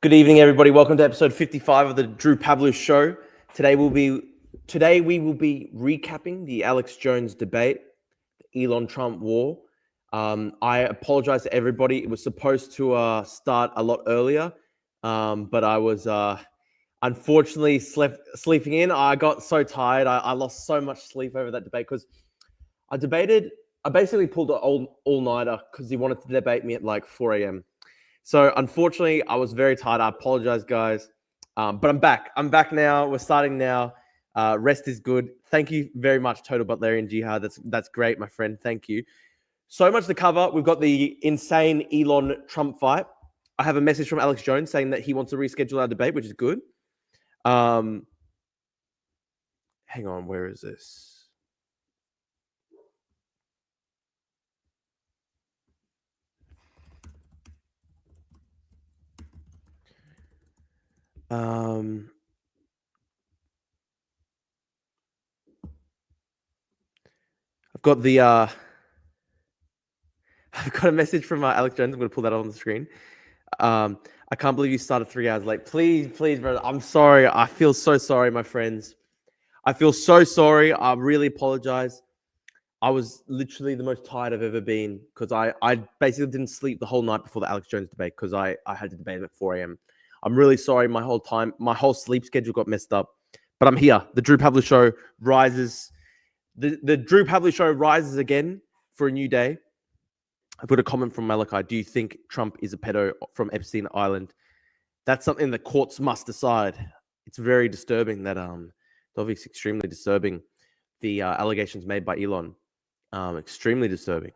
Good evening, everybody. Welcome to episode 55 of the Drew Pavlis Show. Today we will be recapping the Alex Jones debate, the Elon-Trump war. I apologize to everybody. It was supposed to start a lot earlier, but I was unfortunately sleeping in. I got so tired. I lost so much sleep over that debate because I basically pulled an all-nighter because he wanted to debate me at like 4 a.m. So unfortunately, I was very tired. I apologize, guys. But I'm back. I'm back now. We're starting now. Rest is good. Thank you very much, Total Butlerian Jihad. That's great, my friend. Thank you. So much to cover. We've got the insane Elon-Trump fight. I have a message from Alex Jones saying that he wants to reschedule our debate, which is good. Hang on. Where is this? I've got the I've got a message from Alex Jones. I'm going to pull that on the screen. I can't believe you started 3 hours late. Please, brother. I'm sorry. I feel so sorry, my friends. I feel so sorry. I really apologize. I was literally the most tired I've ever been because I basically didn't sleep the whole night before the Alex Jones debate because I had to debate him at 4 a.m. I'm really sorry. My whole sleep schedule got messed up, but I'm here. The Drew Pavlis Show rises. The Drew Pavlis Show rises again for a new day. I've got a comment from Malachi. Do you think Trump is a pedo from Epstein Island? That's something the courts must decide. It's very disturbing that obviously extremely disturbing. The allegations made by Elon, extremely disturbing.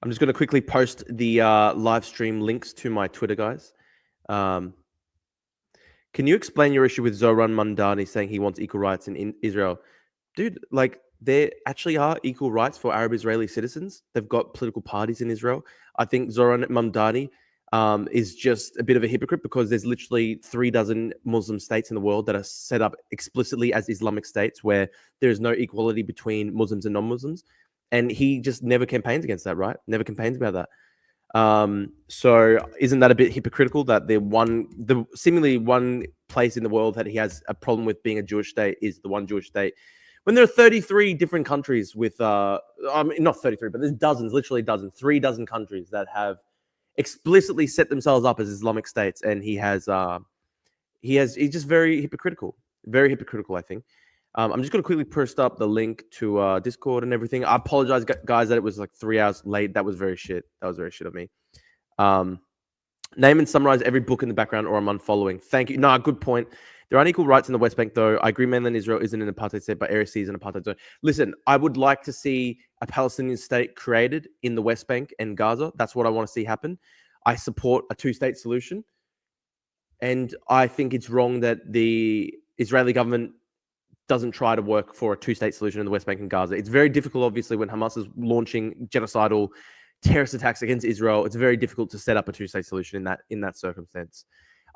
I'm just going to quickly post the live stream links to my Twitter, guys. Can you explain your issue with Zoran Mamdani saying he wants equal rights in Israel? Dude, like, there actually are equal rights for Arab-Israeli citizens. They've got political parties in Israel. I think Zoran Mamdani is just a bit of a hypocrite because there's literally 36 Muslim states in the world that are set up explicitly as Islamic states where there is no equality between Muslims and non-Muslims. And he just never campaigns against that, right? Never campaigns about that. So isn't that a bit hypocritical that the seemingly one place in the world that he has a problem with being a Jewish state is the one Jewish state, when there are 33 different countries with, not 33, but there's dozens, literally dozens, 3 dozen countries that have explicitly set themselves up as Islamic states, and he's just very hypocritical, I think. I'm just going to quickly post up the link to Discord and everything. I apologize, guys, that it was like 3 hours late. That was very shit. That was very shit of me. Name and summarize every book in the background or I'm unfollowing. Thank you. No, good point. There aren't equal rights in the West Bank, though. I agree mainland Israel isn't an apartheid state, but Area C is an apartheid zone. Listen, I would like to see a Palestinian state created in the West Bank and Gaza. That's what I want to see happen. I support a 2-state solution. And I think it's wrong that the Israeli government doesn't try to work for a 2-state solution in the West Bank and Gaza. It's very difficult, obviously, when Hamas is launching genocidal terrorist attacks against Israel. It's very difficult to set up a 2-state solution in that circumstance.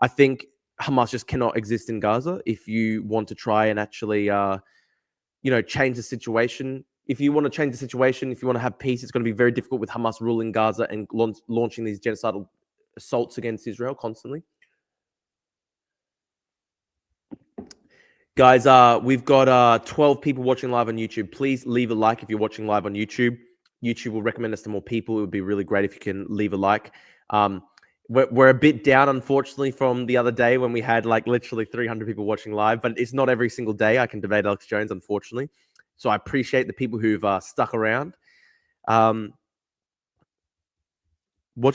I think Hamas just cannot exist in Gaza if you want to try and actually, change the situation. If you want to change the situation, if you want to have peace, it's going to be very difficult with Hamas ruling Gaza and launching these genocidal assaults against Israel constantly. Guys, we've got 12 people watching live on YouTube. Please leave a like if you're watching live on YouTube. YouTube will recommend us to more people. It would be really great if you can leave a like. We're a bit down, unfortunately, from the other day when we had like literally 300 people watching live, but it's not every single day I can debate Alex Jones, unfortunately. So I appreciate the people who've stuck around. What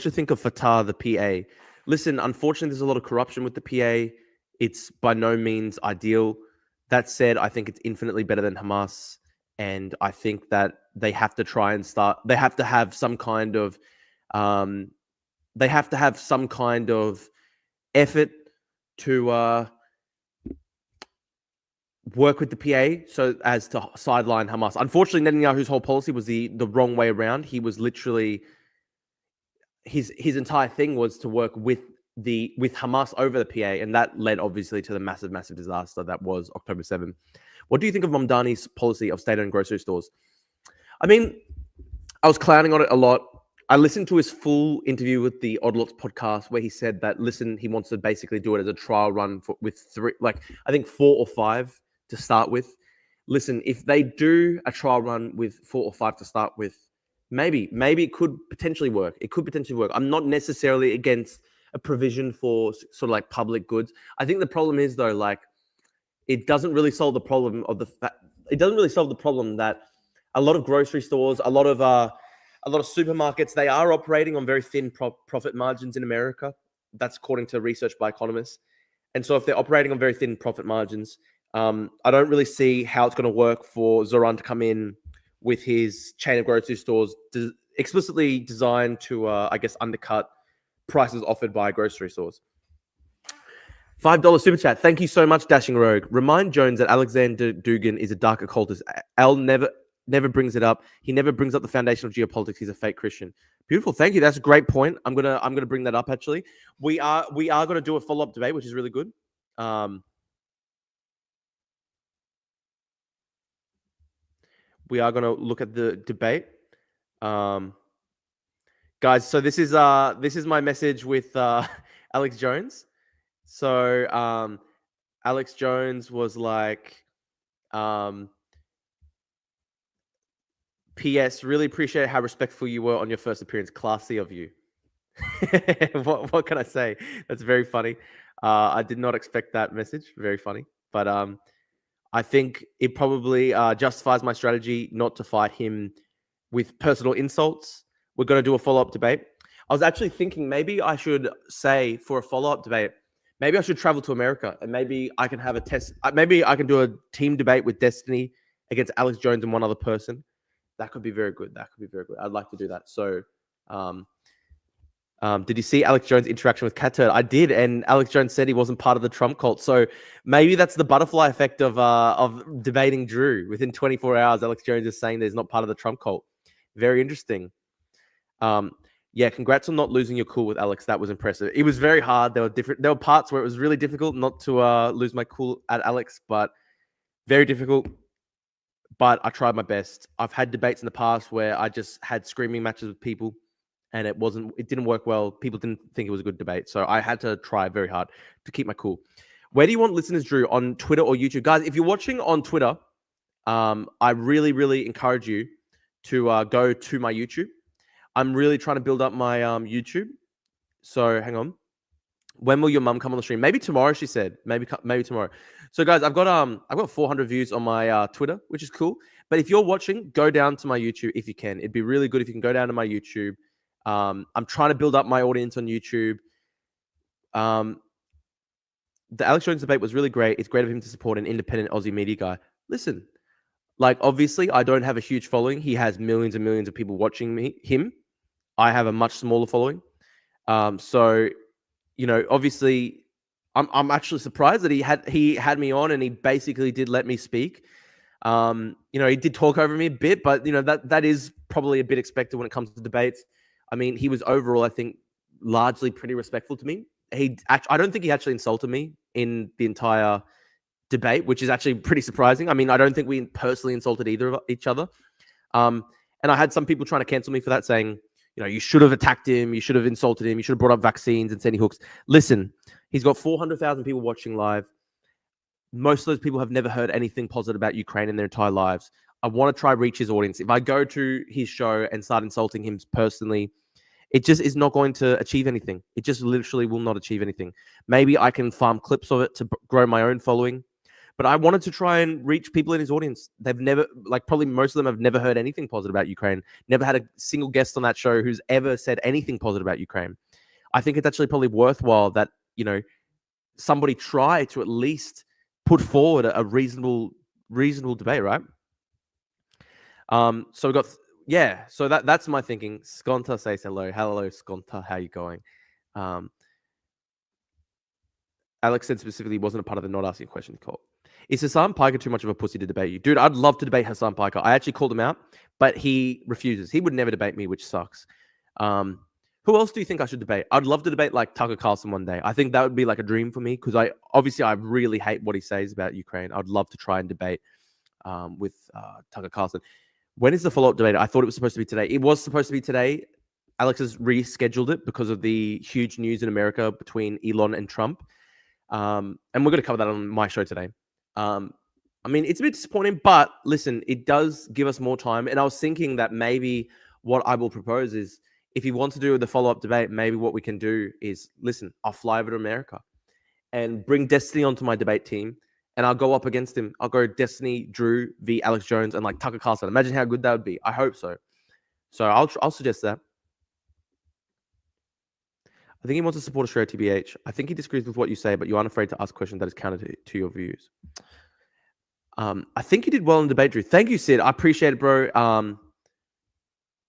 do you think of Fatah, the PA? Listen, unfortunately, there's a lot of corruption with the PA. It's by no means ideal. That said, I think it's infinitely better than Hamas. And I think that they have to try and they have to have some kind of, effort to work with the PA so as to sideline Hamas. Unfortunately, Netanyahu's whole policy was the wrong way around. He was literally, his entire thing was to work with Hamas over the PA, and that led obviously to the massive disaster that was October 7th. What do you think of Mamdani's policy of state-owned grocery stores? I mean, I was clowning on it a lot. I listened to his full interview with the Odd Lots podcast where he said that, listen, he wants to basically do it as a trial run with three, like I think 4 or 5 to start with. Listen, if they do a trial run with 4 or 5 to start with, maybe it could potentially work. It could potentially work. I'm not necessarily against a provision for sort of like public goods. I think the problem is though, like it doesn't really solve the problem of it doesn't really solve the problem that a lot of grocery stores, a lot of supermarkets, they are operating on very thin profit margins in America. That's according to research by economists. And so if they're operating on very thin profit margins, I don't really see how it's going to work for Zoran to come in with his chain of grocery stores explicitly designed to, I guess, undercut prices offered by grocery stores. $5 super chat. Thank you so much, Dashing Rogue. Remind Jones that Alexander Dugin is a dark occultist. Al never brings it up. He never brings up the foundation of geopolitics. He's a fake Christian. Beautiful. Thank you. That's a great point. I'm gonna bring that up. Actually, we are gonna do a follow-up debate, which is really good. We are gonna look at the debate, guys. So this is my message with Alex Jones. So Alex Jones was like, P.S. Really appreciate how respectful you were on your first appearance. Classy of you. What can I say? That's very funny. I did not expect that message. Very funny. But I think it probably justifies my strategy not to fight him with personal insults. We're going to do a follow-up debate. I was actually thinking maybe I should say for a follow-up debate, maybe I should travel to America and maybe I can have a test. Maybe I can do a team debate with Destiny against Alex Jones and one other person. That could be very good. I'd like to do that. So, did you see Alex Jones' interaction with Cat Turd? I did, and Alex Jones said he wasn't part of the Trump cult. So maybe that's the butterfly effect of debating Drew. Within 24 hours, Alex Jones is saying that he's not part of the Trump cult. Very interesting. Yeah, congrats on not losing your cool with Alex. That was impressive. It was very hard. There were parts where it was really difficult not to lose my cool at Alex, but very difficult. But I tried my best. I've had debates in the past where I just had screaming matches with people and it didn't work well. People didn't think it was a good debate. So I had to try very hard to keep my cool. Where do you want listeners, Drew, on Twitter or YouTube? Guys, if you're watching on Twitter, I really, really encourage you to go to my YouTube. I'm really trying to build up my YouTube. So hang on. When will your mum come on the stream? Maybe tomorrow, she said. Maybe tomorrow. So guys, I've got 400 views on my Twitter, which is cool. But if you're watching, go down to my YouTube if you can. It'd be really good if you can go down to my YouTube. I'm trying to build up my audience on YouTube. The Alex Jones debate was really great. It's great of him to support an independent Aussie media guy. Listen, like obviously I don't have a huge following. He has millions and millions of people watching him. I have a much smaller following. So, you know, obviously I'm actually surprised that he had me on and he basically did let me speak. You know, he did talk over me a bit, but you know, that is probably a bit expected when it comes to debates. I mean, he was overall, I think, largely pretty respectful to me. I don't think he actually insulted me in the entire debate, which is actually pretty surprising. I mean, I don't think we personally insulted either of each other. And I had some people trying to cancel me for that, saying, you know, you should have attacked him. You should have insulted him. You should have brought up vaccines and sending hooks. Listen, he's got 400,000 people watching live. Most of those people have never heard anything positive about Ukraine in their entire lives. I want to try reach his audience. If I go to his show and start insulting him personally, it just is not going to achieve anything. It just literally will not achieve anything. Maybe I can farm clips of it to grow my own following. But I wanted to try and reach people in his audience. They've never, like probably most of them have never heard anything positive about Ukraine. Never had a single guest on that show who's ever said anything positive about Ukraine. I think it's actually probably worthwhile that, you know, somebody try to at least put forward a reasonable debate, right? So we've got, so that's my thinking. Skonta says hello. Hello, Skonta. How you going? Alex said specifically wasn't a part of the not asking questions call. Is Hassan Piker too much of a pussy to debate you? Dude, I'd love to debate Hassan Piker. I actually called him out, but he refuses. He would never debate me, which sucks. Who else do you think I should debate? I'd love to debate like Tucker Carlson one day. I think that would be like a dream for me because I really hate what he says about Ukraine. I'd love to try and debate with Tucker Carlson. When is the follow-up debate? I thought it was supposed to be today. It was supposed to be today. Alex has rescheduled it because of the huge news in America between Elon and Trump. And we're going to cover that on my show today. I mean, it's a bit disappointing, but listen, it does give us more time. And I was thinking that maybe what I will propose is if you want to do the follow-up debate, maybe what we can do is, listen, I'll fly over to America and bring Destiny onto my debate team, and I'll go up against him. I'll go Destiny, Drew v. Alex Jones, and like Tucker Carlson. Imagine how good that would be. I hope so. So I'll suggest that. I think he wants to support Australia, TBH. I think he disagrees with what you say, but you aren't afraid to ask questions that is counter to your views. I think you did well in the debate, Drew. Thank you, Sid. I appreciate it, bro.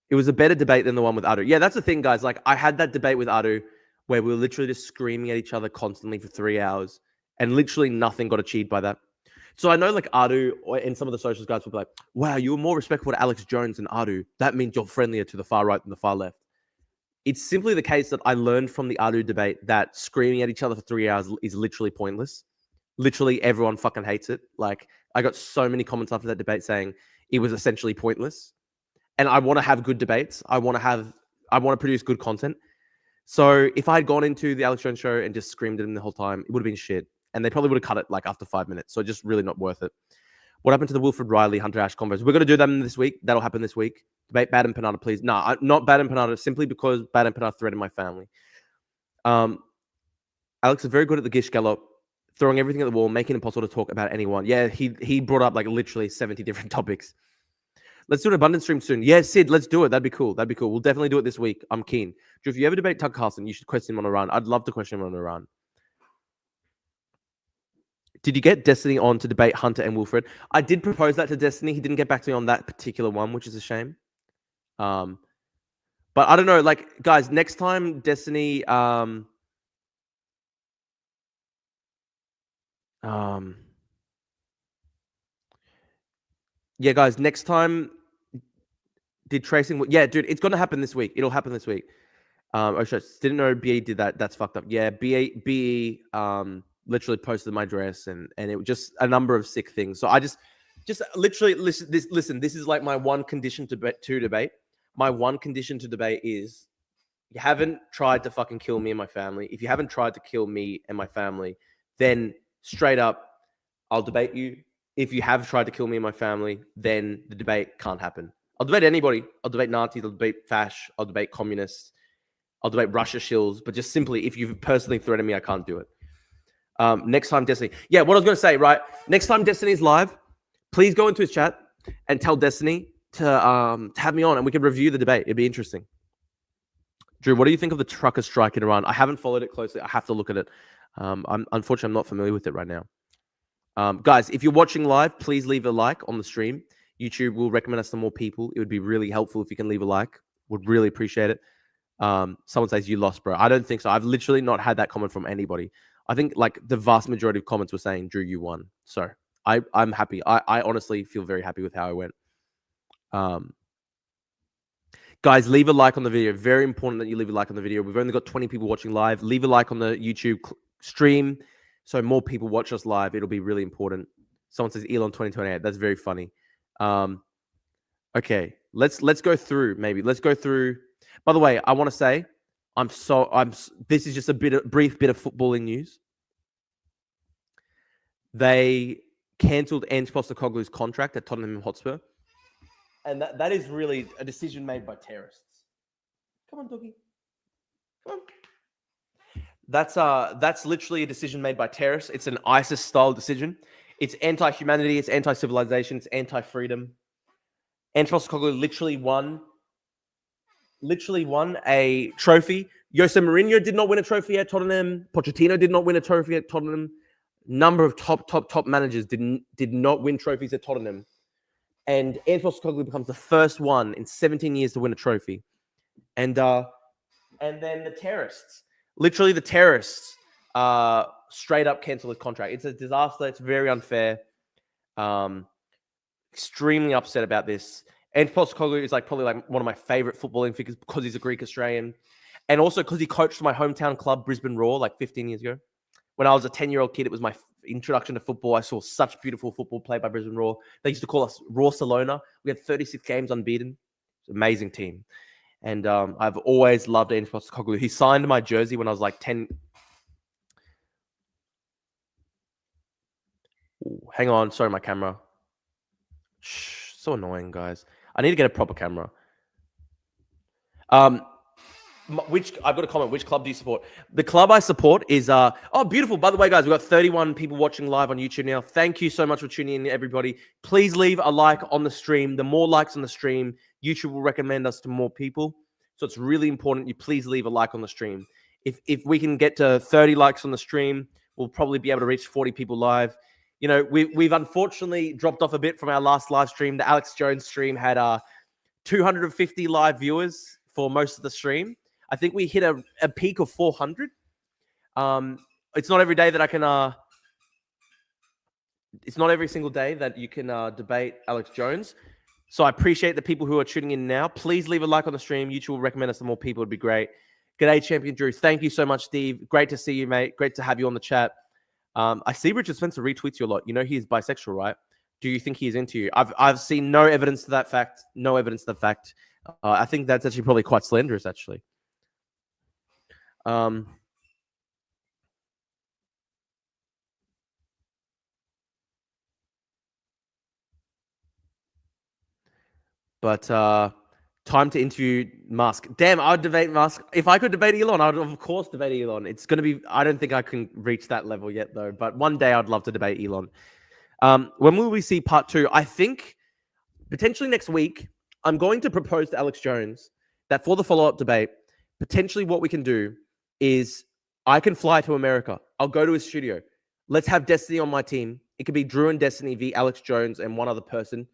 It was a better debate than the one with Adu. Yeah, that's the thing, guys. Like, I had that debate with Adu where we were literally just screaming at each other constantly for 3 hours, and literally nothing got achieved by that. So I know, like, Adu and some of the socialist guys will be like, wow, you were more respectful to Alex Jones than Adu. That means you're friendlier to the far right than the far left. It's simply the case that I learned from the Adu debate that screaming at each other for 3 hours is literally pointless. Literally everyone fucking hates it. Like, I got so many comments after that debate saying it was essentially pointless. And I want to have good debates. I want to produce good content. So if I had gone into the Alex Jones show and just screamed at him the whole time, it would have been shit. And they probably would have cut it like after 5 minutes. So just really not worth it. What happened to the Wilfred Riley, Hunter Ash convos? We're going to do them this week. That'll happen this week. Debate Bad and Panada, please. No, not Bad and Panada, simply because Bad and Panada threatened my family. Alex is very good at the Gish Gallop, throwing everything at the wall, making it impossible to talk about anyone. Yeah, he brought up like literally 70 different topics. Let's do an abundance stream soon. Yeah, Sid, let's do it. That'd be cool. We'll definitely do it this week. I'm keen. Drew, if you ever debate Tucker Carlson, you should question him on Iran. I'd love to question him on Iran. Did you get Destiny on to debate Hunter and Wilfred? I did propose that to Destiny. He didn't get back to me on that particular one, which is a shame. But I don't know. Like, guys, next time Destiny... yeah, guys, next time... Did tracing... Yeah, dude, it's going to happen this week. It'll happen this week. Oh, shit. Didn't know BE did that. That's fucked up. Yeah, BE literally posted my address and it was just a number of sick things. So I just literally listen, this is like my one condition to debate. My one condition to debate is you haven't tried to fucking kill me and my family. If you haven't tried to kill me and my family, then straight up, I'll debate you. If you have tried to kill me and my family, then the debate can't happen. I'll debate anybody. I'll debate Nazis. I'll debate Fash. I'll debate communists. I'll debate Russia shills. But just simply, if you've personally threatened me, I can't do it. Next time Destiny. Yeah, what I was going to say, right? Next time Destiny is live, please go into his chat and tell Destiny to have me on and we can review the debate. It'd be interesting. Drew, what do you think of the trucker strike in Iran? I haven't followed it closely. I have to look at it. Unfortunately, I'm not familiar with it right now. Guys, if you're watching live, please leave a like on the stream. YouTube will recommend us to more people. It would be really helpful if you can leave a like. Would really appreciate it. Someone says you lost, bro. I don't think so. I've literally not had that comment from anybody. I think like the vast majority of comments were saying, Drew, you won. So I'm happy. I honestly feel very happy with how I went. Guys, leave a like on the video. Very important that you leave a like on the video. We've only got 20 people watching live. Leave a like on the YouTube stream so more people watch us live. It'll be really important. Someone says Elon 2028. That's very funny. Okay, let's go through maybe. Let's go through. By the way, I want to say this is just a brief bit of footballing news. They cancelled Ange Postecoglou's contract at Tottenham Hotspur. And that is really a decision made by terrorists. Come on, doggy. Come on. That's literally a decision made by terrorists. It's an ISIS-style decision. It's anti-humanity. It's anti-civilization. It's anti-freedom. Ange Postecoglou literally won a trophy. Jose Mourinho did not win a trophy at Tottenham. Pochettino did not win a trophy at Tottenham. Number of top managers did not win trophies at Tottenham. And Ange Postecoglou becomes the first one in 17 years to win a trophy. And then the terrorists, straight up cancel his contract. It's a disaster. It's very unfair. Extremely upset about this. Ange Postecoglou is probably one of my favorite footballing figures because he's a Greek Australian. And also because he coached my hometown club, Brisbane Roar, 15 years ago. When I was a 10-year-old kid, it introduction to football. I saw such beautiful football played by Brisbane Roar. They used to call us Rawsalona. We had 36 games unbeaten. It's an amazing team. And I've always loved Ange Postecoglou. He signed my jersey when I was like 10. Ooh, hang on. Sorry, my camera. Shh, so annoying, guys. I need to get a proper camera. I've got a comment. Which club do you support? The club I support is beautiful. By the way, guys, we've got 31 people watching live on YouTube now. Thank you so much for tuning in, everybody. Please leave a like on the stream. The more likes on the stream, YouTube will recommend us to more people. So it's really important you please leave a like on the stream. If we can get to 30 likes on the stream, we'll probably be able to reach 40 people live. You know, we've unfortunately dropped off a bit from our last live stream. The Alex Jones stream had 250 live viewers for most of the stream. I think we hit a peak of 400. It's not every day that I can. It's not every single day that you can debate Alex Jones. So I appreciate the people who are tuning in now. Please leave a like on the stream. YouTube will recommend us to more people. It'd be great. G'day, Champion Drew. Thank you so much, Steve. Great to see you, mate. Great to have you on the chat. I see Richard Spencer retweets you a lot. You know he is bisexual, right? Do you think he is into you? I've seen no evidence to that fact. No evidence to that fact. I think that's actually probably quite slanderous, actually. But time to interview Musk. Damn, I'd debate Musk. If I could debate Elon, I would of course debate Elon. It's going to be, I don't think I can reach that level yet though, but one day I'd love to debate Elon. When will we see part 2? I think potentially next week. I'm going to propose to Alex Jones that for the follow-up debate, potentially what we can do is I can fly to America. I'll go to his studio. Let's have Destiny on my team. It could be Drew and Destiny v. Alex Jones and one other person.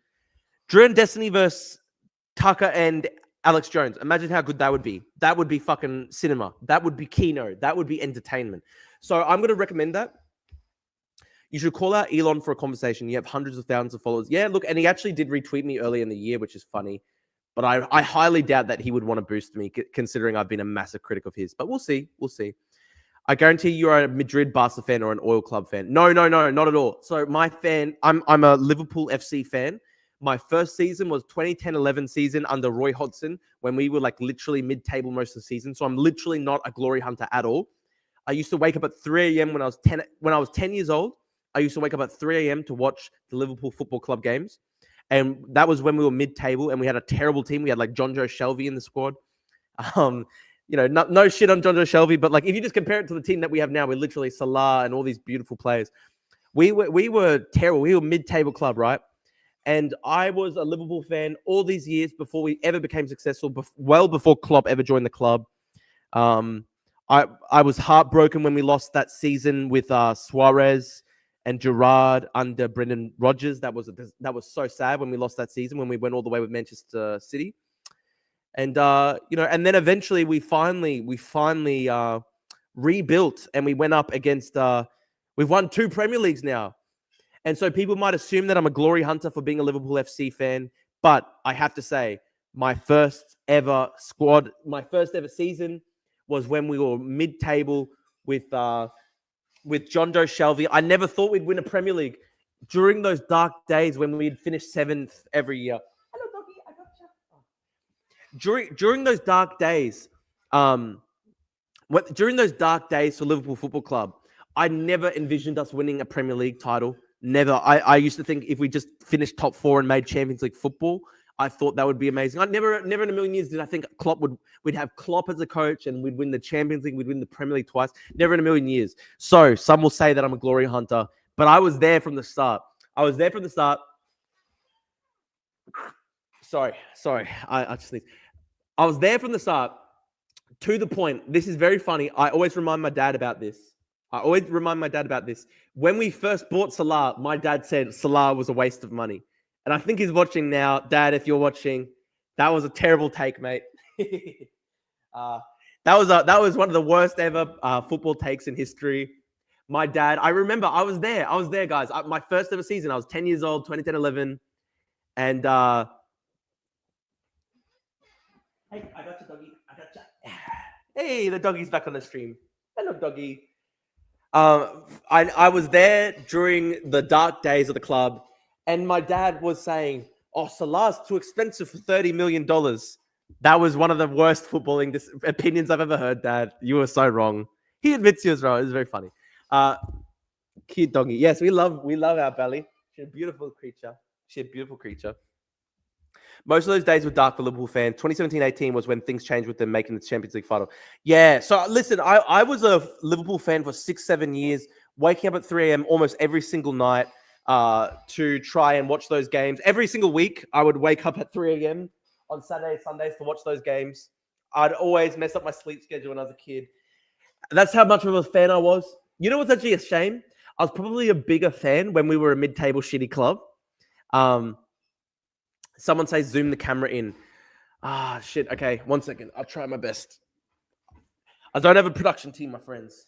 Drew and Destiny versus Tucker and Alex Jones. Imagine how good that would be. That would be fucking cinema. That would be kino. That would be entertainment. So I'm going to recommend that. You should call out Elon for a conversation. You have hundreds of thousands of followers. Yeah, look, and he actually did retweet me early in the year, which is funny. But I highly doubt that he would want to boost me, considering I've been a massive critic of his. But we'll see. We'll see. I guarantee you are a Madrid Barca fan or an Oil Club fan. No, not at all. So my fan, I'm a Liverpool FC fan. My first season was 2010-11 season under Roy Hodgson when we were like literally mid-table most of the season. So I'm literally not a glory hunter at all. I used to wake up at 3 a.m. when I was 10 years old. I used to wake up at 3 a.m. to watch the Liverpool Football Club games. And that was when we were mid-table and we had a terrible team. We had like John Joe Shelby in the squad. No shit on John Joe Shelby, but like if you just compare it to the team that we have now, we're literally Salah and all these beautiful players. We were terrible. We were mid-table club, right? And I was a Liverpool fan all these years before we ever became successful, well before Klopp ever joined the club. I was heartbroken when we lost that season with Suarez and Gerrard under Brendan Rodgers. That was so sad when we lost that season, when we went all the way with Manchester City. And and then eventually we finally rebuilt and we went up against we've won 2 Premier Leagues now. And so people might assume that I'm a glory hunter for being a Liverpool FC fan, but I have to say my first ever season was when we were mid-table with John Joe Shelby. I never thought we'd win a Premier League during those dark days when we'd finish 7th every year. Hello, doggy. I got you. During those dark days, during those dark days for Liverpool Football Club, I never envisioned us winning a Premier League title. Never. I used to think if we just finished top 4 and made Champions League football, I thought that would be amazing. I never in a million years did I think we'd have Klopp as a coach and we'd win the Champions League, we'd win the Premier League twice. Never in a million years. So some will say that I'm a glory hunter, but I was there from the start. Sorry. I just need. I was there from the start. To the point. This is very funny. I always remind my dad about this. When we first bought Salah, my dad said Salah was a waste of money. And I think he's watching now. Dad, if you're watching, that was a terrible take, mate. That was one of the worst ever football takes in history. My dad, I remember I was there, guys. My first ever season, I was 10 years old, 2010-11. And hey, I got you, doggy. I got you. Hey, the doggy's back on the stream. Hello, doggy. I was there during the dark days of the club, and my dad was saying, "Oh, Salah's too expensive for $30 million." That was one of the worst footballing opinions I've ever heard, Dad. You were so wrong. He admits he was wrong. It was very funny. Uh, Cute doggy. Yes, we love our belly. She's a beautiful creature. She's a beautiful creature. Most of those days were dark for Liverpool fans. 2017-18 was when things changed with them making the Champions League final. Yeah. So listen, I was a Liverpool fan for 6-7 years, waking up at 3 a.m. almost every single night to try and watch those games. Every single week, I would wake up at 3 a.m. on Saturdays, Sundays to watch those games. I'd always mess up my sleep schedule when I was a kid. That's how much of a fan I was. You know what's actually a shame? I was probably a bigger fan when we were a mid-table shitty club. Someone says zoom the camera in. Shit. Okay, 1 second. I'll try my best. I don't have a production team, my friends.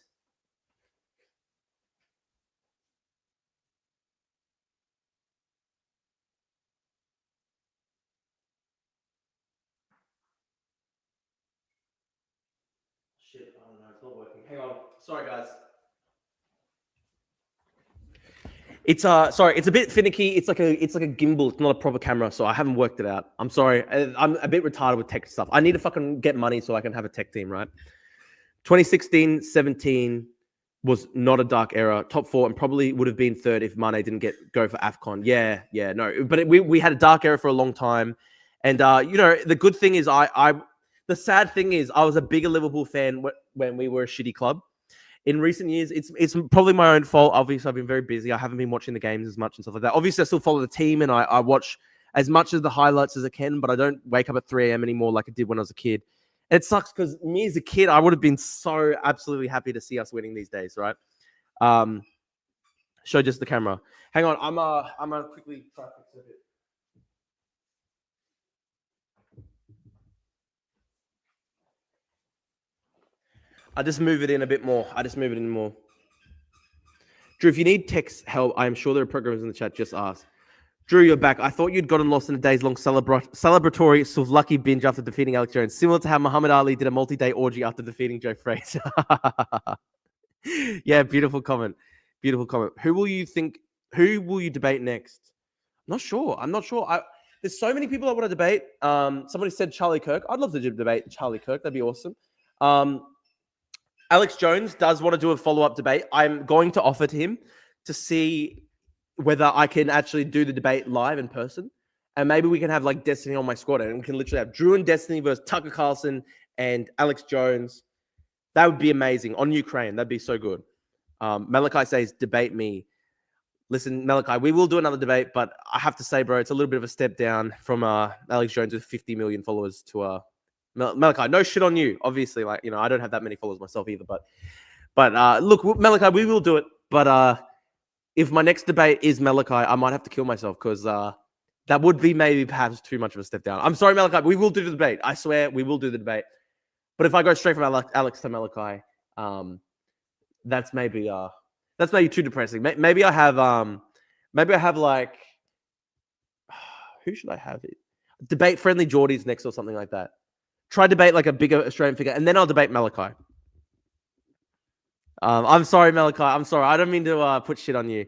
Shit, I don't know. It's not working. Hang on. Sorry, guys. It's sorry, it's a bit finicky. It's like a gimbal. It's not a proper camera, so I haven't worked it out. I'm sorry. I'm a bit retarded with tech stuff. I need to fucking get money so I can have a tech team, right? 2016-17 was not a dark era. Top four and probably would have been third if Mane didn't go for AFCON. Yeah, no. But we had a dark era for a long time. And the good thing is the sad thing is I was a bigger Liverpool fan when we were a shitty club. In recent years, it's probably my own fault. Obviously, I've been very busy. I haven't been watching the games as much and stuff like that. Obviously, I still follow the team and I watch as much of the highlights as I can, but I don't wake up at 3 a.m. anymore like I did when I was a kid. It sucks because me as a kid, I would have been so absolutely happy to see us winning these days, right? Show just the camera. Hang on, I'm gonna quickly try to fix it a bit. I just move it in a bit more. Drew, if you need text help, I'm sure there are programmers in the chat. Just ask. Drew, you're back. I thought you'd gotten lost in a days-long celebratory Souvlaki binge after defeating Alex Jones, similar to how Muhammad Ali did a multi-day orgy after defeating Joe Frazier. Yeah, beautiful comment. Who will you debate next? I'm not sure. There's so many people I want to debate. Somebody said Charlie Kirk. I'd love to debate Charlie Kirk. That'd be awesome. Alex Jones does want to do a follow-up debate. I'm going to offer to him to see whether I can actually do the debate live in person. And maybe we can have like Destiny on my squad and we can literally have Drew and Destiny versus Tucker Carlson and Alex Jones. That would be amazing on Ukraine. That'd be so good. Malachi says, debate me. Listen, Malachi, we will do another debate, but I have to say, bro, it's a little bit of a step down from Alex Jones with 50 million followers to Malachi. No shit on you, obviously. Like, I don't have that many followers myself either. But look, Malachi, we will do it. But if my next debate is Malachi, I might have to kill myself because that would be maybe perhaps too much of a step down. I'm sorry, Malachi. We will do the debate. I swear we will do the debate. But if I go straight from Alex to Malachi, that's maybe too depressing. Maybe I have like who should I have it? Debate Friendly Geordies next or something like that. Try debate like a bigger Australian figure, and then I'll debate Malachi. I'm sorry, Malachi. I'm sorry. I don't mean to put shit on you.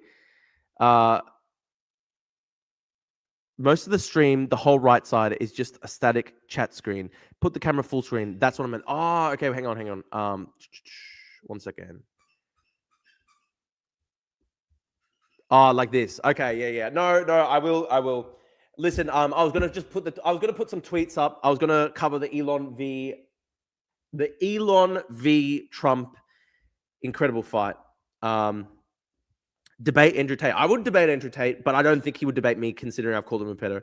Most of the stream, the whole right side is just a static chat screen. Put the camera full screen. That's what I meant. Oh, okay. Hang on. 1 second. Oh, like this. Okay, yeah. No, I will. Listen, I was gonna put some tweets up. I was gonna cover the Elon v Trump incredible fight. Debate Andrew Tate. I would debate Andrew Tate, but I don't think he would debate me considering I've called him a pedo.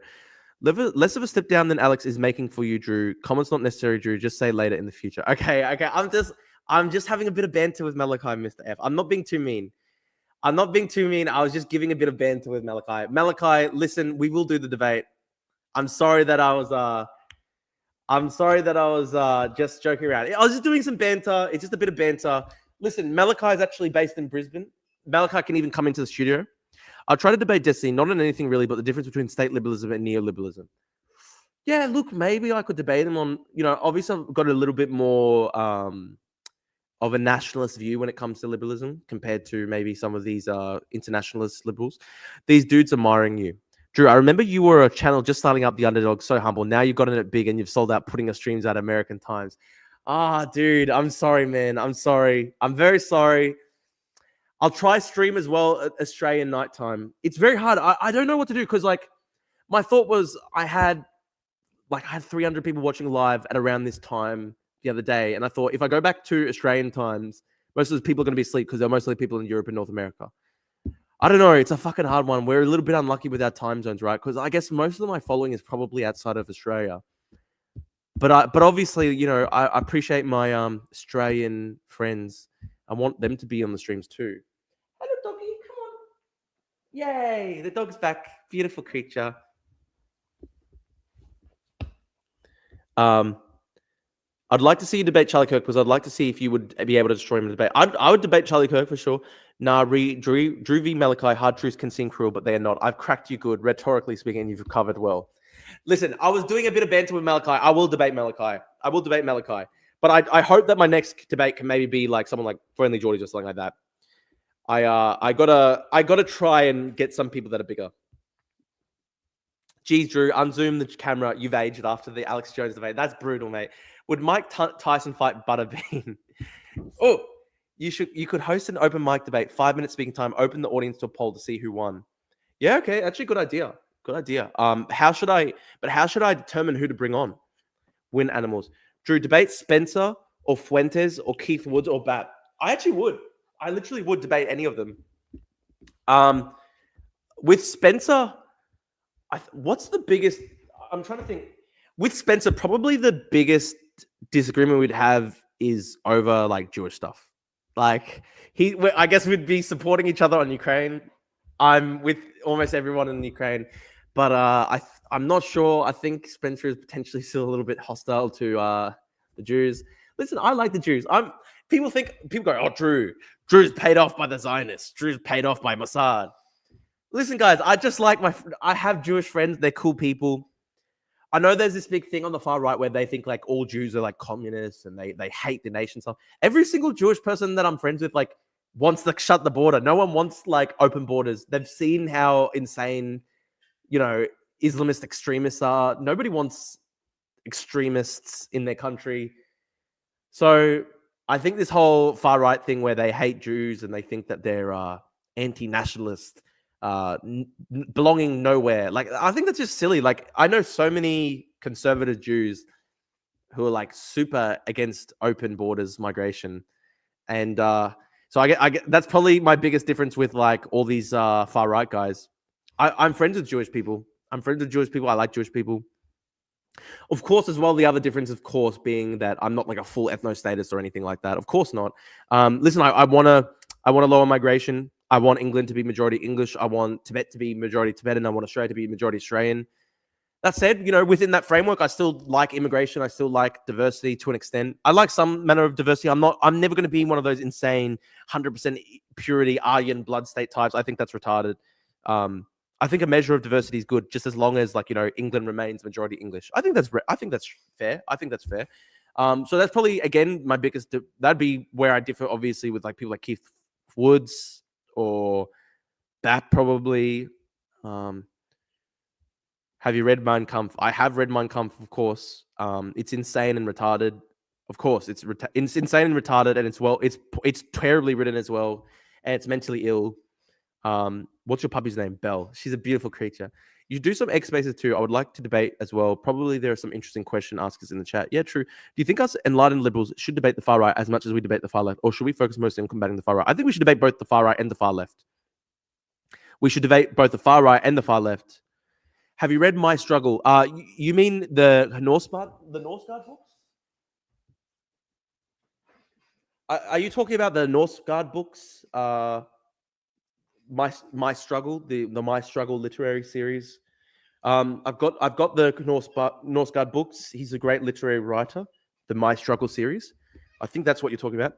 Less of a step down than Alex is making for you, Drew. Comments not necessary, Drew. Just say later in the future. Okay. I'm just having a bit of banter with Malachi, Mr. F. I'm not being too mean. I was just giving a bit of banter with Malachi. Malachi, listen, we will do the debate. I'm sorry that I was just joking around. I was just doing some banter. It's just a bit of banter. Listen, Malachi is actually based in Brisbane. Malachi can even come into the studio. I'll try to debate Destiny, not on anything really, but the difference between state liberalism and neoliberalism. Yeah, look, maybe I could debate him on, obviously I've got a little bit more of a nationalist view when it comes to liberalism compared to maybe some of these internationalist liberals. These dudes admiring you. Drew, I remember you were a channel just starting up, the Underdog, so humble. Now you've gotten it big and you've sold out putting your streams out American times. Dude, I'm sorry, man. I'm sorry. I'm very sorry. I'll try stream as well at Australian nighttime. It's very hard. I don't know what to do because like my thought was I had 300 people watching live at around this time the other day. And I thought if I go back to Australian times, most of the people are going to be asleep because they're mostly people in Europe and North America. I don't know. It's a fucking hard one. We're a little bit unlucky with our time zones, right? Because I guess most of my following is probably outside of Australia. But obviously, you know, I appreciate my Australian friends. I want them to be on the streams too. Hello, doggy. Come on. Yay. The dog's back. Beautiful creature. I'd like to see you debate Charlie Kirk because I'd like to see if you would be able to destroy him in a debate. I would debate Charlie Kirk for sure. Nah, Drew v. Malachi, hard truths can seem cruel, but they are not. I've cracked you good, rhetorically speaking, and you've covered well. Listen, I was doing a bit of banter with Malachi. I will debate Malachi. But I hope that my next debate can maybe be like someone like Friendly Geordies or something like that. I gotta try and get some people that are bigger. Geez, Drew, unzoom the camera. You've aged after the Alex Jones debate. That's brutal, mate. Would Mike Tyson fight Butterbean? Oh, you could host an open mic debate, 5 minutes speaking time, open the audience to a poll to see who won. Yeah, okay, actually, good idea. Good idea. How should I determine who to bring on? Win animals. Drew, debate Spencer or Fuentes or Keith Woods or Bat. I actually would. I literally would debate any of them. With Spencer, what's the biggest? I'm trying to think. With Spencer, probably the biggest disagreement we'd have is over like Jewish stuff. Like I guess we'd be supporting each other on Ukraine. I'm with almost everyone in Ukraine, but I'm not sure. I think Spencer is potentially still a little bit hostile to the Jews. Listen, I like the Jews. People go, oh, Drew's paid off by the Zionists. Drew's paid off by Mossad. Listen, guys, I have Jewish friends. They're cool people. I know there's this big thing on the far right where they think like all Jews are like communists and they hate the nation. So every single Jewish person that I'm friends with like wants to shut the border. No one wants like open borders. They've seen how insane, you know, Islamist extremists are. Nobody wants extremists in their country. So I think this whole far right thing where they hate Jews and they think that they're anti-nationalist, belonging nowhere. Like, I think that's just silly. Like, I know so many conservative Jews who are like super against open borders migration. And so I get that's probably my biggest difference with like all these far right guys. I'm friends with Jewish people. I like Jewish people. Of course, as well, the other difference, of course, being that I'm not like a full ethno-statist or anything like that. Of course not. Listen, I want to lower migration. I want England to be majority English. I want Tibet to be majority Tibetan. I want Australia to be majority Australian. That said, you know, within that framework, I still like immigration. I still like diversity to an extent. I like some manner of diversity. I'm never going to be one of those insane 100% purity Aryan blood state types. I think that's retarded. I think a measure of diversity is good, just as long as, like, you know, England remains majority English. I think that's fair. So that's probably, again, my biggest. That'd be where I differ, obviously, with like people like Keith Woods or that probably. Have you read Mein Kampf? I have read Mein Kampf, of course. It's insane and retarded. Of course, it's insane and retarded, and it's terribly written as well, and it's mentally ill. What's your puppy's name? Belle. She's a beautiful creature. You do some X Spaces too. I would like to debate as well. Probably there are some interesting question askers in the chat. Yeah, true. Do you think us enlightened liberals should debate the far right as much as we debate the far left, or should we focus mostly on combating the far right? I think we should debate both the far right and the far left. We should debate both the far right and the far left. Have you read My Struggle? You mean the Northgard books? Are you talking about the Northgard books? My Struggle, the My Struggle literary series. I've got the Northgard books. He's a great literary writer. The My Struggle series. I think that's what you're talking about.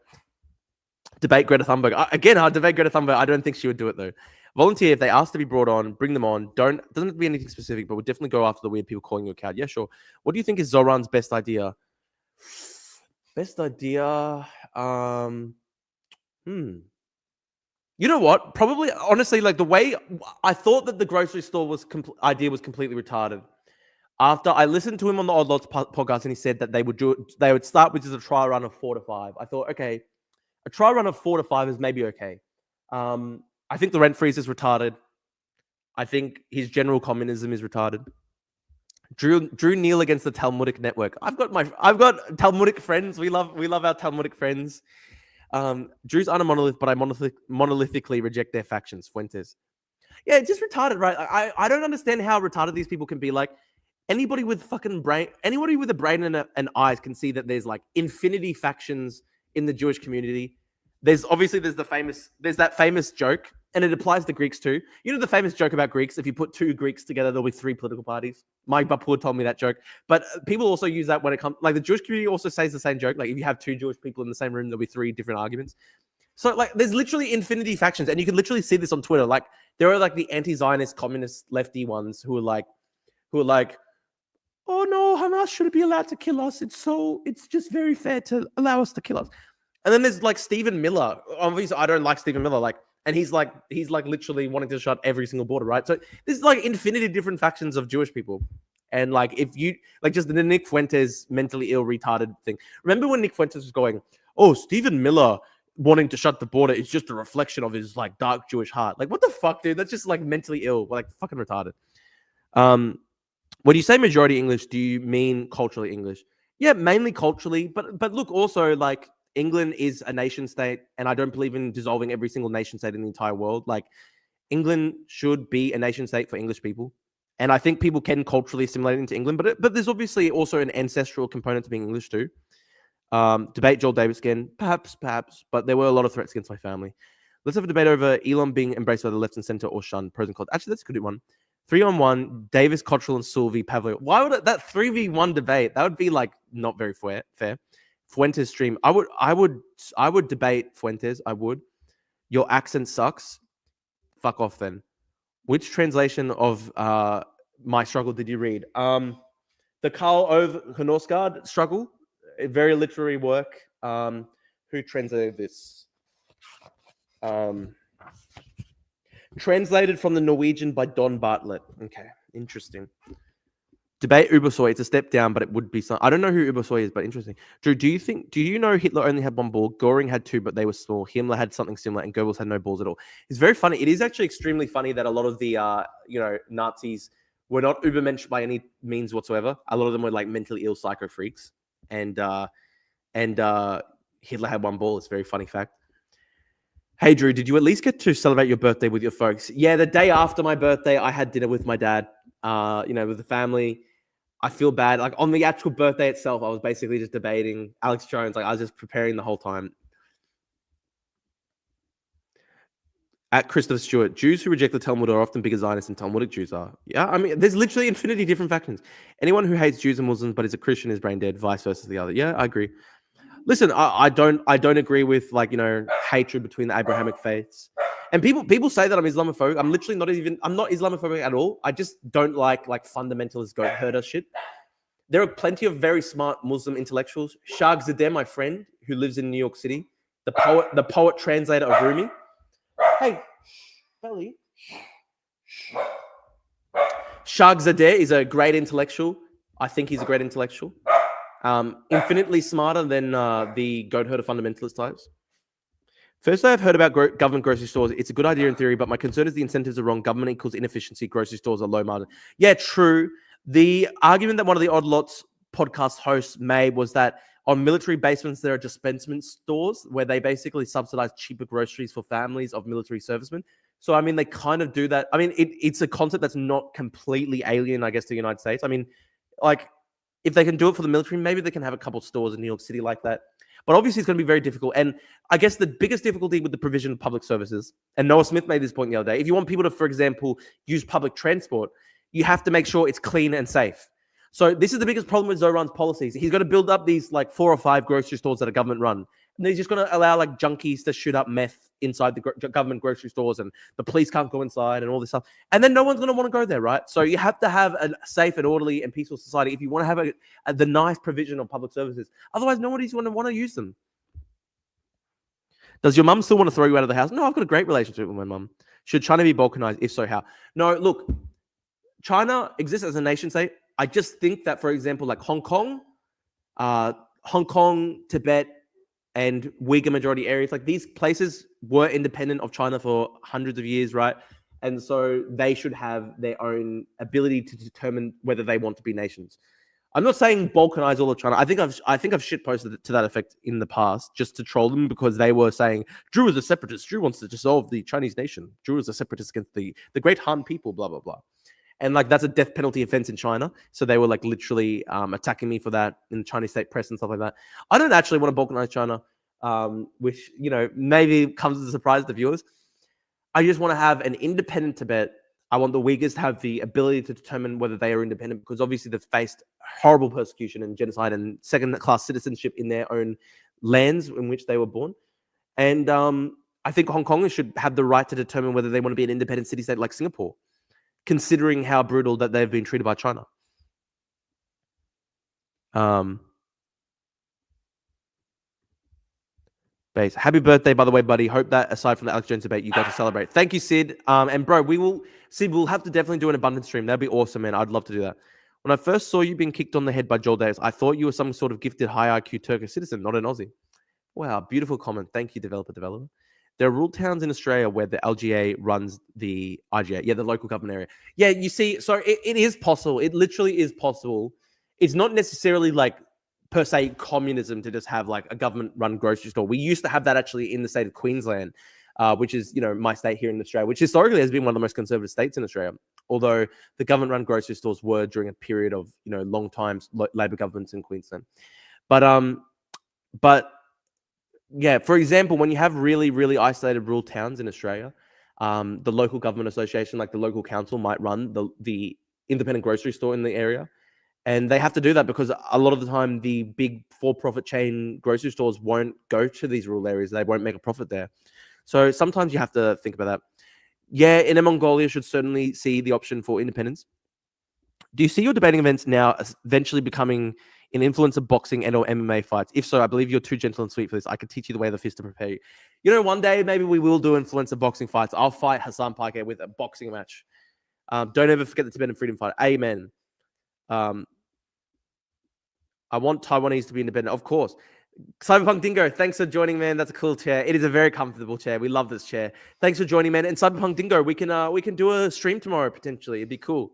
Debate Greta Thunberg. I'll debate Greta Thunberg. I don't think she would do it though. Volunteer if they ask to be brought on. Bring them on. Doesn't have to be anything specific, but we'll definitely go after the weird people calling you a coward. Yeah, sure. What do you think is Zoran's best idea? Best idea. You know what? Probably, honestly, like the way I thought that the grocery store idea was completely retarded. After I listened to him on the Odd Lots podcast, and he said that they would start with just a trial run of 4 to 5. I thought, okay, a trial run of 4 to 5 is maybe okay. I think the rent freeze is retarded. I think his general communism is retarded. Drew Neal against the Talmudic network. I've got Talmudic friends. We love our Talmudic friends. Drew's aren't a monolith, but I monolithically reject their factions. Fuentes. Yeah, it's just retarded, right? I don't understand how retarded these people can be. Like, anybody with fucking brain, anybody with a brain and eyes can see that there's like infinity factions in the Jewish community. There's that famous joke, and it applies to Greeks too. You know the famous joke about Greeks: if you put 2 Greeks together, there'll be 3 political parties. Mike Bapur told me that joke. But people also use that when it comes, like the Jewish community also says the same joke. Like if you have 2 Jewish people in the same room, there'll be 3 different arguments. So like there's literally infinity factions, and you can literally see this on Twitter. Like there are like the anti-Zionist, communist, lefty ones who are like, oh no, Hamas shouldn't be allowed to kill us. It's just very fair to allow us to kill us. And then there's like Stephen Miller. Obviously, I don't like Stephen Miller. Like, and he's like literally wanting to shut every single border, right? So this is like infinity different factions of Jewish people. And like if you like just the Nick Fuentes mentally ill, retarded thing. Remember when Nick Fuentes was going, oh, Stephen Miller wanting to shut the border is just a reflection of his like dark Jewish heart. Like, what the fuck, dude? That's just like mentally ill, like fucking retarded. When you say majority English, do you mean culturally English? Yeah, mainly culturally, but look, also like England is a nation state, and I don't believe in dissolving every single nation state in the entire world. Like England should be a nation state for English people, and I think people can culturally assimilate into England. But there's obviously also an ancestral component to being English too. Debate Joel Davis again, perhaps, but there were a lot of threats against my family. Let's have a debate over Elon being embraced by the left and center or shunned. Pros and cons. Actually, that's a good one. 3-on-1, Davis, Cottrell, and Sylvie Pavlov. Why would that 3v1 debate? That would be like not very fair. Fuentes stream. I would debate Fuentes. I would. Your accent sucks. Fuck off then. Which translation of My Struggle did you read? The Karl Ove Knausgaard Struggle. A very literary work. Who translated this? Translated from the Norwegian by Don Bartlett. Okay, interesting. Debate Ubersoy. It's a step down, but it would be some. I don't know who Ubersoy is, but interesting. Drew, do you know Hitler only had 1 ball? Goring had 2, but they were small. Himmler had something similar, and Goebbels had no balls at all. It's very funny. It is actually extremely funny that a lot of the Nazis were not Ubermensch by any means whatsoever. A lot of them were like mentally ill psycho freaks, and Hitler had 1 ball. It's a very funny fact. Hey, Drew, did you at least get to celebrate your birthday with your folks? Yeah, the day after my birthday, I had dinner with my dad, with the family. I feel bad. Like, on the actual birthday itself, I was basically just debating Alex Jones. Like, I was just preparing the whole time. At Christopher Stewart, Jews who reject the Talmud are often bigger Zionists than Talmudic Jews are. Yeah, I mean, there's literally infinity different factions. Anyone who hates Jews and Muslims but is a Christian is brain dead, vice versa the other. Yeah, I agree. Listen, I don't agree with hatred between the Abrahamic faiths. And people say that I'm Islamophobic. I'm literally I'm not Islamophobic at all. I just don't like fundamentalist goat herder shit. There are plenty of very smart Muslim intellectuals. Shag Zadeh, my friend, who lives in New York City, the poet translator of Rumi. Hey, Belly. Shag Zadeh is a great intellectual. I think he's a great intellectual. Infinitely smarter than the goat herder fundamentalist types. Firstly, I've heard about government grocery stores. It's a good idea in theory, but my concern is the incentives are wrong. Government equals inefficiency. Grocery stores are low margin. Yeah, true. The argument that one of the Odd Lots podcast hosts made was that on military basements, there are dispensement stores where they basically subsidize cheaper groceries for families of military servicemen. So, I mean, they kind of do that. I mean, it's a concept that's not completely alien, I guess, to the United States. I mean, like, if they can do it for the military, maybe they can have a couple of stores in New York City like that. But obviously, it's going to be very difficult. And I guess the biggest difficulty with the provision of public services, and Noah Smith made this point the other day, if you want people to, for example, use public transport, you have to make sure it's clean and safe. So this is the biggest problem with Zoran's policies. He's got to build up these like 4 or 5 grocery stores that are government run. And he's just going to allow like junkies to shoot up meth inside the government grocery stores, and the police can't go inside and all this stuff. And then no one's going to want to go there, right? So you have to have a safe and orderly and peaceful society if you want to have the nice provision of public services. Otherwise, nobody's going to want to use them. Does your mum still want to throw you out of the house? No, I've got a great relationship with my mum. Should China be balkanized? If so, how? No, look, China exists as a nation state. I just think that, for example, like Hong Kong, Tibet, and Uyghur majority areas, like these places were independent of China for hundreds of years, right? And so they should have their own ability to determine whether they want to be nations. I'm not saying balkanize all of China. I think I've shit posted to that effect in the past just to troll them, because they were saying Drew is a separatist. Drew wants to dissolve the Chinese nation. Drew is a separatist against the great Han people, blah, blah, blah. And like that's a death penalty offense in China. So they were like literally attacking me for that in the Chinese state press and stuff like that. I don't actually want to balkanize China, which, you know, maybe comes as a surprise to viewers. I just want to have an independent Tibet. I want the Uyghurs to have the ability to determine whether they are independent, because obviously they've faced horrible persecution and genocide and second-class citizenship in their own lands in which they were born. And I think Hong Kongers should have the right to determine whether they want to be an independent city-state like Singapore, considering how brutal that they've been treated by China. Base. Happy birthday, by the way, buddy. Hope that aside from the Alex Jones debate, you got to celebrate. Thank you, Sid. And bro, we'll have to definitely do an abundance stream. That'd be awesome, man. I'd love to do that. When I first saw you being kicked on the head by Joel Davis, I thought you were some sort of gifted high IQ Turkish citizen, not an Aussie. Wow, beautiful comment. Thank you, developer. There are rural towns in Australia where the LGA runs the IGA. Yeah, the local government area. Yeah, you see, so it is possible. It literally is possible. It's not necessarily like per se communism to just have like a government-run grocery store. We used to have that actually in the state of Queensland, which is, you know, my state here in Australia, which historically has been one of the most conservative states in Australia. Although the government-run grocery stores were during a period of, you know, long times Labor governments in Queensland. But yeah, for example, when you have really, really isolated rural towns in Australia, the local government association, like the local council, might run the independent grocery store in the area. And they have to do that because a lot of the time the big for-profit chain grocery stores won't go to these rural areas. They won't make a profit there. So sometimes you have to think about that. Yeah, Inner Mongolia should certainly see the option for independence. Do you see your debating events now eventually becoming an influence of boxing and or MMA fights? If so, I believe you're too gentle and sweet for this. I could teach you the way of the fist to prepare you. You know, one day maybe we will do influencer boxing fights. I'll fight Hassan Paike with a boxing match. Don't ever forget the Tibetan freedom fight. Amen. I want Taiwanese to be independent, of course. Cyberpunk Dingo, thanks for joining, man. That's a cool chair. It is a very comfortable chair. We love this chair. Thanks for joining, man. And Cyberpunk Dingo, we can do a stream tomorrow potentially. It'd be cool.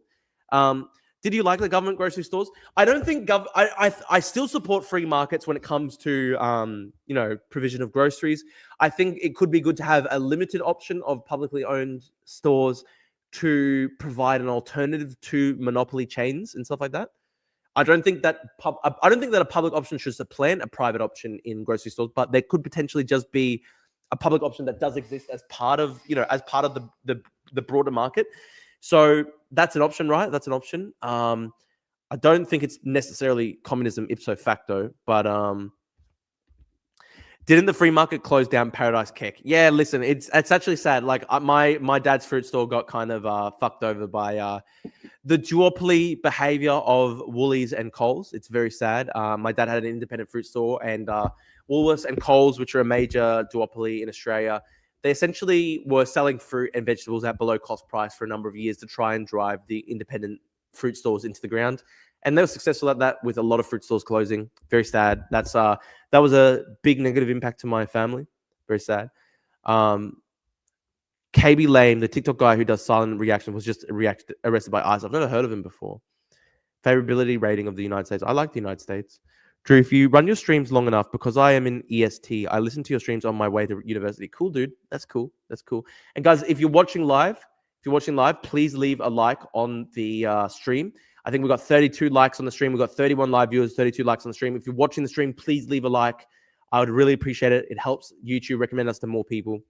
Did you like the government grocery stores? I don't think I still support free markets when it comes to you know, provision of groceries. I think it could be good to have a limited option of publicly owned stores to provide an alternative to monopoly chains and stuff like that. I don't think that a public option should supplant a private option in grocery stores, but there could potentially just be a public option that does exist as part of, you know, as part of the broader market. So that's an option, right? That's an option. I don't think it's necessarily communism ipso facto, but didn't the free market close down Paradise Cake? Yeah, listen, it's actually sad. Like my dad's fruit store got kind of fucked over by the duopoly behavior of Woolies and Coles. It's very sad. My dad had an independent fruit store, and Woolworths and Coles, which are a major duopoly in Australia, they essentially were selling fruit and vegetables at below cost price for a number of years to try and drive the independent fruit stores into the ground. And they were successful at that, with a lot of fruit stores closing. Very sad. That was a big negative impact to my family. Very sad. KB Lame, the TikTok guy who does silent reaction, was just arrested by ICE. I've never heard of him before. Favorability rating of the United States. I like the United States. Drew, if you run your streams long enough, because I am in EST, I listen to your streams on my way to university. Cool, dude. That's cool. That's cool. And guys, if you're watching live, please leave a like on the stream. I think we've got 32 likes on the stream. We've got 31 live viewers, 32 likes on the stream. If you're watching the stream, please leave a like. I would really appreciate it. It helps YouTube recommend us to more people.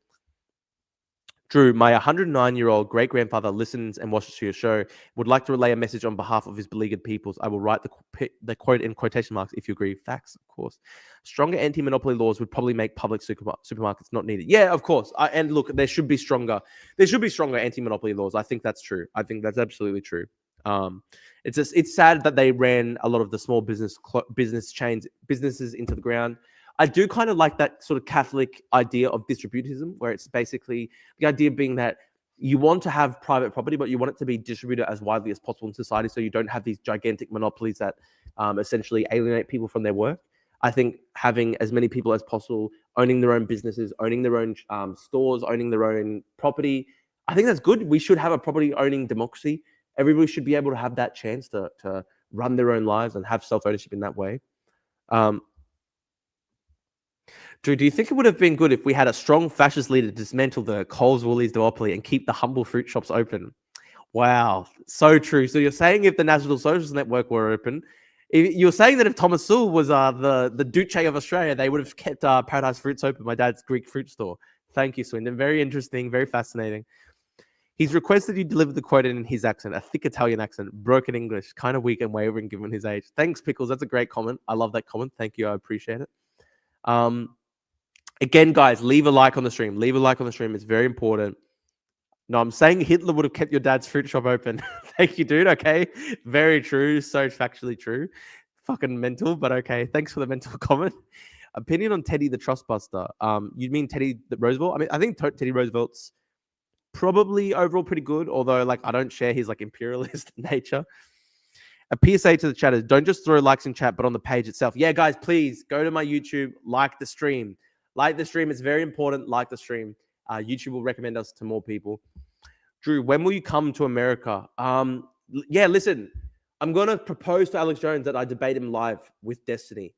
Drew, my 109-year-old great-grandfather listens and watches your show. Would like to relay a message on behalf of his beleaguered peoples. I will write the quote in quotation marks if you agree. Facts, of course. Stronger anti-monopoly laws would probably make public supermarkets not needed. Yeah, of course. And look, there should be stronger anti-monopoly laws. I think that's true. I think that's absolutely true. It's sad that they ran a lot of the small businesses into the ground. I do kind of like that sort of Catholic idea of distributism, where it's basically the idea being that you want to have private property, but you want it to be distributed as widely as possible in society, so you don't have these gigantic monopolies that essentially alienate people from their work. I think having as many people as possible owning their own businesses, owning their own stores, owning their own property, I think that's good. We should have a property owning democracy. Everybody should be able to have that chance to run their own lives and have self-ownership in that way. Drew, do you think it would have been good if we had a strong fascist leader dismantle the Coles Woolies duopoly and keep the humble fruit shops open? Wow, so true. So you're saying if the National Socialist Network were open, you're saying that if Thomas Sewell was the Duce of Australia, they would have kept Paradise Fruits open, my dad's Greek fruit store. Thank you, Swindon. Very interesting, very fascinating. He's requested you deliver the quote in his accent, a thick Italian accent, broken English, kind of weak and wavering given his age. Thanks, Pickles. That's a great comment. I love that comment. Thank you. I appreciate it. Again, guys, leave a like on the stream. Leave a like on the stream. It's very important. No, I'm saying Hitler would have kept your dad's fruit shop open. Thank you, dude. Okay. Very true. So factually true. Fucking mental, but okay. Thanks for the mental comment. Opinion on Teddy the Trustbuster. You mean Teddy Roosevelt? I mean, I think Teddy Roosevelt's probably overall pretty good, although like I don't share his like imperialist nature. A PSA to the chatters, don't just throw likes in chat, but on the page itself. Yeah, guys, please go to my YouTube, like the stream. Like the stream. It's very important. Like the stream. YouTube will recommend us to more people. Drew, when will you come to America? Yeah, listen, I'm going to propose to Alex Jones that I debate him live with Destiny.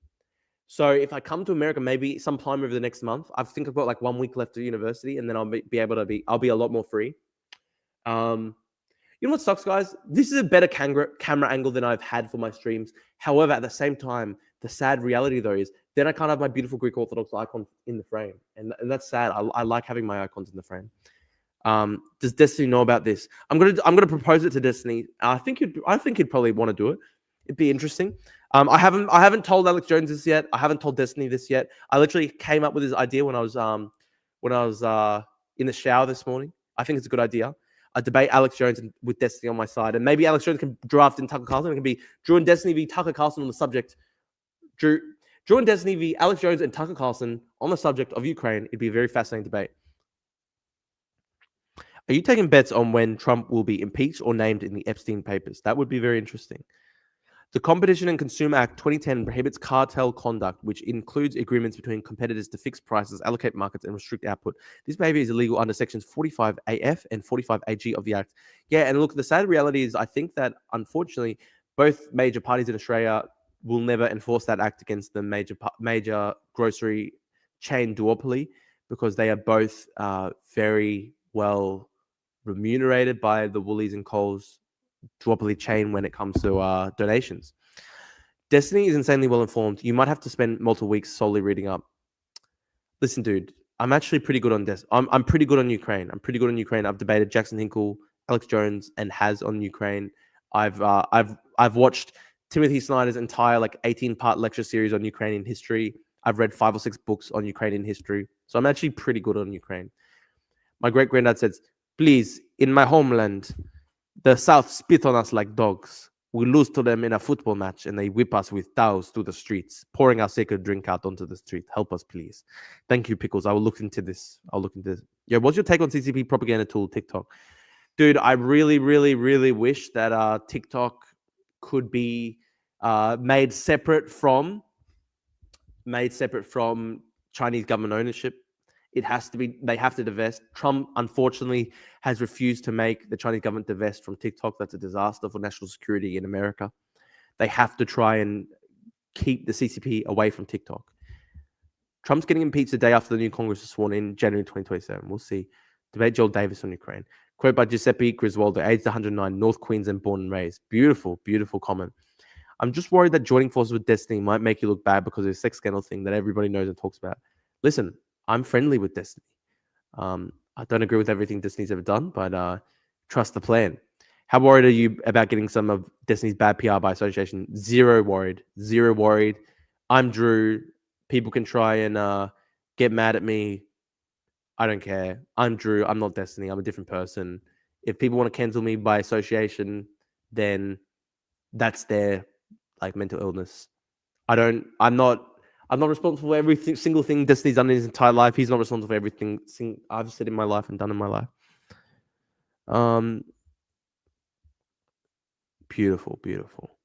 So if I come to America, maybe sometime over the next month, I think I've got like 1 week left of university, and then I'll be a lot more free. You know what sucks, guys? This is a better camera angle than I've had for my streams. However, at the same time, the sad reality though is then I can't have my beautiful Greek Orthodox icon in the frame, and that's sad. I like having my icons in the frame. Does Destiny know about this? I'm gonna propose it to Destiny. I think he'd probably want to do it. It'd be interesting. I haven't told Alex Jones this yet. I haven't told Destiny this yet. I literally came up with this idea when I was in the shower this morning. I think it's a good idea. I debate Alex Jones with Destiny on my side, and maybe Alex Jones can draft in Tucker Carlson. It can be Drew and Destiny v Tucker Carlson on the subject. Drew and Destiny v Alex Jones and Tucker Carlson on the subject of Ukraine. It'd be a very fascinating debate. Are you taking bets on when Trump will be impeached or named in the Epstein papers? That would be very interesting. The Competition and Consumer Act 2010 prohibits cartel conduct, which includes agreements between competitors to fix prices, allocate markets, and restrict output. This behavior is illegal under sections 45AF and 45AG of the Act. Yeah, and look, the sad reality is I think that, unfortunately, both major parties in Australia will never enforce that act against the major grocery chain duopoly, because they are both very well remunerated by the Woolies and Coles duopoly chain when it comes to donations. Destiny is insanely well informed. You might have to spend multiple weeks solely reading up. Listen, dude, I'm actually pretty good on this. I'm pretty good on Ukraine. I've debated Jackson Hinkle, Alex Jones, and Haz on Ukraine. I've watched Timothy Snyder's entire 18-part lecture series on Ukrainian history. I've read 5 or 6 books on Ukrainian history. So I'm actually pretty good on Ukraine. My great-granddad says, please, in my homeland, the South spit on us like dogs. We lose to them in a football match, and they whip us with towels through the streets, pouring our sacred drink out onto the street. Help us, please. Thank you, Pickles. I will look into this. Yeah, what's your take on CCP propaganda tool, TikTok? Dude, I really, really, really wish that TikTok could be made separate from Chinese government ownership. It has to be. They have to divest. Trump, unfortunately, has refused to make the Chinese government divest from TikTok. That's a disaster for national security in America. They have to try and keep the CCP away from TikTok. Trump's getting impeached the day after the new Congress is sworn in January 2027. We'll see. Debate Joel Davis on Ukraine. Quote by Giuseppe Griswoldo, aged 109, North Queensland, born and raised. Beautiful, beautiful comment. I'm just worried that joining forces with Destiny might make you look bad because of the sex scandal thing that everybody knows and talks about. Listen, I'm friendly with Destiny. I don't agree with everything Disney's ever done, but trust the plan. How worried are you about getting some of Disney's bad PR by association? Zero worried. Zero worried. I'm Drew. People can try and get mad at me. I don't care. I'm Drew. I'm not Destiny. I'm a different person. If people want to cancel me by association, then that's their mental illness. I'm not responsible for every single thing Disney's done in his entire life. He's not responsible for everything I've said in my life and done in my life. Beautiful, beautiful.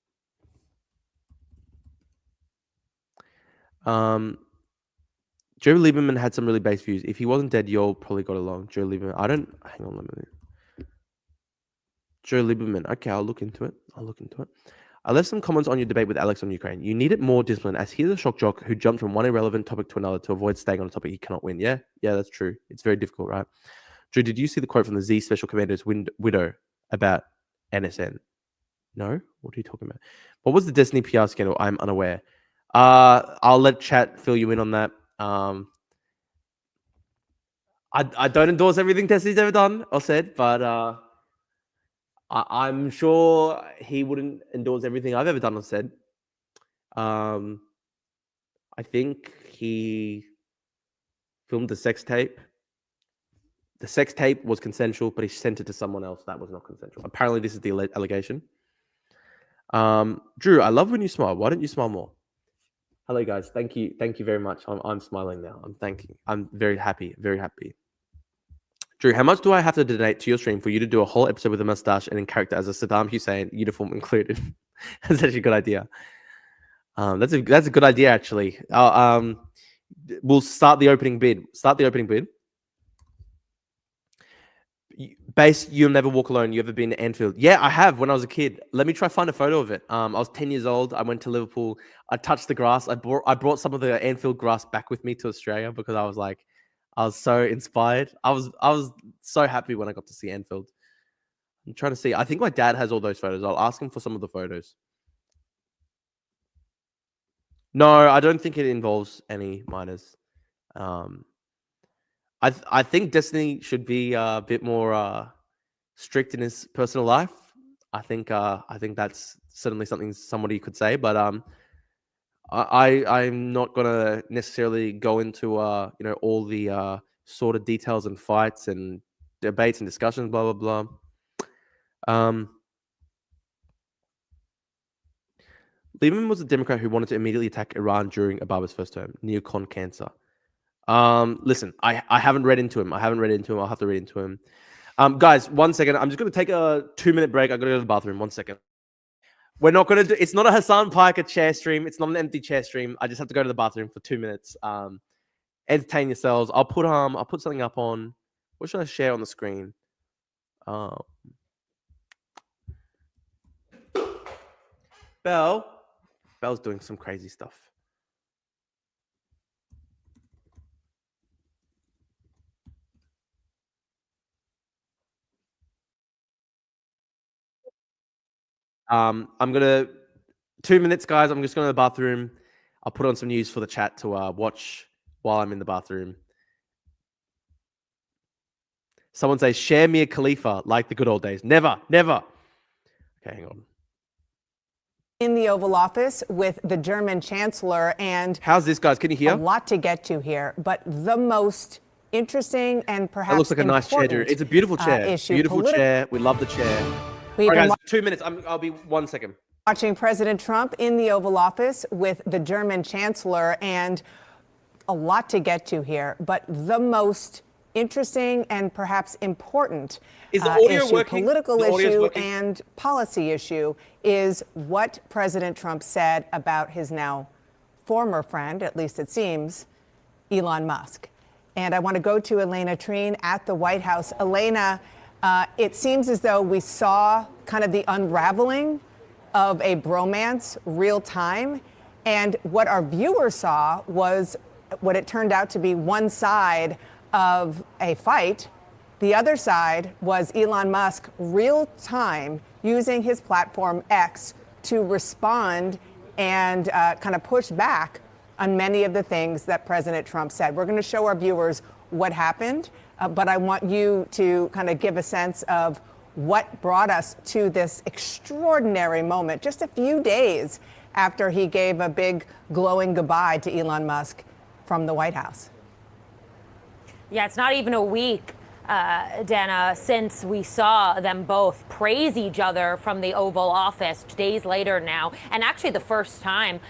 Joe Lieberman had some really base views. If he wasn't dead, y'all probably got along. Joe Lieberman. Hang on a minute. Joe Lieberman. Okay, I'll look into it. I left some comments on your debate with Alex on Ukraine. You needed more discipline, as he's a shock jock who jumped from one irrelevant topic to another to avoid staying on a topic he cannot win. Yeah, that's true. It's very difficult, right? Drew, did you see the quote from the Z Special Commander's widow about NSN? No? What are you talking about? What was the Destiny PR scandal? I'm unaware. I'll let chat fill you in on that. I don't endorse everything Destiny's ever done or said, but I'm sure he wouldn't endorse everything I've ever done or said. I think he filmed the sex tape. The sex tape was consensual, but he sent it to someone else. That was not consensual. Apparently, this is the allegation. Drew, I love when you smile. Why don't you smile more? Hello, guys. Thank you very much. I'm smiling now. I'm very happy. Drew, how much do I have to donate to your stream for you to do a whole episode with a mustache and in character as a Saddam Hussein, uniform included? That's actually a good idea. That's a good idea, actually. We'll start the opening bid. Base, you'll never walk alone. You ever been to Anfield? Yeah, I have when I was a kid. Let me try find a photo of it. I was 10 years old. I went to Liverpool. I touched the grass. I brought some of the Anfield grass back with me to Australia because I was so inspired. I was so happy when I got to see Anfield. I'm trying to see. I think my dad has all those photos. I'll ask him for some of the photos. No, I don't think it involves any minors. I think Destiny should be a bit more strict in his personal life. I think that's certainly something somebody could say, but I'm not gonna necessarily go into all the sort of details and fights and debates and discussions, blah blah blah. Lieberman was a Democrat who wanted to immediately attack Iran during Obama's first term. Neocon cancer. Listen, I haven't read into him. I'll have to read into him. Guys, 1 second. I'm just going to take a 2-minute break. I got to go to the bathroom. 1 second. We're not going to do. It's not a Hassan Piker chair stream. It's not an empty chair stream. I just have to go to the bathroom for 2 minutes. Entertain yourselves. I'll put something up on. What should I share on the screen? Bell's doing some crazy stuff. I'm gonna 2 minutes, guys. I'm just going to the bathroom. I'll put on some news for the chat to watch while I'm in the bathroom. Someone says, share Mia Khalifa like the good old days. Never. Okay, hang on. In the Oval Office with the German Chancellor, and how's this, guys? Can you hear? A lot to get to here, but the most interesting and perhaps that looks like a nice chair, dude. It's a beautiful chair. Beautiful chair. We love the chair. All right, guys, 2 minutes. I'll be 1 second. Watching President Trump in the Oval Office with the German Chancellor, and a lot to get to here, but the most interesting and perhaps important political issue and policy issue is what President Trump said about his now former friend, at least it seems, Elon Musk. And I want to go to Elena Treen at the White House. Elena, it seems as though we saw kind of the unraveling of a bromance real time. And what our viewers saw was what it turned out to be one side of a fight. The other side was Elon Musk real time using his platform X to respond and kind of push back on many of the things that President Trump said. We're going to show our viewers what happened but I want you to kind of give a sense of what brought us to this extraordinary moment just a few days after he gave a big glowing goodbye to Elon Musk from the White House. Yeah, it's not even a week, Dana, since we saw them both praise each other from the Oval Office days later now. And actually the first time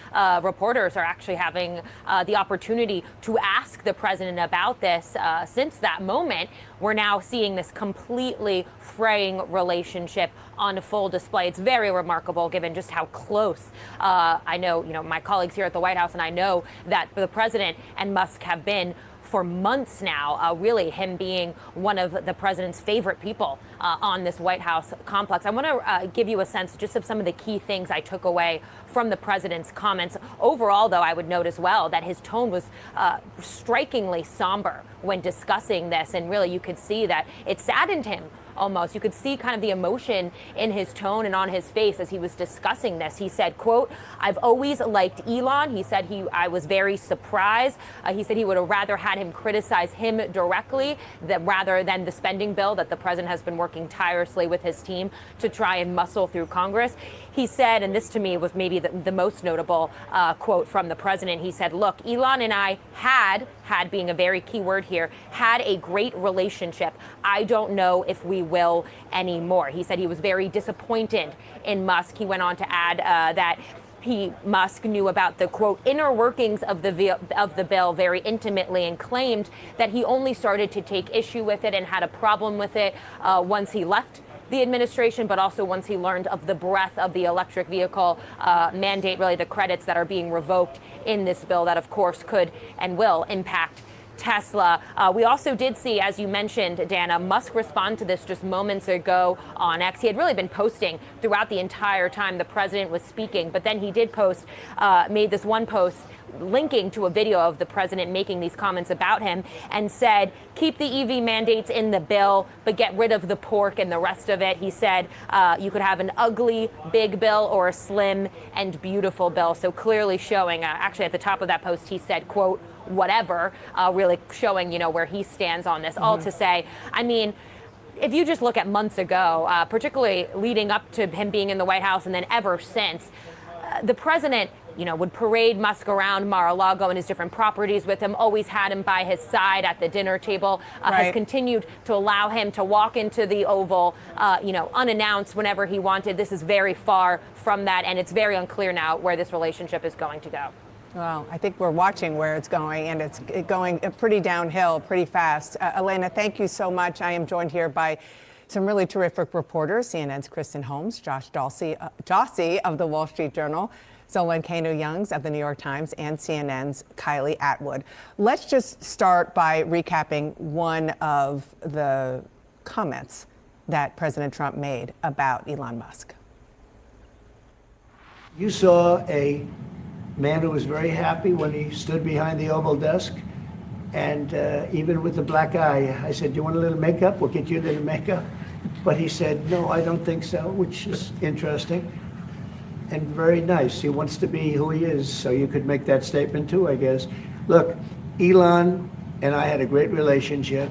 reporters are actually having the opportunity to ask the president about this since that moment. We're now seeing this completely fraying relationship on full display. It's very remarkable given just how close I know, my colleagues here at the White House, and I know that the president and Musk have been for months now, really him being one of the president's favorite people on this White House complex. I want to give you a sense just of some of the key things I took away from the president's comments. Overall, though, I would note as well that his tone was strikingly somber when discussing this. And really, you could see that it saddened him almost. You could see kind of the emotion in his tone and on his face as he was discussing this. He said, quote, "I've always liked Elon." He said I was very surprised. He said he would have rather had him criticize him directly rather than the spending bill that the president has been working tirelessly with his team to try and muscle through Congress. He said, and this to me was maybe the most notable quote from the president, he said, "Look, Elon and I had being a very key word here, had a great relationship. I don't know if we will anymore." He said he was very disappointed in Musk. He went on to add that Musk knew about the, quote, inner workings of the bill very intimately, and claimed that he only started to take issue with it and had a problem with it once he left the administration, but also once he learned of the breadth of the electric vehicle mandate, really the credits that are being revoked in this bill that, of course, could and will impact Tesla. We also did see, as you mentioned, Dana, Musk respond to this just moments ago on X. He had really been posting throughout the entire time the president was speaking, but then he did post, made this one post linking to a video of the president making these comments about him, and said, "Keep the EV mandates in the bill, but get rid of the pork and the rest of it." He said you could have an ugly big bill or a slim and beautiful bill. So clearly showing, actually at the top of that post, he said, quote, "whatever," really showing, where he stands on this. All to say, I mean, if you just look at months ago, particularly leading up to him being in the White House and then ever since, the president, would parade Musk around Mar-a-Lago and his different properties with him, always had him by his side at the dinner table, has continued to allow him to walk into the Oval, unannounced whenever he wanted. This is very far from that, and it's very unclear now where this relationship is going to go. Well, I think we're watching where it's going, and it's going pretty downhill pretty fast. Elena, thank you so much. I am joined here by some really terrific reporters, CNN's Kristen Holmes, Josh Jossie of the Wall Street Journal, Zolan Kanu-Youngs of the New York Times, and CNN's Kylie Atwood. Let's just start by recapping one of the comments that President Trump made about Elon Musk. You saw a man who was very happy when he stood behind the Oval desk, and even with the black eye, I said, "Do you want a little makeup? We'll get you a little makeup." But he said, "No, I don't think so," which is interesting and very nice. He wants to be who he is, so you could make that statement too, I guess. Look, Elon and I had a great relationship.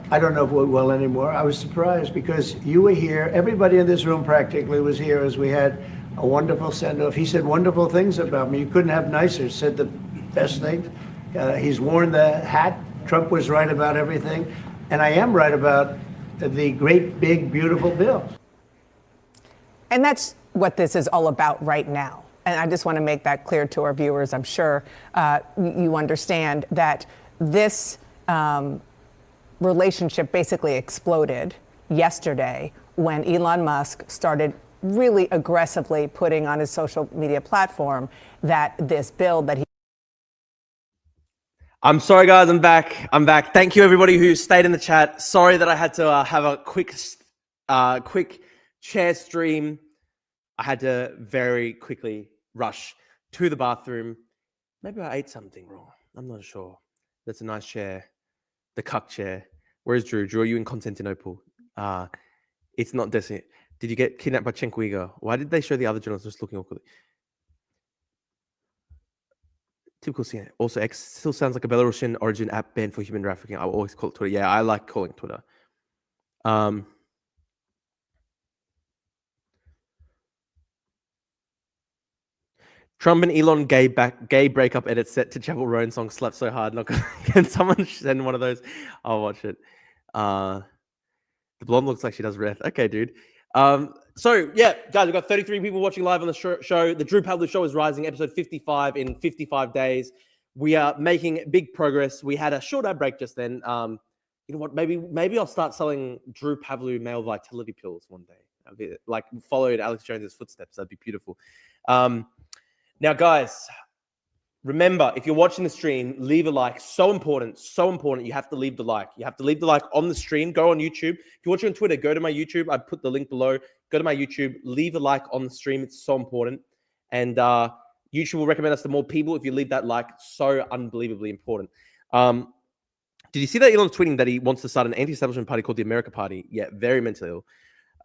I don't know if we will anymore. I was surprised because you were here. Everybody in this room practically was here as we had a wonderful send-off. He said wonderful things about me. You couldn't have nicer. Said the best things. He's worn the hat. Trump was right about everything. And I am right about the great, big, beautiful bill. And that's what this is all about right now. And I just want to make that clear to our viewers. I'm sure you understand that this relationship basically exploded yesterday when Elon Musk started really aggressively putting on his social media platform that this bill that he... I'm sorry, guys. I'm back. Thank you, everybody who stayed in the chat. Sorry that I had to have a quick share stream. I had to very quickly rush to the bathroom. Maybe I ate something wrong. I'm not sure. That's a nice chair. The cuck chair. Where's Drew? Drew, are you in Constantinople? It's not Desi. Did you get kidnapped by Cenk Uygur? Why did they show the other journalists just looking awkwardly? Typical CNN. Also, X still sounds like a Belarusian origin app banned for human trafficking. I will always call it Twitter. Yeah, I like calling Twitter. Trump and Elon gay breakup edit set to Chapel Roan song slapped so hard. Not gonna, can someone send one of those? I'll watch it. The blonde looks like she does Wrath. Okay, dude. So yeah, guys, we've got 33 people watching live on the show. The Drew Pavlou Show is rising, episode 55 in 55 days. We are making big progress. We had a short ad break just then. You know what? Maybe I'll start selling Drew Pavlou male vitality pills one day. I'll be like followed Alex Jones's footsteps. That'd be beautiful. Now, guys, remember, if you're watching the stream, leave a like. So important, so important. You have to leave the like. You have to leave the like on the stream. Go on YouTube. If you're watching on Twitter, go to my YouTube. I put the link below. Go to my YouTube. Leave a like on the stream. It's so important. And YouTube will recommend us to more people if you leave that like. So unbelievably important. Did you see that Elon's tweeting that he wants to start an anti-establishment party called the America Party? Yeah, very mentally ill.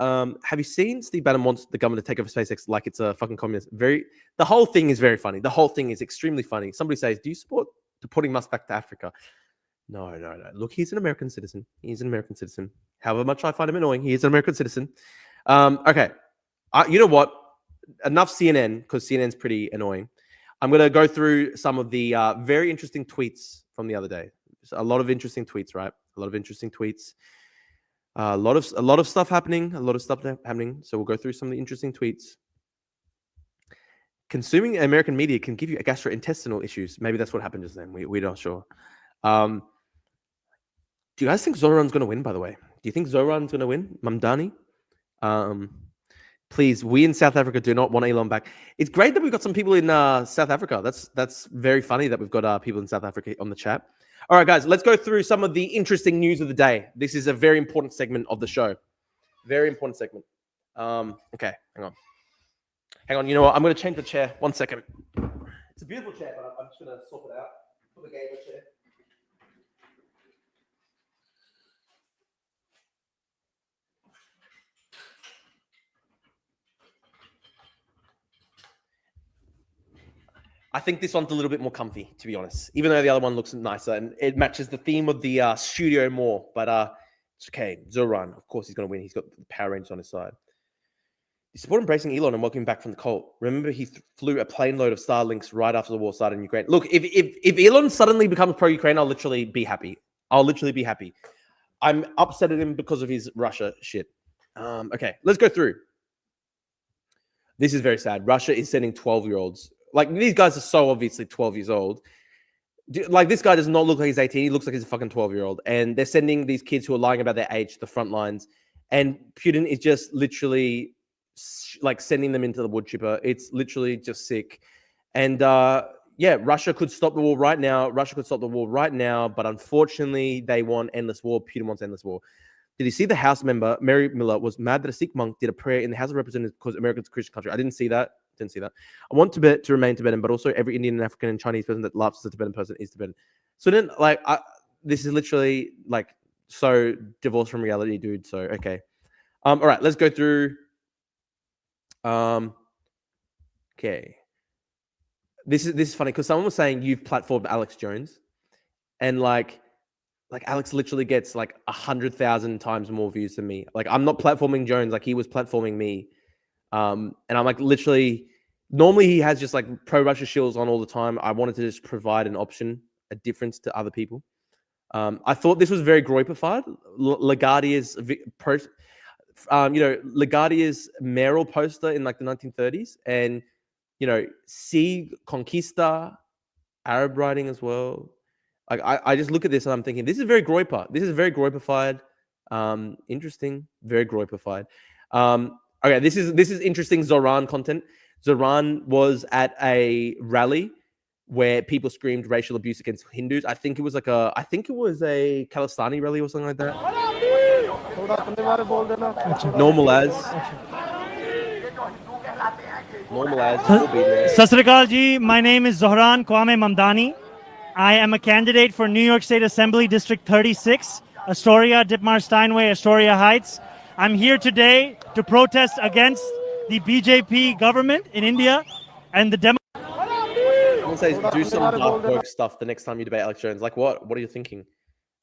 Have you seen Steve Bannon wants the government to take over SpaceX like it's a fucking communist? The whole thing is very funny. The whole thing is extremely funny. Somebody says, do you support deporting Musk back to Africa? No. Look, he's an American citizen. He's an American citizen. However much I find him annoying, he is an American citizen. Okay. You know what? Enough CNN, because CNN's pretty annoying. I'm going to go through some of the very interesting tweets from the other day. A lot of interesting tweets, right? A lot of interesting tweets. A lot of stuff happening. So we'll go through some of the interesting tweets. Consuming American media can give you gastrointestinal issues. Maybe that's what happened just then. We're not sure. Do you guys think Zoran's going to win, by the way? Do you think Zoran's going to win? Mamdani? Please, we in South Africa do not want Elon back. It's great that we've got some people in South Africa. That's very funny that we've got people in South Africa on the chat. All right, guys, let's go through some of the interesting news of the day. This is a very important segment of the show. Very important segment. Okay, hang on. You know what? I'm going to change the chair. 1 second. It's a beautiful chair, but I'm just going to swap it out for the gamer chair. I think this one's a little bit more comfy, to be honest, even though the other one looks nicer and it matches the theme of the studio more. But it's okay. Zoran, of course, he's going to win. He's got the Power Rangers on his side. You support embracing Elon and welcoming him back from the cult. Remember, he flew a plane load of Starlinks right after the war started in Ukraine. Look, if Elon suddenly becomes pro-Ukraine, I'll literally be happy. I'm upset at him because of his Russia shit. Okay, let's go through. This is very sad. Russia is sending 12-year-olds. Like, these guys are so obviously 12 years old. Like, this guy does not look like he's 18. He looks like he's a fucking 12-year-old. And they're sending these kids who are lying about their age to the front lines. And Putin is just literally, like, sending them into the wood chipper. It's literally just sick. And, yeah, Russia could stop the war right now. But unfortunately, they want endless war. Putin wants endless war. Did you see the House member, Mary Miller, was mad that a Sikh monk did a prayer in the House of Representatives because America's a Christian country? I didn't see that. I want Tibet to remain Tibetan, but also every Indian and African and Chinese person that loves the Tibetan person is Tibetan. So then, like, this is literally like so divorced from reality, dude. So okay, all right, let's go through. Okay, this is funny because someone was saying you've platformed Alex Jones, and like Alex literally gets like 100,000 times more views than me. Like, I'm not platforming Jones, like he was platforming me. And I'm like, literally, normally he has just like pro-Russia shills on all the time. I wanted to just provide an option, a difference to other people. I thought this was very Groipified. LaGuardia's LaGuardia's mayoral poster in like the 1930s, and see Conquista, Arab writing as well. Like, I just look at this and I'm thinking, this is very Groipa. This is very Groipified. Interesting, very Groipified. Okay, this is interesting Zoran content. Zoran was at a rally where people screamed racial abuse against Hindus. I think it was a Khalistani rally or something like that. Normal as. Sat Sri Akal ji, my name is Zohran Kwame Mamdani. I am a candidate for New York State Assembly District 36, Astoria, Ditmar Steinway, Astoria Heights. I'm here today to protest against the BJP government in India and the says do some dark woke stuff the next time you debate Alex Jones. Like what? What are you thinking?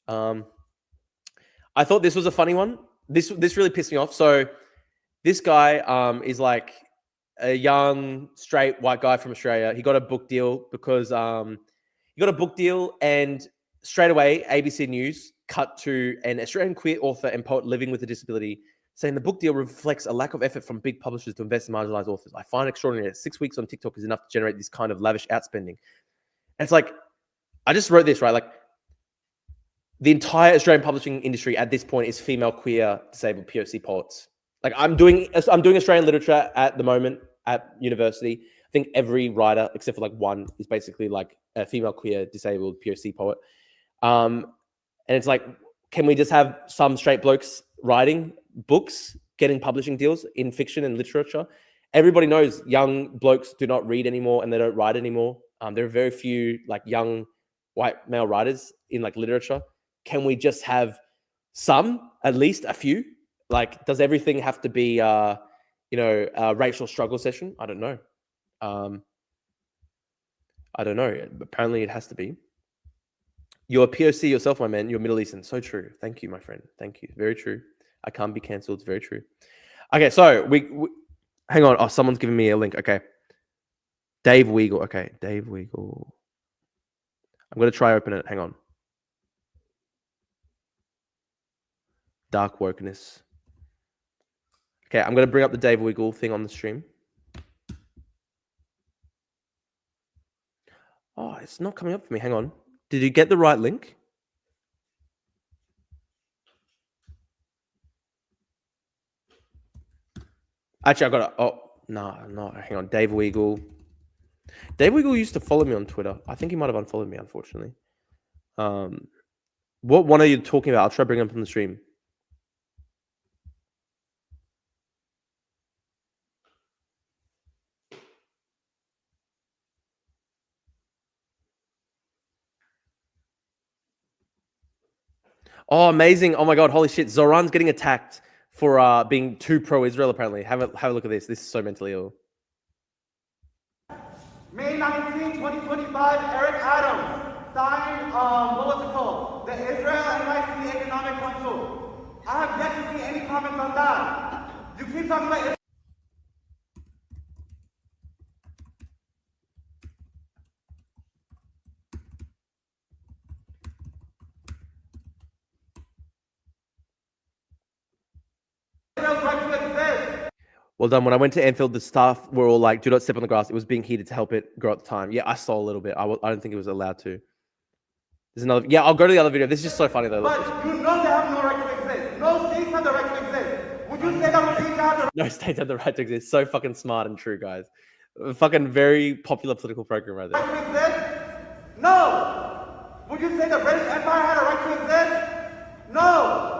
I thought this was a funny one. This really pissed me off. So this guy is like a young straight white guy from Australia. He got a book deal because he got a book deal, and straight away ABC News cut to an Australian queer author and poet living with a disability saying the book deal reflects a lack of effort from big publishers to invest in marginalized authors. I find it extraordinary that 6 weeks on TikTok is enough to generate this kind of lavish outspending. And it's like, I just wrote this, right? Like, the entire Australian publishing industry at this point is female, queer, disabled POC poets. Like, I'm doing Australian literature at the moment at university. I think every writer, except for like one, is basically like a female, queer, disabled POC poet. And it's like, can we just have some straight blokes writing books, getting publishing deals in fiction and literature? Everybody knows young blokes do not read anymore and they don't write anymore. There are very few like young white male writers in like literature. Can we just have some, at least a few? Like, does everything have to be, a racial struggle session? I don't know. I don't know. Apparently it has to be. You're a POC yourself, my man. You're Middle Eastern. So true. Thank you, my friend. Thank you. Very true. I can't be cancelled. It's very true. Okay, so we hang on. Oh, someone's giving me a link. Okay. Dave Weigel. Okay, Dave Weigel. I'm going to try open it. Hang on. Dark wokeness. Okay, I'm going to bring up the Dave Weigel thing on the stream. Oh, it's not coming up for me. Hang on. Did you get the right link? Actually, I got it. Oh, no. Hang on. Dave Weigel. Dave Weigel used to follow me on Twitter. I think he might have unfollowed me, unfortunately. What one are you talking about? I'll try to bring him up on the stream. Oh, amazing. Oh my God. Holy shit. Zoran's getting attacked for being too pro-Israel, apparently. Have a look at this. This is so mentally ill. May 19, 2025, Eric Adams signed, what was it called? The Israel NYC Economic Council. I have yet to see any comments on that. You keep talking about Israel. Well done. When I went to Anfield, the staff were all like, do not step on the grass. It was being heated to help it grow at the time. Yeah, I saw a little bit. I don't think it was allowed to. There's another. Yeah, I'll go to the other video. This is just so funny, though. But you know they have no right to exist. No states have the right to exist. Would you say that states have the No states have the right to exist. So fucking smart and true, guys. A fucking very popular political program right there. right to exist? No. Would you say the British Empire had a right to exist? No.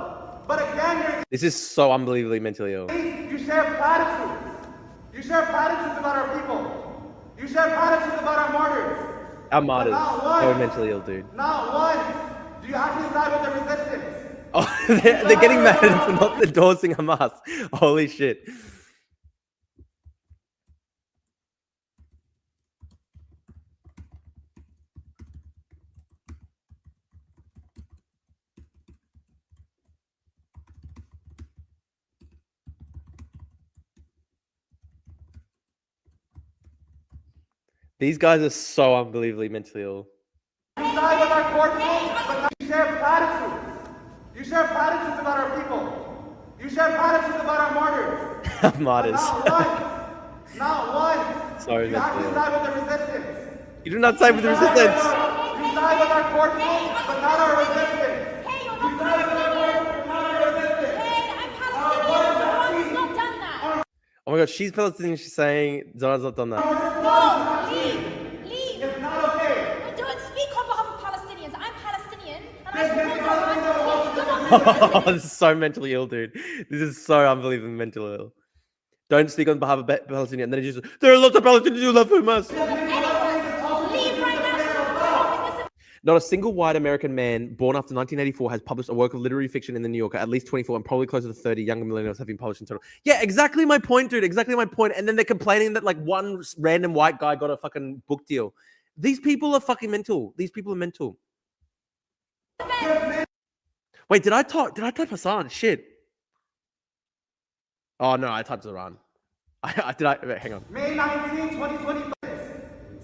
But again, This is so unbelievably mentally ill. you share platitudes. You share platitudes about our people. You share platitudes about our martyrs. Our martyrs. Not once, So mentally ill, dude. Not once do you actually side with the resistance. Oh, they're getting mad for not endorsing Hamas. Holy shit. These guys are so unbelievably mentally ill. You side with our corpses, but you share platitudes. You share platitudes about our people. You share platitudes about our martyrs. Martyrs. Not once. Sorry, you actually side with the resistance. You do not side with the resistance. You side with our corpses, but not our resistance. You side with our corpses, but not our resistance. Oh my God, she's Palestinian. She's saying Zoran's not done that. No, leave. It's not okay. I don't speak on behalf of Palestinians. I'm Palestinian, and I Oh, this is so mentally ill, dude. This is so unbelievably mentally ill. Don't speak on behalf of Palestinians. And then it's just, there are lots of Palestinians who love Hamas. leave right now. Not a single white American man born after 1984 has published a work of literary fiction in the New Yorker. At least 24 and probably closer to 30 younger millennials have been published in total. Yeah, exactly my point, dude. Exactly my point. And then they're complaining that like one random white guy got a fucking book deal. These people are fucking mental. These people are mental. Wait, did I type Hassan? Shit. Oh no, I typed Zoran. Wait, hang on. May 19, 2026.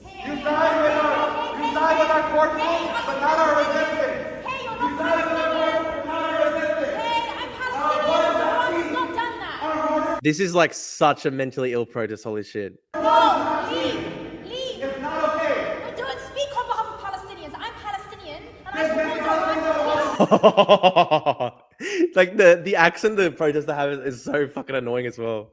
You side with our corpses, but not our resistance. Hey, you're You side with our corpses, but not our resistance. Hey, I'm Palestinian. No one's not done that. This is like such a mentally ill protest. Holy shit. No, leave. It's not okay. No, don't speak on behalf of Palestinians. I'm Palestinian, and There's many I Palestinians. Like the accent the protester have is so fucking annoying as well.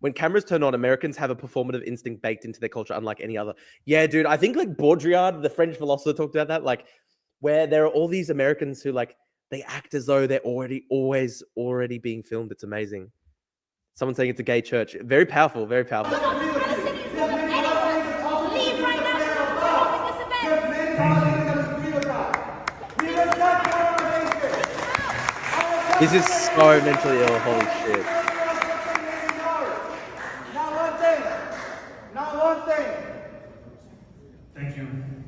When cameras turn on, Americans have a performative instinct baked into their culture, unlike any other. Yeah, dude, I think like Baudrillard, the French philosopher, talked about that. Like, where there are all these Americans who like they act as though they're already being filmed. It's amazing. Someone saying it's a gay church. Very powerful. Very powerful. Palestinians more than anyone. Leave right now. Stop this event. This is so mentally ill. Holy shit. Not one thing. Thank you. And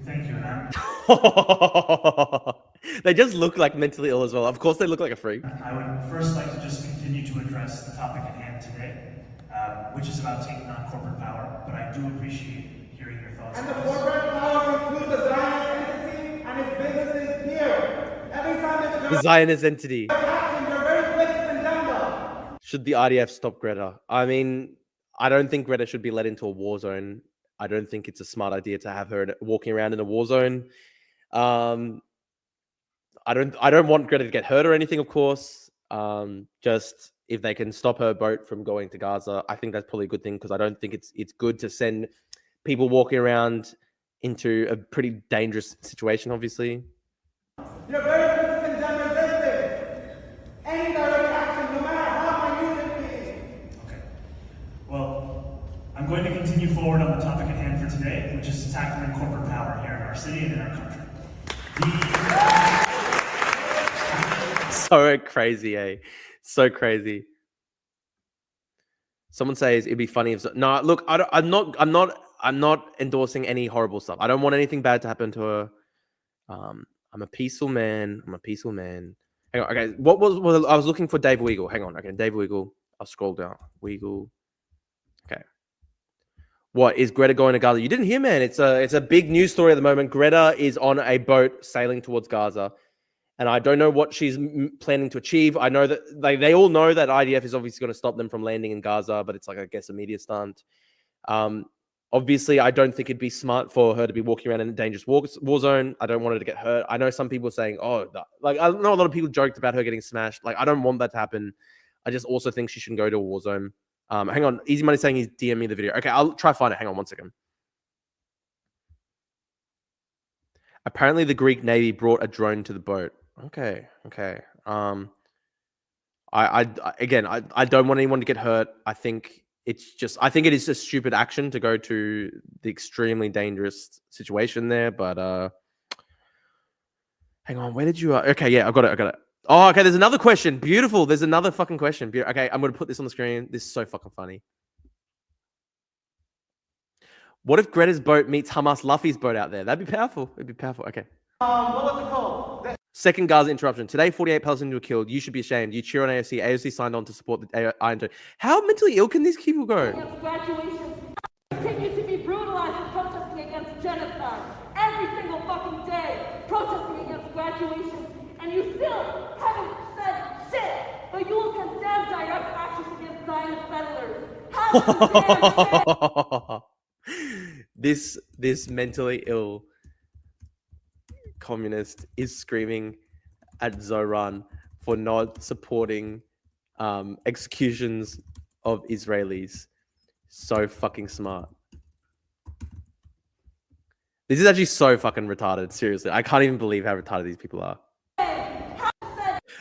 They just look like mentally ill as well. Of course, they look like a freak. I would first like to just continue to address the topic at hand today, which is about taking on corporate power, but I do appreciate hearing your thoughts. And the corporate power includes the Zionist entity and its businesses here. Every time it's The Zionist entity. action, you're very quick to condemn them. Should the IDF stop Greta? I mean, I don't think Greta should be led into a war zone. I don't think it's a smart idea to have her walking around in a war zone. I don't want Greta to get hurt or anything, of course. Just if they can stop her boat from going to Gaza, I think that's probably a good thing, because I don't think it's good to send people walking around into a pretty dangerous situation, obviously. You're very quick to condemn resistance. Any direct action, no matter how minute it is. Okay. Well, I'm going to continue forward on the topic at hand for today, which is tackling corporate power here in our city and in our country. So crazy, eh? So crazy. Someone says it'd be funny if no. Look, I'm not endorsing any horrible stuff. I don't want anything bad to happen to her. I'm a peaceful man. Hang on. Okay, what was I was looking for? Dave Weigel. Hang on. Okay, Dave Weigel. I'll scroll down. Weigel. Okay. What is Greta going to Gaza? You didn't hear, man. It's a big news story at the moment. Greta is on a boat sailing towards Gaza, and I don't know what she's planning to achieve. I know that they all know that IDF is obviously going to stop them from landing in Gaza, but it's like, I guess, a media stunt. Obviously, I don't think it'd be smart for her to be walking around in a dangerous war zone. I don't want her to get hurt. I know some people are saying, I know a lot of people joked about her getting smashed. Like, I don't want that to happen. I just also think she shouldn't go to a war zone. Hang on. Easy Money saying he's DM me the video. Okay, I'll try to find it. Hang on 1 second. Apparently, the Greek Navy brought a drone to the boat. Okay. I don't want anyone to get hurt. I think it is a stupid action to go to the extremely dangerous situation there. But hang on, where did you? Okay, yeah, I got it. Oh, okay. There's another question. Beautiful. There's another fucking question. Okay, I'm gonna put this on the screen. This is so fucking funny. What if Greta's boat meets Hamas Luffy's boat out there? That'd be powerful. It'd be powerful. Okay. What was it called? Second Gaza interruption. Today, 48 Palestinians were killed. You should be ashamed. You cheer on AOC. AOC signed on to support the Iron Dome. How mentally ill can these people go? Graduations continue to be brutalized and protesting against genocide every single fucking day, protesting against graduations, and you still haven't said shit, but you will condemn direct actions against Zionist settlers. How This mentally ill communist is screaming at Zoran for not supporting executions of Israelis. So fucking smart. This is actually so fucking retarded. Seriously, I can't even believe how retarded these people are.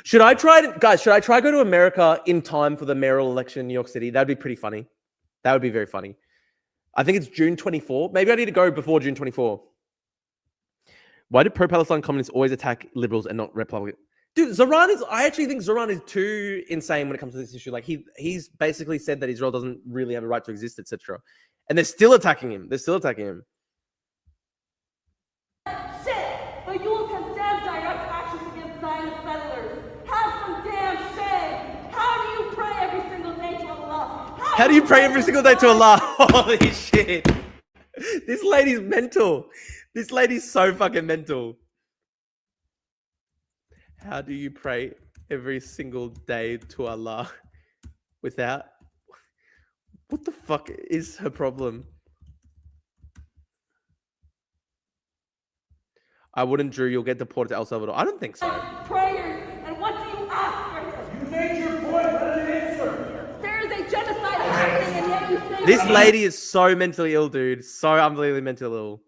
Should I try go to America in time for the mayoral election in New York City? That'd be pretty funny. That would be very funny. I think it's June 24. Maybe I need to go before June 24. Why do pro-Palestine communists always attack liberals and not Republicans? Dude, I actually think Zoran is too insane when it comes to this issue. Like, he's basically said that Israel doesn't really have a right to exist, etc. And they're still attacking him. How do you pray every single day to Allah? Holy shit. This lady's mental. This lady's so fucking mental. How do you pray every single day to Allah without... What the fuck is her problem? I wouldn't, Drew. You'll get deported to El Salvador. I don't think so. Prayers, and what do you ask for him? You made your point, but an answer. There is a genocide happening, and yet you say This lady is so mentally ill, dude. So unbelievably mentally ill.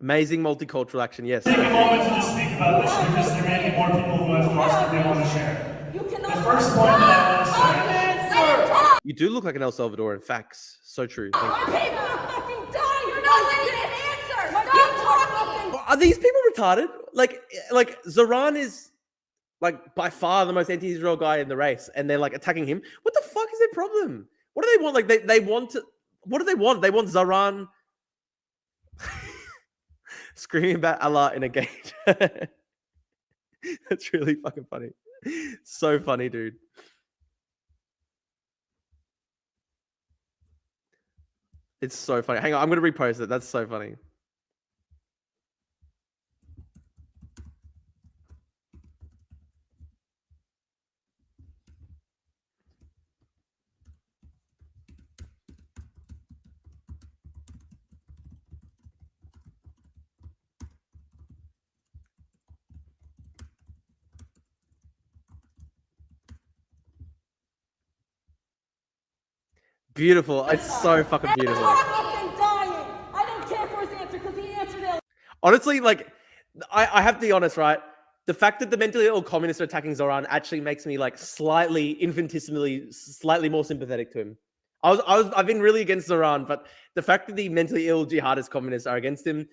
Amazing multicultural action, yes. Take a moment to just speak about this because there may be more people who have thoughts that they want to share. you cannot The first point that I want to say. You do look like an El Salvadoran. Facts. So true. Thank you. Our people are fucking dying. You're not letting an answer. Stop talking. Are these people retarded? Like Zoran is like by far the most anti-Israel guy in the race, and they're like attacking him. What the fuck is their problem? What do they want? Like they want to. What do they want? They want Zoran screaming about Allah in a gate. That's really fucking funny. So funny, dude. It's so funny. Hang on, I'm gonna repost it. That's so funny. Beautiful. It's so fucking beautiful. fucking dying. I don't care for his answer because he answered it. Honestly, like, I have to be honest, right? The fact that the mentally ill communists are attacking Zoran actually makes me like slightly, infinitesimally, slightly more sympathetic to him. I've been really against Zoran, but the fact that the mentally ill jihadist communists are against him,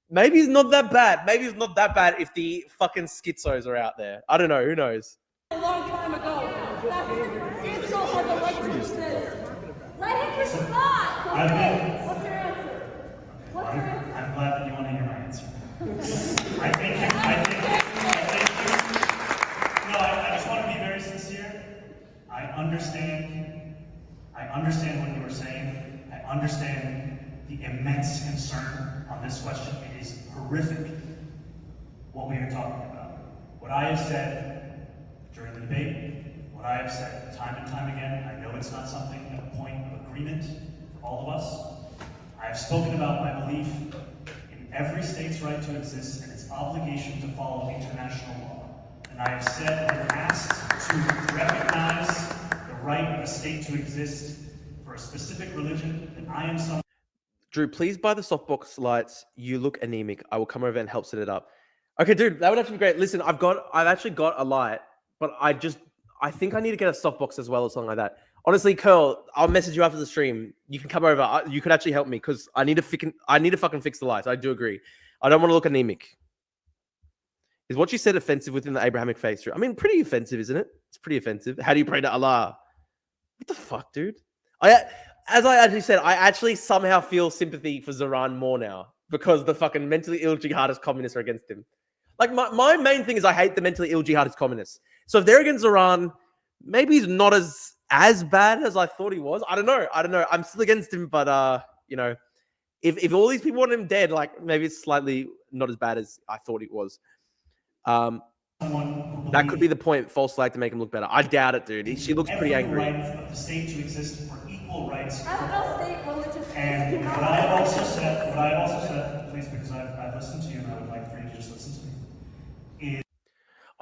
maybe it's not that bad. Maybe it's not that bad if the fucking schizos are out there. I don't know. Who knows? A long time ago. Israel had the right to exist. Let him respond. Okay. What's your answer? What's your answer? I'm glad that you want to hear my answer. I just want to be very sincere. I understand what you were saying. I understand the immense concern on this question. It is horrific what we are talking about. What I have said during the debate, what I have said time and time again, I know it's not something, a point of agreement for all of us. I have spoken about my belief in every state's right to exist and its obligation to follow international law. And I have said and asked to recognize the right of a state to exist for a specific religion, and I am someone. Drew, please buy the softbox lights. You look anemic. I will come over and help set it up. Okay, dude, that would actually be great. Listen, I've actually got a light, but I think I need to get a softbox as well or something like that. Honestly, Curl, I'll message you after the stream. You can come over. You could actually help me because I need to fucking fix the lights. I do agree. I don't want to look anemic. Is what you said offensive within the Abrahamic faith, Drew? I mean, pretty offensive, isn't it? It's pretty offensive. How do you pray to Allah? What the fuck, dude? As I actually said, I actually somehow feel sympathy for Zoran more now because the fucking mentally ill jihadist communists are against him. Like, my main thing is I hate the mentally ill jihadist communists. So if they're against Zoran, maybe he's not as bad as I thought he was. I don't know. I'm still against him, but you know, if all these people want him dead, like maybe it's slightly not as bad as I thought it was. That could be the point. False flag to make him look better. I doubt it, dude. She looks pretty angry. Right of the state to exist for equal rights. I don't know state religious. And what I have also said, please, because I've listened to you and I would like for you to just listen to me.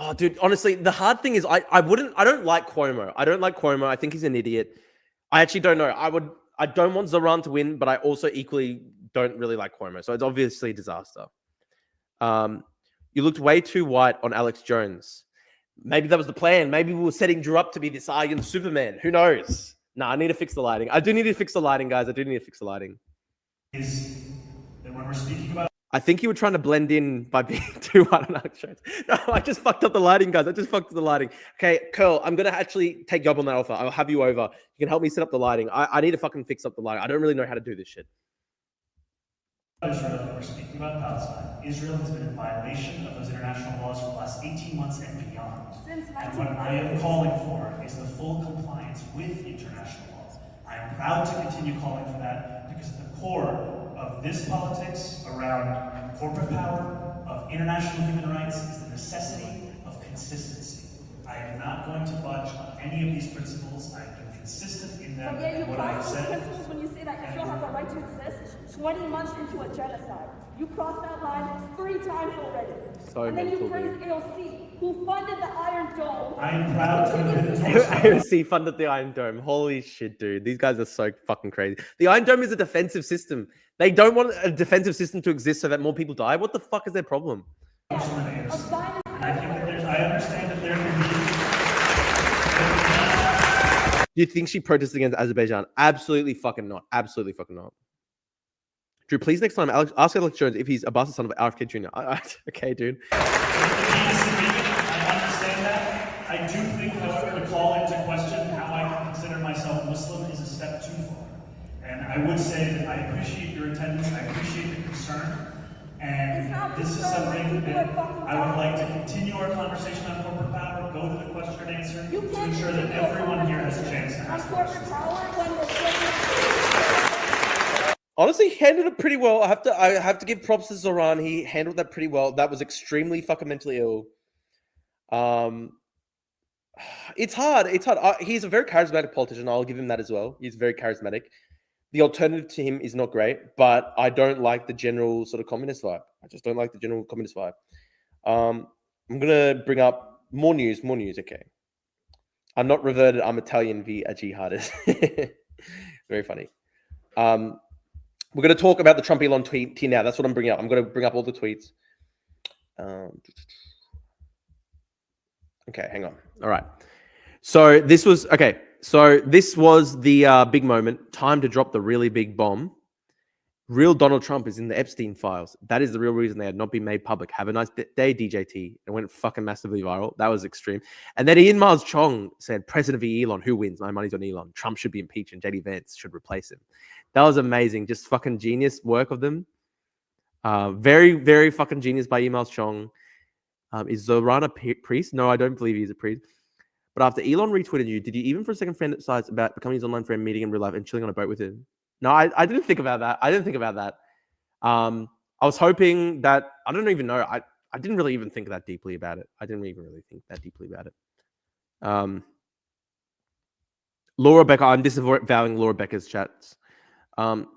Oh, dude, honestly, the hard thing is I don't like Cuomo. I don't like Cuomo. I think he's an idiot. I actually don't know. I don't want Zoran to win, but I also equally don't really like Cuomo. So it's obviously a disaster. You looked way too white on Alex Jones. Maybe that was the plan. Maybe we were setting Drew up to be this Aryan Superman. Who knows? Nah, I need to fix the lighting. I do need to fix the lighting, guys. I do need to fix the lighting. Is that when we're speaking about I think you were trying to blend in by being too white on Alex Jones. No, I just fucked up the lighting, guys. I just fucked up the lighting. Okay, Curl, I'm going to actually take you up on that offer. I'll have you over. You can help me set up the lighting. I need to fucking fix up the lighting. I don't really know how to do this shit. Israel, we're speaking about Palestine. Israel has been in violation of those international laws for the last 18 months and beyond. And what I am calling for is the full compliance with international laws. I am proud to continue calling for that because at the core of this politics around corporate power, of international human rights, is the necessity of consistency. I am not going to budge on any of these principles. I have been consistent in them. But yet you and what I have cross those said. principles when you say that Israel has a right to exist 20 months into a genocide. You crossed that line 3 times already. So and then you mental, praise AOC, who funded the Iron Dome. I am proud to admit AOC funded the Iron Dome. Holy shit, dude. These guys are so fucking crazy. The Iron Dome is a defensive system. They don't want a defensive system to exist so that more people die. What the fuck is their problem? A Zionist I think that I understand that there can be. Do you think she protested against Azerbaijan? Absolutely fucking not. Absolutely fucking not. Drew, please next time ask Alex Jones if he's a bastard son of RFK Jr. Okay, dude. I understand that. I do think, however, to call into question how I can consider myself Muslim is a step too far. And I would say that I appreciate your attendance. I appreciate the concern. And this is something that I would like to continue our conversation on corporate power, go to the question and answer, to ensure that everyone here has a chance to ask questions. Honestly, he handled it pretty well. I have to give props to Zoran. He handled that pretty well. That was extremely fucking mentally ill. It's hard. It's hard. He's a very charismatic politician. I'll give him that as well. He's very charismatic. The alternative to him is not great, but I don't like the general sort of communist vibe. I just don't like the general communist vibe. I'm gonna bring up more news. Okay. I'm not reverted. I'm Italian v a jihadist. Very funny. We're going to talk about the Trump Elon tweet now. That's what I'm bringing up. I'm going to bring up all the tweets. Okay, hang on. All right. So this was the big moment. Time to drop the really big bomb. Real Donald Trump is in the Epstein files. That is the real reason they had not been made public. Have a nice day, DJT. It went fucking massively viral. That was extreme. And then Ian Miles Chong said, President v. Elon, who wins? My money's on Elon. Trump should be impeached and JD Vance should replace him. That was amazing. Just fucking genius work of them. Very, very fucking genius by Ian Miles Chong. Is Zoran a priest? No, I don't believe he's a priest. But after Elon retweeted you, did you even for a second fantasize about becoming his online friend, meeting in real life, and chilling on a boat with him? No, I didn't think about that. I was hoping that, I don't even know. I didn't really even think that deeply about it. Laura Becker, I'm disavowing Laura Becker's chats. Then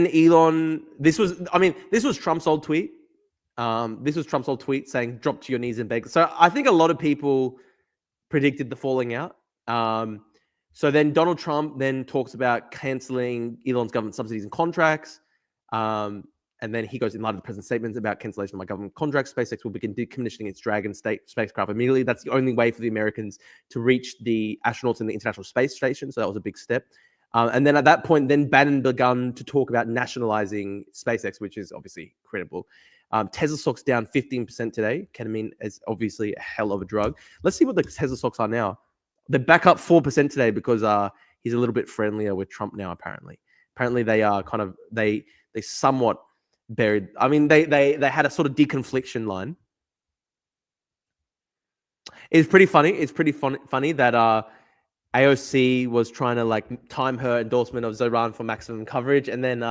Elon, this was Trump's old tweet. This was Trump's old tweet saying, drop to your knees and beg. So I think a lot of people predicted the falling out. So then Donald Trump then talks about canceling Elon's government subsidies and contracts. And then he goes in light of the president's statements about cancellation of my government contracts. SpaceX will begin decommissioning its Dragon spacecraft immediately. That's the only way for the Americans to reach the astronauts in the International Space Station. So that was a big step. And then at that point, then Bannon begun to talk about nationalizing SpaceX, which is obviously credible. Tesla stocks down 15% today. Ketamine is obviously a hell of a drug. Let's see what the Tesla stocks are now. They're back up 4% today because he's a little bit friendlier with Trump now, apparently. Apparently they are kind of, they somewhat buried. I mean, they had a sort of deconfliction line. It's pretty funny. It's pretty funny that AOC was trying to like time her endorsement of Zoran for maximum coverage. And then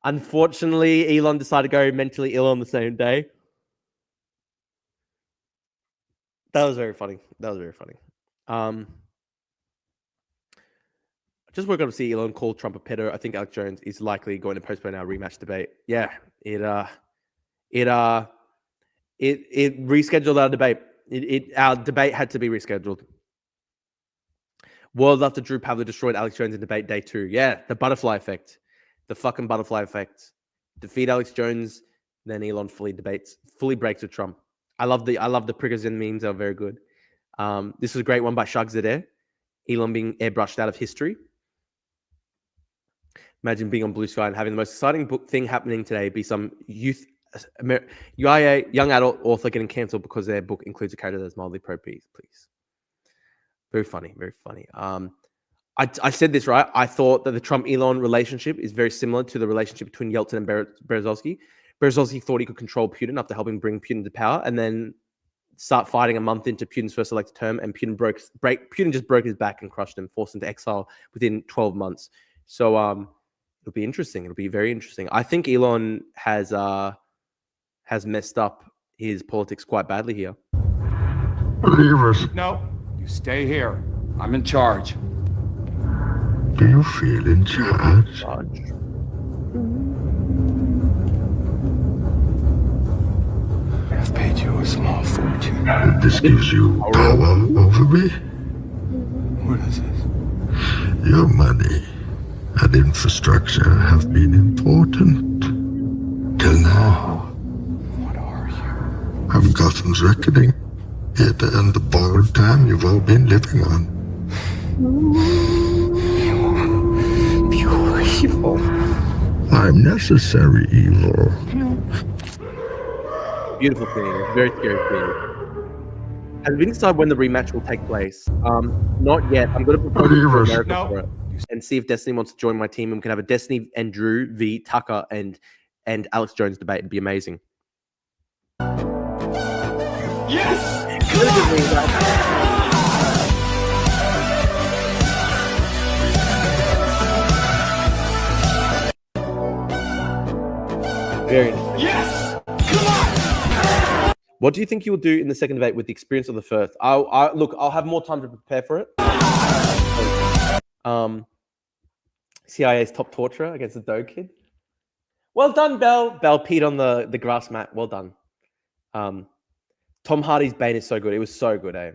unfortunately, Elon decided to go mentally ill on the same day. That was very funny. Just woke up to see Elon call Trump a pedo. I think Alex Jones is likely going to postpone our rematch debate. Yeah, it rescheduled our debate. Our debate had to be rescheduled. World after Drew Pavler destroyed Alex Jones in debate day 2. Yeah, the butterfly effect. The fucking butterfly effect. Defeat Alex Jones, then Elon fully breaks with Trump. I love the prickers and memes. They're very good. This is a great one by Shag Zadeh. Elon being airbrushed out of history. Imagine being on Blue Sky and having the most exciting book thing happening today be some young adult author getting cancelled because their book includes a character that's mildly pro-peace, please. Very funny, very funny. I said this, right? I thought that the Trump-Elon relationship is very similar to the relationship between Yeltsin and Berezovsky. Berezovsky thought he could control Putin after helping bring Putin to power, and then start fighting a month into Putin's first elected term, and Putin just broke his back and crushed him, forced him to exile within 12 months. So it'll be interesting. It'll be very interesting. I think Elon has messed up his politics quite badly here. Believers, No, you stay here. I'm in charge. do you feel in charge? I've paid you a small fortune. This gives you power over me? What is this? Your money and infrastructure have been important. Till now. What are you? I've Gotham's reckoning. Here to end the borrowed time you've all been living on. Pure evil. I'm necessary evil. Beautiful thing. Very scary thing. Has it been decided when the rematch will take place? Not yet. I'm going to propose it to Believers. America No. for it and see if Destiny wants to join my team, and we can have a Destiny and Drew v Tucker and Alex Jones debate. It'd be amazing. Yes! Very interesting. Yes! Come on! What do you think you will do in the second debate with the experience of the first? I'll have more time to prepare for it. CIA's top torturer against the Doe Kid. Well done, Bell. Bell peed on the grass mat. Well done. Tom Hardy's Bane is so good. It was so good, eh?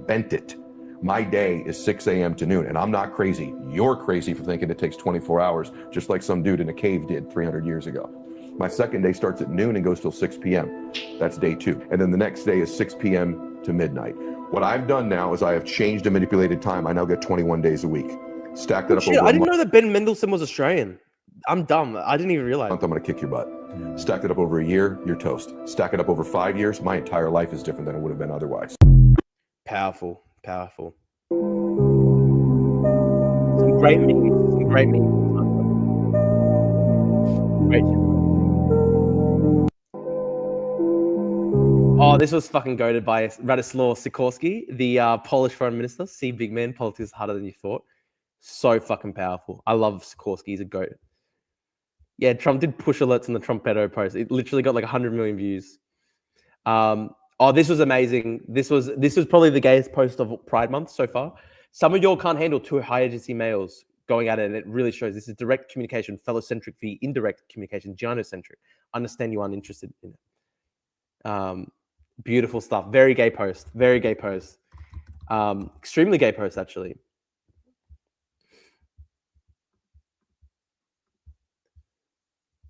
Bent it. My day is 6 a.m. to noon, and I'm not crazy. You're crazy for thinking it takes 24 hours, just like some dude in a cave did 300 years ago. My second day starts at noon and goes till 6 p.m. That's day 2. And then the next day is 6 p.m. to midnight. What I've done now is I have changed and manipulated time. I now get 21 days a week. Stack that up Shit, over I a didn't month. know that Ben Mendelsohn was Australian. I'm dumb. I didn't even realize. I'm going to kick your butt. Stack it up over a year, you're toast. Stack it up over 5 years, my entire life is different than it would have been otherwise. Powerful, powerful. Some great memes. Some great memes. Great shit. Oh, this was fucking goated by Radoslaw Sikorski, the Polish foreign minister. See, big man, politics is harder than you thought. So fucking powerful. I love Sikorski. He's a goat. Yeah, Trump did push alerts on the Trumpedo post. It literally got like 100 million views. Oh, this was amazing. This was probably the gayest post of Pride Month so far. Some of y'all can't handle two high agency males going at it, and it really shows this is direct communication, fellow-centric v. indirect communication, gynocentric. Understand you aren't interested in it. Beautiful stuff. Very gay post. Very gay post. Extremely gay post, actually.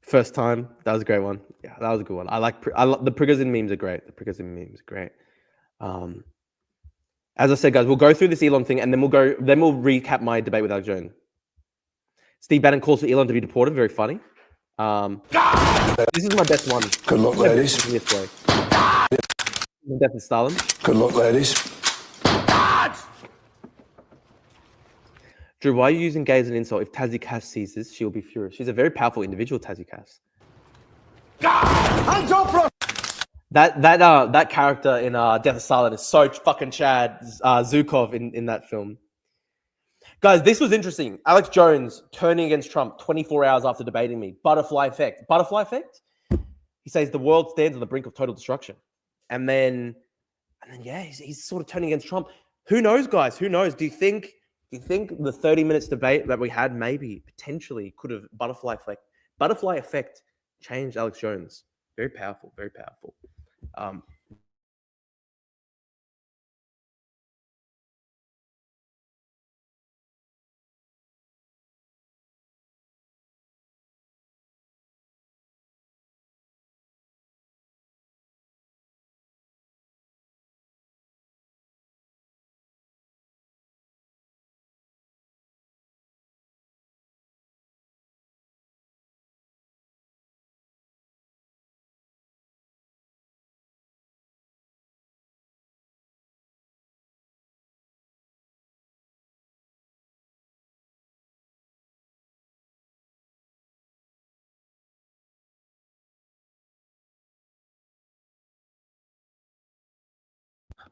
First time. That was a great one. Yeah, that was a good one. I like the Prigozhin memes are great. The Prigozhin memes are great. As I said, guys, we'll go through this Elon thing, and then we'll recap my debate with Alex Jones. Steve Bannon calls for Elon to be deported. Very funny. This is my best one. Good luck, ladies. This way. Death of Stalin. Good luck, ladies. Drew, why are you using gay as an insult? If Tassie Cass sees this, she'll be furious. She's a very powerful individual, Tassie Cass. That character in Death of Stalin is so fucking Chad Zukov in that film. Guys, this was interesting. Alex Jones turning against Trump 24 hours after debating me. Butterfly effect. Butterfly effect? He says the world stands on the brink of total destruction. And then yeah, he's sort of turning against Trump. Who knows, guys? Who knows? Do you think the 30 minutes debate that we had maybe potentially could have butterfly effect changed Alex Jones? Very powerful, very powerful.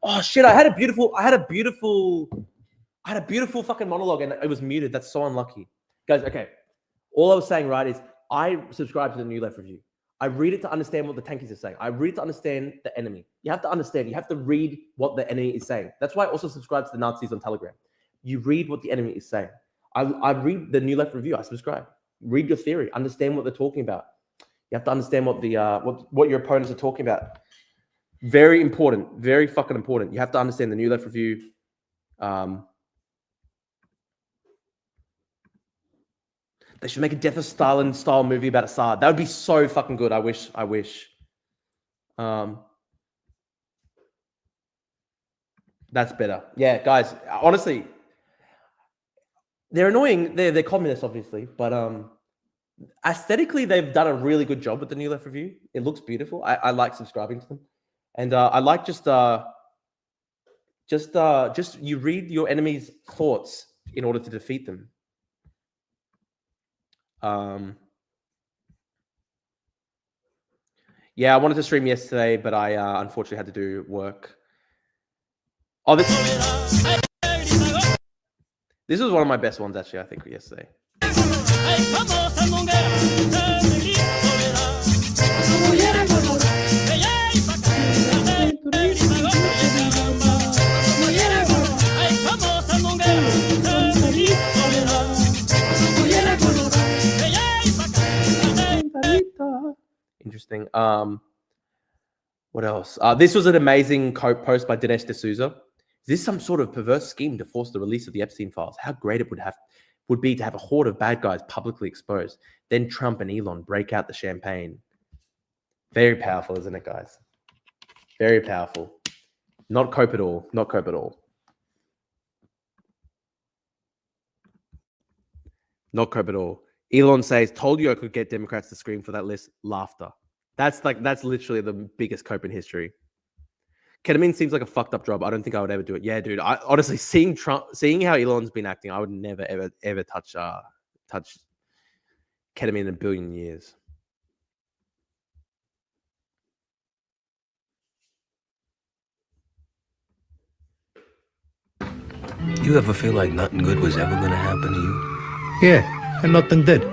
Oh shit! I had a beautiful fucking monologue, and it was muted. That's so unlucky, guys. Okay, all I was saying, right, is I subscribe to the New Left Review. I read it to understand what the tankies are saying. I read it to understand the enemy. You have to understand. You have to read what the enemy is saying. That's why I also subscribe to the Nazis on Telegram. You read what the enemy is saying. I read the New Left Review. I subscribe. Read your theory. Understand what they're talking about. You have to understand what the what your opponents are talking about. Very important. Very fucking important. You have to understand the New Left Review. They should make a Death of Stalin style movie about Assad. That would be so fucking good. I wish. That's better. Yeah, guys. Honestly, they're annoying. They're communists, obviously, but aesthetically, they've done a really good job with the New Left Review. It looks beautiful. I like subscribing to them, and I like just you read your enemy's thoughts in order to defeat them. Yeah, I wanted to stream yesterday, but I unfortunately had to do work. Oh, this was one of my best ones, actually, I think, yesterday. Interesting. What else? This was an amazing post by Dinesh D'Souza. Is this some sort of perverse scheme to force the release of the Epstein files? How great it would be to have a horde of bad guys publicly exposed. Then Trump and Elon break out the champagne. Very powerful, isn't it, guys? Very powerful. Not cope at all. Not cope at all. Not cope at all. Elon says, told you I could get Democrats to scream for that list. Laughter. That's literally the biggest cope in history. Ketamine seems like a fucked up job. I don't think I would ever do it. Yeah, dude. I honestly, seeing how Elon's been acting, I would never, ever touch ketamine in a billion years. You ever feel like nothing good was ever going to happen to you? Yeah, and nothing did.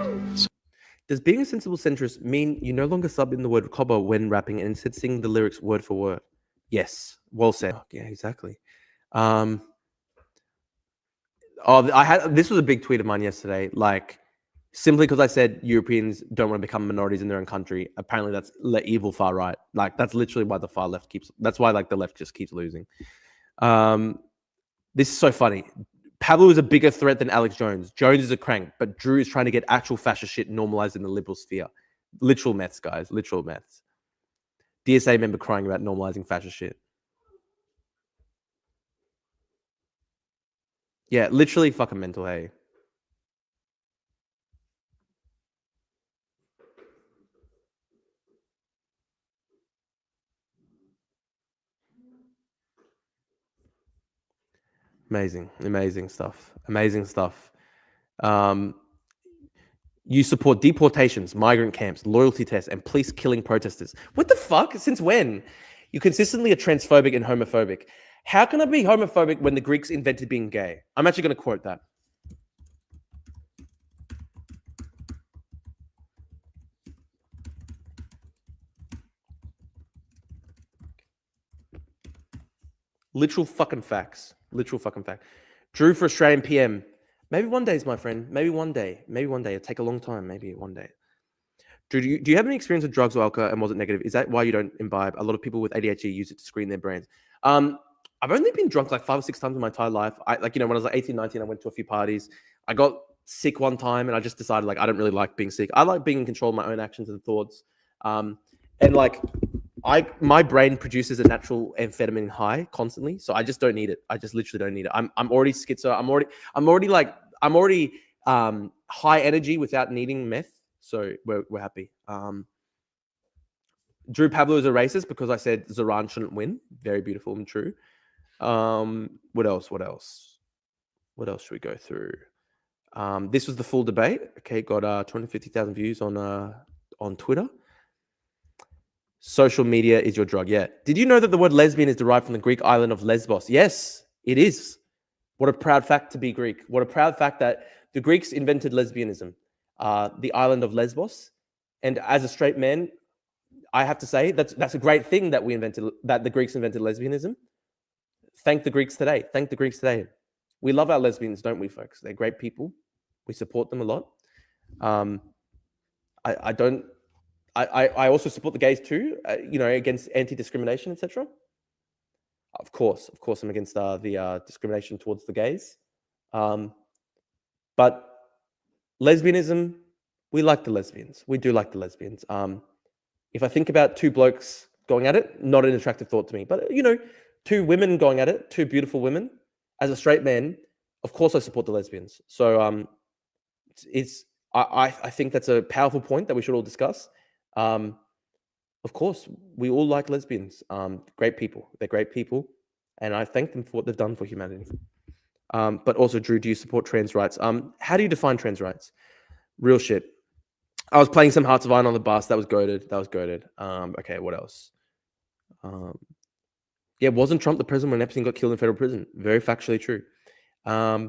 Does being a sensible centrist mean you no longer sub in the word cobber when rapping and instead sing the lyrics word for word? Yes. Well said. Oh, yeah, exactly. This was a big tweet of mine yesterday. Like, simply because I said Europeans don't want to become minorities in their own country. Apparently, that's evil far right. Like, that's literally why the far left that's why like the left just keeps losing. This is so funny. Pablo is a bigger threat than Alex Jones. Jones is a crank, but Drew is trying to get actual fascist shit normalized in the liberal sphere. Literal maths, guys. Literal maths. DSA member crying about normalizing fascist shit. Yeah, literally fucking mental, hey. Amazing stuff. You support deportations, migrant camps, loyalty tests, and police killing protesters. What the fuck? Since when? You consistently are transphobic and homophobic. How can I be homophobic when the Greeks invented being gay? I'm actually going to quote that. Literal fucking facts. Drew for Australian PM. Maybe one day, my friend. Maybe one day. It'll take a long time. Maybe one day. Drew, do you have any experience with drugs or alcohol, and was it negative? Is that why you don't imbibe? A lot of people with ADHD use it to screen their brains. I've only been drunk like 5 or 6 times in my entire life. When I was like 18, 19, I went to a few parties. I got sick one time, and I just decided like I don't really like being sick. I like being in control of my own actions and thoughts. And like my brain produces a natural amphetamine high constantly, so I just don't need it. I just literally don't need it. I'm already schizo. I'm already high energy without needing meth. So we're happy. Drew Pablo is a racist because I said Zoran shouldn't win. Very beautiful and true. What else should we go through? This was the full debate. Okay, got 250,000 views on Twitter. Social media is your drug. Yeah. Did you know that the word lesbian is derived from the Greek island of Lesbos? Yes, it is. What a proud fact to be Greek. What a proud fact that the Greeks invented lesbianism, the island of Lesbos. And as a straight man, I have to say that's a great thing that the Greeks invented lesbianism. Thank the Greeks today. Thank the Greeks today. We love our lesbians, don't we, folks? They're great people. We support them a lot. I also support the gays too, against anti-discrimination, etc. Of course, I'm against the discrimination towards the gays. But lesbianism, we like the lesbians. We do like the lesbians. If I think about two blokes going at it, not an attractive thought to me. But, two women going at it, two beautiful women. As a straight man, of course I support the lesbians. So I think that's a powerful point that we should all discuss. Of course, we all like lesbians. Great people. They're great people. And I thank them for what they've done for humanity. But also, Drew, do you support trans rights? How do you define trans rights? Real shit. I was playing some Hearts of Iron on the bus. That was goated. Okay, what else? Yeah, wasn't Trump the president when Epstein got killed in federal prison? Very factually true. Guys,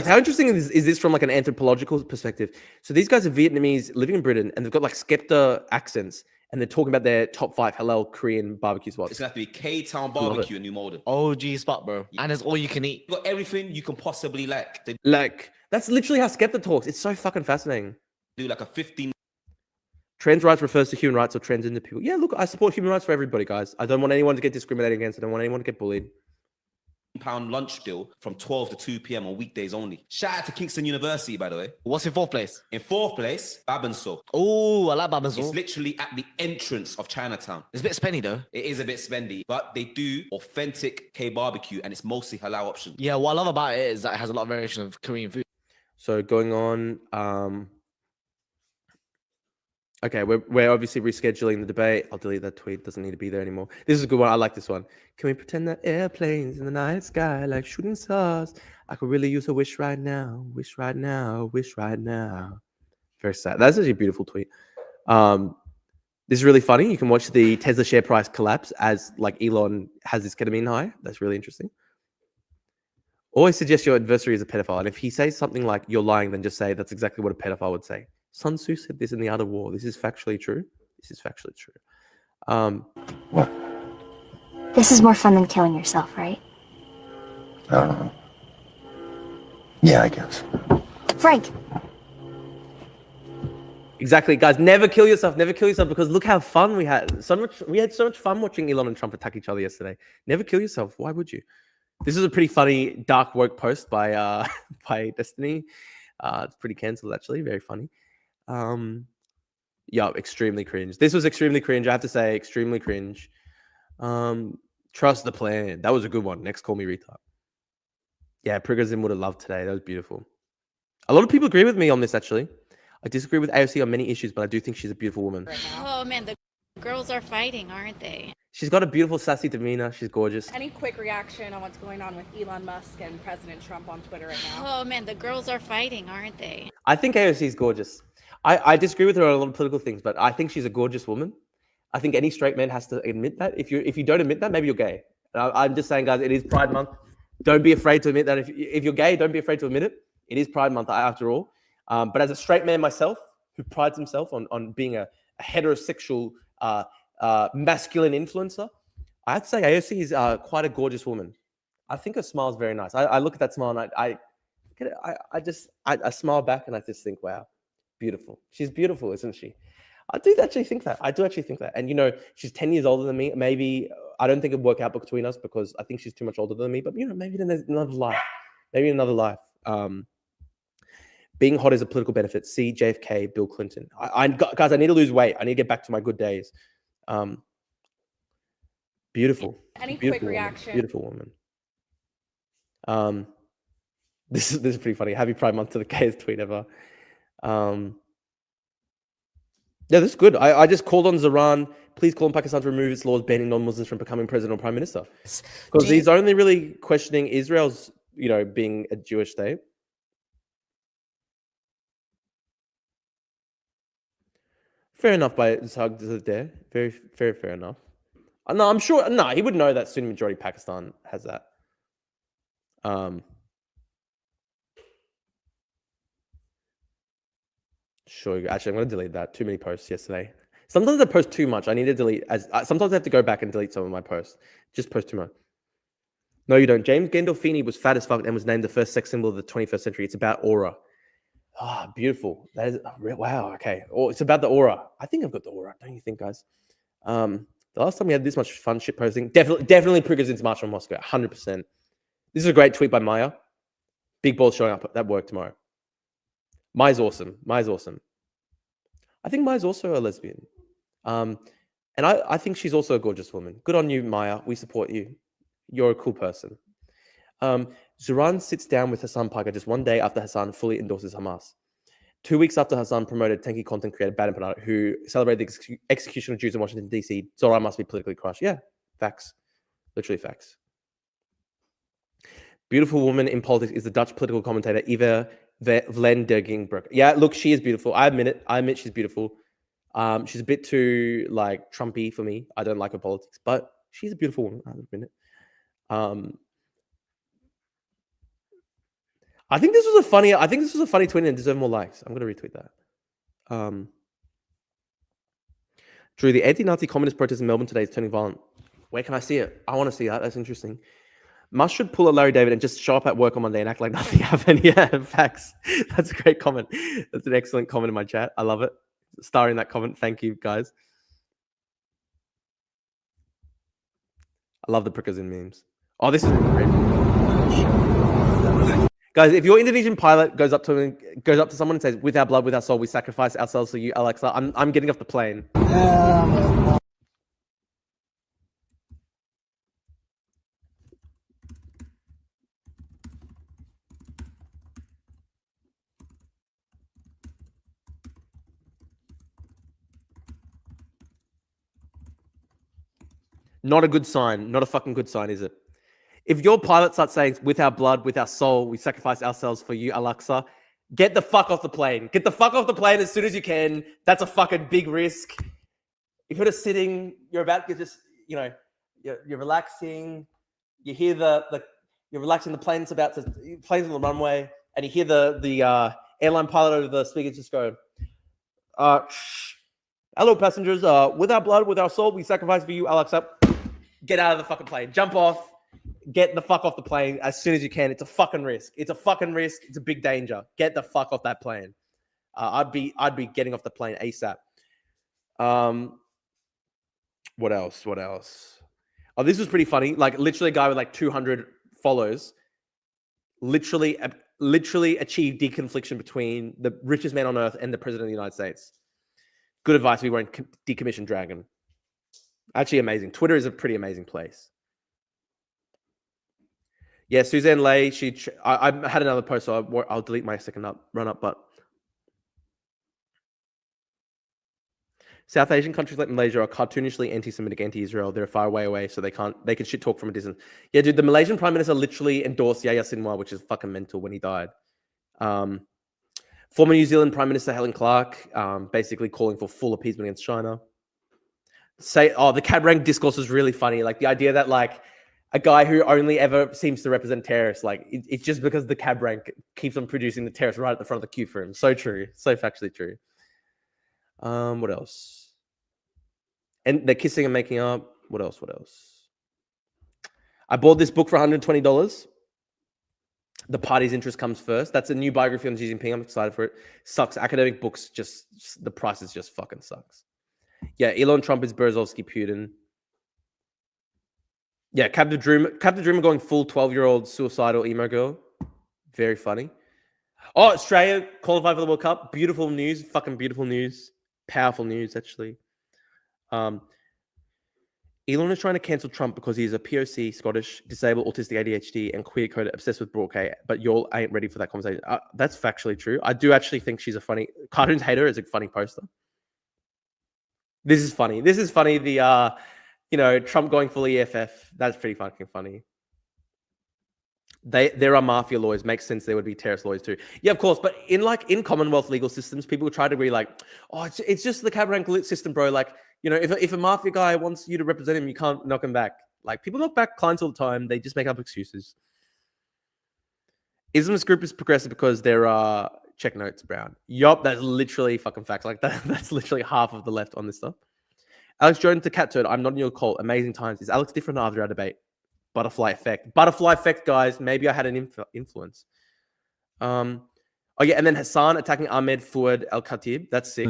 how interesting is this from like an anthropological perspective? So these guys are Vietnamese living in Britain, and they've got like Skepta accents, and they're talking about their top 5 halal Korean barbecue spots. It's gonna have to be K-Town Barbecue in New Malden. OG spot, bro. And it's all you can eat. You got everything you can possibly like. They That's literally how Skepta talks. It's so fucking fascinating. do like a 15. Trans rights refers to human rights of transgender people. Yeah, look, I support human rights for everybody, guys. I don't want anyone to get discriminated against. I don't want anyone to get bullied. £1 lunch deal from 12 to 2 p.m. on weekdays only. Shout out to Kingston University, by the way. What's in 4th place? In 4th place, Babinso. Oh, I like Babinso. It's literally at the entrance of Chinatown. It's a bit spendy though. It is a bit spendy, but they do authentic K barbecue, and it's mostly halal options. Yeah, what I love about it is that it has a lot of variation of Korean food. So going on, okay, we're obviously rescheduling the debate. I'll delete that tweet. Doesn't need to be there anymore. This is a good one. I like this one. Can we pretend that airplanes in the night sky like shooting stars? I could really use a wish right now. Wish right now. Wish right now. Very sad. That's actually a beautiful tweet. This is really funny. You can watch the Tesla share price collapse as like Elon has this ketamine high. That's really interesting. Always suggest your adversary is a pedophile. And if he says something like you're lying, then just say that's exactly what a pedophile would say. Sun Tzu said this in the other war. This is factually true. What? This is more fun than killing yourself, right? I don't know. Yeah, I guess. Frank! Exactly, guys. Never kill yourself. Never kill yourself, because look how fun we had. We had so much fun watching Elon and Trump attack each other yesterday. Never kill yourself. Why would you? This is a pretty funny dark woke post by Destiny. It's pretty cancelled, actually. Very funny. Yeah, extremely cringe. This was extremely cringe. I have to say, extremely cringe. Trust the plan. That was a good one. Next, call me retard. Yeah, Prigozhin would have loved today. That was beautiful. A lot of people agree with me on this, actually. I disagree with AOC on many issues, but I do think she's a beautiful woman. Oh man, the girls are fighting, aren't they? She's got a beautiful, sassy demeanor. She's gorgeous. Any quick reaction on what's going on with Elon Musk and President Trump on Twitter right now? Oh man, the girls are fighting, aren't they? I think AOC is gorgeous. I disagree with her on a lot of political things, but I think she's a gorgeous woman. I think any straight man has to admit that. If you don't admit that, maybe you're gay. I'm just saying, guys, it is Pride Month. Don't be afraid to admit that. If you're gay, don't be afraid to admit it. It is Pride Month after all. But as a straight man myself, who prides himself on being a heterosexual masculine influencer, I'd say AOC is quite a gorgeous woman. I think her smile is very nice. I look at that smile and I smile back and I just think, wow, beautiful. She's beautiful, isn't she? I do actually think that. And, she's 10 years older than me. Maybe, I don't think it'd work out between us because I think she's too much older than me. But, maybe then there's another life. Being hot is a political benefit. See JFK, Bill Clinton. Guys, I need to lose weight. I need to get back to my good days. Beautiful. Any beautiful quick reaction? Woman. Beautiful woman. This is pretty funny. Happy Pride Month to the gayest tweet ever. Yeah, this is good. I just called on Iran. Please call on Pakistan to remove its laws banning non-Muslims from becoming president or prime minister. Because he's only really questioning Israel's, being a Jewish state. Fair enough by Zhug there. Very, very fair enough. No, I'm sure. No, he would know that Sunni majority Pakistan has that. Sure. Actually, I'm going to delete that. Too many posts yesterday. Sometimes I post too much. I need to delete. Sometimes I have to go back and delete some of my posts. Just post too much. No, you don't. James Gandolfini was fat as fuck and was named the first sex symbol of the 21st century. It's about aura. Ah, beautiful. That is wow. Okay. Oh, it's about the aura. I think I've got the aura. Don't you think, guys? The last time we had this much fun shit posting, definitely Prigozhin's March on Moscow. 100%. This is a great tweet by Maya. Big balls showing up at work tomorrow. Maya's awesome. Maya's awesome. I think Maya's also a lesbian. And I think she's also a gorgeous woman. Good on you, Maya. We support you. You're a cool person. Zuran sits down with Hassan Piker just one day after Hassan fully endorses Hamas. 2 weeks after Hassan promoted tanky content creator Baden Panat, who celebrated the execution of Jews in Washington, D.C., Zoran must be politically crushed. Yeah, facts. Literally facts. Beautiful woman in politics is the Dutch political commentator Eva Vlendergingbroek. Yeah, look, she is beautiful. I admit it. I admit she's beautiful. She's a bit too, like, Trumpy for me. I don't like her politics, but she's a beautiful woman. I admit it. I think this was a funny tweet and deserved more likes. I'm going to retweet that. Drew, the anti-Nazi communist protest in Melbourne today is turning violent. Where can I see it? I want to see that. That's interesting. Musk should pull a Larry David and just show up at work on Monday and act like nothing happened. Yeah, facts. That's a great comment. That's an excellent comment in my chat. I love it. Star in that comment. Thank you, guys. I love the prickers and memes. Oh, this is great. Guys, if your Indonesian pilot goes up to someone and says, "With our blood, with our soul, we sacrifice ourselves for you, Alexa," I'm getting off the plane. Not a good sign. Not a fucking good sign, is it? If your pilot starts saying, "With our blood, with our soul, we sacrifice ourselves for you, Alexa," get the fuck off the plane. Get the fuck off the plane as soon as you can. That's a fucking big risk. If you're just sitting, you're relaxing. You hear you're relaxing. The plane's plane's on the runway, and you hear the airline pilot over the speaker just go, "Hello, passengers. With our blood, with our soul, we sacrifice for you, Alexa." Get out of the fucking plane. Jump off. Get the fuck off the plane as soon as you can. It's a fucking risk. It's a fucking risk. It's a big danger. Get the fuck off that plane. I'd be getting off the plane ASAP. What else? Oh, this was pretty funny. Like, literally a guy with like 200 follows literally achieved deconfliction between the richest man on earth and the president of the United States. Good advice if you won't decommission Dragon. Actually amazing. Twitter is a pretty amazing place. Yeah, Suzanne Lay, I had another post, so I'll delete my second run up, but South Asian countries like Malaysia are cartoonishly anti-Semitic, anti-Israel. They're far away, so they can shit talk from a distance. Yeah, dude, the Malaysian Prime Minister literally endorsed Yahya Sinwar, which is fucking mental, when he died. Former New Zealand Prime Minister Helen Clark, basically calling for full appeasement against China. The cab rank discourse was really funny. Like, the idea that, like, a guy who only ever seems to represent terrorists, like, it's just because the cab rank keeps on producing the terrorists right at the front of the queue for him. So true. So factually true. What else? And they're kissing and making up. What else? I bought this book for $120. The Party's Interest Comes First. That's a new biography on Xi Jinping. I'm excited for it. Sucks. Academic books, the prices just fucking sucks. Yeah, ELON-TRUMP is Berezovsky Putin. Yeah, Captain Dreamer going full 12-year-old suicidal emo girl. Very funny. Oh, Australia qualified for the World Cup. Beautiful news. Fucking beautiful news. Powerful news, actually. Elon is trying to cancel Trump because he's a POC, Scottish, disabled, autistic, ADHD, and queer coded, obsessed with broadcast. But y'all ain't ready for that conversation. That's factually true. I do actually think she's a funny... Cartoons Hater is a funny poster. This is funny. The, Trump going full EFF. That's pretty fucking funny. There are mafia lawyers. Makes sense. There would be terrorist lawyers too. Yeah, of course. But in Commonwealth legal systems, people try to agree like, oh, it's just the cab rank system, bro. Like, you know, if a mafia guy wants you to represent him, you can't knock him back. Like, people knock back clients all the time. They just make up excuses. Islamist group is progressive because there are check notes, Brown. Yup, that's literally fucking facts. Like that's literally half of the left on this stuff. Alex Jones to Cat Turd. I'm not in your cult. Amazing times. Is Alex different after our debate? Butterfly effect. Butterfly effect, guys. Maybe I had an influence. Oh yeah, and then Hassan attacking Ahmed Fouad Al Khatib. That's sick.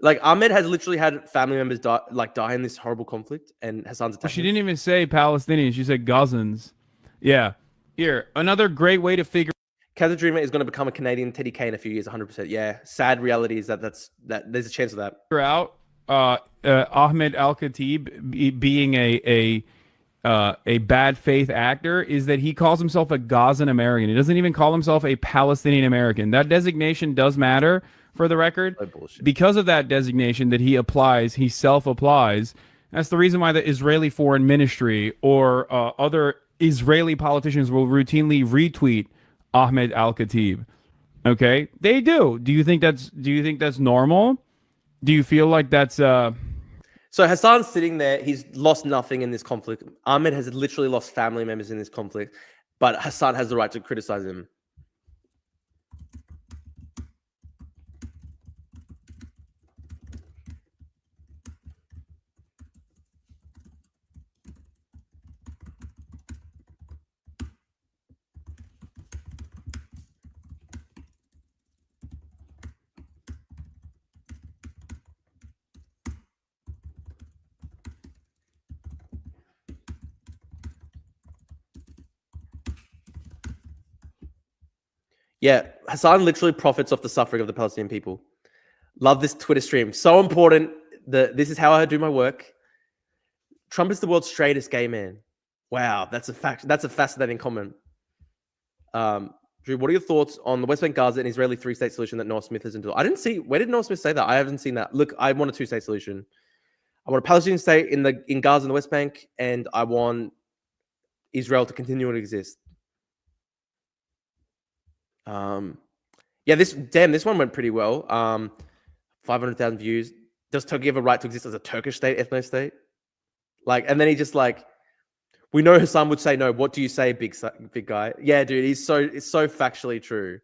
Like Ahmed has literally had family members die in this horrible conflict, and Hassan's attacking. She didn't even say Palestinians. She said Gazans. Yeah. Here, another great way to figure. Kaza Dreamer is going to become a Canadian Teddy K in a few years, 100%. Yeah. Sad reality is that there's a chance of that. Out Ahmed Al Khatib being a bad faith actor is that he calls himself a Gazan American. He doesn't even call himself a Palestinian American. That designation does matter, for the record. Because of that designation that he applies, he self-applies. That's the reason why the Israeli Foreign Ministry or other Israeli politicians will routinely retweet Ahmed Al Khatib. Okay, they do. Do you think that's normal? Do you feel like that's So Hassan's sitting there. He's lost nothing in this conflict. Ahmed has literally lost family members in this conflict, but Hassan has the right to criticize him. Yeah, Hassan literally profits off the suffering of the Palestinian people. Love this Twitter stream. So important. This is how I do my work. Trump is the world's straightest gay man. Wow, that's a fact. That's a fascinating comment. Drew, what are your thoughts on the West Bank, Gaza, and Israeli three-state solution that Noah Smith has endorsed? I didn't see. Where did Noah Smith say that? I haven't seen that. Look, I want a two-state solution. I want a Palestinian state in Gaza and the West Bank, and I want Israel to continue to exist. Yeah, this one went pretty well. 500,000 views. Does Turkey have a right to exist as a Turkish state, ethno state? Like, and then he just like, we know Hassan would say no. What do you say, big guy? Yeah, dude, it's so factually true.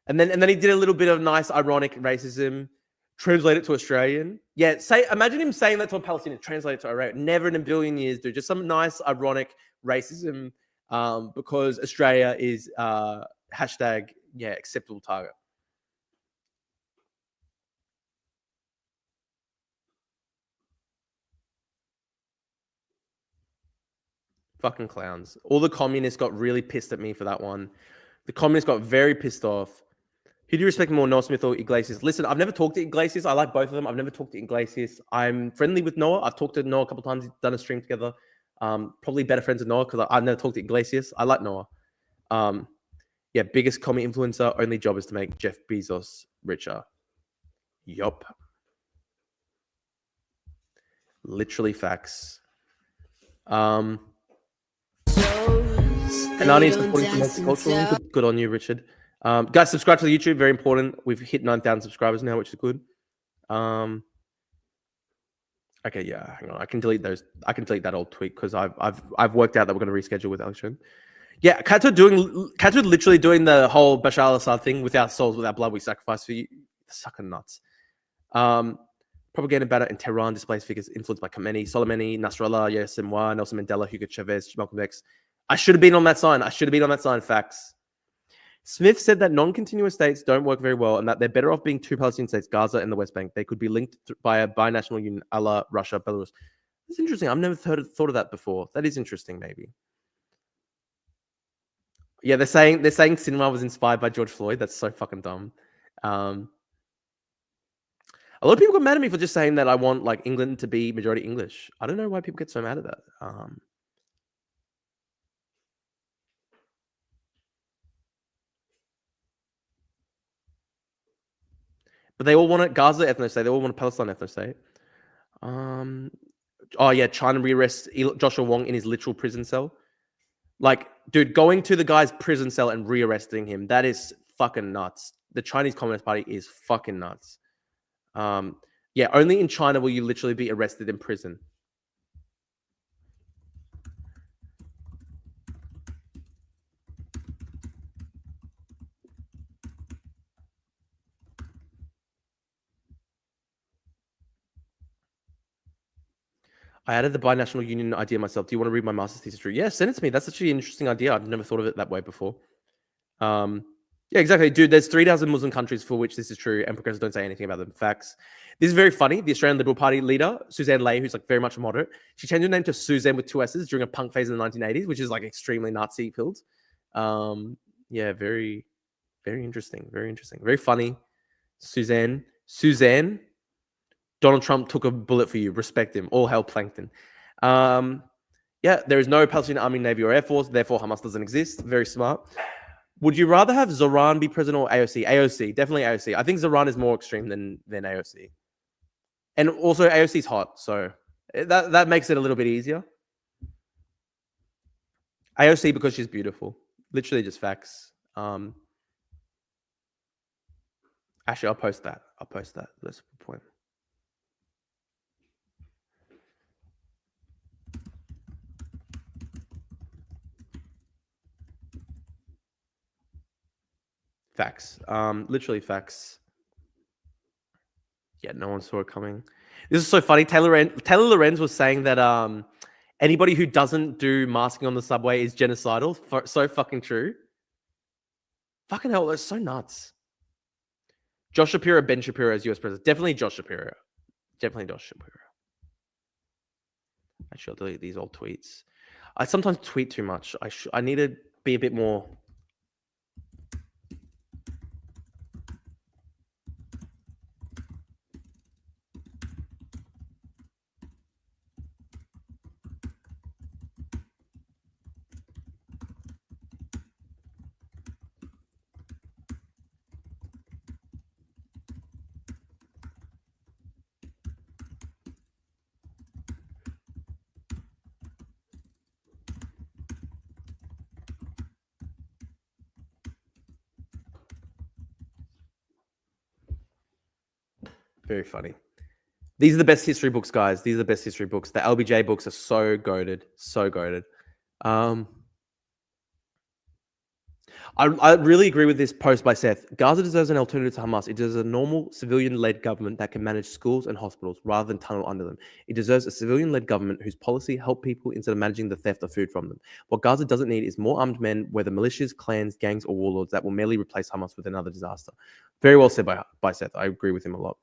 And then he did a little bit of nice ironic racism. Translate it to Australian. Yeah, imagine him saying that to a Palestinian. Translate it to Iranian. Never in a billion years, dude. Just some nice ironic racism. Because Australia is hashtag acceptable target. Fucking clowns. All the communists got really pissed at me for that one. The communists got very pissed off. Who do you respect more, Noah Smith or Iglesias? Listen, I've never talked to Iglesias. I like both of them. I've never talked to Iglesias. I'm friendly with Noah. I've talked to Noah a couple times. He's done a stream together. Probably better friends with Noah because I've never talked to Iglesias. I like Noah. Yeah, biggest commie influencer. Only job is to make Jeff Bezos richer. Yup. Literally facts. Anani is supporting domestic culture. Good on you, Richard. Guys, subscribe to the YouTube. Very important. We've hit 9,000 subscribers now, which is good. Okay, yeah, hang on. I can delete those. I can delete that old tweet because I've worked out that we're going to reschedule with Alex Jones. Yeah, Qatar literally doing the whole Bashar al-Assad thing. Without souls, without blood, we sacrifice for you. Sucking nuts. Propaganda banner in Tehran displays figures influenced by Khomeini, Soleimani, Nasrallah, Yasser Moua, Nelson Mandela, Hugo Chavez, Malcolm X. I should have been on that sign. Facts. Smith said that non-continuous states don't work very well and that they're better off being two Palestinian states, Gaza and the West Bank. They could be linked by a binational union, a la Russia, Belarus. That's interesting. I've never thought of that before. That is interesting, maybe. Yeah, they're saying cinema was inspired by George Floyd. That's so fucking dumb. A lot of people got mad at me for just saying that I want like England to be majority English. I don't know why people get so mad at that. But they all want a Gaza ethno state. They all want a Palestine ethno state. Oh yeah, China rearrests Joshua Wong in his literal prison cell. Like, dude, going to the guy's prison cell and rearresting him, that is fucking nuts. The Chinese Communist Party is fucking nuts. Yeah, only in China will you literally be arrested in prison. I added the binational union idea myself. Do you want to read my master's thesis through? Yeah, send it to me. That's actually an interesting idea. I've never thought of it that way before. Yeah, exactly. Dude, there's 3,000 Muslim countries for which this is true, and progressives don't say anything about them. Facts. This is very funny. The Australian Liberal Party leader, Suzanne Ley, who's like very much a moderate, she changed her name to Suzanne with 2 S's during a punk phase in the 1980s, which is like extremely Nazi-filled. Yeah, very, very interesting. Very interesting. Very funny. Suzanne. Donald Trump took a bullet for you. Respect him. All hail Plankton. Yeah, there is no Palestinian army, navy, or air force. Therefore, Hamas doesn't exist. Very smart. Would you rather have Zoran be president or AOC? AOC, definitely AOC. I think Zoran is more extreme than AOC. And also AOC is hot, so that makes it a little bit easier. AOC because she's beautiful. Literally just facts. Actually, I'll post that. That's the point. Facts. Literally facts. Yeah, no one saw it coming. This is so funny. Taylor Lorenz was saying that anybody who doesn't do masking on the subway is genocidal. So fucking true. Fucking hell, that's so nuts. Josh Shapiro, Ben Shapiro as US president. Definitely Josh Shapiro. Definitely Josh Shapiro. Actually, I'll delete these old tweets. I sometimes tweet too much. I need to be a bit more... Very funny. These are the best history books, guys. These are the best history books. The LBJ books are so goated. So goated. I really agree with this post by Seth. Gaza deserves an alternative to Hamas. It deserves a normal civilian-led government that can manage schools and hospitals rather than tunnel under them. It deserves a civilian-led government whose policy help people instead of managing the theft of food from them. What Gaza doesn't need is more armed men, whether militias, clans, gangs, or warlords that will merely replace Hamas with another disaster. Very well said by Seth. I agree with him a lot.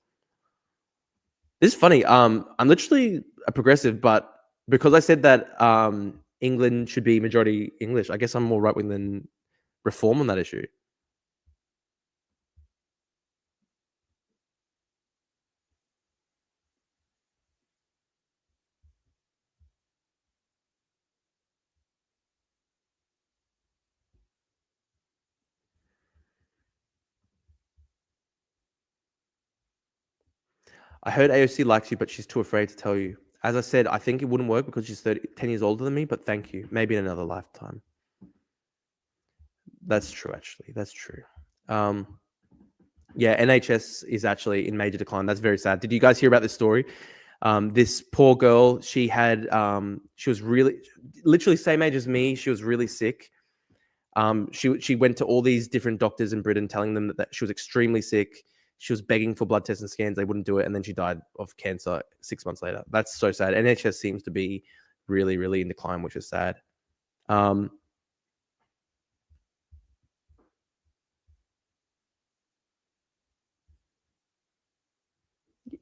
This is funny. I'm literally a progressive, but because I said that England should be majority English, I guess I'm more right-wing than Reform on that issue. I heard AOC likes you, but she's too afraid to tell you. As I said, I think it wouldn't work because she's 10 years older than me, but thank you. Maybe in another lifetime. That's true, actually. That's true. Yeah, NHS is actually in major decline. That's very sad. Did you guys hear about this story? This poor girl, she was really, literally same age as me. She was really sick. She went to all these different doctors in Britain telling them that she was extremely sick. She was begging for blood tests and scans. They wouldn't do it. And then she died of cancer 6 months later. That's so sad. NHS seems to be really, really in decline, which is sad.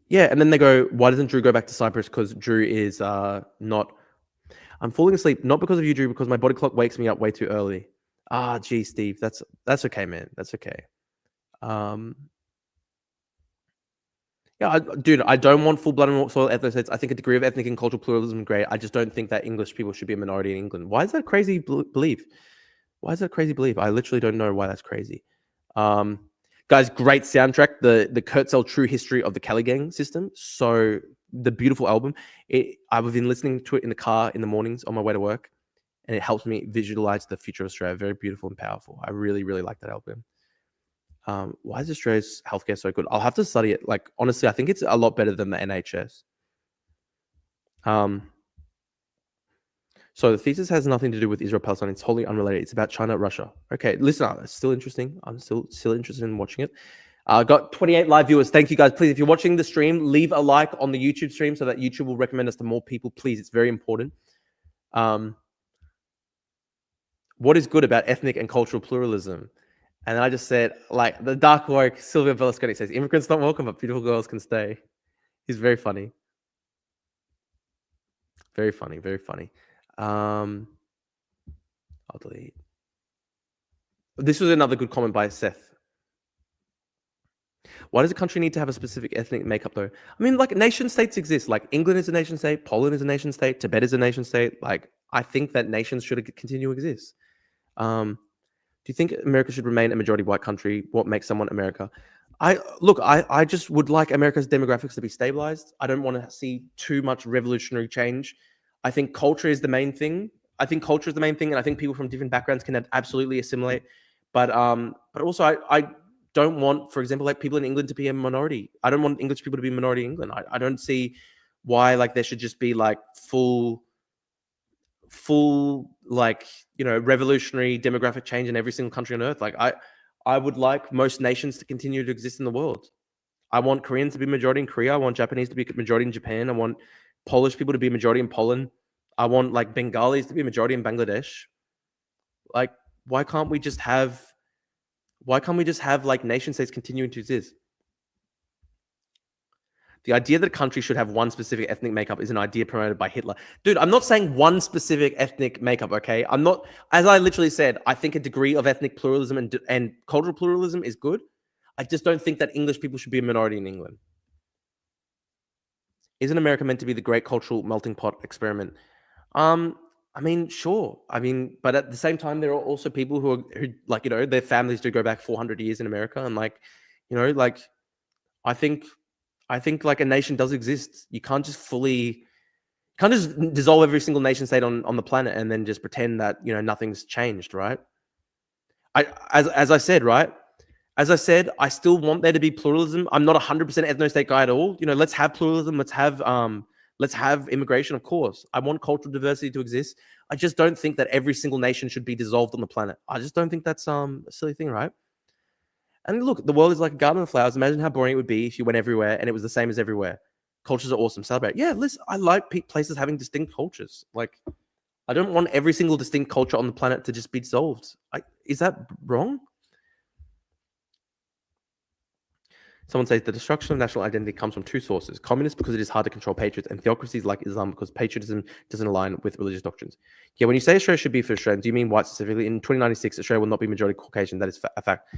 Yeah, and then they go, why doesn't Drew go back to Cyprus? Because Drew is not... I'm falling asleep, not because of you, Drew, because my body clock wakes me up way too early. Gee, Steve, that's okay, man. That's okay. Yeah, dude, I don't want full blood and soil ethnicities. I think a degree of ethnic and cultural pluralism is great. I just don't think that English people should be a minority in England. Why is that crazy belief? Why is that crazy belief? I literally don't know why that's crazy. Guys, great soundtrack. The Kurtzel True History of the Kelly Gang System. So the beautiful album. I've been listening to it in the car in the mornings on my way to work. and it helps me visualize the future of Australia. Very beautiful and powerful. I really, really like that album. Why is Australia's healthcare so good? I'll have to study it. Like, honestly, I think it's a lot better than the NHS. So the thesis has nothing to do with Israel-Palestine. It's wholly unrelated. It's about China, Russia. Okay, listen, it's still interesting. I'm still interested in watching it. Got 28 live viewers. Thank you, guys. Please, if you're watching the stream, leave a like on the YouTube stream so that YouTube will recommend us to more people. Please, it's very important. What is good about ethnic and cultural pluralism? And I just said, like, the dark woke, Silvia Berlusconi says, immigrants not welcome, but beautiful girls can stay. He's very funny. Very funny, very funny. I'll delete. This was another good comment by Seth. Why does a country need to have a specific ethnic makeup, though? I mean, like, nation states exist. Like, England is a nation state, Poland is a nation state, Tibet is a nation state. Like, I think that nations should continue to exist. Do you think America should remain a majority white country? What makes someone America? I just would like America's demographics to be stabilized. I don't want to see too much revolutionary change. I think culture is the main thing. And I think people from different backgrounds can absolutely assimilate. But also I don't want, for example, like people in England to be a minority. I don't want English people to be a minority in England. I don't see why like there should just be like full like, you know, revolutionary demographic change in every single country on earth. Like I would like most nations to continue to exist in the world. I want Koreans to be majority in Korea. I want Japanese to be majority in Japan. I want Polish people to be majority in Poland. I want like Bengalis to be majority in Bangladesh. Like, why can't we just have like nation states continuing to exist? The idea that a country should have one specific ethnic makeup is an idea promoted by Hitler. Dude, I'm not saying one specific ethnic makeup, okay? I'm not, as I literally said, I think a degree of ethnic pluralism and cultural pluralism is good. I just don't think that English people should be a minority in England. Isn't America meant to be the great cultural melting pot experiment? I mean, sure. I mean, but at the same time, there are also people who like, you know, their families do go back 400 years in America. And like, you know, like, I think like a nation does exist. You can't just dissolve every single nation state on the planet and then just pretend that, you know, nothing's changed, right? As I said, right? As I said, I still want there to be pluralism. I'm not 100% ethno-state guy at all. You know, let's have pluralism. Let's have immigration, of course. I want cultural diversity to exist. I just don't think that every single nation should be dissolved on the planet. I just don't think that's a silly thing, right? And look, the world is like a garden of flowers. Imagine how boring it would be if you went everywhere and it was the same as everywhere. Cultures are awesome. Celebrate. Yeah, listen, I like places having distinct cultures. Like, I don't want every single distinct culture on the planet to just be dissolved. Is that wrong? Someone says the destruction of national identity comes from two sources: communists because it is hard to control patriots, and theocracies like Islam because patriotism doesn't align with religious doctrines. Yeah, when you say Australia should be for Australians, do you mean white specifically? In 2096, Australia will not be majority Caucasian. That is a fact.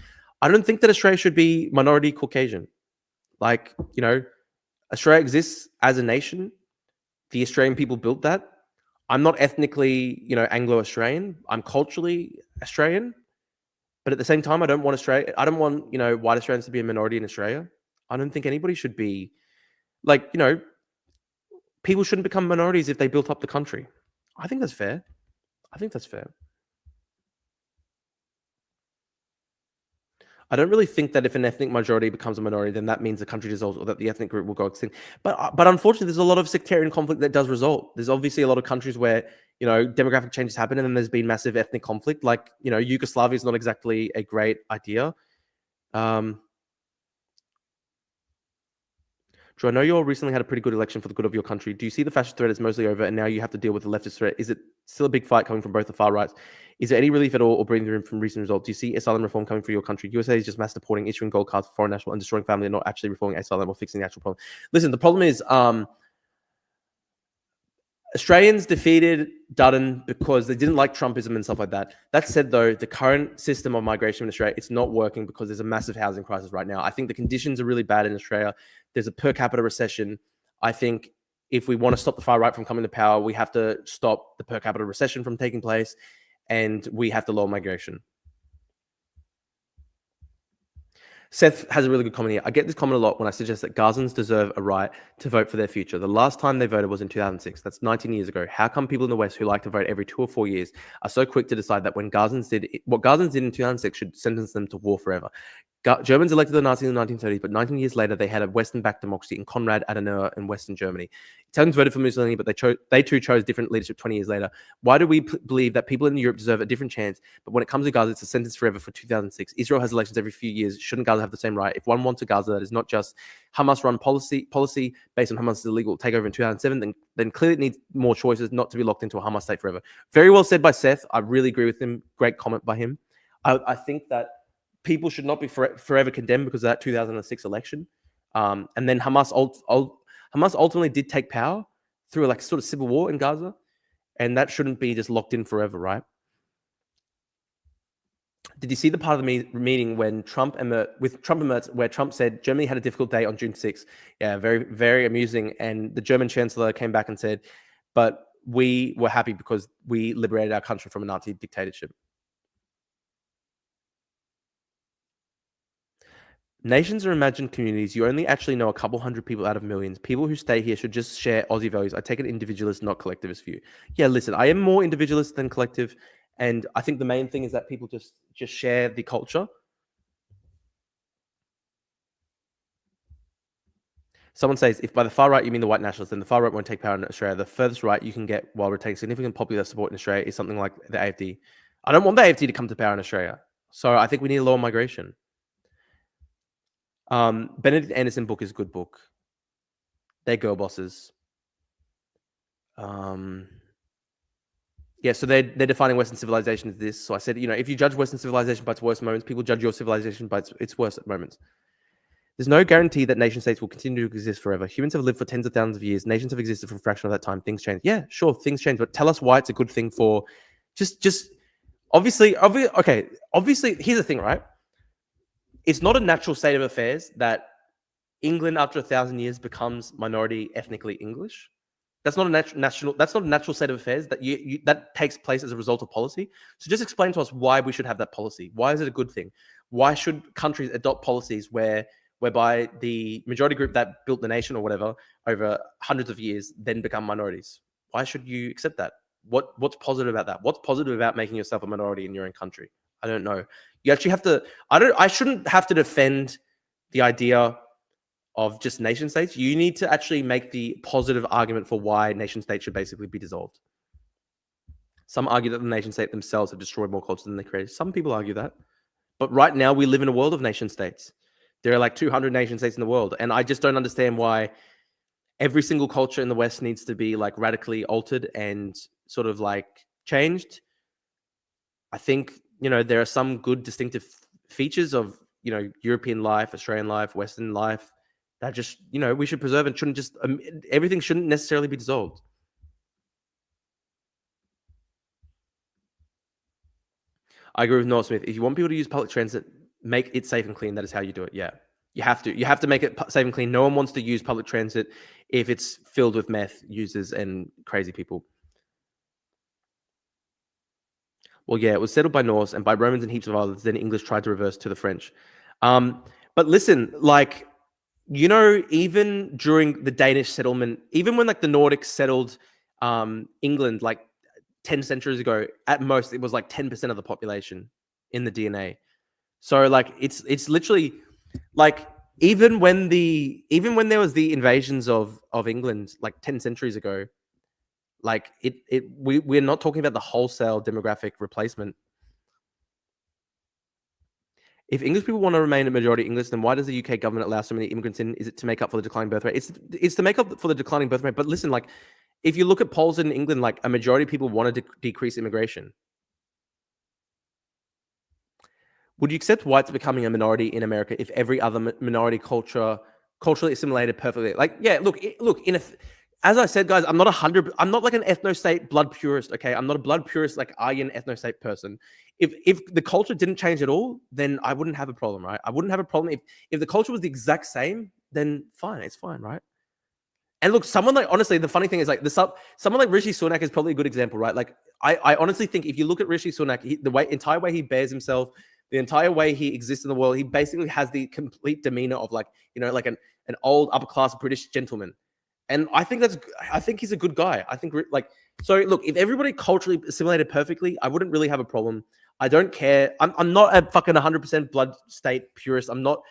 I don't think that Australia should be minority Caucasian. Like, you know, Australia exists as a nation. The Australian people built that. I'm not ethnically, you know, Anglo-Australian. I'm culturally Australian. But at the same time, I don't want, you know, white Australians to be a minority in Australia. I don't think anybody should be, like, you know, people shouldn't become minorities if they built up the country. I think that's fair. I don't really think that if an ethnic majority becomes a minority, then that means the country dissolves or that the ethnic group will go extinct. But unfortunately, there's a lot of sectarian conflict that does result. There's obviously a lot of countries where, you know, demographic changes happen and then there's been massive ethnic conflict. Like, you know, Yugoslavia is not exactly a great idea. Drew, I know you all recently had a pretty good election for the good of your country. Do you see the fascist threat is mostly over and now you have to deal with the leftist threat? Is it still a big fight coming from both the far rights? Is there any relief at all or breathing room from recent results? Do you see asylum reform coming for your country? USA is just mass deporting, issuing gold cards for foreign national and destroying family and not actually reforming asylum or fixing the actual problem. Listen, the problem is Australians defeated Dutton because they didn't like Trumpism and stuff like that. That said, though, the current system of migration in Australia, it's not working because there's a massive housing crisis right now. I think the conditions are really bad in Australia. There's a per capita recession. I think if we want to stop the far right from coming to power, we have to stop the per capita recession from taking place, and we have to lower migration. Seth has a really good comment here. I get this comment a lot when I suggest that Gazans deserve a right to vote for their future. The last time they voted was in 2006. That's 19 years ago. How come people in the West who like to vote every 2 or 4 years are so quick to decide that when Gazans did what Gazans did in 2006 should sentence them to war forever? Germans elected the Nazis in the 1930s, but 19 years later, they had a Western-backed democracy in Konrad Adenauer in Western Germany. Italians voted for Mussolini, but they too chose different leadership 20 years later. Why do we believe that people in Europe deserve a different chance, but when it comes to Gaza, it's a sentence forever for 2006? Israel has elections every few years. Shouldn't Gaza have the same right? If one wants a Gaza that is not just Hamas-run policy based on Hamas' illegal takeover in 2007, then clearly it needs more choices, not to be locked into a Hamas state forever. Very well said by Seth. I really agree with him. Great comment by him. I think that people should not be forever condemned because of that 2006 election. And then Hamas ultimately did take power through like sort of civil war in Gaza. And that shouldn't be just locked in forever, right? Did you see the part of the meeting when Trump and Merz, where Trump said Germany had a difficult day on June 6th? Yeah, very, very amusing. And the German chancellor came back and said, but we were happy because we liberated our country from a Nazi dictatorship. Nations are imagined communities. You only actually know a couple hundred people out of millions. People who stay here should just share Aussie values. I take an individualist, not collectivist view. Yeah, listen, I am more individualist than collective. And I think the main thing is that people just share the culture. Someone says, if by the far right you mean the white nationalists, then the far right won't take power in Australia. The furthest right you can get while retaining significant popular support in Australia is something like the AFD. I don't want the AFD to come to power in Australia. So I think we need a lower migration. Benedict Anderson book is a good book. They're girl bosses. Yeah, so they're defining Western civilization as this. So I said, if you judge Western civilization by its worst moments, people judge your civilization by its worst moments. There's no guarantee that nation states will continue to exist forever. Humans have lived for tens of thousands of years. Nations have existed for a fraction of that time. Things change. Yeah, sure, things change, but tell us why it's a good thing for just obviously, here's the thing, right? It's not a natural state of affairs that England, after 1,000 years, becomes minority ethnically English. That's not a natural state of affairs that takes place as a result of policy. So just explain to us why we should have that policy. Why is it a good thing? Why should countries adopt policies whereby the majority group that built the nation or whatever over hundreds of years then become minorities? Why should you accept that? What's positive about that? What's positive about making yourself a minority in your own country? I don't know. You actually have to. I shouldn't have to defend the idea of just nation states. You need to actually make the positive argument for why nation states should basically be dissolved. Some argue that the nation state themselves have destroyed more culture than they created. Some people argue that. But right now we live in a world of nation states. There are like 200 nation states in the world. And I just don't understand why every single culture in the West needs to be like radically altered and sort of like changed. I think, there are some good distinctive features of, European life, Australian life, Western life that just, we should preserve and shouldn't just, everything shouldn't necessarily be dissolved. I agree with Noah Smith. If you want people to use public transit, make it safe and clean. That is how you do it. Yeah, you have to. You have to make it safe and clean. No one wants to use public transit if it's filled with meth users and crazy people. Well, yeah, it was settled by Norse and by Romans and heaps of others. Then English tried to reverse to the French. But listen, like, even during the Danish settlement, even when like the Nordics settled England, like 10 centuries ago, at most, it was like 10% of the population in the DNA. So like, it's literally like, even when there was the invasions of England, like 10 centuries ago, like we're not talking about the wholesale demographic replacement. If English people want to remain a majority English, then why does the UK government allow so many immigrants in? Is it to make up for the declining birth rate? It's to make up for the declining birth rate. But listen, like, if you look at polls in England, like a majority of people wanted to decrease immigration. Would you accept whites becoming a minority in America if every other minority culturally assimilated perfectly? Like, yeah, look. As I said, guys, I'm not like an ethno-state blood purist, okay? I'm not a blood purist, like Aryan ethno-state person. If the culture didn't change at all, then I wouldn't have a problem, right? I wouldn't have a problem if the culture was the exact same, then fine, it's fine, right? And look, honestly, the funny thing is like someone like Rishi Sunak is probably a good example, right? Like I honestly think if you look at Rishi Sunak, the entire way he bears himself, The entire way he exists in the world, he basically has the complete demeanor of like, like an old upper class British gentleman. And I think he's a good guy. I think so look, if everybody culturally assimilated perfectly, I wouldn't really have a problem. I don't care. I'm not a fucking 100% blood state purist. I'm not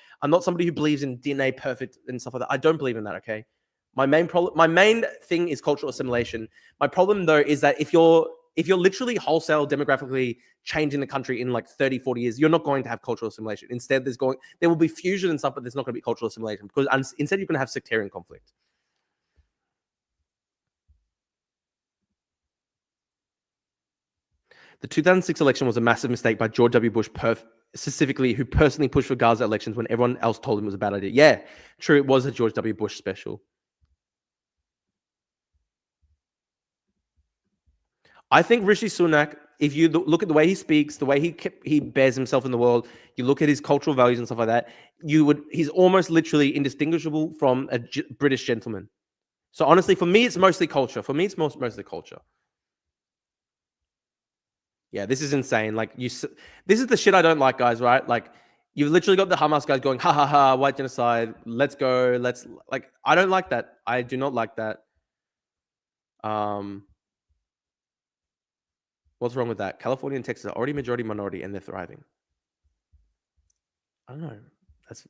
somebody who believes in DNA perfect and stuff like that. I don't believe in that, okay? My main thing is cultural assimilation. My problem though is that if you're literally wholesale demographically changing the country in like 30, 40 years, you're not going to have cultural assimilation. Instead, there will be fusion and stuff, but there's not going to be cultural assimilation because instead you're going to have sectarian conflict. The 2006 election was a massive mistake by George W. Bush, specifically, who personally pushed for Gaza elections when everyone else told him it was a bad idea. Yeah, true, it was a George W. Bush special. I think Rishi Sunak, if you look at the way he speaks, the way he bears himself in the world, you look at his cultural values and stuff like that, he's almost literally indistinguishable from a British gentleman. So honestly, for me, it's mostly culture. For me, it's mostly culture. Yeah, this is insane. Like this is the shit I don't like, guys. Right? Like you've literally got the Hamas guys going, ha ha ha, white genocide. Let's go. I don't like that. I do not like that. What's wrong with that? California and Texas are already majority minority, and they're thriving. I don't know. That's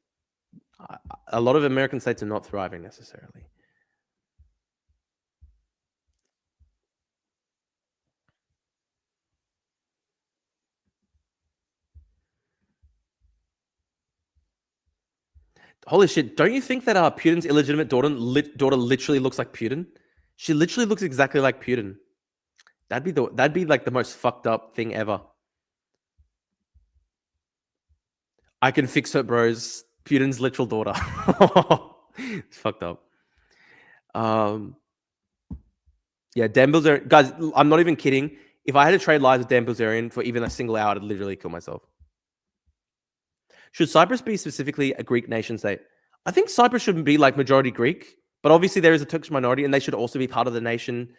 a lot of American states are not thriving necessarily. Holy shit! Don't you think that Putin's illegitimate daughter literally looks like Putin? She literally looks exactly like Putin. That'd be like the most fucked up thing ever. I can fix her, bros. Putin's literal daughter. It's fucked up. Yeah, Dan Bilzerian. Guys, I'm not even kidding. If I had to trade lives with Dan Bilzerian for even a single hour, I'd literally kill myself. Should Cyprus be specifically a Greek nation state? I think Cyprus shouldn't be like majority Greek, but obviously there is a Turkish minority and they should also be part of the nation.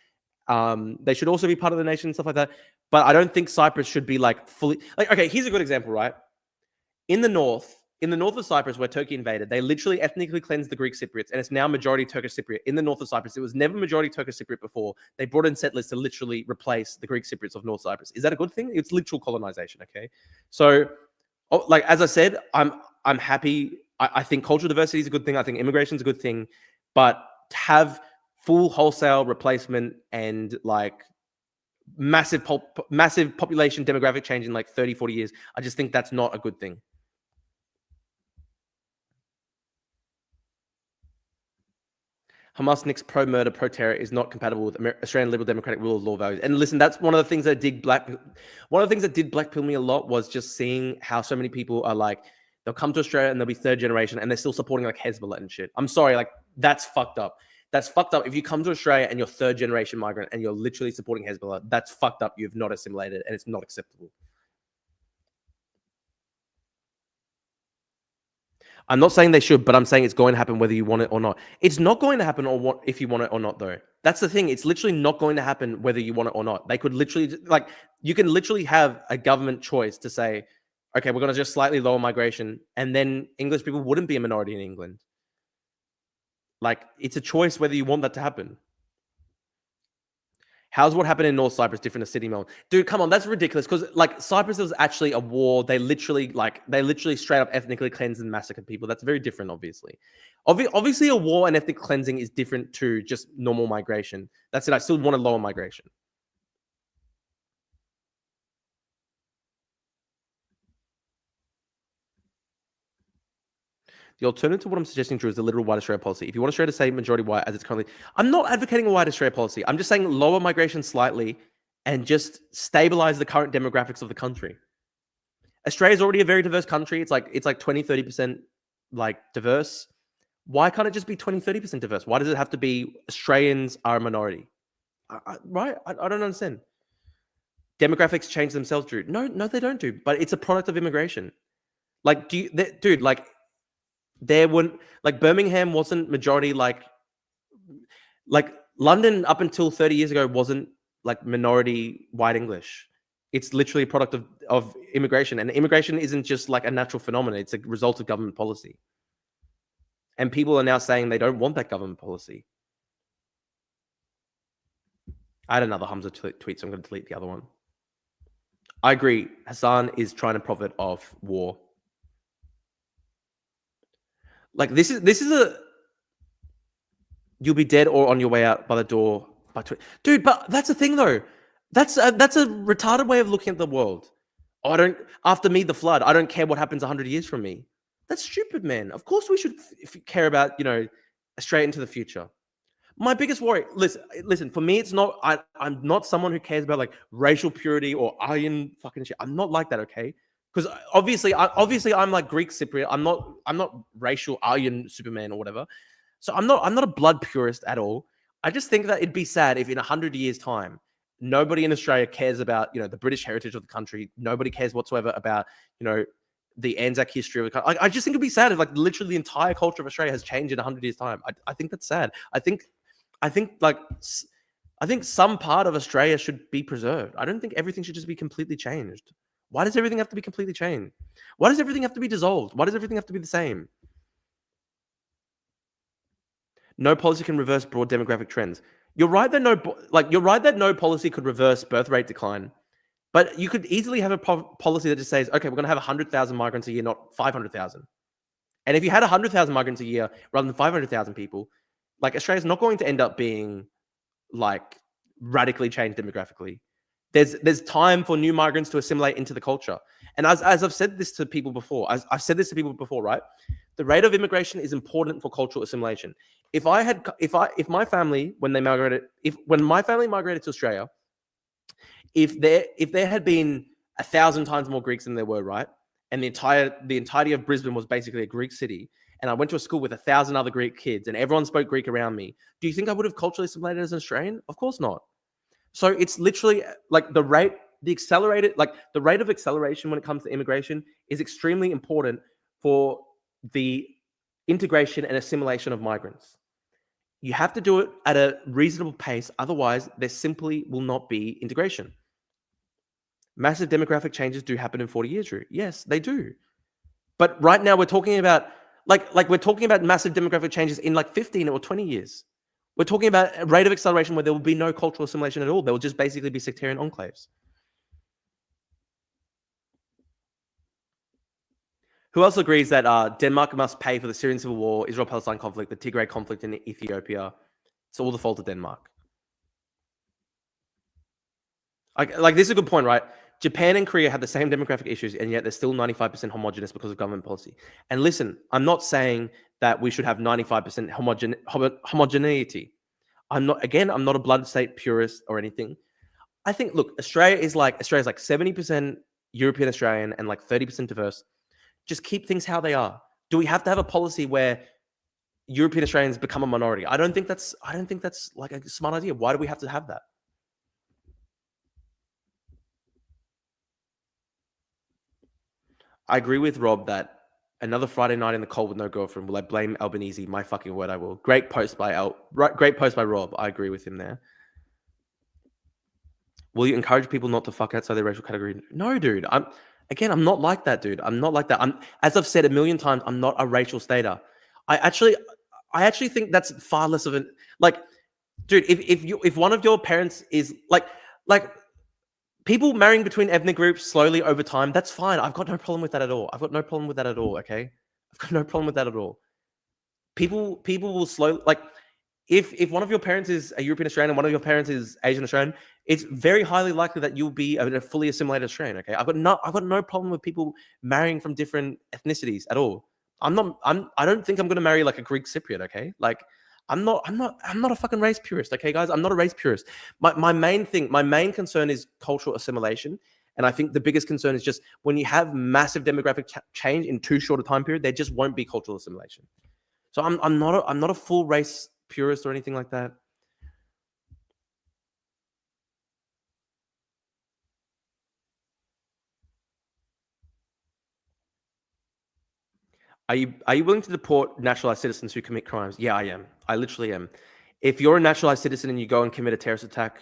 They should also be part of the nation and stuff like that. But I don't think Cyprus should be like fully like, okay, here's a good example, right? In the north of Cyprus, where Turkey invaded, they literally ethnically cleansed the Greek Cypriots, and it's now majority Turkish Cypriot. In the north of Cyprus, it was never majority Turkish Cypriot before. They brought in settlers to literally replace the Greek Cypriots of North Cyprus. Is that a good thing? It's literal colonization, okay? So, like as I said, I'm happy. I think cultural diversity is a good thing. I think immigration is a good thing, but to have full wholesale replacement and like massive population demographic change in like 30, 40 years, I just think that's not a good thing. Hamas, Nick's pro-murder, pro-terror is not compatible with Australian liberal democratic rule of law values. And listen, that's one of the things that did black pill me a lot was just seeing how so many people are like, they'll come to Australia and they'll be third generation and they're still supporting like Hezbollah and shit. I'm sorry, like that's fucked up. That's fucked up. If you come to Australia and you're third generation migrant and you're literally supporting Hezbollah, that's fucked up. You've not assimilated and it's not acceptable. I'm not saying they should, but I'm saying it's going to happen whether you want it or not. It's not going to happen if you want it or not, though. That's the thing. It's literally not going to happen whether you want it or not. They could literally, like, you can literally have a government choice to say, okay, we're going to just slightly lower migration, and then English people wouldn't be a minority in England. Like, it's a choice whether you want that to happen. How's what happened in North Cyprus different to Sydney, Melbourne? Dude, come on, that's ridiculous. Because like Cyprus was actually a war. They literally straight up ethnically cleansed and massacred people. That's very different, obviously. Obviously, a war and ethnic cleansing is different to just normal migration. That's it. I still want to lower migration. The alternative to what I'm suggesting, Drew, is the literal white Australia policy. If you want Australia to say majority white as it's currently, I'm not advocating a white Australia policy. I'm just saying lower migration slightly and just stabilize the current demographics of the country. Australia is already a very diverse country. It's like 20, 30% like diverse. Why can't it just be 20, 30% diverse? Why does it have to be Australians are a minority? Right? I don't understand. Demographics change themselves, Drew. No, they don't do. But it's a product of immigration. Like, dude, like, there wouldn't, like, Birmingham wasn't majority, like London up until 30 years ago wasn't like minority white English. It's literally a product of immigration. And immigration isn't just like a natural phenomenon. It's a result of government policy. And people are now saying they don't want that government policy. I had another Hamza tweet, so I'm going to delete the other one. I agree. Hassan is trying to profit off war. Like this is a you'll be dead or on your way out by the door by dude. But that's the thing though. That's a retarded way of looking at the world. Oh, I don't. After me, the flood. I don't care what happens 100 years from me. That's stupid, man. Of course, we should care about straight into the future. My biggest worry, listen. For me, it's not. I'm not someone who cares about like racial purity or iron fucking shit. I'm not like that, okay? Because obviously, I'm like Greek Cypriot. I'm not racial Aryan Superman or whatever. So I'm not a blood purist at all. I just think that it'd be sad if in 100 years' time, nobody in Australia cares about the British heritage of the country. Nobody cares whatsoever about the Anzac history of the country. I just think it'd be sad if like literally the entire culture of Australia has changed in 100 years' time. I think that's sad. I think some part of Australia should be preserved. I don't think everything should just be completely changed. Why does everything have to be completely changed? Why does everything have to be dissolved? Why does everything have to be the same? No policy can reverse broad demographic trends. You're right that no policy could reverse birth rate decline, but you could easily have a policy that just says, okay, we're going to have 100,000 migrants a year, not 500,000. And if you had 100,000 migrants a year rather than 500,000 people, like Australia's not going to end up being like radically changed demographically. There's time for new migrants to assimilate into the culture. And as I've said this to people before, right? The rate of immigration is important for cultural assimilation. If my family, when my family migrated to Australia, if there had been 1,000 times more Greeks than there were, right? And the entirety of Brisbane was basically a Greek city, and I went to a school with 1,000 other Greek kids, and everyone spoke Greek around me, do you think I would have culturally assimilated as an Australian? Of course not. So it's literally like the rate of acceleration when it comes to immigration is extremely important for the integration and assimilation of migrants. You have to do it at a reasonable pace. Otherwise, there simply will not be integration. Massive demographic changes do happen in 40 years, Drew. Yes, they do. But right now we're talking about we're talking about massive demographic changes in like 15 or 20 years. We're talking about a rate of acceleration where there will be no cultural assimilation at all. There will just basically be sectarian enclaves. Who else agrees that Denmark must pay for the Syrian civil war, Israel-Palestine conflict, the Tigray conflict in Ethiopia? It's all the fault of Denmark. Like this is a good point, right? Japan and Korea have the same demographic issues, and yet they're still 95% homogenous because of government policy. And listen, I'm not saying that we should have 95% homogeneity. I'm not a blood state purist or anything. I think, look, Australia's like 70% European Australian and like 30% diverse. Just keep things how they are. Do we have to have a policy where European Australians become a minority? I don't think that's like a smart idea. Why do we have to have that? I agree with Rob that another Friday night in the cold with no girlfriend. Will I blame Albanese? My fucking word, I will. Great post by Rob. I agree with him there. Will you encourage people not to fuck outside their racial category? No, dude. I'm not like that, dude. I'm not like that. As I've said a million times, I'm not a racial stater. I actually think that's far less of an dude. If one of your parents is like people marrying between ethnic groups slowly over time, that's fine. I've got no problem with that at all. Okay? I've got no problem with that at all. People will slowly if one of your parents is a European Australian and one of your parents is Asian Australian, it's very highly likely that you'll be a fully assimilated Australian. Okay, I've got no problem with people marrying from different ethnicities at all. I don't think I'm going to marry like a Greek Cypriot. Okay, I'm not a fucking race purist. Okay, guys, I'm not a race purist. My main concern is cultural assimilation, and I think the biggest concern is just when you have massive demographic change in too short a time period, there just won't be cultural assimilation. So I'm not a full race purist or anything like that. Are you willing to deport naturalized citizens who commit crimes? Yeah, I am. I literally am. If you're a naturalized citizen and you go and commit a terrorist attack,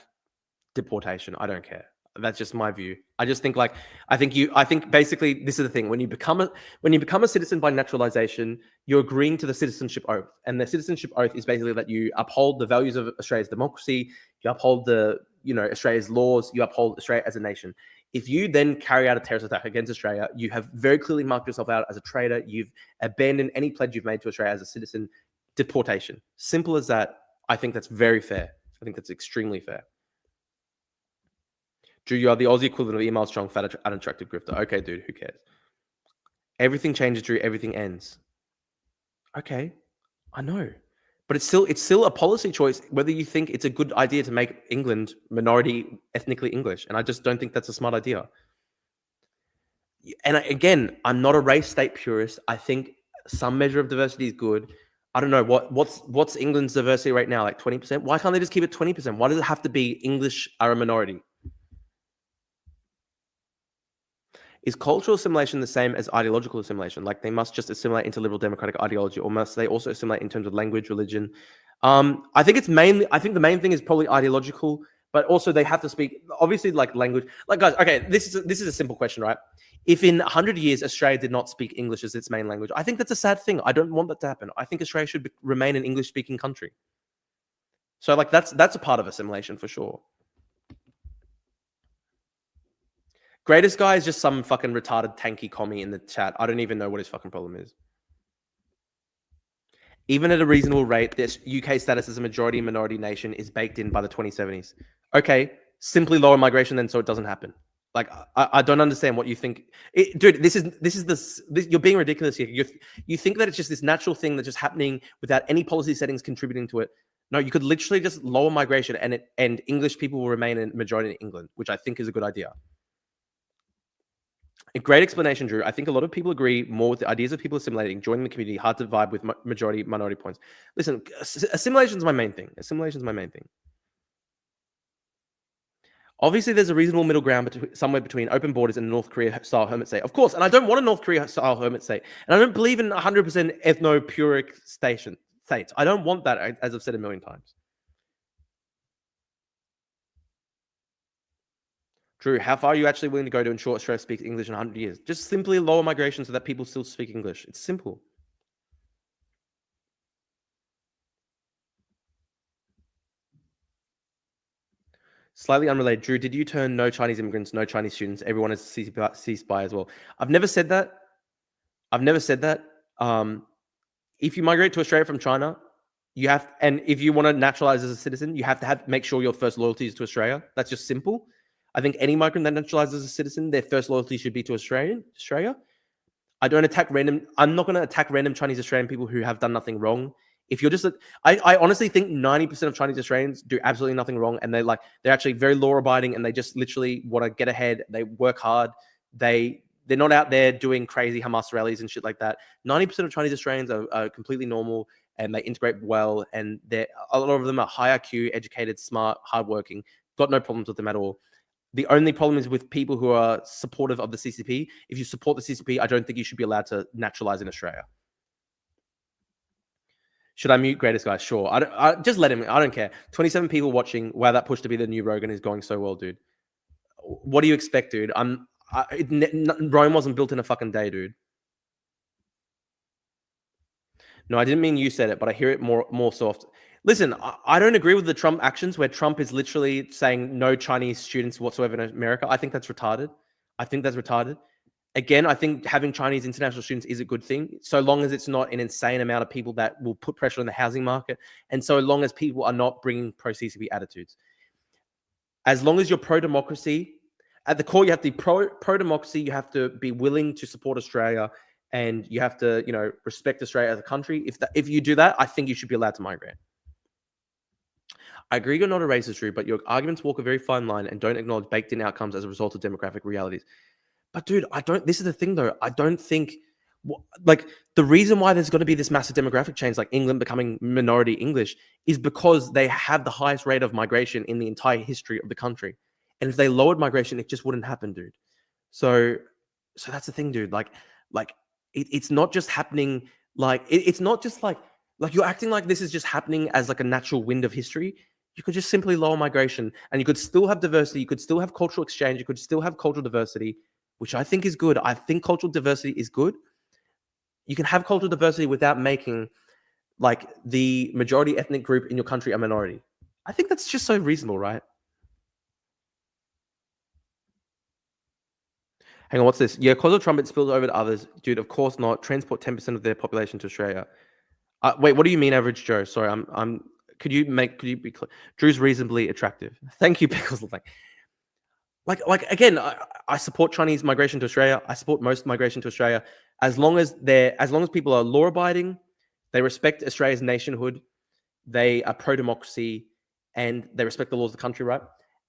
deportation. I don't care. That's just my view. I just think I think basically this is the thing. When you become a citizen by naturalization, you're agreeing to the citizenship oath. And the citizenship oath is basically that you uphold the values of Australia's democracy, you uphold Australia's laws, you uphold Australia as a nation. If you then carry out a terrorist attack against Australia, you have very clearly marked yourself out as a traitor. You've abandoned any pledge you've made to Australia as a citizen. Deportation. Simple as that. I think that's very fair. I think that's extremely fair. Drew, you are the Aussie equivalent of email strong, fat, unattractive grifter. Okay, dude, who cares? Everything changes, Drew. Everything ends. Okay, I know. But it's still a policy choice whether you think it's a good idea to make England minority ethnically English. And I just don't think that's a smart idea. And again, I'm not a race state purist. I think some measure of diversity is good. I don't know what's England's diversity rate now, like 20%? Why can't they just keep it 20%? Why does it have to be English are a minority? Is cultural assimilation the same as ideological assimilation? Like they must just assimilate into liberal democratic ideology, or must they also assimilate in terms of language, religion? I think the main thing is probably ideological, but also they have to speak, obviously, like language. Like guys, okay, this is a simple question, right? If in 100 years Australia did not speak English as its main language, I think that's a sad thing. I don't want that to happen. I think Australia should remain an English-speaking country. So like that's a part of assimilation for sure. Greatest guy is just some fucking retarded tanky commie in the chat. I don't even know what his fucking problem is. Even at a reasonable rate, this UK status as a majority minority nation is baked in by the 2070s. Okay, simply lower migration then so it doesn't happen. Like I don't understand what you think. Dude, this is you're being ridiculous here. You think that it's just this natural thing that's just happening without any policy settings contributing to it. No, you could literally just lower migration and English people will remain in majority in England, which I think is a good idea. A great explanation, Drew. I think a lot of people agree more with the ideas of people assimilating, joining the community, hard to vibe with majority minority points. Listen, assimilation is my main thing. Obviously, there's a reasonable middle ground somewhere between open borders and a North Korea-style hermit state. Of course, and I don't want a North Korea-style hermit state. And I don't believe in 100% ethno-puric states. I don't want that, as I've said a million times. Drew, how far are you actually willing to go to ensure Australia speaks English in 100 years? Just simply lower migration so that people still speak English. It's simple. Slightly unrelated. Drew, did you turn no Chinese immigrants, no Chinese students? Everyone is ceased by as well. I've never said that. If you migrate to Australia from China, and if you want to naturalize as a citizen, you have to make sure your first loyalty is to Australia. That's just simple. I think any migrant that naturalizes as a citizen, their first loyalty should be to Australia. I'm not going to attack random Chinese Australian people who have done nothing wrong. If you're just, I honestly think 90% of Chinese Australians do absolutely nothing wrong, and they're actually very law abiding, and they just literally want to get ahead. They work hard. They're not out there doing crazy Hamas rallies and shit like that. 90% of Chinese Australians are completely normal, and they integrate well, and a lot of them are high IQ, educated, smart, hardworking. Got no problems with them at all. The only problem is with people who are supportive of the CCP. If you support the CCP, I don't think you should be allowed to naturalize in Australia. Should I mute greatest guy? Sure. I just let him. I don't care. 27 people watching. Wow, that push to be the new Rogan is going so well, dude. What do you expect, dude? Rome wasn't built in a fucking day, dude. No, I didn't mean you said it, but I hear it more soft. Listen, I don't agree with the Trump actions where Trump is literally saying no Chinese students whatsoever in America. I think that's retarded. Again, I think having Chinese international students is a good thing, so long as it's not an insane amount of people that will put pressure on the housing market, and so long as people are not bringing pro-CCP attitudes. As long as you're pro-democracy, at the core, you have to be pro-democracy, you have to be willing to support Australia, and you have to, respect Australia as a country. If you do that, I think you should be allowed to migrate. I agree you're not a racist, Drew, but your arguments walk a very fine line and don't acknowledge baked-in outcomes as a result of demographic realities. But dude, this is the thing though. I don't think, the reason why there's going to be this massive demographic change, like England becoming minority English, is because they have the highest rate of migration in the entire history of the country. And if they lowered migration, it just wouldn't happen, dude. So that's the thing, dude. It's not just happening. It's not just like you're acting like this is just happening as like a natural wind of history. You could just simply lower migration, and you could still have diversity. You could still have cultural exchange. You could still have cultural diversity, which I think is good. I think cultural diversity is good. You can have cultural diversity without making like the majority ethnic group in your country a minority. I think that's just so reasonable, right? Hang on, what's this? Yeah, because of Trump, it spills over to others. Dude, of course not. Transport 10% of their population to Australia. Wait, what do you mean, average Joe? Sorry, I'm. Could you be clear? Drew's reasonably attractive. Thank you, Pickles. Like again, I support Chinese migration to Australia. I support most migration to Australia as long as people are law abiding, they respect Australia's nationhood, they are pro democracy, and they respect the laws of the country, right?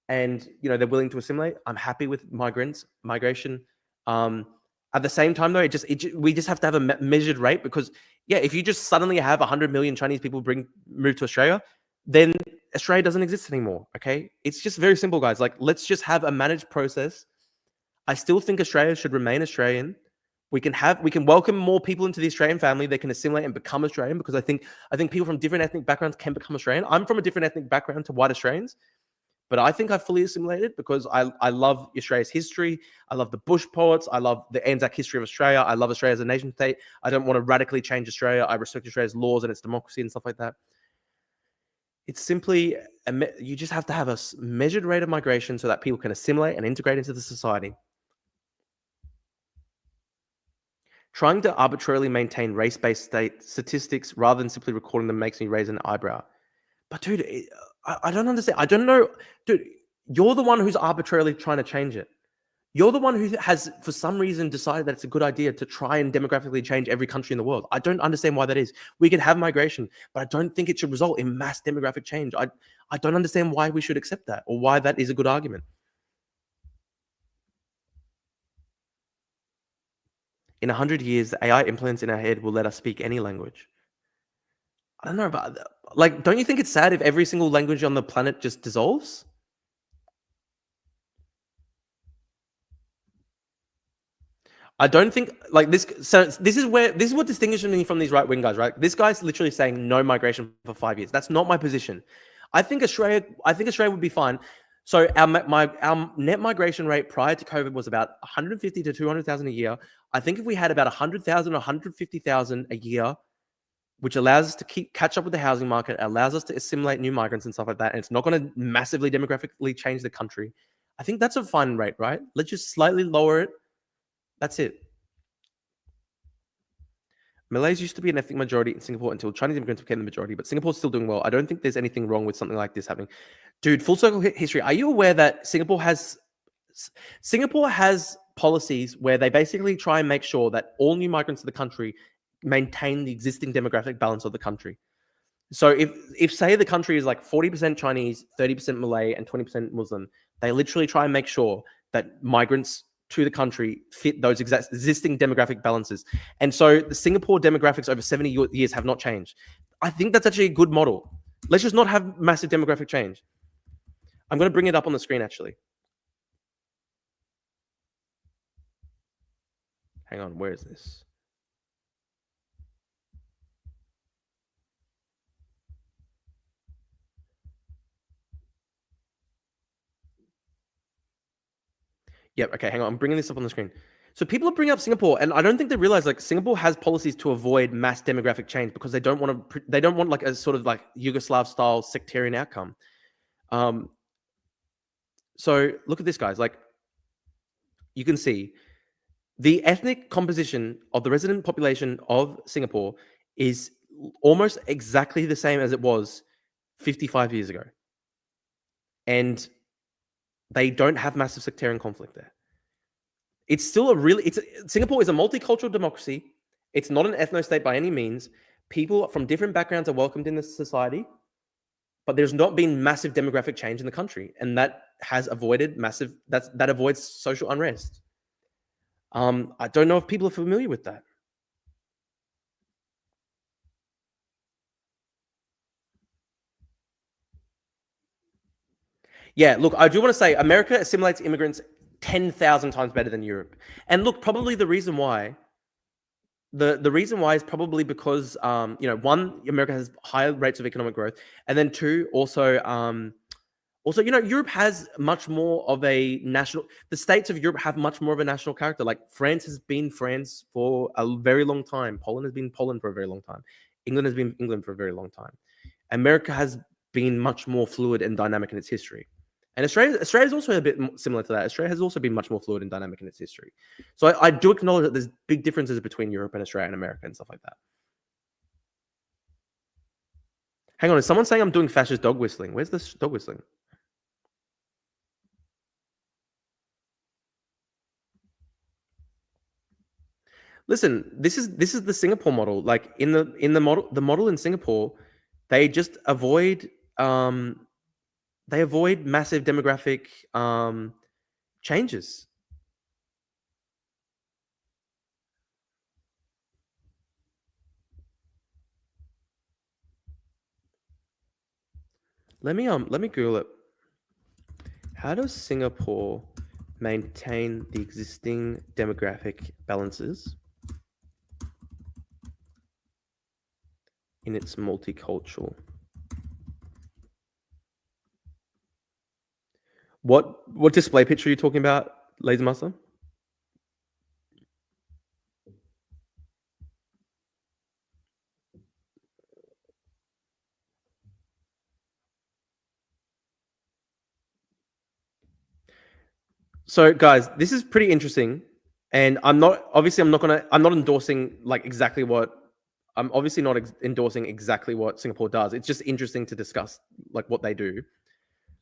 And they're willing to assimilate. I'm happy with migration. At the same time, though, we just have to have a measured rate, because if you just suddenly have 100 million Chinese people move to Australia, then Australia doesn't exist anymore. Okay, it's just very simple, guys. Like, let's just have a managed process. I still think Australia should remain Australian. We can welcome more people into the Australian family. They can assimilate and become Australian, because I think people from different ethnic backgrounds can become Australian. I'm from a different ethnic background to white Australians, but I think I've fully assimilated because I love Australia's history. I love the Bush poets. I love the Anzac history of Australia. I love Australia as a nation state. I don't want to radically change Australia. I respect Australia's laws and its democracy and stuff like that. It's simply, you just have to have a measured rate of migration so that people can assimilate and integrate into the society. Trying to arbitrarily maintain race-based state statistics rather than simply recording them makes me raise an eyebrow. But dude, I don't understand. I don't know. Dude, you're the one who's arbitrarily trying to change it. You're the one who has, for some reason, decided that it's a good idea to try and demographically change every country in the world. I don't understand why that is. We can have migration, but I don't think it should result in mass demographic change. I don't understand why we should accept that, or why that is a good argument. In 100 years, the AI implants in our head will let us speak any language. I don't know about that. Like, don't you think it's sad if every single language on the planet just dissolves? I don't think like this. So this is what distinguishes me from these right-wing guys, right? This guy's literally saying no migration for 5 years. That's not my position. I think Australia would be fine. So our net migration rate prior to COVID was about 150 to 200,000 a year. I think if we had about 100,000 or 150,000 a year, which allows us to catch up with the housing market, allows us to assimilate new migrants and stuff like that, and it's not going to massively demographically change the country, I think that's a fine rate, right? Let's just slightly lower it. That's it. Malays used to be an ethnic majority in Singapore until Chinese immigrants became the majority, but Singapore's still doing well. I don't think there's anything wrong with something like this happening. Dude, full circle history. Are you aware that Singapore has policies where they basically try and make sure that all new migrants to the country maintain the existing demographic balance of the country? So if say the country is like 40% Chinese, 30% Malay, and 20% Muslim, they literally try and make sure that migrants to the country fit those existing demographic balances. And so the Singapore demographics over 70 years have not changed. I think that's actually a good model. Let's just not have massive demographic change. I'm going to bring it up on the screen, actually. Hang on, where is this? Yep, okay, hang on. I'm bringing this up on the screen. So people are bringing up Singapore, and I don't think they realize like Singapore has policies to avoid mass demographic change because they don't want like a sort of like Yugoslav style sectarian outcome. So look at this, guys. Like, you can see the ethnic composition of the resident population of Singapore is almost exactly the same as it was 55 years ago. And they don't have massive sectarian conflict there. It's still Singapore is a multicultural democracy. It's not an ethno-state by any means. People from different backgrounds are welcomed in this society, but there's not been massive demographic change in the country, and that has avoided that avoids social unrest. I don't know if people are familiar with that. Yeah, look, I do want to say America assimilates immigrants 10,000 times better than Europe. And look, probably the reason why the reason why is probably because one, America has higher rates of economic growth, and then two, also Europe has much more of a national. The states of Europe have much more of a national character. Like France has been France for a very long time. Poland has been Poland for a very long time. England has been England for a very long time. America has been much more fluid and dynamic in its history. And Australia is also a bit similar to that. Australia has also been much more fluid and dynamic in its history. So I do acknowledge that there's big differences between Europe and Australia and America and stuff like that. Hang on, is someone saying I'm doing fascist dog whistling? Where's this dog whistling? Listen, this is the Singapore model. Like in the model in Singapore, they just avoid massive demographic changes. Let me Google it. How does Singapore maintain the existing demographic balances in its multicultural? What display picture are you talking about, Laser Master? So, guys, this is pretty interesting, and I'm not endorsing like exactly what. I'm obviously not endorsing exactly what Singapore does. It's just interesting to discuss like what they do.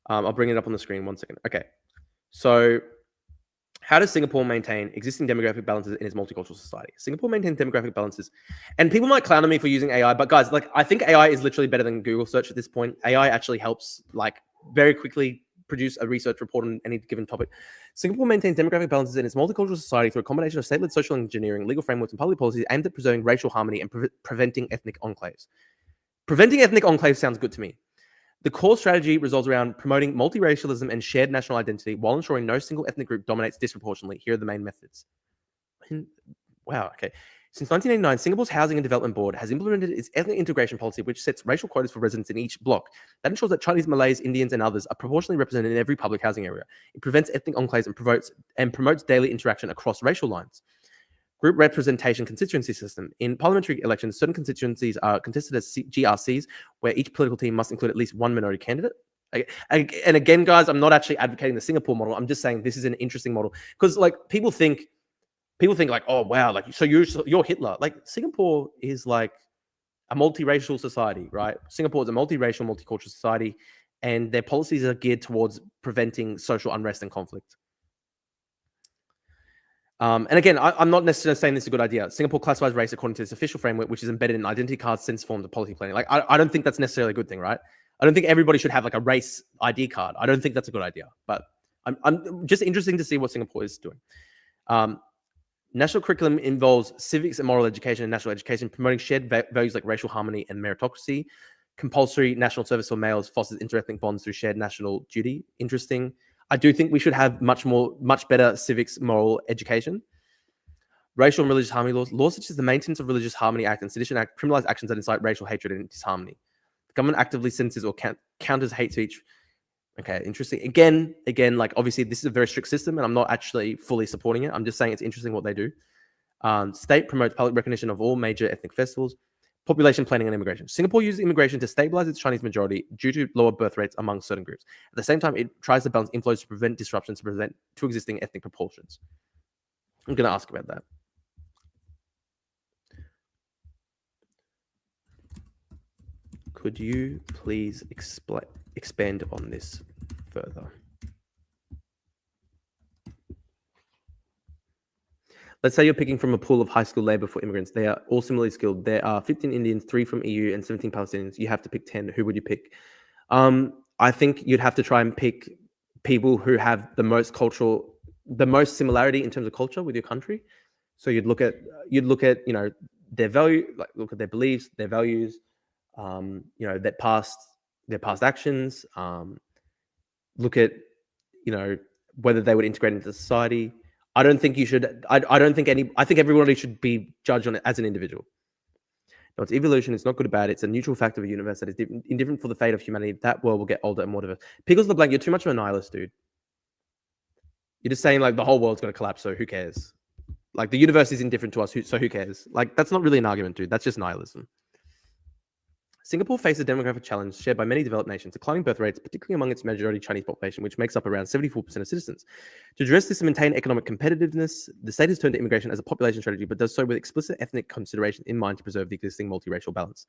I'll bring it up on the screen 1 second. Okay, so how does Singapore maintain existing demographic balances in its multicultural society? Singapore maintains demographic balances, and people might clown on me for using AI, but guys, like I think AI is literally better than Google search at this point. AI actually helps like very quickly produce a research report on any given topic. Singapore maintains demographic balances in its multicultural society through a combination of state-led social engineering, legal frameworks, and public policies aimed at preserving racial harmony and preventing ethnic enclaves. Preventing ethnic enclaves sounds good to me. The core strategy revolves around promoting multiracialism and shared national identity while ensuring no single ethnic group dominates disproportionately. Here are the main methods. Wow, okay. Since 1989, Singapore's Housing and Development Board has implemented its ethnic integration policy, which sets racial quotas for residents in each block. That ensures that Chinese, Malays, Indians, and others are proportionally represented in every public housing area. It prevents ethnic enclaves and promotes daily interaction across racial lines. Group representation constituency system. In parliamentary elections, certain constituencies are contested as GRCs, where each political team must include at least one minority candidate. And again, guys, I'm not actually advocating the Singapore model. I'm just saying this is an interesting model because, like, people think like, oh wow, like so you're Hitler. Like Singapore is like a multiracial society, right? Singapore is a multiracial, multicultural society, and their policies are geared towards preventing social unrest and conflict. And again, I'm not necessarily saying this is a good idea. Singapore classifies race according to its official framework, which is embedded in identity cards, sense forms of policy planning. Like, I don't think that's necessarily a good thing, right? I don't think everybody should have like a race ID card. I don't think that's a good idea. But I'm just interesting to see what Singapore is doing. National curriculum involves civics and moral education and national education, promoting shared values like racial harmony and meritocracy. Compulsory national service for males fosters interethnic bonds through shared national duty. Interesting. I do think we should have much better civics, moral education. Racial and religious harmony laws. Laws such as the Maintenance of Religious Harmony Act and Sedition Act criminalize actions that incite racial hatred and disharmony. The government actively sentences or counters hate speech. Okay, interesting. Again, like obviously this is a very strict system and I'm not actually fully supporting it. I'm just saying it's interesting what they do. State promotes public recognition of all major ethnic festivals. Population planning and immigration. Singapore uses immigration to stabilize its Chinese majority due to lower birth rates among certain groups. At the same time, it tries to balance inflows to prevent disruptions to prevent to existing ethnic proportions. I'm going to ask about that. Could you please expand on this further? Let's say you're picking from a pool of high skilled labor for immigrants. They are all similarly skilled. There are 15 Indians, 3 from EU, and 17 Palestinians. You have to pick 10. Who would you pick? I think you'd have to try and pick people who have the most similarity in terms of culture with your country. So you'd look at their value, like look at their beliefs, their values, their past actions. Look at whether they would integrate into society. I don't think you should. I don't think any. I think everybody should be judged on it as an individual. No, it's evolution. It's not good or bad. It's a neutral fact of a universe that is indifferent for the fate of humanity. That world will get older and more diverse. Pickles the blank. You're too much of a nihilist, dude. You're just saying like the whole world's going to collapse, so who cares? Like the universe is indifferent to us, so who cares? Like that's not really an argument, dude. That's just nihilism. Singapore faces a demographic challenge shared by many developed nations, declining birth rates, particularly among its majority Chinese population, which makes up around 74% of citizens. To address this and maintain economic competitiveness, the state has turned to immigration as a population strategy, but does so with explicit ethnic consideration in mind to preserve the existing multiracial balance.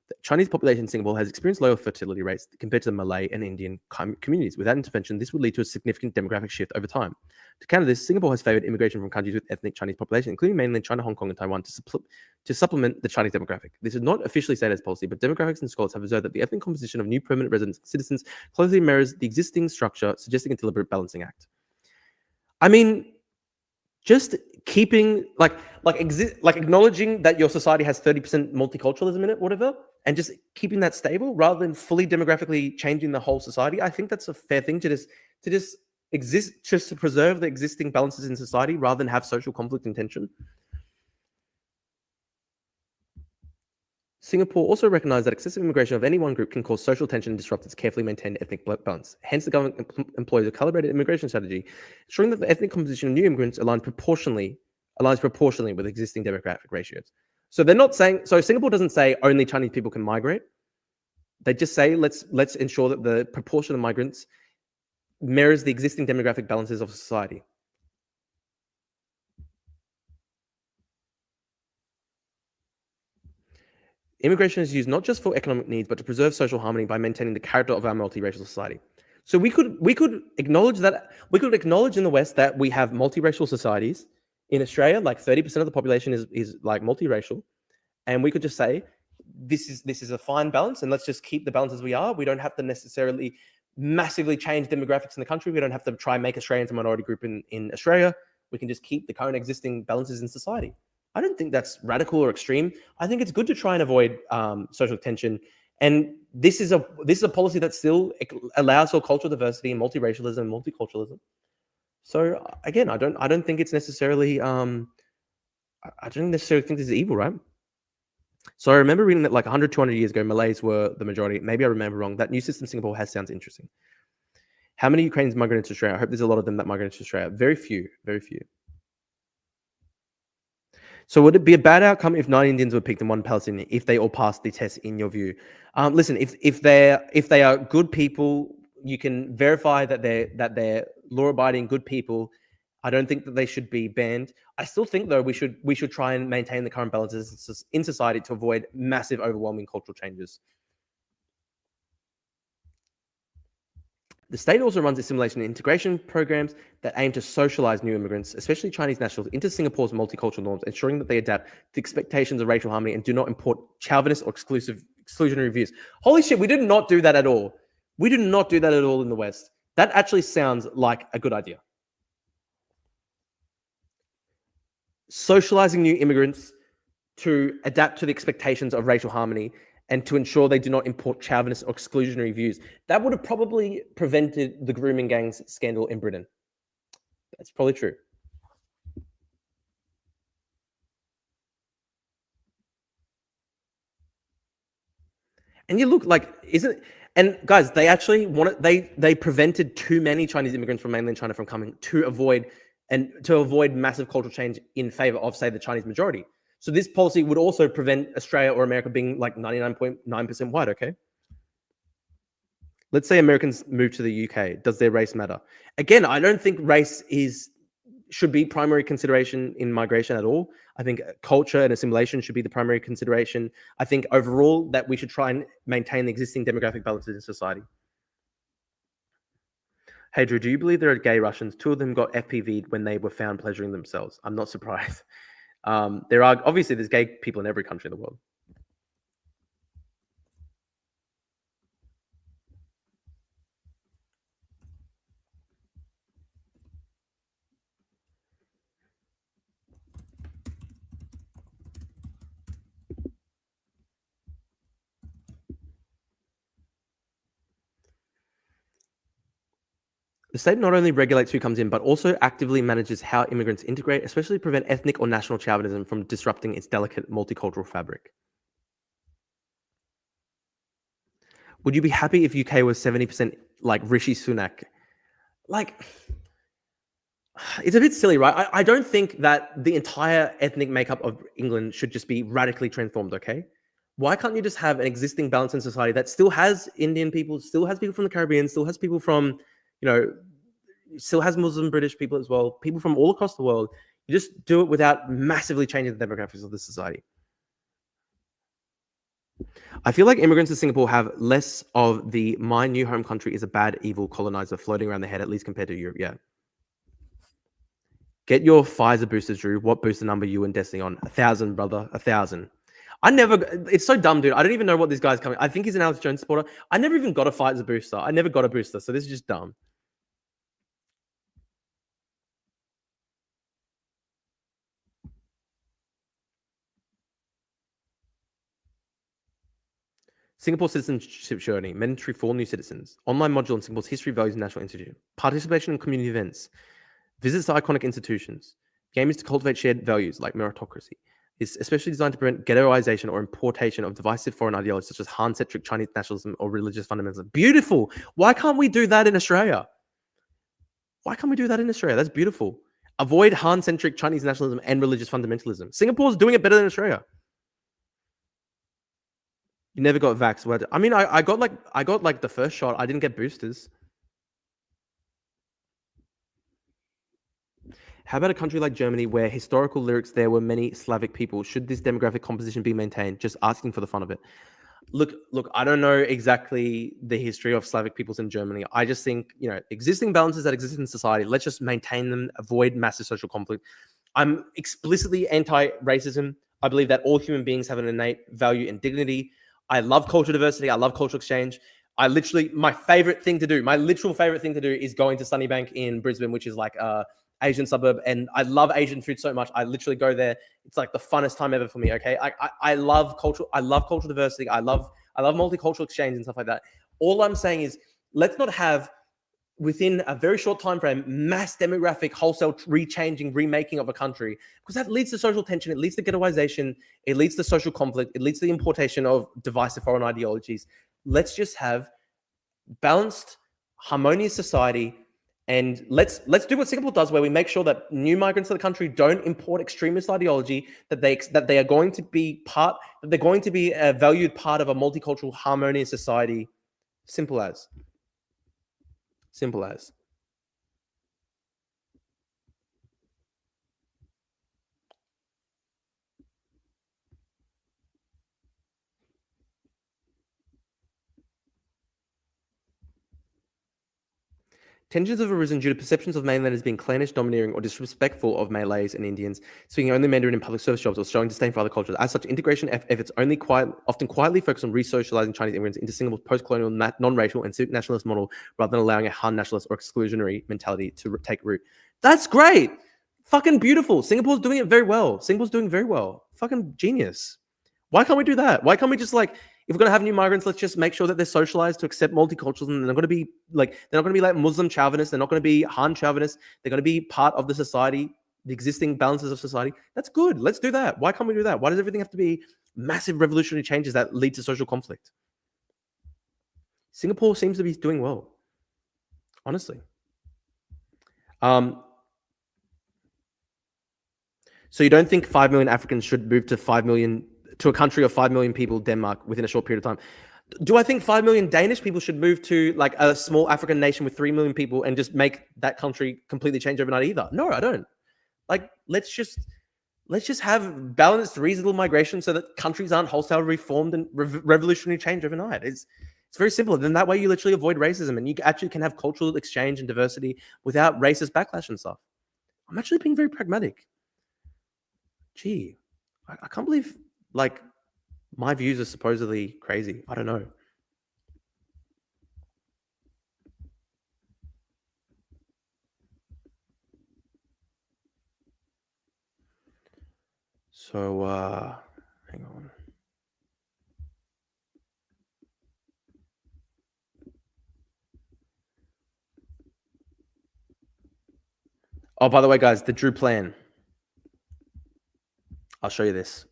The Chinese population in Singapore has experienced lower fertility rates compared to the Malay and Indian communities. Without intervention, this would lead to a significant demographic shift over time. To counter this, Singapore has favored immigration from countries with ethnic Chinese population, including mainland China, Hong Kong, and Taiwan, to supplement the Chinese demographic. This is not officially stated as policy, but demographics and scholars have observed that the ethnic composition of new permanent resident citizens closely mirrors the existing structure, suggesting a deliberate balancing act. I mean, just keeping like acknowledging that your society has 30% multiculturalism in it, whatever, and just keeping that stable rather than fully demographically changing the whole society. I think that's a fair thing to just exist, just to preserve the existing balances in society rather than have social conflict and tension. Singapore also recognized that excessive immigration of any one group can cause social tension and disrupt its carefully maintained ethnic balance. Hence, the government employs a calibrated immigration strategy, ensuring that the ethnic composition of new immigrants aligns proportionally with existing demographic ratios. So they're not saying. So Singapore doesn't say only Chinese people can migrate. They just say let's ensure that the proportion of migrants mirrors the existing demographic balances of society. Immigration is used not just for economic needs, but to preserve social harmony by maintaining the character of our multiracial society. So we could acknowledge that in the West that we have multiracial societies. In Australia, like 30% of the population is like multiracial, and we could just say this is a fine balance, and let's just keep the balance as we are. We don't have to necessarily massively change demographics in the country. We don't have to try and make Australians a minority group in Australia. We can just keep the current existing balances in society. I don't think that's radical or extreme. I think it's good to try and avoid social tension. And this is a policy that still allows for cultural diversity and multiracialism and multiculturalism. So again, I don't think it's necessarily I don't necessarily think this is evil, right? So I remember reading that like 100, 200 years ago, Malays were the majority. Maybe I remember wrong. That new system Singapore has sounds interesting. How many Ukrainians migrated to Australia? I hope there's a lot of them that migrated to Australia. Very few, very few. So would it be a bad outcome if 9 Indians were picked and 1 Palestinian if they all passed the test in your view? Listen, if they are good people, you can verify that they're law-abiding good people. I don't think that they should be banned. I still think though we should try and maintain the current balances in society to avoid massive, overwhelming cultural changes. The state also runs assimilation and integration programs that aim to socialize new immigrants, especially Chinese nationals, into Singapore's multicultural norms, ensuring that they adapt to expectations of racial harmony and do not import chauvinist or exclusionary views. Holy shit, we did not do that at all. We did not do that at all in the West. That actually sounds like a good idea. Socializing new immigrants to adapt to the expectations of racial harmony and to ensure they do not import chauvinist or exclusionary views. That would have probably prevented the grooming gangs scandal in Britain. That's probably true. And you look like, isn't, and guys, they actually wanted, they prevented too many Chinese immigrants from mainland China from coming to avoid massive cultural change in favor of, say, the Chinese majority. So this policy would also prevent Australia or America being like 99.9% white, okay? Let's say Americans move to the UK. Does their race matter? Again, I don't think race should be primary consideration in migration at all. I think culture and assimilation should be the primary consideration. I think overall that we should try and maintain the existing demographic balances in society. Hey, Drew, do you believe there are gay Russians? 2 of them got FPV'd when they were found pleasuring themselves. I'm not surprised. There's gay people in every country in the world. The state not only regulates who comes in, but also actively manages how immigrants integrate, especially to prevent ethnic or national chauvinism from disrupting its delicate multicultural fabric. Would you be happy if UK was 70% like Rishi Sunak? Like, it's a bit silly, right? I don't think that the entire ethnic makeup of England should just be radically transformed, okay? Why can't you just have an existing balance in society that still has Indian people, still has people from the Caribbean, still has people from, still has Muslim British people as well, people from all across the world. You just do it without massively changing the demographics of the society. I feel like immigrants to Singapore have less of the my new home country is a bad, evil colonizer floating around their head, at least compared to Europe. Yeah. Get your Pfizer boosters, Drew. What booster number you and Destiny on? 1,000, brother. 1,000. It's so dumb, dude. I don't even know what this guy's coming. I think he's an Alex Jones supporter. I never even got a Pfizer booster. I never got a booster. So this is just dumb. Singapore citizenship journey, mandatory for new citizens, online module in Singapore's history, values, and national institute, participation in community events, visits to iconic institutions. The aim is to cultivate shared values like meritocracy. It's especially designed to prevent ghettoization or importation of divisive foreign ideologies such as Han-centric Chinese nationalism or religious fundamentalism. Beautiful. Why can't we do that in Australia? Why can't we do that in Australia? That's beautiful. Avoid Han-centric Chinese nationalism and religious fundamentalism. Singapore's doing it better than Australia. You never got vaxxed. I mean, I got like the first shot. I didn't get boosters. How about a country like Germany where historical lyrics there were many Slavic people? Should this demographic composition be maintained? Just asking for the fun of it. Look, I don't know exactly the history of Slavic peoples in Germany. I just think, existing balances that exist in society, let's just maintain them, avoid massive social conflict. I'm explicitly anti-racism. I believe that all human beings have an innate value and dignity. I love cultural diversity. I love cultural exchange. My literal favorite thing to do is going to Sunnybank in Brisbane, which is like Asian suburb, and I love Asian food so much. I literally go there. It's like the funnest time ever for me. Okay, I love cultural diversity. I love multicultural exchange and stuff like that. All I'm saying is, let's not have within a very short time frame mass demographic wholesale rechanging, remaking of a country, because that leads to social tension. It leads to ghettoization. It leads to social conflict. It leads to the importation of divisive foreign ideologies. Let's just have balanced, harmonious society. And let's do what Singapore does, where we make sure that new migrants to the country don't import extremist ideology, that they are going to be they're going to be a valued part of a multicultural, harmonious society. Simple as. Tensions have arisen due to perceptions of mainlanders being clannish, domineering, or disrespectful of Malays and Indians, speaking only Mandarin in public service jobs or showing disdain for other cultures. As such, integration efforts often quietly focus on re-socializing Chinese immigrants into Singapore's post-colonial, non-racial, and civic nationalist model, rather than allowing a Han nationalist or exclusionary mentality to take root. That's great. Fucking beautiful. Singapore's doing it very well. Fucking genius. Why can't we do that? Why can't we just if we're going to have new migrants, let's just make sure that they're socialized to accept multiculturalism. And they're not going to be like Muslim chauvinists. They're not going to be Han chauvinists. They're going to be part of the society, the existing balances of society. That's good. Let's do that. Why can't we do that? Why does everything have to be massive revolutionary changes that lead to social conflict? Singapore seems to be doing well, honestly. So you don't think 5 million Africans should move to a country of 5 million people, Denmark, within a short period of time? Do I think 5 million Danish people should move to like a small African nation with 3 million people and just make that country completely change overnight either? No, I don't. Let's just have balanced, reasonable migration so that countries aren't wholesale reformed and revolutionary change overnight. It's very simple. Then that way you literally avoid racism and you actually can have cultural exchange and diversity without racist backlash and stuff. I'm actually being very pragmatic. Gee, I can't believe my views are supposedly crazy. I don't know. So, hang on. Oh, by the way, guys, the Drew plan. I'll show you this.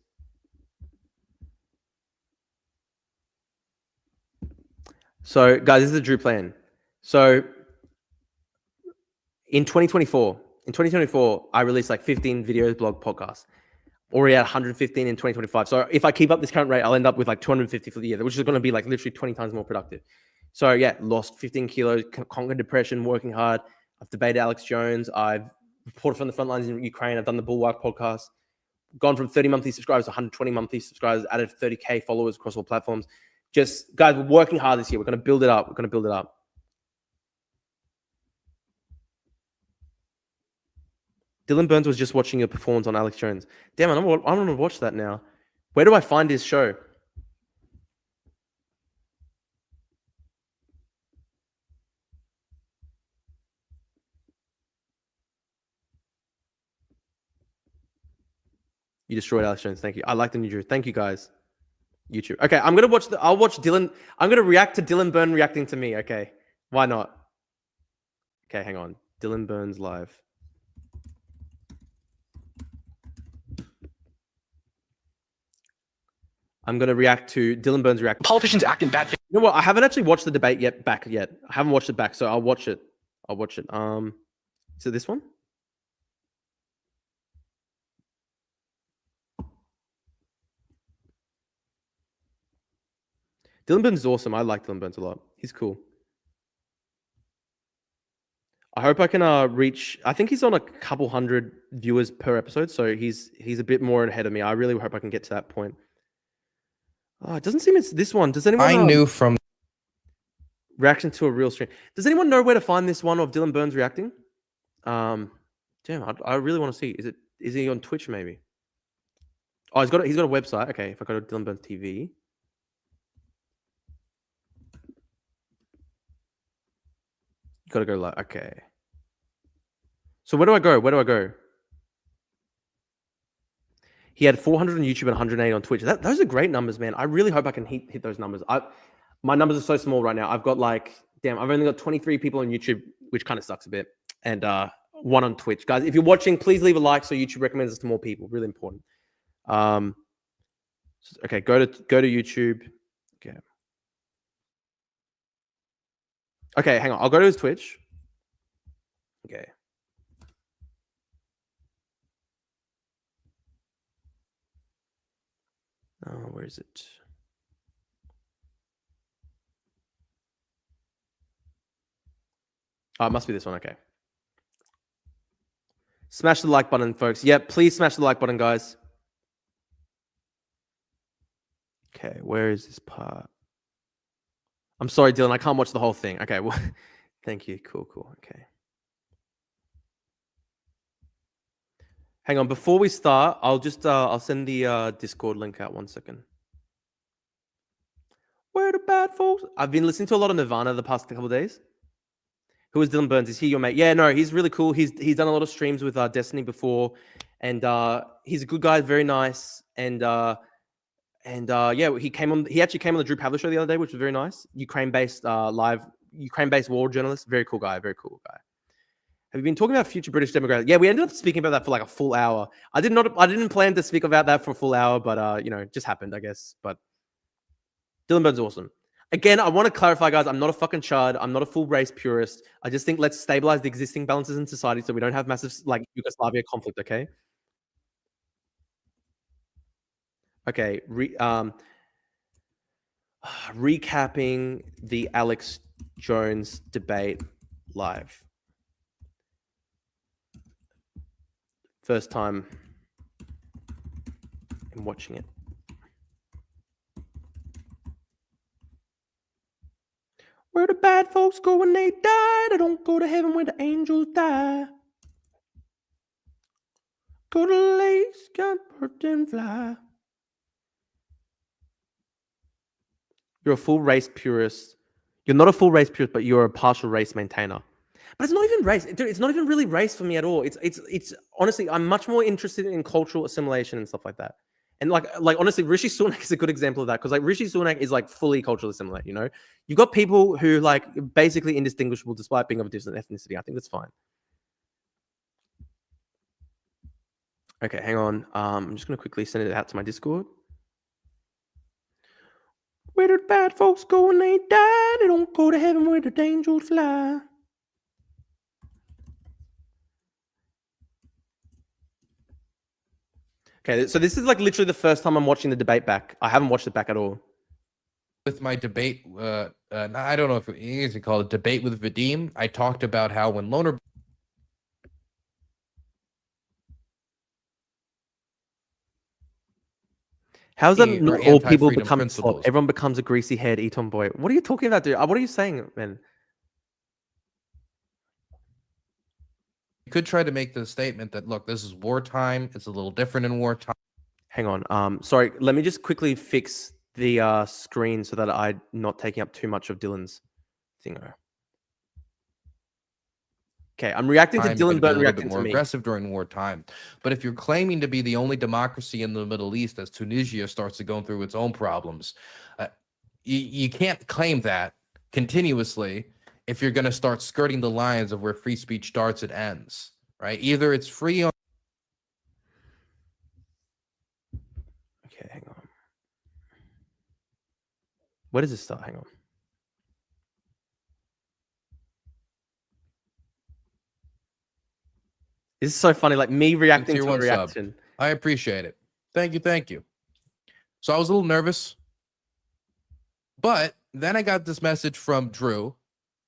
So, guys, this is the Drew plan. So, in 2024, I released like 15 videos, blog, podcasts. Already at 115 in 2025. So, if I keep up this current rate, I'll end up with like 250 for the year, which is going to be like literally 20 times more productive. So, yeah, lost 15 kilos, conquered depression, working hard. I've debated Alex Jones. I've reported from the front lines in Ukraine. I've done the Bulwark podcast. Gone from 30 monthly subscribers to 120 monthly subscribers, added 30K followers across all platforms. Just, guys, we're working hard this year. We're going to build it up. We're going to build it up. Dylan Burns was just watching your performance on Alex Jones. Damn, I want to watch that now. Where do I find his show? You destroyed Alex Jones. Thank you. I like the new Drew. Thank you, guys. YouTube. Okay, I'll watch Dylan. I'm going to react to Dylan Burn reacting to me. Okay. Why not? Okay, hang on. Dylan Burns live. I'm going to react to Dylan Burns react. Politicians act in bad faith. You know what? I haven't actually watched the debate yet. I haven't watched it back, so I'll watch it. So this one? Dylan Burns is awesome. I like Dylan Burns a lot. He's cool. I hope I can reach. I think he's on a couple hundred viewers per episode, so he's a bit more ahead of me. I really hope I can get to that point. Oh, it doesn't seem it's this one. Does anyone? I knew from reaction to a real stream. Does anyone know where to find this one of Dylan Burns reacting? Damn, I really want to see. Is he on Twitch maybe? Oh, he's got a website. Okay, if I go to Dylan Burns TV. Got to go live. Okay. So where do I go? He had 400 on YouTube and 180 on Twitch. Those are great numbers, man. I really hope I can hit those numbers. My numbers are so small right now. I've got I've only got 23 people on YouTube, which kind of sucks a bit, and 1 on Twitch. Guys, if you're watching, please leave a like so YouTube recommends us to more people. Really important. Okay, go to YouTube. Okay. Okay, hang on. I'll go to his Twitch. Okay. Oh, where is it? Oh, it must be this one. Okay. Smash the like button, folks. Yep, please smash the like button, guys. Okay, where is this part? I'm sorry, Dylan. I can't watch the whole thing. Okay, well, thank you. Cool. Okay. Hang on. Before we start, I'll just I'll send the Discord link out. 1 second. Where the bad folks? I've been listening to a lot of Nirvana the past couple of days. Who is Dylan Burns? Is he your mate? Yeah, no, he's really cool. He's done a lot of streams with Destiny before, and he's a good guy, very nice, and yeah, he actually came on the Drew Pavler show the other day, which was very nice. Ukraine-based war journalist, very cool guy. Have you been talking about future British demographics? Yeah, we ended up speaking about that for like a full hour. I didn't plan to speak about that for a full hour, but it just happened, I guess. But Dylan Burns is awesome. Again, I want to clarify, guys, I'm not a fucking chud. I'm not a full race purist. I just think let's stabilize the existing balances in society so we don't have massive like Yugoslavia conflict, okay? Okay, recapping the Alex Jones debate live. First time I'm watching it. Where the bad folks go when they die, they don't go to heaven where the angels die. Go to the lakes, got bird and fly. You're a full race purist. You're not a full race purist, but you're a partial race maintainer. But it's not even race, dude. It's not even really race for me at all. It's honestly, I'm much more interested in cultural assimilation and stuff like that. And like honestly, Rishi Sunak is a good example of that because like Rishi Sunak is like fully culturally assimilated. You know, you've got people who like basically indistinguishable despite being of a different ethnicity. I think that's fine. Okay, hang on. I'm just gonna quickly send it out to my Discord. Where did bad folks go when they die? They don't go to heaven where the angels fly. Okay, so this is like literally the first time I'm watching the debate back. I haven't watched it back at all. With my debate, I don't know if you can call it debate with Vadim, I talked about how when Loner How's that or not all people anti-freedom become principles. slop? Everyone becomes a greasy haired Eton boy. What are you talking about, dude? What are you saying, man? You could try to make the statement that, look, this is wartime. It's a little different in wartime. Hang on. Sorry, let me just quickly fix the screen so that I'm not taking up too much of Dylan's thing. Okay, I'm reacting to You Dylan could be a Burton little bit reacting more to me. aggressive during wartime. But if you're claiming to be the only democracy in the Middle East as Tunisia starts to go through its own problems, you can't claim that continuously if you're going to start skirting the lines of where free speech starts and ends, right? Either it's free on. Okay, hang on. Where does this start? Hang on. This is so funny, like me reacting Tier to a 1 reaction. sub. I appreciate it. Thank you. So I was a little nervous, but then I got this message from Drew,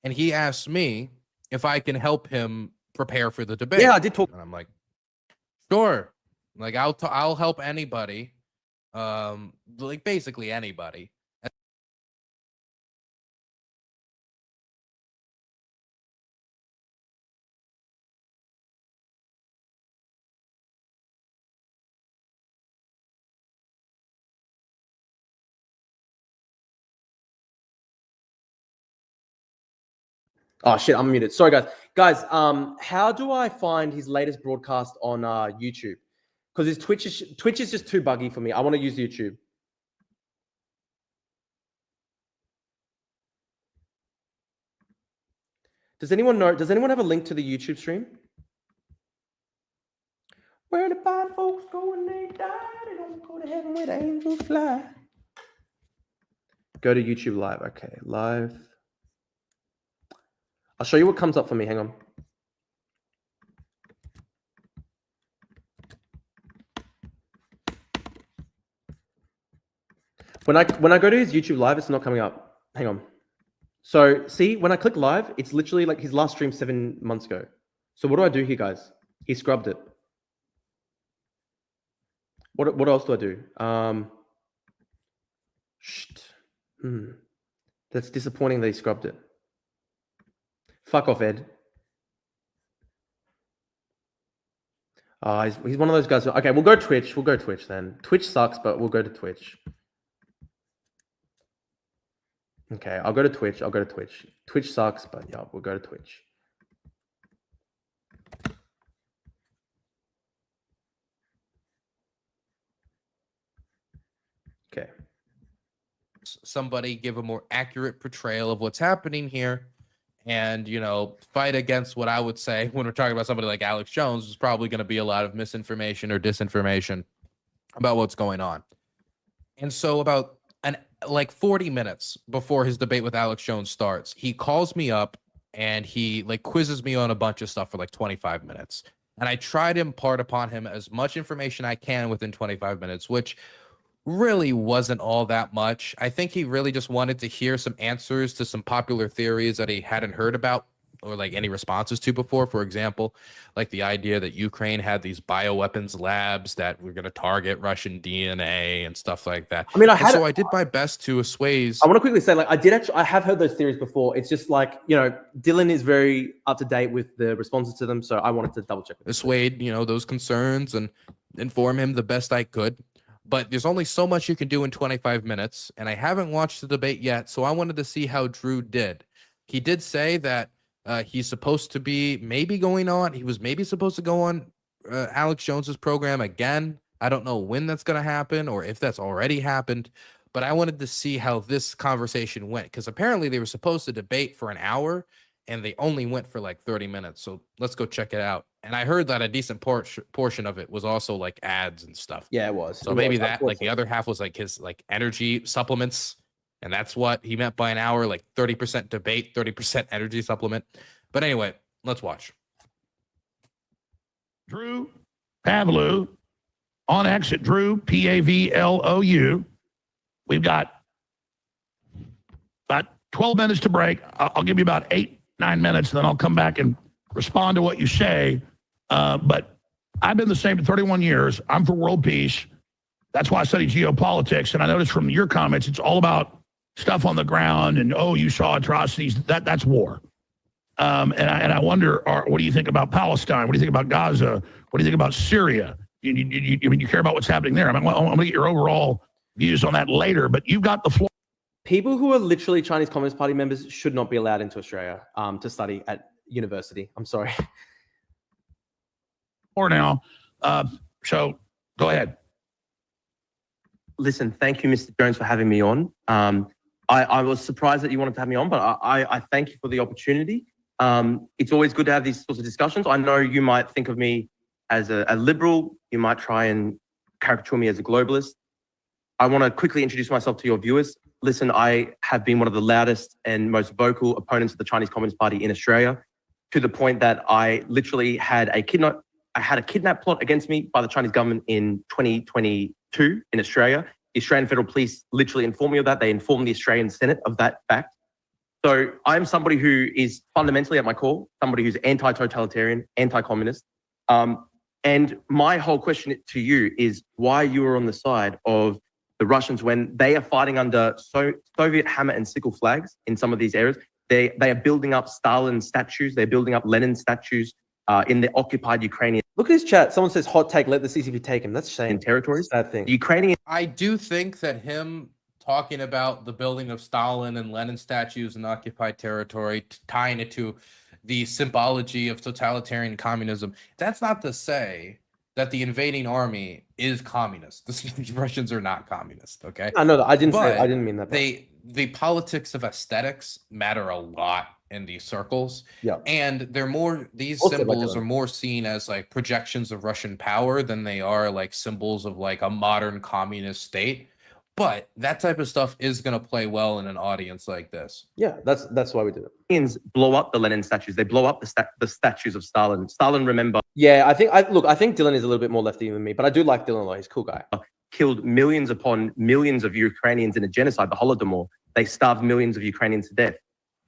and he asked me if I can help him prepare for the debate. Yeah, I did talk. And I'm like, sure. Like I'll help anybody, like basically anybody. Oh shit, I'm muted. Sorry, guys. Guys, how do I find his latest broadcast on YouTube? Because his Twitch is just too buggy for me. I want to use YouTube. Does anyone know? Does anyone have a link to the YouTube stream? Where the bad folks go when they die? They don't go to heaven where the angels fly. Go to YouTube Live. Okay, live. I'll show you what comes up for me. Hang on. When I go to his YouTube Live, it's not coming up. Hang on. So see, when I click live, it's literally like his last stream 7 months ago. So what do I do here, guys? He scrubbed it. What else do I do? That's disappointing that he scrubbed it. Fuck off, Ed. He's one of those guys. Okay, we'll go Twitch. We'll go Twitch then. Twitch sucks, but we'll go to Twitch. Okay, I'll go to Twitch. Twitch sucks, but yeah, we'll go to Twitch. Okay. Somebody give a more accurate portrayal of what's happening here, and fight against what I would say when we're talking about somebody like Alex Jones is probably going to be a lot of misinformation or disinformation about what's going on. And so about 40 minutes before his debate with Alex Jones starts, he calls me up and he quizzes me on a bunch of stuff for 25 minutes. And I try to impart upon him as much information I can within 25 minutes, which really wasn't all that much. I think he really just wanted to hear some answers to some popular theories that he hadn't heard about or any responses to before. For example, the idea that Ukraine had these bioweapons labs that were going to target Russian DNA and stuff like that. I mean, I did my best to assuage. I want to quickly say, I have heard those theories before. It's just Dylan is very up to date with the responses to them, so I wanted to double check. Assuade, those concerns and inform him the best I could. But there's only so much you can do in 25 minutes, and I haven't watched the debate yet, so I wanted to see how Drew did. He did say that he's supposed to be maybe going on. He was maybe supposed to go on Alex Jones's program again. I don't know when that's going to happen or if that's already happened, but I wanted to see how this conversation went because apparently they were supposed to debate for an hour, and they only went for like 30 minutes. So let's go check it out. And I heard that a decent portion of it was also like ads and stuff. Yeah, it was. So maybe that, like the other half was like his like energy supplements. And that's what he meant by an hour, like 30% debate, 30% energy supplement. But anyway, let's watch. Drew Pavlou on exit. Drew, Pavlou. We've got about 12 minutes to break. I'll give you about 8-9 minutes, then I'll come back and respond to what you say. But I've been the same for 31 years. I'm for world peace. That's why I study geopolitics. And I noticed from your comments, it's all about stuff on the ground and, oh, you saw atrocities. That's war. And I wonder, what do you think about Palestine? What do you think about Gaza? What do you think about Syria? You care about what's happening there. I'm going to get your overall views on that later, but you've got the floor. People who are literally Chinese Communist Party members should not be allowed into Australia to study at university. I'm sorry. Or now. So go ahead. Listen, thank you, Mr. Jones, for having me on. I was surprised that you wanted to have me on, but I thank you for the opportunity. It's always good to have these sorts of discussions. I know you might think of me as a liberal. You might try and caricature me as a globalist. I want to quickly introduce myself to your viewers. Listen, I have been one of the loudest and most vocal opponents of the Chinese Communist Party in Australia, to the point that I literally had a kidnap plot against me by the Chinese government in 2022 in Australia. The Australian Federal Police literally informed me of that. They informed the Australian Senate of that fact. So I'm somebody who is fundamentally at my core, somebody who's anti-totalitarian, anti-communist. And my whole question to you is why you are on the side of the Russians when they are fighting under Soviet hammer and sickle flags in some of these areas. They are building up Stalin statues. They're building up Lenin statues in the occupied Ukrainian. Look at his chat. Someone says, hot take, let the CCP take him. That's shame. Territories. That thing. Ukrainian. I do think that him talking about the building of Stalin and Lenin statues in occupied territory, tying it to the symbology of totalitarian communism, that's not to say that the invading army is communist. The Russians are not communist, okay? I know that. I didn't mean that. The politics of aesthetics matter a lot in these circles. Yeah. And these Also, symbols are more seen as like projections of Russian power than they are like symbols of like a modern communist state. But that type of stuff is going to play well in an audience like this. Yeah, that's why we did it. Indians blow up the Lenin statues. They blow up the statues of Stalin. Stalin, remember? Yeah, I think Dylan is a little bit more lefty than me, but I do like Dylan a lot. He's a cool guy. Killed millions upon millions of Ukrainians in a genocide, the Holodomor. They starved millions of Ukrainians to death.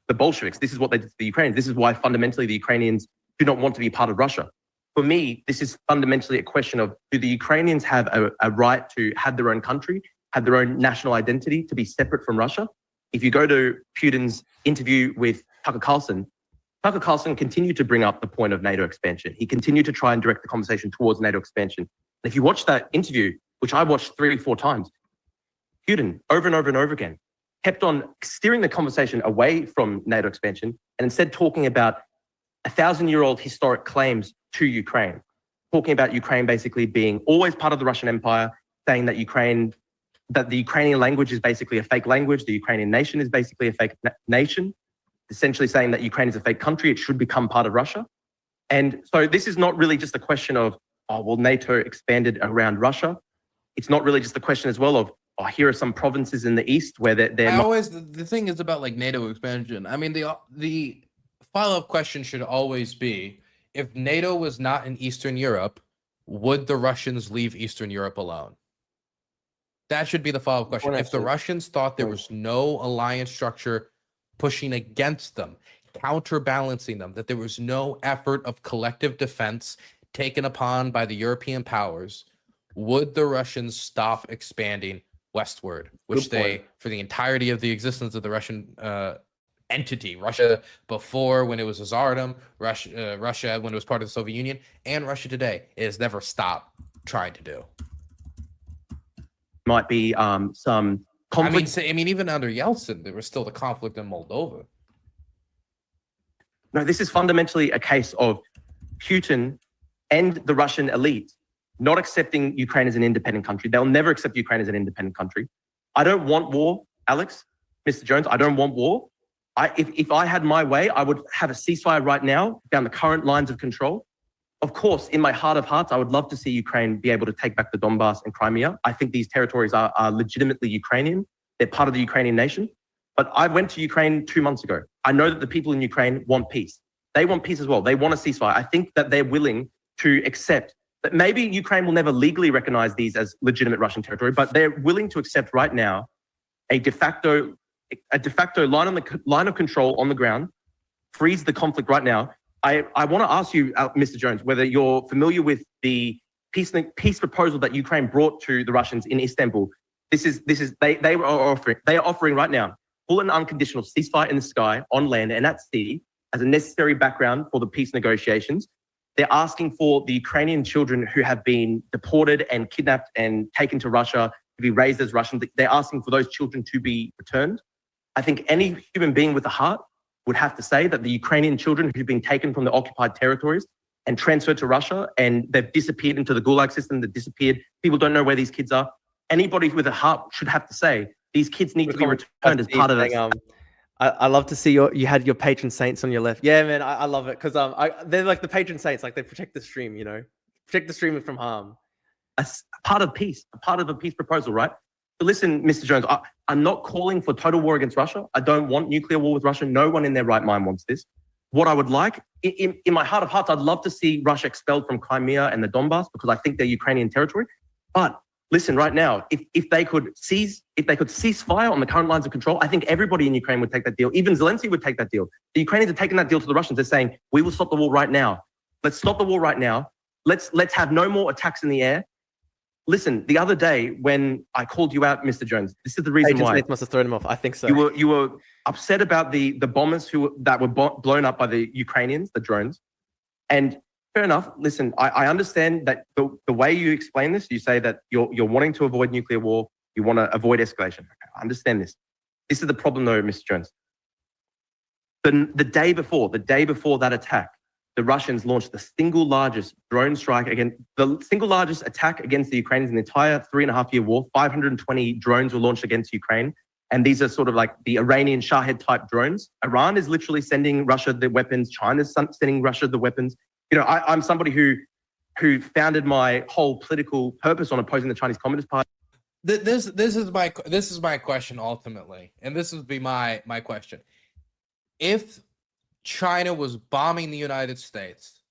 The Bolsheviks, this is what they did to the Ukrainians. This is why fundamentally the Ukrainians do not want to be part of Russia. For me, this is fundamentally a question of, do the Ukrainians have a right to have their own country, have their own national identity, to be separate from Russia? If you go to Putin's interview with Tucker Carlson continued to bring up the point of NATO expansion. He continued to try and direct the conversation towards NATO expansion. And if you watch that interview, which I watched 3 or 4 times, Putin, over and over and over again, kept on steering the conversation away from NATO expansion and instead talking about 1,000-year-old historic claims to Ukraine, talking about Ukraine basically being always part of the Russian Empire, saying that the Ukrainian language is basically a fake language, the Ukrainian nation is basically a fake nation, essentially saying that Ukraine is a fake country, it should become part of Russia. And so this is not really just a question of, oh, well, NATO expanded around Russia. It's not really just a question as well of, oh, here are some provinces in the east where they're the thing is about like NATO expansion. I mean, the follow-up question should always be, if NATO was not in Eastern Europe, would the Russians leave Eastern Europe alone? That should be the follow-up question. If the Russians thought there was no alliance structure pushing against them, counterbalancing them, that there was no effort of collective defense taken upon by the European powers, would the Russians stop expanding westward, which they, for the entirety of the existence of the Russian entity, Russia before when it was a Tsardom, Russia when it was part of the Soviet Union, and Russia today, it has never stopped trying to do. Might be some conflict. I mean, even under Yeltsin, there was still the conflict in Moldova. No, this is fundamentally a case of Putin and the Russian elite not accepting Ukraine as an independent country. They'll never accept Ukraine as an independent country. I don't want war, Alex, Mr. Jones. I don't want war. If I had my way, I would have a ceasefire right now down the current lines of control. Of course, in my heart of hearts, I would love to see Ukraine be able to take back the Donbass and Crimea. I think these territories are legitimately Ukrainian. They're part of the Ukrainian nation. But I went to Ukraine 2 months ago. I know that the people in Ukraine want peace. They want peace as well. They want a ceasefire. I think that they're willing to accept that maybe Ukraine will never legally recognize these as legitimate Russian territory, but they're willing to accept right now a de facto line of control on the ground, freeze the conflict right now. I want to ask you, Mr. Jones, whether you're familiar with the peace proposal that Ukraine brought to the Russians in Istanbul. They are offering right now full and unconditional ceasefire in the sky, on land, and at sea as a necessary background for the peace negotiations. They're asking for the Ukrainian children who have been deported and kidnapped and taken to Russia to be raised as Russians. They're asking for those children to be returned. I think any human being with a heart would have to say that the Ukrainian children who've been taken from the occupied territories and transferred to Russia and they've disappeared into the Gulag system, they've disappeared. People don't know where these kids are. Anybody with a heart should have to say these kids need to be returned as part of that. I love to see you had your patron saints on your left. Yeah, man, I love it because they're like the patron saints, like they protect the stream, protect the stream from harm. A part of peace, a part of a peace proposal, right? But listen, Mr. Jones, I'm not calling for total war against Russia. I don't want nuclear war with Russia. No one in their right mind wants this. What I would like, in my heart of hearts, I'd love to see Russia expelled from Crimea and the Donbass because I think they're Ukrainian territory. But listen, right now, if they could cease fire on the current lines of control, I think everybody in Ukraine would take that deal. Even Zelensky would take that deal. The Ukrainians are taking that deal to the Russians. They're saying, we will stop the war right now. Let's stop the war right now. Let's have no more attacks in the air. Listen, the other day when I called you out, Mr. Jones, this is the reason why. Agent Smith must have thrown him off. I think so. You were upset about the bombers that were blown up by the Ukrainians, the drones. And fair enough. Listen, I understand that the way you explain this, you say that you're wanting to avoid nuclear war. You want to avoid escalation. Okay, I understand this. This is the problem though, Mr. Jones. The day before that attack, the Russians launched the single largest drone strike the single largest attack against the Ukrainians in the entire 3.5-year war. 520 drones were launched against Ukraine. And these are sort of like the Iranian Shahed type drones. Iran is literally sending Russia the weapons. China's sending Russia the weapons. I'm somebody who founded my whole political purpose on opposing the Chinese Communist Party. This is my question ultimately, and this would be my question. If China was bombing the United States,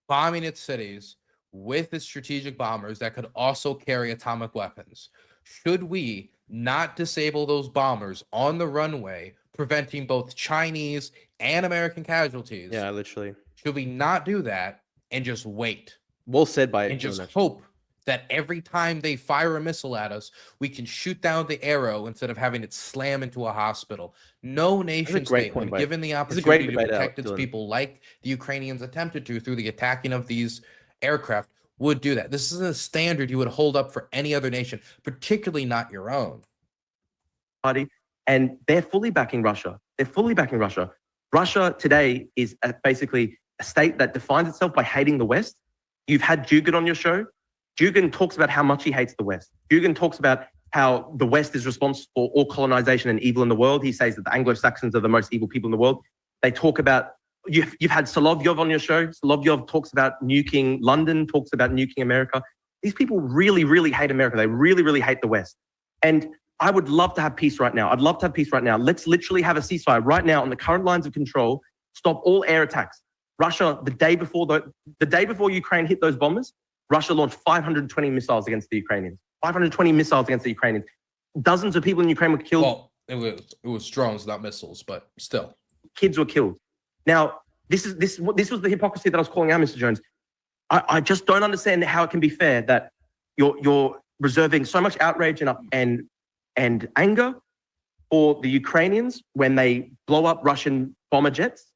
bombing its cities with its strategic bombers that could also carry atomic weapons, should we not disable those bombers on the runway, preventing both Chinese and American casualties? Yeah, literally. Should we not do that and just wait? Well said by and just hope that every time they fire a missile at us, we can shoot down the arrow instead of having it slam into a hospital. No nation state, when given the opportunity to protect its people like the Ukrainians attempted to through the attacking of these aircraft, would do that. This isn't a standard you would hold up for any other nation, particularly not your own. And they're fully backing Russia. Russia today is basically a state that defines itself by hating the West. You've had Dugin on your show. Dugin talks about how much he hates the West. Dugin talks about how the West is responsible for all colonization and evil in the world. He says that the Anglo-Saxons are the most evil people in the world. They talk about, you've had Solovyov on your show. Solovyov talks about nuking London, talks about nuking America. These people really, really hate America. They really, really hate the West. And I would love to have peace right now. Let's literally have a ceasefire right now on the current lines of control. Stop all air attacks. Russia, the day before Ukraine hit those bombers, Russia launched 520 missiles against the Ukrainians. 520 missiles against the Ukrainians. Dozens of people in Ukraine were killed. Well, it was drones, not missiles, but still. Kids were killed. Now, this was the hypocrisy that I was calling out, Mr. Jones. I just don't understand how it can be fair that you're reserving so much outrage and anger for the Ukrainians when they blow up Russian bomber jets.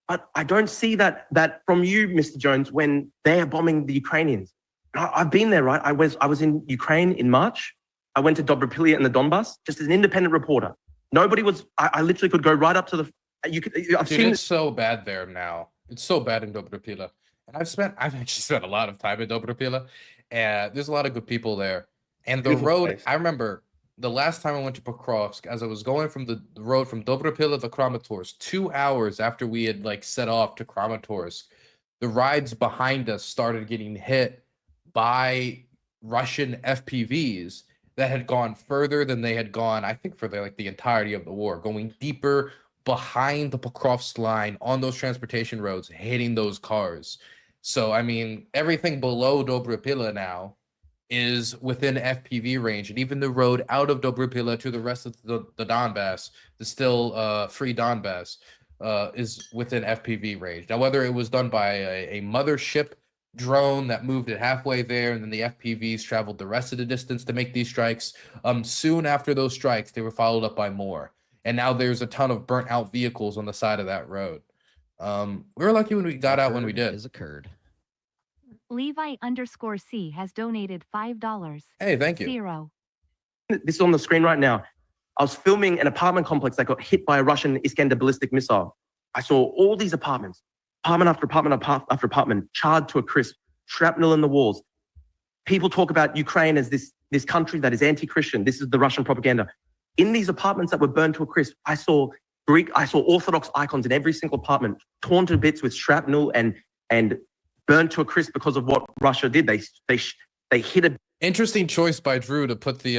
But I don't see that from you, Mr. Jones, when they're bombing the Ukrainians. I've been there, right? I was in Ukraine in March. I went to Dobropilya in the Donbass, just as an independent reporter. Nobody was. I literally could go right up to the. It's so bad there now. It's so bad in Dobropilya, and I've actually spent a lot of time in Dobropilya, and there's a lot of good people there. And the road, I remember the last time I went to Pokrovsk, as I was going from the road from Dobrapilla to Kramatorsk, 2 hours after we had like set off to Kramatorsk, the rides behind us started getting hit by Russian FPVs that had gone further than they had gone, I think, for the entirety of the war, going deeper behind the Pokrovsk line on those transportation roads, hitting those cars. So, I mean, everything below Dobrapilla now is within FPV range, and even the road out of Dobrapilla to the rest of the Donbass, the still free Donbass, is within FPV range. Now, whether it was done by a mothership drone that moved it halfway there, and then the FPVs traveled the rest of the distance to make these strikes, soon after those strikes, they were followed up by more. And now there's a ton of burnt out vehicles on the side of that road. We were lucky when we got out when we did. Occurred. Levi_C has donated $5. Hey, thank you. 0. This is on the screen right now. I was filming an apartment complex that got hit by a Russian Iskander ballistic missile. I saw all these apartments, apartment after apartment after apartment, charred to a crisp, shrapnel in the walls. People talk about Ukraine as this country that is anti-Christian. This is the Russian propaganda. In these apartments that were burned to a crisp, I saw Orthodox icons in every single apartment, torn to bits with shrapnel and burned to a crisp because of what Russia did. They hit a Interesting choice by Drew to put the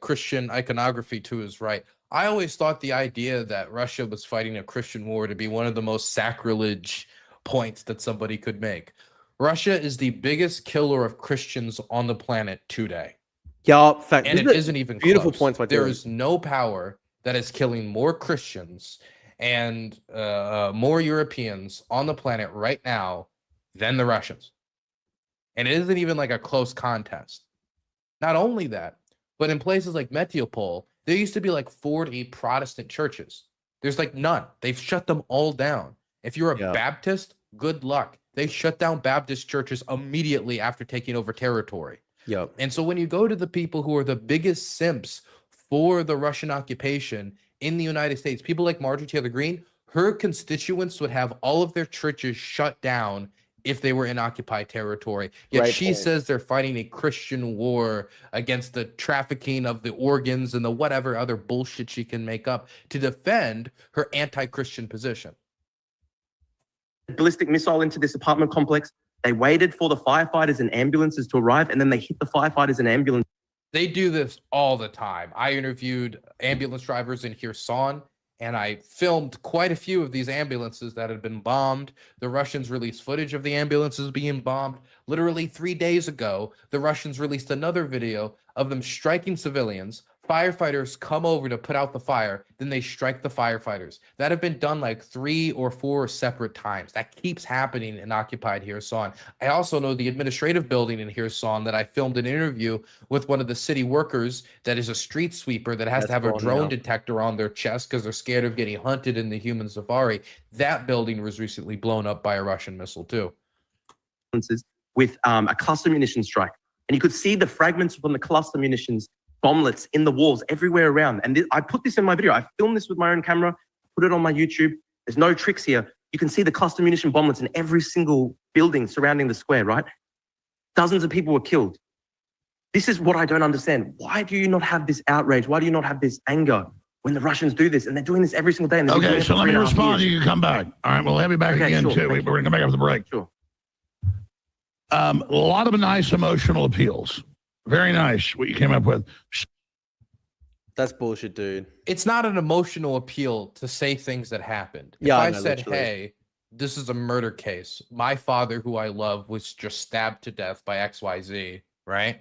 Christian iconography to his right. I always thought the idea that Russia was fighting a Christian war to be one of the most sacrilege points that somebody could make. Russia is the biggest killer of Christians on the planet today. Yeah, fact. And it isn't even beautiful close. points by There Dylan. is no power that is killing more Christians and more Europeans on the planet right now than the Russians. And it isn't even like a close contest. Not only that, but in places like Mariupol, there used to be like 40 Protestant churches. There's like none. They've shut them all down. If you're a Baptist, good luck. They shut down Baptist churches immediately after taking over territory. Yep. And so when you go to the people who are the biggest simps for the Russian occupation in the United States, people like Marjorie Taylor Greene, her constituents would have all of their churches shut down if they were in occupied territory. Yet Right she point. says they're fighting a Christian war against the trafficking of the organs and the whatever other bullshit she can make up to defend her anti-Christian position. ballistic missile into this apartment complex. They waited for the firefighters and ambulances to arrive, and then they hit the firefighters and ambulance. They do this all the time. I interviewed ambulance drivers in Kherson, and I filmed quite a few of these ambulances that had been bombed. The Russians released footage of the ambulances being bombed. Literally 3 days ago, the Russians released another video of them striking civilians. Firefighters come over to put out the fire, then they strike the firefighters. That have been done like 3 or 4 separate times. That keeps happening in occupied Kherson. I also know the administrative building in Kherson that I filmed an interview with one of the city workers that is a street sweeper that has to have a drone detector on their chest because they're scared of getting hunted in the human safari. That building was recently blown up by a Russian missile too. With a cluster munition strike. And you could see the fragments from the cluster munitions bomblets in the walls everywhere around. And I put this in my video. I filmed this with my own camera, put it on my YouTube. There's no tricks here. You can see the cluster munition bomblets in every single building surrounding the square, right? Dozens of people were killed. This is what I don't understand. Why do you not have this outrage? Why do you not have this anger when the Russians do this? And they're doing this every single day. And Okay, so let me respond. You can come back. All right, we'll have you back again, too. We're going to come back after the break. Sure. A lot of nice emotional appeals. Very nice what you came up with. That's bullshit, dude. It's not an emotional appeal to say things that happened. Yeah, if I I know, said, literally. hey, this is a murder case. My father, who I love, was just stabbed to death by XYZ, right?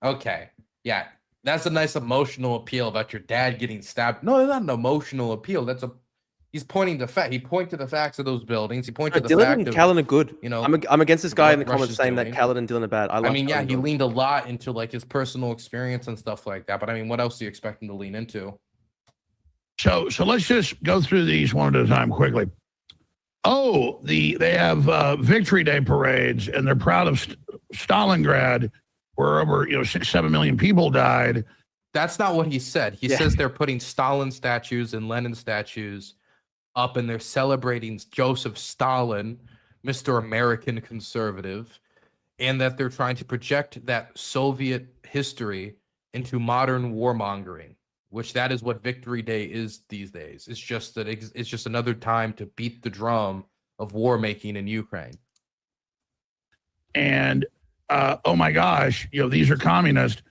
Okay. Yeah. That's a nice emotional appeal about your dad getting stabbed. No, it's not an emotional appeal. He's pointing to fact. He pointed to the facts of those buildings. He pointed to the Dylan fact and of, Callan are good. you know, I'm against this guy in the what comments Russia's saying that doing. Callan and Dylan are bad. I mean, yeah, Callan he Dylan. leaned a lot into like his personal experience and stuff like that. But I mean, what else do you expect him to lean into? So let's just go through these one at a time quickly. Oh, they have Victory Day parades, and they're proud of Stalingrad, where over 6-7 million people died. That's not what he said. He says they're putting Stalin statues and Lenin statues up, and they're celebrating Joseph Stalin, Mr. American Conservative, and that they're trying to project that Soviet history into modern warmongering, which that is what Victory Day is these days. It's just that it's just another time to beat the drum of war making in Ukraine. And oh my gosh, these are communist.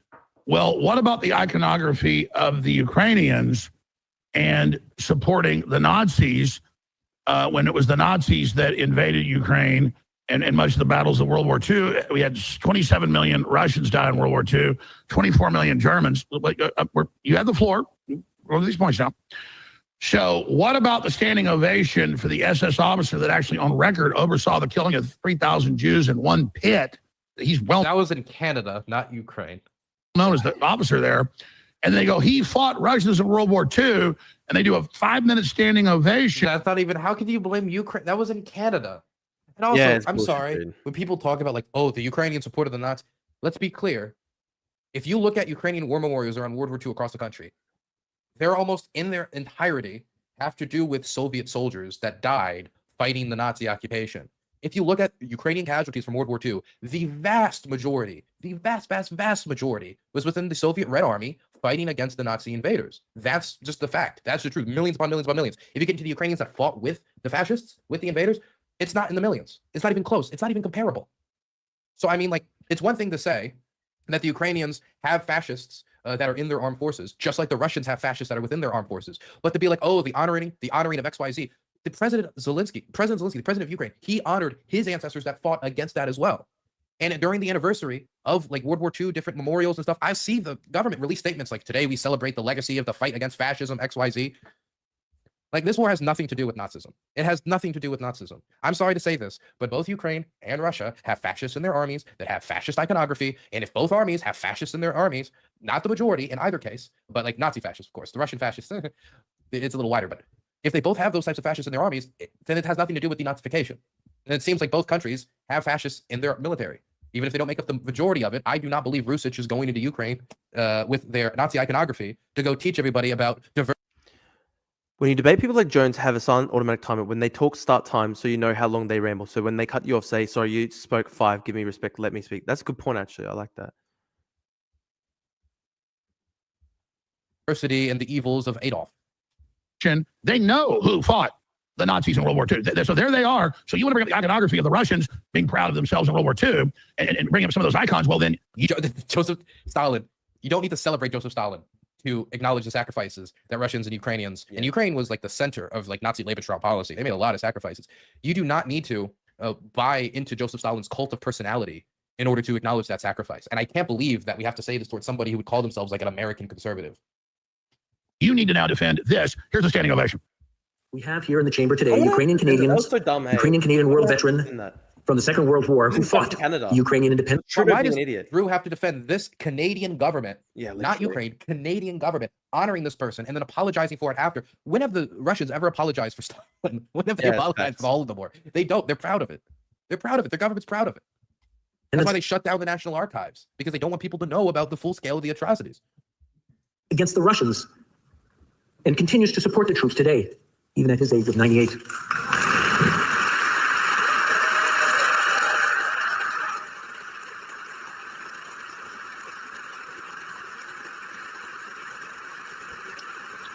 Well, what about the iconography of the Ukrainians and supporting the Nazis when it was the Nazis that invaded Ukraine and much of the battles of World War II? We had 27 million Russians die in World War II, 24 million Germans. You have the floor. Go to these points now. So what about the standing ovation for the SS officer that actually on record oversaw the killing of 3,000 Jews in one pit? That was in Canada, not Ukraine. Known as the officer there. And they go, he fought Russians in World War II, and they do a 5-minute standing ovation. That's not even, how can you blame Ukraine? That was in Canada. And also, Yeah, I'm bullshit, sorry, dude. when people talk about like, oh, the Ukrainian supported the Nazis, let's be clear. If you look at Ukrainian war memorials around World War II across the country, they're almost in their entirety have to do with Soviet soldiers that died fighting the Nazi occupation. If you look at Ukrainian casualties from World War II, the vast majority, the vast majority was within the Soviet Red Army fighting against the Nazi invaders. That's just the fact. That's the truth. Millions upon millions upon millions. If you get into the Ukrainians that fought with the fascists, with the invaders, it's not in the millions. It's not even close. It's not even comparable. So, I mean, like, it's one thing to say that the Ukrainians have fascists that are in their armed forces, just like the Russians have fascists that are within their armed forces. But to be like, oh, the honoring of XYZ, President Zelensky, the president of Ukraine, he honored his ancestors that fought against that as well. And during the anniversary of like World War II, different memorials and stuff, I see the government release statements like, today we celebrate the legacy of the fight against fascism, XYZ. Like, this war has nothing to do with Nazism. It has nothing to do with Nazism. I'm sorry to say this, but both Ukraine and Russia have fascists in their armies that have fascist iconography. And if both armies have fascists in their armies, not the majority in either case, but like Nazi fascists, of course, the Russian fascists, it's a little wider, but if they both have those types of fascists in their armies, then it has nothing to do with denazification. And it seems like both countries have fascists in their military. Even if they don't make up the majority of it, I do not believe Rusich is going into Ukraine with their Nazi iconography to go teach everybody about diversity. When you debate people like Jones, have a silent automatic timer. When they talk, start time so you know how long they ramble. So when they cut you off, say, sorry, you spoke 5, give me respect, let me speak. That's a good point, actually. I like that. Diversity and the evils of Adolf. They know who fought the Nazis in World War II. So there they are. So you want to bring up the iconography of the Russians being proud of themselves in World War II and bring up some of those icons. Well, then Joseph Stalin, you don't need to celebrate Joseph Stalin to acknowledge the sacrifices that Russians and Ukrainians, and Ukraine was like the center of like Nazi Lebensraum policy. They made a lot of sacrifices. You do not need to buy into Joseph Stalin's cult of personality in order to acknowledge that sacrifice. And I can't believe that we have to say this towards somebody who would call themselves like an American conservative. You need to now defend this. Here's a standing ovation. We have here in the chamber today Ukrainian Canadians, so dumb, hey. Ukrainian Canadian war veteran from the Second World War who fought Canada. the Ukrainian independence. Why does Drew have to defend this Canadian government, Yeah, not Ukraine, Canadian government, honoring this person and then apologizing for it after? When have the Russians ever apologized for Stalin? When have they apologized for all of the war? They don't. They're proud of it. They're proud of it. Their government's proud of it. That's why they shut down the National Archives, because they don't want people to know about the full scale of the atrocities. Against the Russians, and continues to support the troops today, even at his age of 98.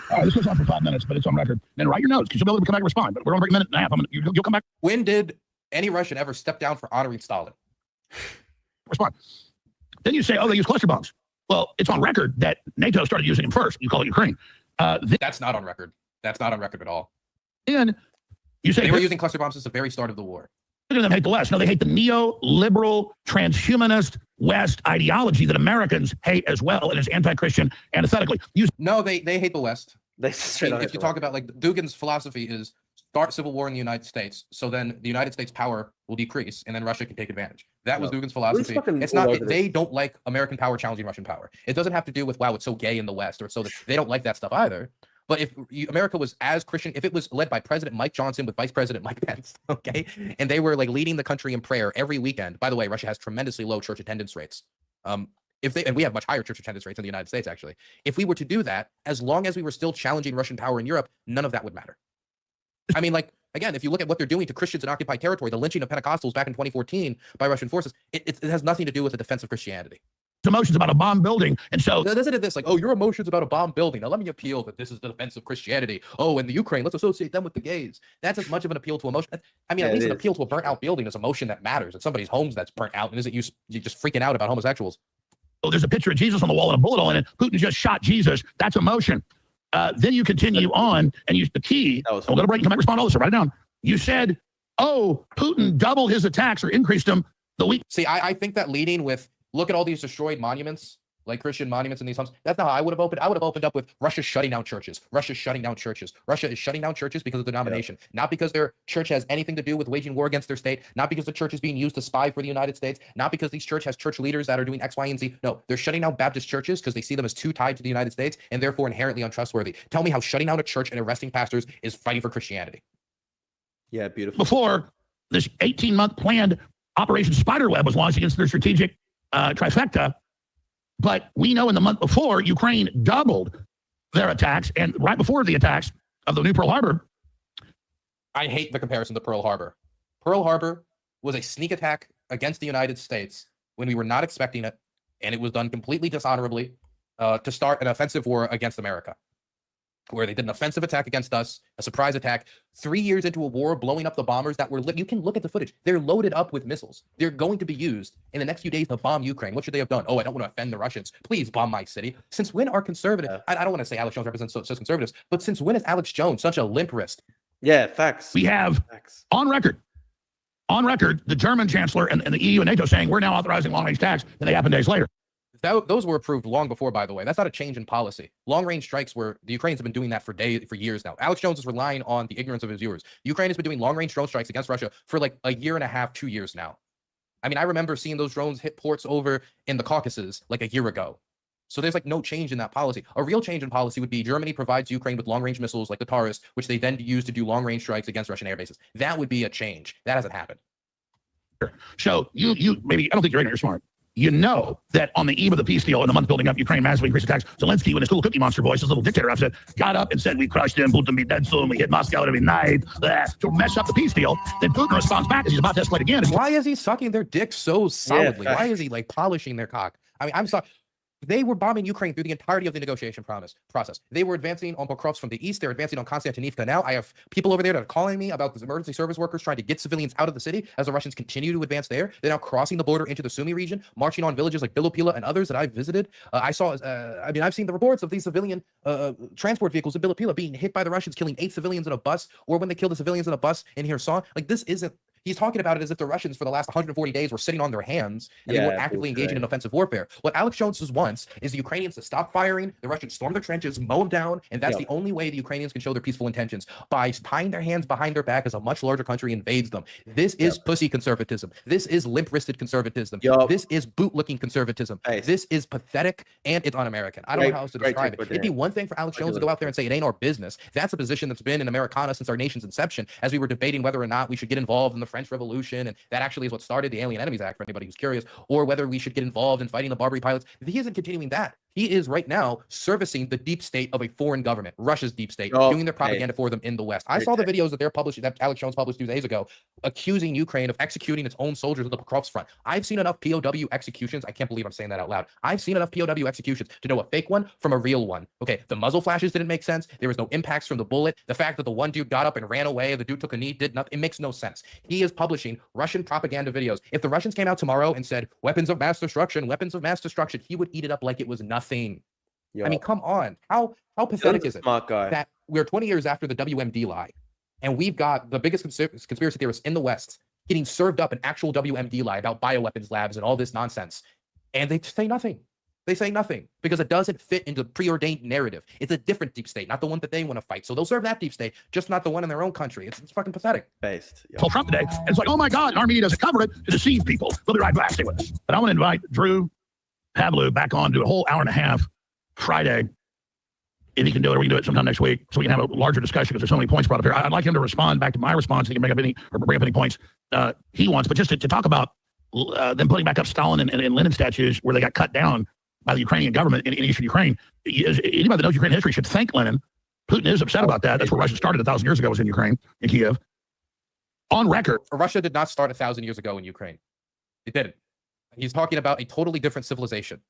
All right, this goes on for 5 minutes, but it's on record. Then write your notes, because you'll be able to come back and respond. But we're on a minute and a half. You'll come back. When did any Russian ever step down for honoring Stalin? Respond. Then you say, oh, they use cluster bombs. Well, it's on record that NATO started using them first. You call it Ukraine. That's not on record. That's not on record at all. And you say they were using cluster bombs since the very start of the war. Look at them hate the West. No, they hate the neoliberal, transhumanist West ideology that Americans hate as well, and is anti-Christian anesthetically. No, they hate the West. They if you talk about like Dugin's philosophy is start civil war in the United States, so then the United States power will decrease, and then Russia can take advantage. That was Dugin's philosophy. It's not they don't like American power challenging Russian power. It doesn't have to do with wow, it's so gay in the West, or so that they don't like that stuff either. But if America was as Christian, if it was led by President Mike Johnson with Vice President Mike Pence, okay, and they were like leading the country in prayer every weekend. By the way, Russia has tremendously low church attendance rates. And we have much higher church attendance rates in the United States, actually. If we were to do that, as long as we were still challenging Russian power in Europe, none of that would matter. I mean, like, Again, if you look at what they're doing to Christians in occupied territory, the lynching of Pentecostals back in 2014 by Russian forces, it has nothing to do with the defense of Christianity. Emotions about a bomb building. And so isn't it this like, oh, your emotions about a bomb building. Now let me appeal that this is the defense of Christianity. Oh, and the Ukraine, let's associate them with the gays. That's as much of an appeal to emotion. I mean, at least an appeal to a burnt out building is emotion that matters. It's somebody's homes that's burnt out, and isn't you just freaking out about homosexuals. Oh, there's a picture of Jesus on the wall and a bullet hole in it. Putin just shot Jesus. That's emotion. Then you continue on and use the key. We'll go to break. You might respond to all this. Write it down. You said, oh, Putin doubled his attacks or increased them the week. See, I think that leading with, look at all these destroyed monuments, like Christian monuments in these homes. That's not how I would have opened. I would have opened up with Russia shutting down churches. Russia shutting down churches. Russia is shutting down churches because of the denomination, not because their church has anything to do with waging war against their state, not because the church is being used to spy for the United States, not because these church has church leaders that are doing X, Y, and Z. No, they're shutting down Baptist churches because they see them as too tied to the United States and therefore inherently untrustworthy. Tell me how shutting down a church and arresting pastors is fighting for Christianity. Yeah, beautiful. Before this 18-month planned Operation Spiderweb was launched against their strategic trifecta. But we know in the month before, Ukraine doubled their attacks. And right before the attacks of the new Pearl Harbor. I hate the comparison to Pearl Harbor. Pearl Harbor was a sneak attack against the United States when we were not expecting it. And it was done completely dishonorably to start an offensive war against America, where they did an offensive attack against us, a surprise attack, 3 years into a war, blowing up the bombers that were you can look at the footage. They're loaded up with missiles. They're going to be used in the next few days to bomb Ukraine. What should they have done? Oh, I don't want to offend the Russians. Please bomb my city. Since when are conservative? I don't want to say Alex Jones represents such conservatives, but since when is Alex Jones such a limp wrist? Yeah, facts. We have on record, the German chancellor and the EU and NATO saying we're now authorizing long-range attacks, and they happen days later. Those were approved long before, by the way. That's not a change in policy. Long-range strikes the Ukrainians have been doing that for years now. Alex Jones is relying on the ignorance of his viewers. Ukraine has been doing long-range drone strikes against Russia for like a year and a half, 2 years now. I mean, I remember seeing those drones hit ports over in the Caucasus like a year ago. So there's like no change in that policy. A real change in policy would be Germany provides Ukraine with long-range missiles like the Taurus, which they then use to do long-range strikes against Russian air bases. That would be a change. That hasn't happened. So you maybe, I don't think you're ignorant, you're smart. You know that on the eve of the peace deal in the month building up, Ukraine massively increased attacks. Zelensky, with his little cookie monster voice, his little dictator outfit, got up and said, we crushed him, Putin be dead soon, we hit Moscow every night, to mess up the peace deal. Then Putin responds back as he's about to escalate again. Why is he sucking their dick so solidly? Why is he like polishing their cock? I mean, I'm sorry. They were bombing Ukraine through the entirety of the negotiation process. They were advancing on Pokrovsk from the east. They're advancing on Konstantinivka. Now I have people over there that are calling me about the emergency service workers trying to get civilians out of the city as the Russians continue to advance there. They're now crossing the border into the Sumy region, marching on villages like Bilopila and others that I've visited. I've seen the reports of these civilian transport vehicles in Bilopila being hit by the Russians, killing 8 civilians in a bus, or when they killed the civilians in a bus in Kherson. Like, this isn't. He's talking about it as if the Russians for the last 140 days were sitting on their hands and they weren't actively engaging in offensive warfare. What Alex Jones wants is the Ukrainians to stop firing, the Russians storm their trenches, mow them down, and that's the only way the Ukrainians can show their peaceful intentions, by tying their hands behind their back as a much larger country invades them. This is pussy conservatism. This is limp-wristed conservatism. This is boot-looking conservatism. This is pathetic, and it's un-American. I don't know how else to describe it. It'd be one thing for Alex Jones to go out there and say it ain't our business. That's a position that's been in Americana since our nation's inception, as we were debating whether or not we should get involved in the French Revolution, and that actually is what started the Alien Enemies Act, for anybody who's curious, or whether we should get involved in fighting the Barbary pilots. He isn't continuing that. He is right now servicing the deep state of a foreign government, Russia's deep state, doing their propaganda for them in the West. I saw the videos that they're publishing, that Alex Jones published 2 days ago, accusing Ukraine of executing its own soldiers at the Pokrovsk front. I've seen enough POW executions. I can't believe I'm saying that out loud. I've seen enough POW executions to know a fake one from a real one. Okay, the muzzle flashes didn't make sense. There was no impacts from the bullet. The fact that the one dude got up and ran away, the dude took a knee, did nothing. It makes no sense. He is publishing Russian propaganda videos. If the Russians came out tomorrow and said, weapons of mass destruction, he would eat it up like it was nothing. I mean, come on. How pathetic is it that we're 20 years after the WMD lie, and we've got the biggest conspiracy theorists in the West getting served up an actual WMD lie about bioweapons labs and all this nonsense, and they say nothing. They say nothing because it doesn't fit into the preordained narrative. It's a different deep state, not the one that they want to fight. So they'll serve that deep state, just not the one in their own country. It's fucking pathetic. Told Trump today, and it's like, oh my God, our media doesn't cover it to deceive people. We'll be right back. Stay with us. But I want to invite Drew Pavlou back on to a whole hour and a half Friday. If he can do it, or we can do it sometime next week, so we can have a larger discussion, because there's so many points brought up here. I'd like him to respond back to my response. He can bring up any points he wants, but just to talk about them putting back up Stalin and Lenin statues where they got cut down by the Ukrainian government in eastern Ukraine. Anybody that knows Ukrainian history should thank Lenin. Putin is upset about that. That's where Russia started 1,000 years ago, was in Ukraine, in Kiev. on record. Russia did not start 1,000 years ago in Ukraine. It didn't. He's talking about a totally different civilization.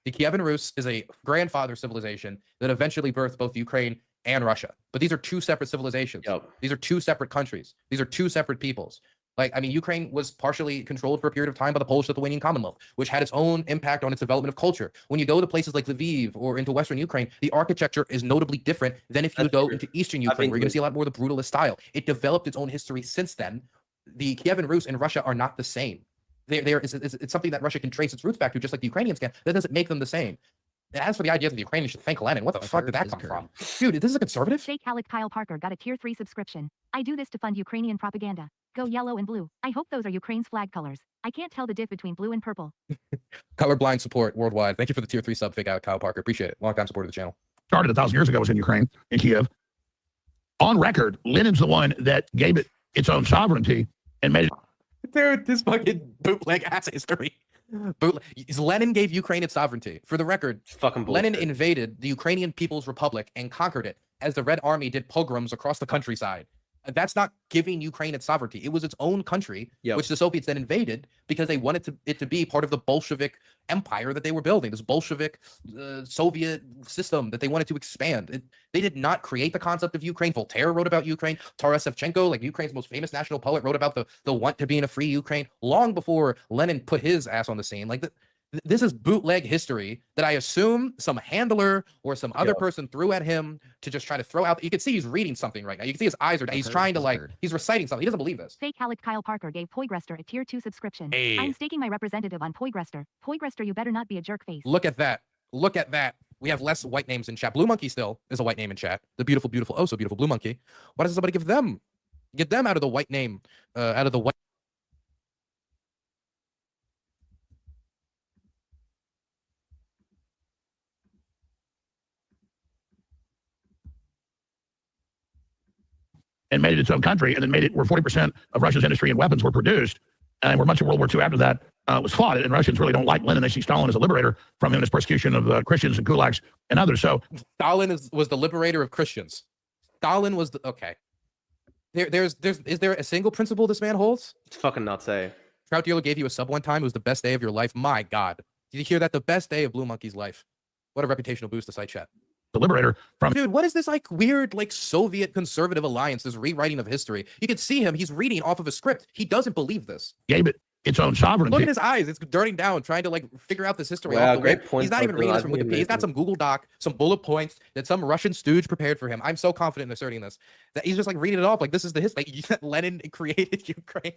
The Kievan Rus is a grandfather civilization that eventually birthed both Ukraine and Russia. But these are two separate civilizations. These are two separate countries. These are two separate peoples. Like, I mean, Ukraine was partially controlled for a period of time by the Polish-Lithuanian Commonwealth, which had its own impact on its development of culture. When you go to places like Lviv or into Western Ukraine, the architecture is notably different than if you go into Eastern Ukraine, where you're going to see a lot more of the brutalist style. It developed its own history since then. The Kievan Rus and Russia are not the same. It's something that Russia can trace its roots back to, just like the Ukrainians can. That doesn't make them the same. As for the idea that the Ukrainians should thank Lenin, what the fuck did that come from? Dude, this is a conservative? Fake Alec Kyle Parker got a tier 3 subscription. I do this to fund Ukrainian propaganda. Go yellow and blue. I hope those are Ukraine's flag colors. I can't tell the diff between blue and purple. Colorblind support worldwide. Thank you for the tier 3 sub, Fake Alec Kyle Parker. Appreciate it. Long time supporter of the channel. Started 1,000 years ago, was in Ukraine, in Kiev. On record, Lenin's the one that gave it its own sovereignty and made it. Dude, this fucking bootleg ass history. Lenin gave Ukraine its sovereignty. For the record, Lenin invaded the Ukrainian People's Republic and conquered it as the Red Army did pogroms across the countryside. That's not giving Ukraine its sovereignty. It was its own country, which the Soviets then invaded because they wanted it to be part of the Bolshevik empire that they were building, this Bolshevik Soviet system that they wanted to expand. They did not create the concept of Ukraine. Voltaire wrote about Ukraine. Taras Shevchenko, like Ukraine's most famous national poet, wrote about the want to be in a free Ukraine long before Lenin put his ass on the scene. Like, this is bootleg history that I assume some handler or some other person threw at him to just try to throw out. You can see he's reading something right now. You can see his eyes are down. He's trying to, like, he's reciting something. He doesn't believe this. Fake Alec Kyle Parker gave Poigrester a tier 2 subscription. Hey. I'm staking my representative on Poigrester. Poigrester, you better not be a jerk face. Look at that. Look at that. We have less white names in chat. Blue Monkey still is a white name in chat. The beautiful, beautiful, oh so beautiful Blue Monkey. Why doesn't somebody get them out of the white name, out of the white. And made it its own country, and then made it where 40% of Russia's industry and weapons were produced, and where much of World War II after that was fought. And Russians really don't like Lenin. They see Stalin as a liberator from him, his persecution of Christians and gulags and others. So Stalin was the liberator of Christians. Stalin was the okay. Is there a single principle this man holds? It's fucking nuts, eh? Trout Dealer gave you a sub one time. It was the best day of your life. My God, did you hear that? The best day of Blue Monkey's life. What a reputational boost to site chat. The liberator from dude, what is this like weird like Soviet conservative alliance, this rewriting of history? You can see him, he's reading off of a script. He doesn't believe this. Gave it its own sovereignty. Look at his eyes, it's darting down, trying to like figure out this history. Wow, off the great whip. point. He's not even reading this from Wikipedia. He's got some Google Doc, some bullet points that some Russian stooge prepared for him. I'm so confident in asserting this, that he's just like reading it off like this is the history. Like, Lenin created Ukraine.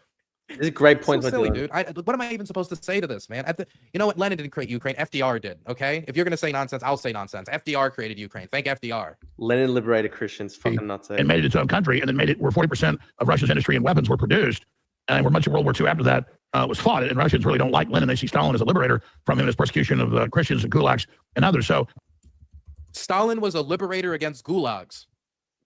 This is great point. So silly, dude. What am I even supposed to say to this, man? You know what? Lenin didn't create Ukraine. FDR did. Okay. If you're gonna say nonsense, I'll say nonsense. FDR created Ukraine. Thank FDR. Lenin liberated Christians. Fucking nuts. And made it its own country, and then made it where 40% of Russia's industry and weapons were produced, and where much of World War II after that was fought. And Russians really don't like Lenin. They see Stalin as a liberator from him, his persecution of Christians and gulags and others. So Stalin was a liberator against gulags.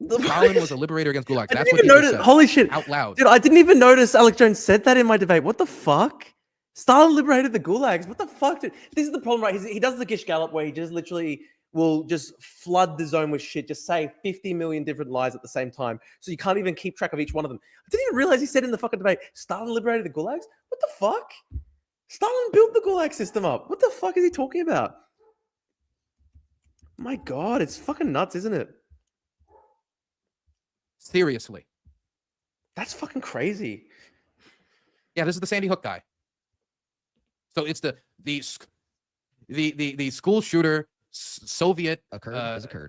Stalin was a liberator against gulags. That's what he said. Holy shit. Out loud. Dude, I didn't even notice Alex Jones said that in my debate. What the fuck? Stalin liberated the gulags. What the fuck? Dude? This is the problem, right? He does the Gish Gallop where he just literally will just flood the zone with shit, just say 50 million different lies at the same time. So you can't even keep track of each one of them. I didn't even realize he said in the fucking debate, Stalin liberated the gulags? What the fuck? Stalin built the gulag system up. What the fuck is he talking about? My God, it's fucking nuts, isn't it? Seriously. That's fucking crazy. Yeah, this is the Sandy Hook guy. So it's the school shooter Soviet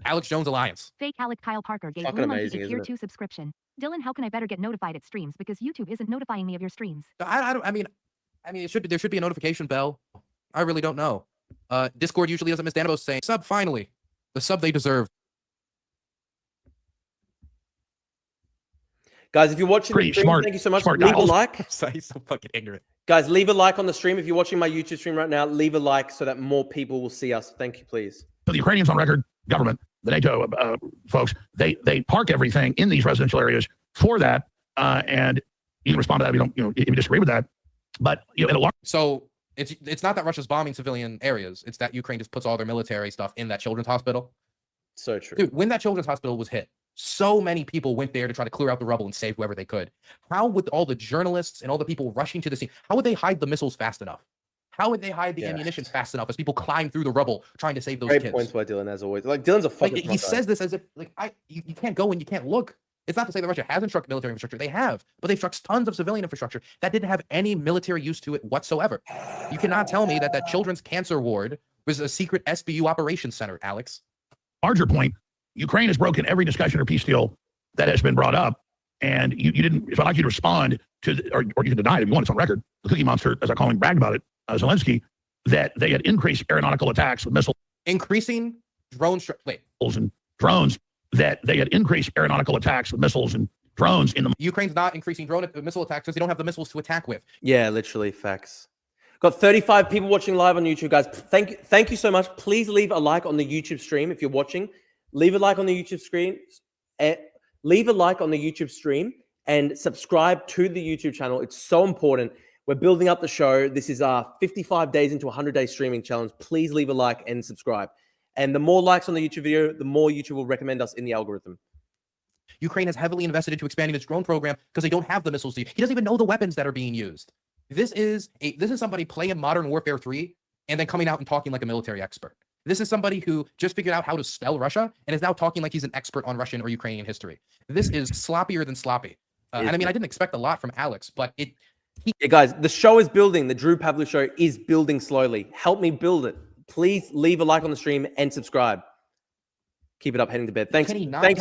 Alex Jones alliance. Fake Alec Kyle Parker gave Blue Monkey a tier 2 subscription. Dylan, how can I better get notified at streams because YouTube isn't notifying me of your streams? I mean there should be a notification bell. I really don't know. Discord usually doesn't miss Danibos saying sub finally. The sub they deserve. Guys, if you're watching the stream, thank you so much. Leave a like. He's so fucking ignorant. Guys, leave a like on the stream. If you're watching my YouTube stream right now, leave a like so that more people will see us. Thank you, please. So the Ukrainians on record, government, the NATO folks, they park everything in these residential areas for that. And you can respond to that if if you disagree with that. But so it's not that Russia's bombing civilian areas. It's that Ukraine just puts all their military stuff in that children's hospital. So true. Dude, when that children's hospital was hit, So many people went there to try to clear out the rubble and save whoever they could. How would all the journalists and all the people rushing to the scene, how would they hide the missiles fast enough? How would they hide the ammunition fast enough as people climb through the rubble trying to save those Great kids? points by Dylan, as always. Like, Dylan's a fucking Like, he says this as if like you can't go and you can't look. It's not to say that Russia hasn't struck military infrastructure. They have, but they've struck tons of civilian infrastructure that didn't have any military use to it whatsoever. You cannot tell me that children's cancer ward was a secret SBU operations center, Alex. Larger point, Ukraine has broken every discussion or peace deal that has been brought up, and you didn't. So I'd like you to respond to, or you can deny it if you want. It's on record. The Cookie Monster, as I call him, bragged about it. Zelensky, that they had increased aeronautical attacks with missiles, increasing drone and drones. That they had increased aeronautical attacks with missiles and drones in the. Ukraine's not increasing missile attacks because they don't have the missiles to attack with. Yeah, literally facts. Got 35 people watching live on YouTube, guys. Thank you so much. Please leave a like on the YouTube stream if you're watching. Leave a like on the YouTube screen. Leave a like on the YouTube stream and subscribe to the YouTube channel. It's so important. We're building up the show. This is 55 days into a 100-day streaming challenge. Please leave a like and subscribe. And the more likes on the YouTube video, the more YouTube will recommend us in the algorithm. Ukraine has heavily invested into expanding its drone program because they don't have the missiles. He doesn't even know the weapons that are being used. This is somebody playing Modern Warfare 3 and then coming out and talking like a military expert. This is somebody who just figured out how to spell Russia and is now talking like he's an expert on Russian or Ukrainian history. This is sloppier than sloppy. And I mean, I didn't expect a lot from Alex, but yeah, guys, the show is building. The Drew Pavlou show is building slowly. Help me build it. Please leave a like on the stream and subscribe. Keep it up, heading to bed. Thanks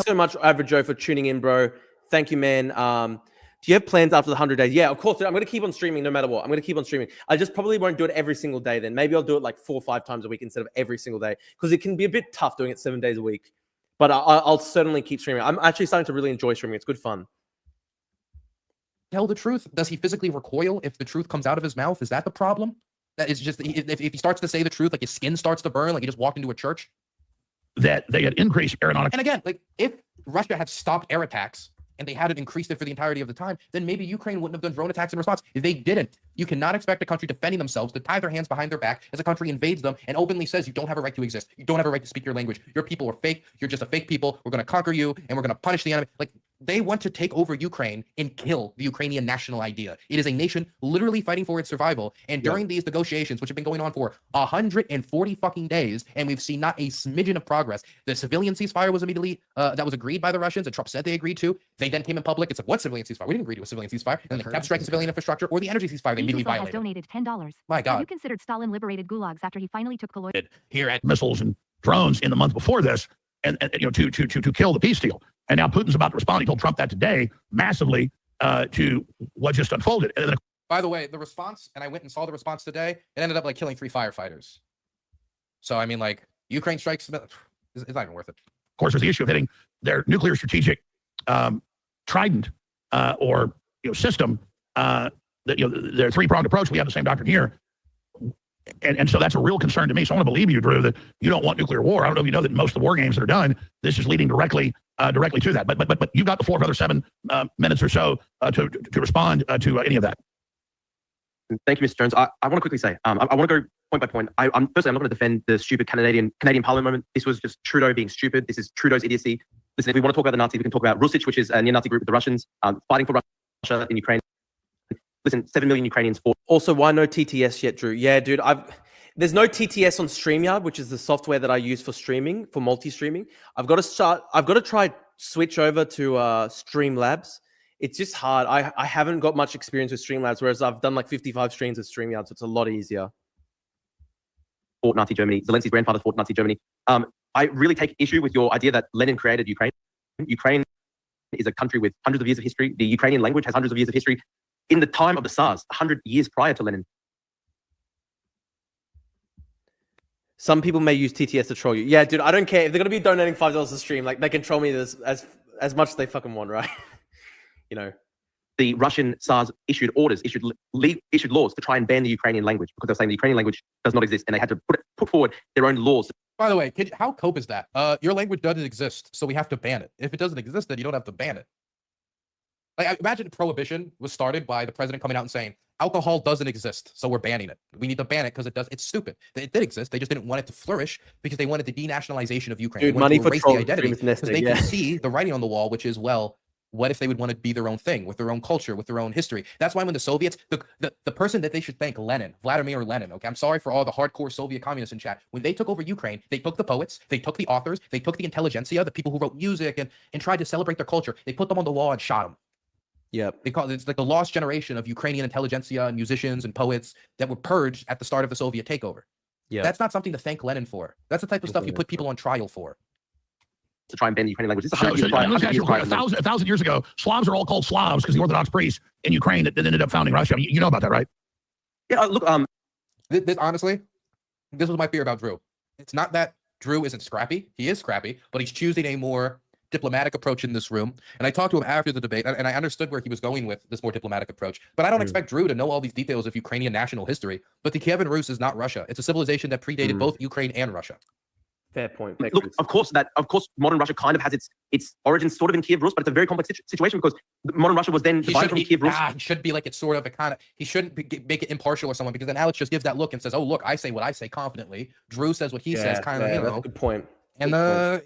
so much, Average Joe, for tuning in, bro. Thank you, man. Do you have plans after the 100 days? Yeah, of course. I'm going to keep on streaming no matter what. I'm going to keep on streaming. I just probably won't do it every single day then. Maybe I'll do it like 4 or 5 times a week instead of every single day because it can be a bit tough doing it 7 days a week. But I'll certainly keep streaming. I'm actually starting to really enjoy streaming. It's good fun. Tell the truth. Does he physically recoil if the truth comes out of his mouth? Is that the problem? That is just if he starts to say the truth, like his skin starts to burn, like he just walked into a church. That they had increased aeronautical. And again, like if Russia had stopped air attacks and they hadn't increased it for the entirety of the time, then maybe Ukraine wouldn't have done drone attacks in response. They didn't. You cannot expect a country defending themselves to tie their hands behind their back as a country invades them and openly says you don't have a right to exist. You don't have a right to speak your language. Your people are fake. You're just a fake people. We're going to conquer you and we're going to punish the enemy. Like they want to take over Ukraine and kill the Ukrainian national idea. It is a nation literally fighting for its survival. And during these negotiations, which have been going on for 140 fucking days, and we've seen not a smidgen of progress. The civilian ceasefire was immediately that was agreed by the Russians, and Trump said they agreed to. They then came in public and said, "What civilian ceasefire? We didn't agree to a civilian ceasefire." And then they kept striking civilian infrastructure or the energy ceasefire. They immediately Israel has violated. donated $10. My God. Have you considered Stalin liberated gulags after he finally took Kaloy? Here at missiles and drones in the month before this, and you know to kill the peace deal. And now Putin's about to respond. He told Trump that today massively to what just unfolded. And then, by the way, the response, and I went and saw the response today, it ended up like killing 3 firefighters. So I mean, like Ukraine strikes, it's not even worth it. Of course, there's the issue of hitting their nuclear strategic trident or system. That their 3-pronged approach. We have the same doctrine here. And so that's a real concern to me. So I want to believe you, Drew, that you don't want nuclear war. I don't know if you know that most of the war games that are done, this is leading directly to that. But you've got the floor for another 7 minutes or so to respond to any of that. Thank you, Mr. Jones. I want to quickly say, I want to go point by point. Firstly, I'm not going to defend the stupid Canadian Parliament moment. This was just Trudeau being stupid. This is Trudeau's idiocy. Listen, if we want to talk about the Nazis, we can talk about Rusich, which is a neo-Nazi group with the Russians fighting for Russia in Ukraine. Listen, 7 million Ukrainians fought. Also, why no TTS yet, Drew? Yeah, dude, there's no TTS on StreamYard, which is the software that I use for streaming, for multi-streaming. I've got to try switch over to Streamlabs. It's just hard. I haven't got much experience with Streamlabs, whereas I've done like 55 streams with StreamYard, so it's a lot easier. Fought Nazi Germany. Zelensky's grandfather fought Nazi Germany. I really take issue with your idea that Lenin created Ukraine. Ukraine is a country with hundreds of years of history. The Ukrainian language has hundreds of years of history. In the time of the Tsars, 100 years prior to Lenin. Some people may use TTS to troll you. Yeah, dude, I don't care. If they're going to be donating $5 a stream, like they can troll me this as much as they fucking want, right? You know. The Russian Tsars issued orders, issued laws to try and ban the Ukrainian language because they're saying the Ukrainian language does not exist, and they had to put forward their own laws. By the way, how cope is that? Your language doesn't exist, so we have to ban it. If it doesn't exist, then you don't have to ban it. Like, imagine prohibition was started by the president coming out and saying, alcohol doesn't exist, so we're banning it. We need to ban it because it's stupid. It did exist. They just didn't want it to flourish because they wanted the denationalization of Ukraine. Dude, they wanted money to for erase the trolls, identity extremist because nesting, they yeah. can see the writing on the wall, which is, well, what if they would want to be their own thing with their own culture, with their own history? That's why when the Soviets, the person that they should thank, Lenin, Vladimir Lenin, okay? I'm sorry for all the hardcore Soviet communists in chat. When they took over Ukraine, they took the poets, they took the authors, they took the intelligentsia, the people who wrote music and tried to celebrate their culture. They put them on the wall and shot them. Yep. They call it, it's like the lost generation of Ukrainian intelligentsia and musicians and poets that were purged at the start of the Soviet takeover. Yeah. That's not something to thank Lenin for. That's the type of stuff you put people on trial for. To try and ban the Ukrainian language. This is So, 100 years prior. let's ask you a question. 1,000 years ago, Slavs are all called Slavs because the Orthodox priests in Ukraine that ended up founding Russia. I mean, you know about that, right? Yeah, look, this honestly, this was my fear about Drew. It's not that Drew isn't scrappy. He is scrappy, but he's choosing a more diplomatic approach in this room. And I talked to him after the debate, and I understood where he was going with this more diplomatic approach. But I don't expect Drew to know all these details of Ukrainian national history. But the Kievan Rus is not Russia. It's a civilization that predated both Ukraine and Russia. Fair point. Look, of course, modern Russia kind of has its origins sort of in Kiev Rus, but it's a very complex situation because modern Russia was then divided from Kiev Rus. He should be like it's sort of a kind of, he shouldn't make it impartial or someone, because then Alex just gives that look and says, oh, look, I say what I say confidently. Drew says what he says kind of, you know. That's a good point. And,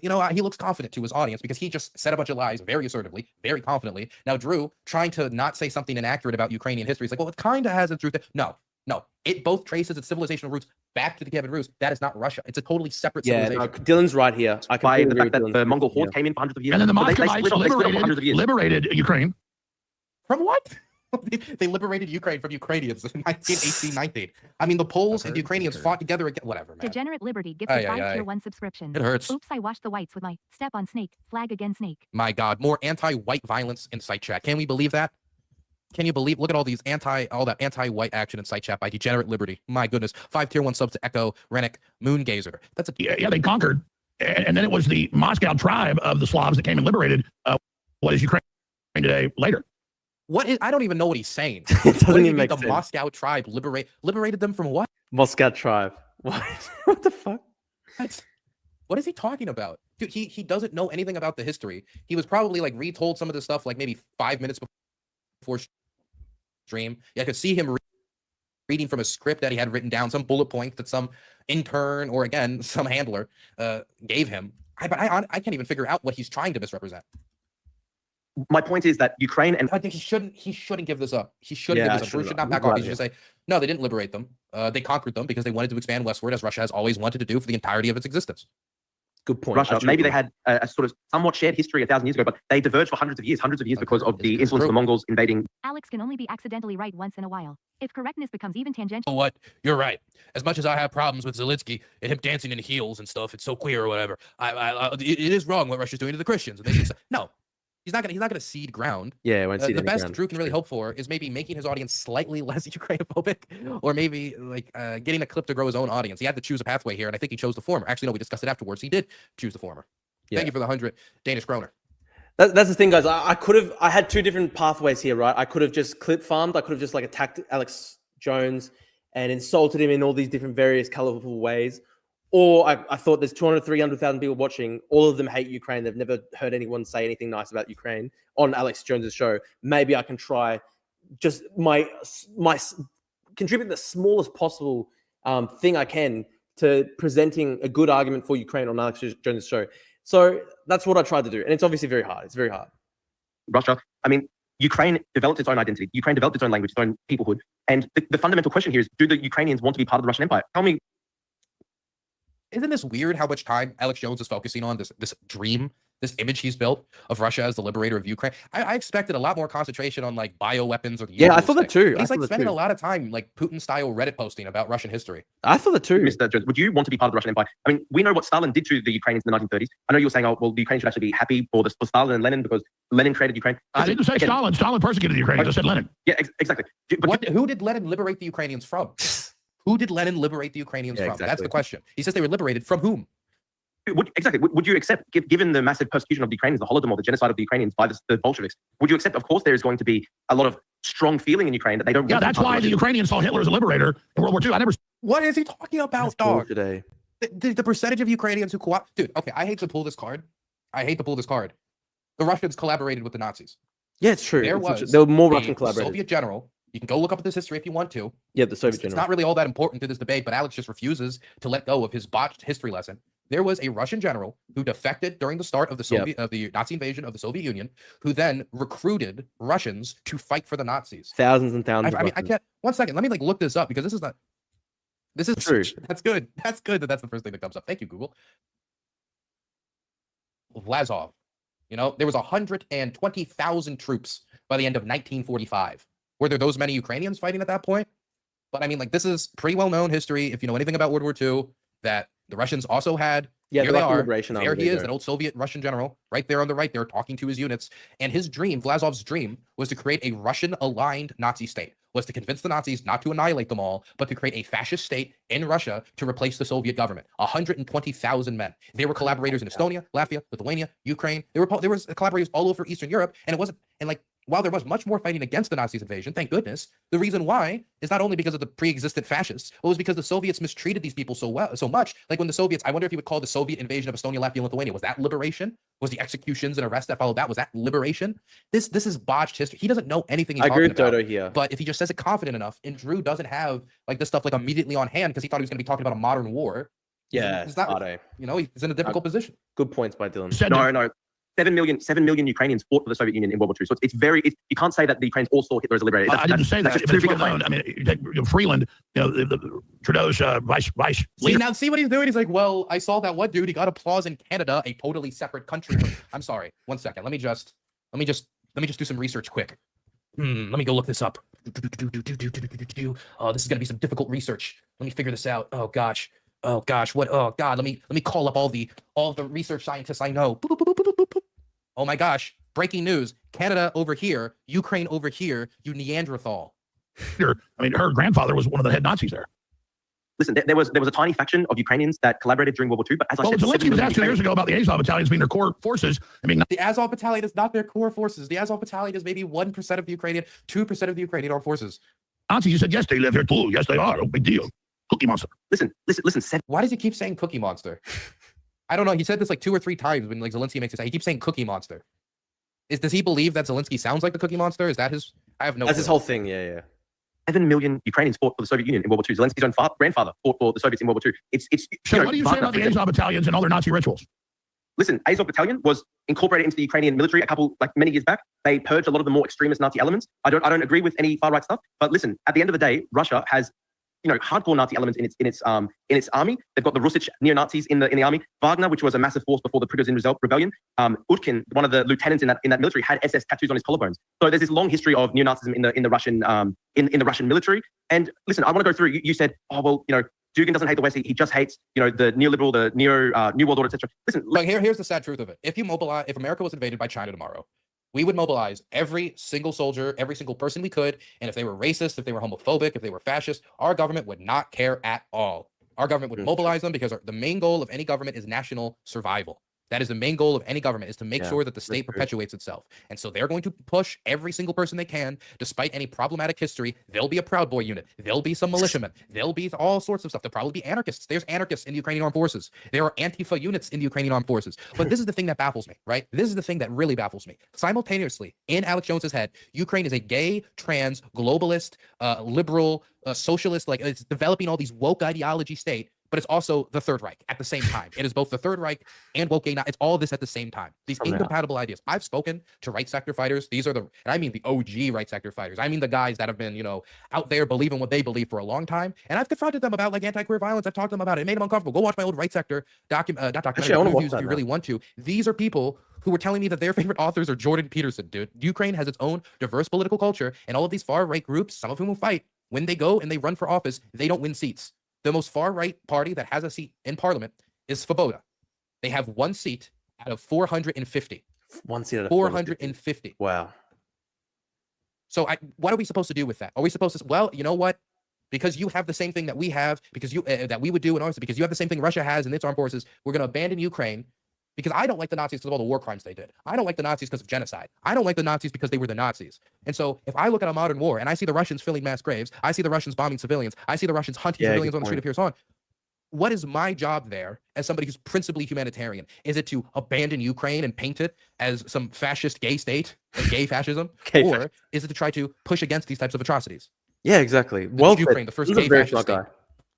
you know, he looks confident to his audience because he just said a bunch of lies very assertively, very confidently. Now, Drew, trying to not say something inaccurate about Ukrainian history, is like, well, it kind of has its roots. No. It both traces its civilizational roots back to the Kievan Rus. That is not Russia. It's a totally separate civilization. No, Dylan's right here. I can By the fact that the Mongol horde came in for hundreds of years. And then the But Muscovites liberated Ukraine. From what? They liberated Ukraine from Ukrainians in 1918-19. I mean, the Poles and the Ukrainians fought together again. Whatever, man. Degenerate Liberty gets a 5 tier 1 subscription. It hurts. Oops, I washed the whites with my step on snake, flag again snake. My God, more anti-white violence in site chat. Can we believe that? Can you believe? Look at all these all that anti-white action in site chat by Degenerate Liberty. My goodness, 5 tier 1 subs to Echo, Rennick, Moongazer. That's a yeah. They conquered, and then it was the Moscow tribe of the Slavs that came and liberated what is Ukraine today. Later. What is? I don't even know what he's saying. It doesn't even make the sense. Moscow tribe liberated them from what? Moscow tribe. What the fuck? What is he talking about? Dude, he doesn't know anything about the history. He was probably like retold some of this stuff like maybe 5 minutes before stream. Yeah, I could see him reading from a script that he had written down, some bullet points that some intern or again some handler gave him. But I can't even figure out what he's trying to misrepresent. My point is that Ukraine and I think he shouldn't give this up. He shouldn't give this up. Drew should not back off. He should say, no, they didn't liberate them. They conquered them because they wanted to expand westward, as Russia has always wanted to do for the entirety of its existence. Good point. Russia, maybe they had a sort of somewhat shared history 1,000 years ago, but they diverged for hundreds of years because of the influence of the Mongols invading. Alex can only be accidentally right once in a while. If correctness becomes even tangential. What? You're right. As much as I have problems with Zelensky and him dancing in heels and stuff, it's so queer or whatever. It is wrong what Russia's doing to the Christians. And they should say, no. He's not gonna cede ground. Yeah, won't cede the any best ground. Drew can really hope for is maybe making his audience slightly less Ukrainophobic, or maybe like getting a clip to grow his own audience. He had to choose a pathway here, and I think he chose the former. Actually, no, we discussed it afterwards. He did choose the former. Yeah. Thank you for the 100 Danish kroner. That's the thing, guys. I had two different pathways here, right? I could have just clip farmed. I could have just like attacked Alex Jones and insulted him in all these different various colorful ways. Or I thought there's 200, 300,000 people watching. All of them hate Ukraine. They've never heard anyone say anything nice about Ukraine on Alex Jones's show. Maybe I can try just my contribute the smallest possible thing I can to presenting a good argument for Ukraine on Alex Jones's show. So that's what I tried to do. And it's obviously very hard. It's very hard. Russia, I mean, Ukraine developed its own identity. Ukraine developed its own language, its own peoplehood. And the fundamental question here is, do the Ukrainians want to be part of the Russian Empire? Tell me. Isn't this weird how much time Alex Jones is focusing on this dream, this image he's built of Russia as the liberator of Ukraine? I expected a lot more concentration on like bioweapons or the I thought that too. But he's like spending a lot of time like Putin-style Reddit posting about Russian history. I thought that too. Mr. Jones, would you want to be part of the Russian Empire? I mean, we know what Stalin did to the Ukrainians in the 1930s. I know you were saying, oh, well, the Ukraine should actually be happy for Stalin and Lenin because Lenin created Ukraine. I didn't say Stalin. Stalin persecuted the Ukrainians. I said Lenin. Yeah, exactly. But who did Lenin liberate the Ukrainians from? Who did Lenin liberate the Ukrainians from? Exactly. That's the question. He says they were liberated from whom? Would you accept, given the massive persecution of the Ukrainians, the Holodomor, the genocide of the Ukrainians by the Bolsheviks, would you accept, of course, there is going to be a lot of strong feeling in Ukraine that they don't want. That's why the Ukrainians saw Hitler as a liberator in World War II. What is he talking about, dog? Today. The percentage of Ukrainians who dude, okay, I hate to pull this card. The Russians collaborated with the Nazis. Yeah, it's true. There were more Russian collaborators. Soviet general You can go look up this history if you want to. Yeah, the Soviet It's general. not really all that important to this debate, but Alex just refuses to let go of his botched history lesson. There was a Russian general who defected during the start of the Nazi invasion of the Soviet Union, who then recruited Russians to fight for the Nazis. Thousands and thousands. I mean, I can't. 1 second. Let me look this up because this is not. This is true. That's good. That's good that that's the first thing that comes up. Thank you, Google. Vlasov. You know, there was 120,000 troops by the end of 1945. Were there those many Ukrainians fighting at that point? But I mean, like, this is pretty well-known history. If you know anything about World War II, that the Russians also had. Yeah, Here the they Russian are. Liberation Army, There he there you is, go. an old Soviet Russian general, right there on the right there, talking to his units. And his dream, Vlasov's dream, was to create a Russian-aligned Nazi state. Was to convince the Nazis not to annihilate them all, but to create a fascist state in Russia to replace the Soviet government. 120,000 men. They were collaborators in Estonia, Latvia, Lithuania, Ukraine. There was collaborators all over Eastern Europe, and it wasn't. And like, while there was much more fighting against the Nazis' invasion, thank goodness, the reason why is not only because of the pre-existent fascists, but it was because the Soviets mistreated these people so much. Like when the Soviets, I wonder if you would call the Soviet invasion of Estonia, Latvia, and Lithuania, was that liberation? Was the executions and arrests that followed that, was that liberation? This is botched history. He doesn't know anything he's I agree talking with about. Dodo here. But if he just says it confident enough, and Drew doesn't have like this stuff like immediately on hand because he thought he was going to be talking about a modern war. Yeah, he's not. Ardo. You know, he's in a difficult position. Good points by Dylan. No. 7 million Ukrainians fought for the Soviet Union in World War II. So you can't say that the Ukrainians all saw Hitler as a liberator. I didn't say that. That's But just it's too well big a known. claim. I mean, you take Freeland, you know, the Trudeau's vice See, leader. now see what he's doing. He's like, well, I saw that one dude. He got applause in Canada, a totally separate country. I'm sorry. 1 second. Let me just do some research quick. Let me go look this up. Oh, this is gonna be some difficult research. Let me figure this out. Oh gosh. What? Oh god. Let me call up all the research scientists I know. Boop, boop, boop, boop, boop, boop. Oh my gosh. Breaking news. Canada over here. Ukraine over here. You Neanderthal. I mean, her grandfather was one of the head Nazis there. Listen, there was a tiny faction of Ukrainians that collaborated during World War II, but as I Well, said, Zelensky 7 was million asked 2 years ago about the Azov battalions being their core forces. I mean, The Azov battalion is not their core forces. The Azov battalion is maybe 1% of the Ukrainian, 2% of the Ukrainian armed forces. Nazis, you said, yes, they live here too. Yes, they are. No big deal. Cookie Monster. Listen. Why does he keep saying Cookie Monster? I don't know. He said this like 2 or 3 times when like Zelensky makes it say. He keeps saying Cookie Monster. Does he believe that Zelensky sounds like the Cookie Monster? Is that his? I have no. That's clue. his whole thing. Yeah. 7 million Ukrainians fought for the Soviet Union in World War II. Zelensky's own grandfather fought for the Soviets in World War II. It's So what do you say about the Azov battalions and all their Nazi rituals? Listen, Azov Battalion was incorporated into the Ukrainian military many years back. They purged a lot of the more extremist Nazi elements. I don't agree with any far right stuff, but listen, at the end of the day, Russia has hardcore Nazi elements in its army. They've got the Russich neo-Nazis in the army. Wagner, which was a massive force before the Prigozhin rebellion. Utkin, one of the lieutenants in that military, had SS tattoos on his collarbones. So there's this long history of neo-Nazism in the Russian military. And listen, I want to go through. You said, oh well, Dugin doesn't hate the West. He just hates the neoliberal, the New World Order, etc. Listen, Like here's the sad truth of it. If America was invaded by China tomorrow, we would mobilize every single soldier, every single person we could. And if they were racist, if they were homophobic, if they were fascist, our government would not care at all. Our government would mobilize them because the main goal of any government is national survival. That is the main goal of any government, is to make sure that the state perpetuates itself. And so they're going to push every single person they can, despite any problematic history. There'll be a Proud Boy unit. There'll be some militiamen. There'll be all sorts of stuff. There'll probably be anarchists. There's anarchists in the Ukrainian armed forces. There are Antifa units in the Ukrainian armed forces. But this is the thing that baffles me, right? This is the thing that really baffles me. Simultaneously, in Alex Jones's head, Ukraine is a gay, trans, globalist, liberal, socialist, like it's developing all these woke ideology state. But it's also the Third Reich at the same time. It is both the Third Reich and woke gay. It's all this at the same time. These incompatible ideas. I've spoken to right sector fighters. These are and I mean the OG right sector fighters. I mean the guys that have been, out there believing what they believe for a long time. And I've confronted them about like anti-queer violence. I've talked to them about it. It made them uncomfortable. Go watch my old right sector documentary reviews if you really want to. These are people who were telling me that their favorite authors are Jordan Peterson, dude. Ukraine has its own diverse political culture, and all of these far right groups, some of whom will fight, when they go and they run for office, they don't win seats. The most far-right party that has a seat in parliament is Svoboda. They have 1 seat out of 450. 1 seat out of 450. Wow. So what are we supposed to do with that? Are we supposed to, well, you know what? Because you have the same thing that we have, because that we would do in ours, because you have the same thing Russia has in its armed forces, we're going to abandon Ukraine. Because I don't like the Nazis because of all the war crimes they did. I don't like the Nazis because of genocide. I don't like the Nazis because they were the Nazis. And so if I look at a modern war and I see the Russians filling mass graves, I see the Russians bombing civilians, I see the Russians hunting civilians on the street of Kherson, what is my job there as somebody who's principally humanitarian? Is it to abandon Ukraine and paint it as some fascist gay state, like gay fascism? Or is it to try to push against these types of atrocities? Yeah, exactly. Well, Ukraine, the first gay fascist state.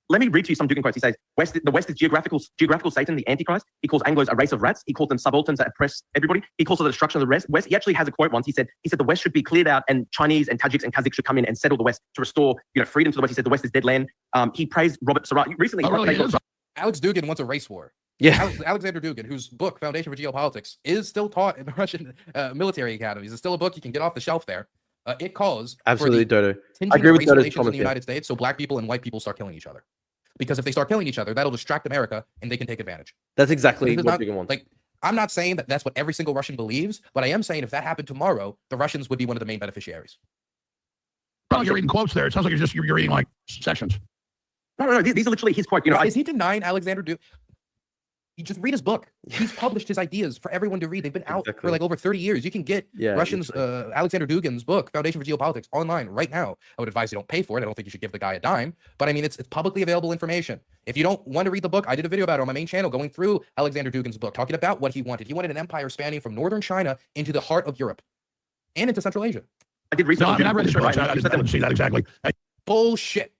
Let me read to you some Dugan quotes. He says, the West is geographical Satan, the Antichrist. He calls Anglos a race of rats. He calls them subalterns that oppress everybody. He calls it the destruction of the West. He actually has a quote once. He said the West should be cleared out and Chinese and Tajiks and Kazakhs should come in and settle the West to restore, freedom to the West. He said the West is dead land. He praised Robert Surratt. Recently, Alex Dugin wants a race war. Yeah. Alexander Dugin, whose book, Foundation for Geopolitics, is still taught in the Russian military academies. It's still a book you can get off the shelf there. It calls absolutely Dodo. I agree with race relations in the United States, so black people and white people start killing each other. Because if they start killing each other, that'll distract America and they can take advantage. That's exactly what Dugin wants. Like, I'm not saying that that's what every single Russian believes, but I am saying if that happened tomorrow, the Russians would be one of the main beneficiaries. Oh, you're reading quotes there. It sounds like you're reading like sections. No. These are literally his quote. Is he denying Alexander Dugin? You just read his book. He's published his ideas for everyone to read. They've been out for like over 30 years. You can get Russians, Alexander Dugin's book, Foundation for Geopolitics, online right now. I would advise you don't pay for it. I don't think you should give the guy a dime. But I mean, it's publicly available information. If you don't want to read the book, I did a video about it on my main channel going through Alexander Dugin's book, talking about what he wanted. He wanted an empire spanning from northern China into the heart of Europe and into Central Asia. I did research. I read his book. I didn't see that exactly. Bullshit.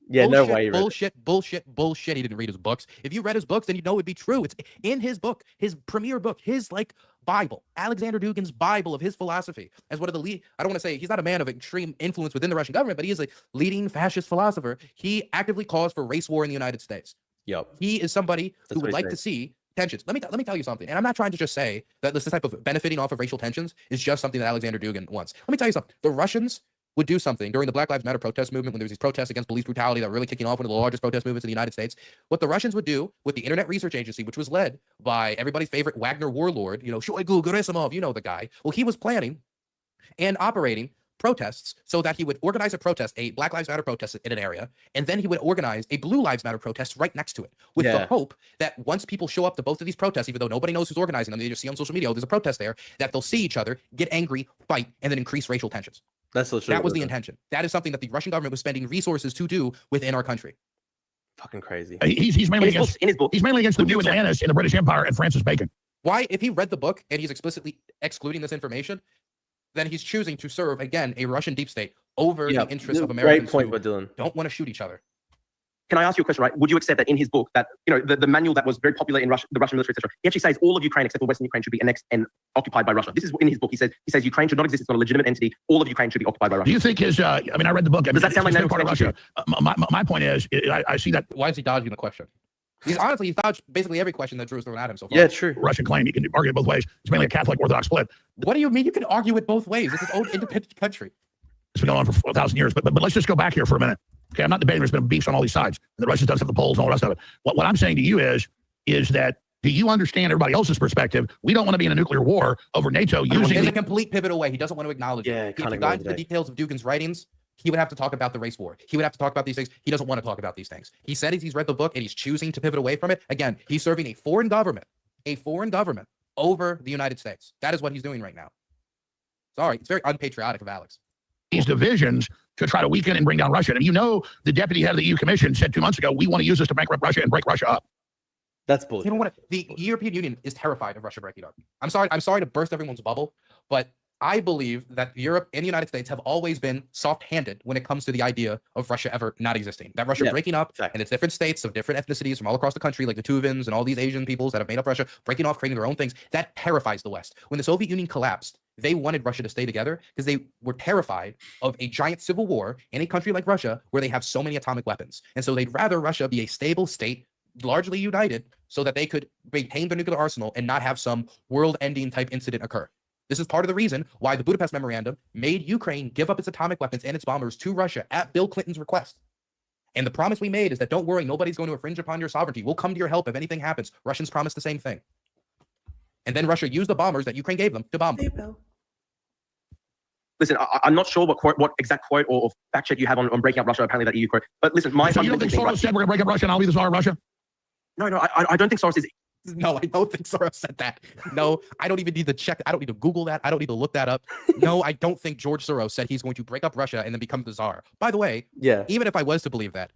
Yeah, bullshit, no way. Bullshit. He didn't read his books. If you read his books, then you know it'd be true. It's in his book, his premier book, his like Bible, Alexander Dugin's Bible of his philosophy. As one of the lead, I don't want to say he's not a man of extreme influence within the Russian government, but he is a leading fascist philosopher. He actively calls for race war in the United States. Yep. He is somebody who would like to see tensions. Let me tell you something. And I'm not trying to just say that this type of benefiting off of racial tensions is just something that Alexander Dugin wants. Let me tell you something. The Russians would do something during the Black Lives Matter protest movement when there was these protests against police brutality that were really kicking off one of the largest protest movements in the United States. What the Russians would do with the Internet Research Agency, which was led by everybody's favorite Wagner warlord, Shoigu Gerasimov, the guy. Well, he was planning and operating protests so that he would organize a protest, a Black Lives Matter protest in an area, and then he would organize a Blue Lives Matter protest right next to it with the hope that once people show up to both of these protests, even though nobody knows who's organizing them, they just see on social media, oh, there's a protest there, that they'll see each other, get angry, fight, and then increase racial tensions. That was the intention. That is something that the Russian government was spending resources to do within our country. Fucking crazy. He's mainly against the New Atlantis in the British Empire and Francis Bacon. Why, if he read the book and he's explicitly excluding this information, then he's choosing to serve, again, a Russian deep state over the interests of Americans who don't want to shoot each other. Can I ask you a question, right? Would you accept that in his book that, the manual that was very popular in Russia, the Russian military, etc., he actually says all of Ukraine except for Western Ukraine should be annexed and occupied by Russia. This is in his book. He says Ukraine should not exist. It's not a legitimate entity. All of Ukraine should be occupied by Russia. Do you think his, I read the book. Does that sound like part of Russia? My point is, I see that. Why is he dodging the question? He's dodged basically every question that Drew's thrown at him so far. Yeah, true. Russian claim, you can argue it both ways. It's mainly a Catholic Orthodox split. What do you mean you can argue it both ways? It's its own independent country. It's been going on for 1,000 years, but let's just go back here for a minute. Okay, I'm not debating there's been beefs on all these sides. The Russians does have the polls and all the rest of it. What I'm saying to you is that, do you understand everybody else's perspective? We don't want to be in a nuclear war over NATO using... It's a complete pivot away. He doesn't want to acknowledge it. If you got into the details of Dugin's writings, he would have to talk about the race war. He would have to talk about these things. He doesn't want to talk about these things. He said he's read the book and he's choosing to pivot away from it. Again, he's serving a foreign government over the United States. That is what he's doing right now. Sorry, it's very unpatriotic of Alex. These divisions to try to weaken and bring down Russia. And the deputy head of the EU Commission said 2 months ago, we want to use this to bankrupt Russia and break Russia up. That's bullshit. The European Union is terrified of Russia breaking up. I'm sorry to burst everyone's bubble, but I believe that Europe and the United States have always been soft-handed when it comes to the idea of Russia ever not existing. That Russia breaking up and it's different states of different ethnicities from all across the country, like the Tuvans and all these Asian peoples that have made up Russia, breaking off, creating their own things. That terrifies the West. When the Soviet Union collapsed, they wanted Russia to stay together because they were terrified of a giant civil war in a country like Russia where they have so many atomic weapons. And so they'd rather Russia be a stable state, largely united, so that they could maintain their nuclear arsenal and not have some world-ending type incident occur. This is part of the reason why the Budapest Memorandum made Ukraine give up its atomic weapons and its bombers to Russia at Bill Clinton's request. And the promise we made is that, don't worry, nobody's going to infringe upon your sovereignty. We'll come to your help if anything happens. Russians promised the same thing. And then Russia used the bombers that Ukraine gave them to bomb them. Listen, I'm not sure what exact quote or fact check you have on breaking up Russia, apparently that EU quote. But listen, so you don't think Soros said we're going to break up Russia and I'll be the czar of Russia? No, I don't think Soros is No, I don't think Soros said that. No, I don't even need to check. I don't need to Google that. I don't need to look that up. No, I don't think George Soros said he's going to break up Russia and then become the czar. By the way, Yeah. even if I was to believe that,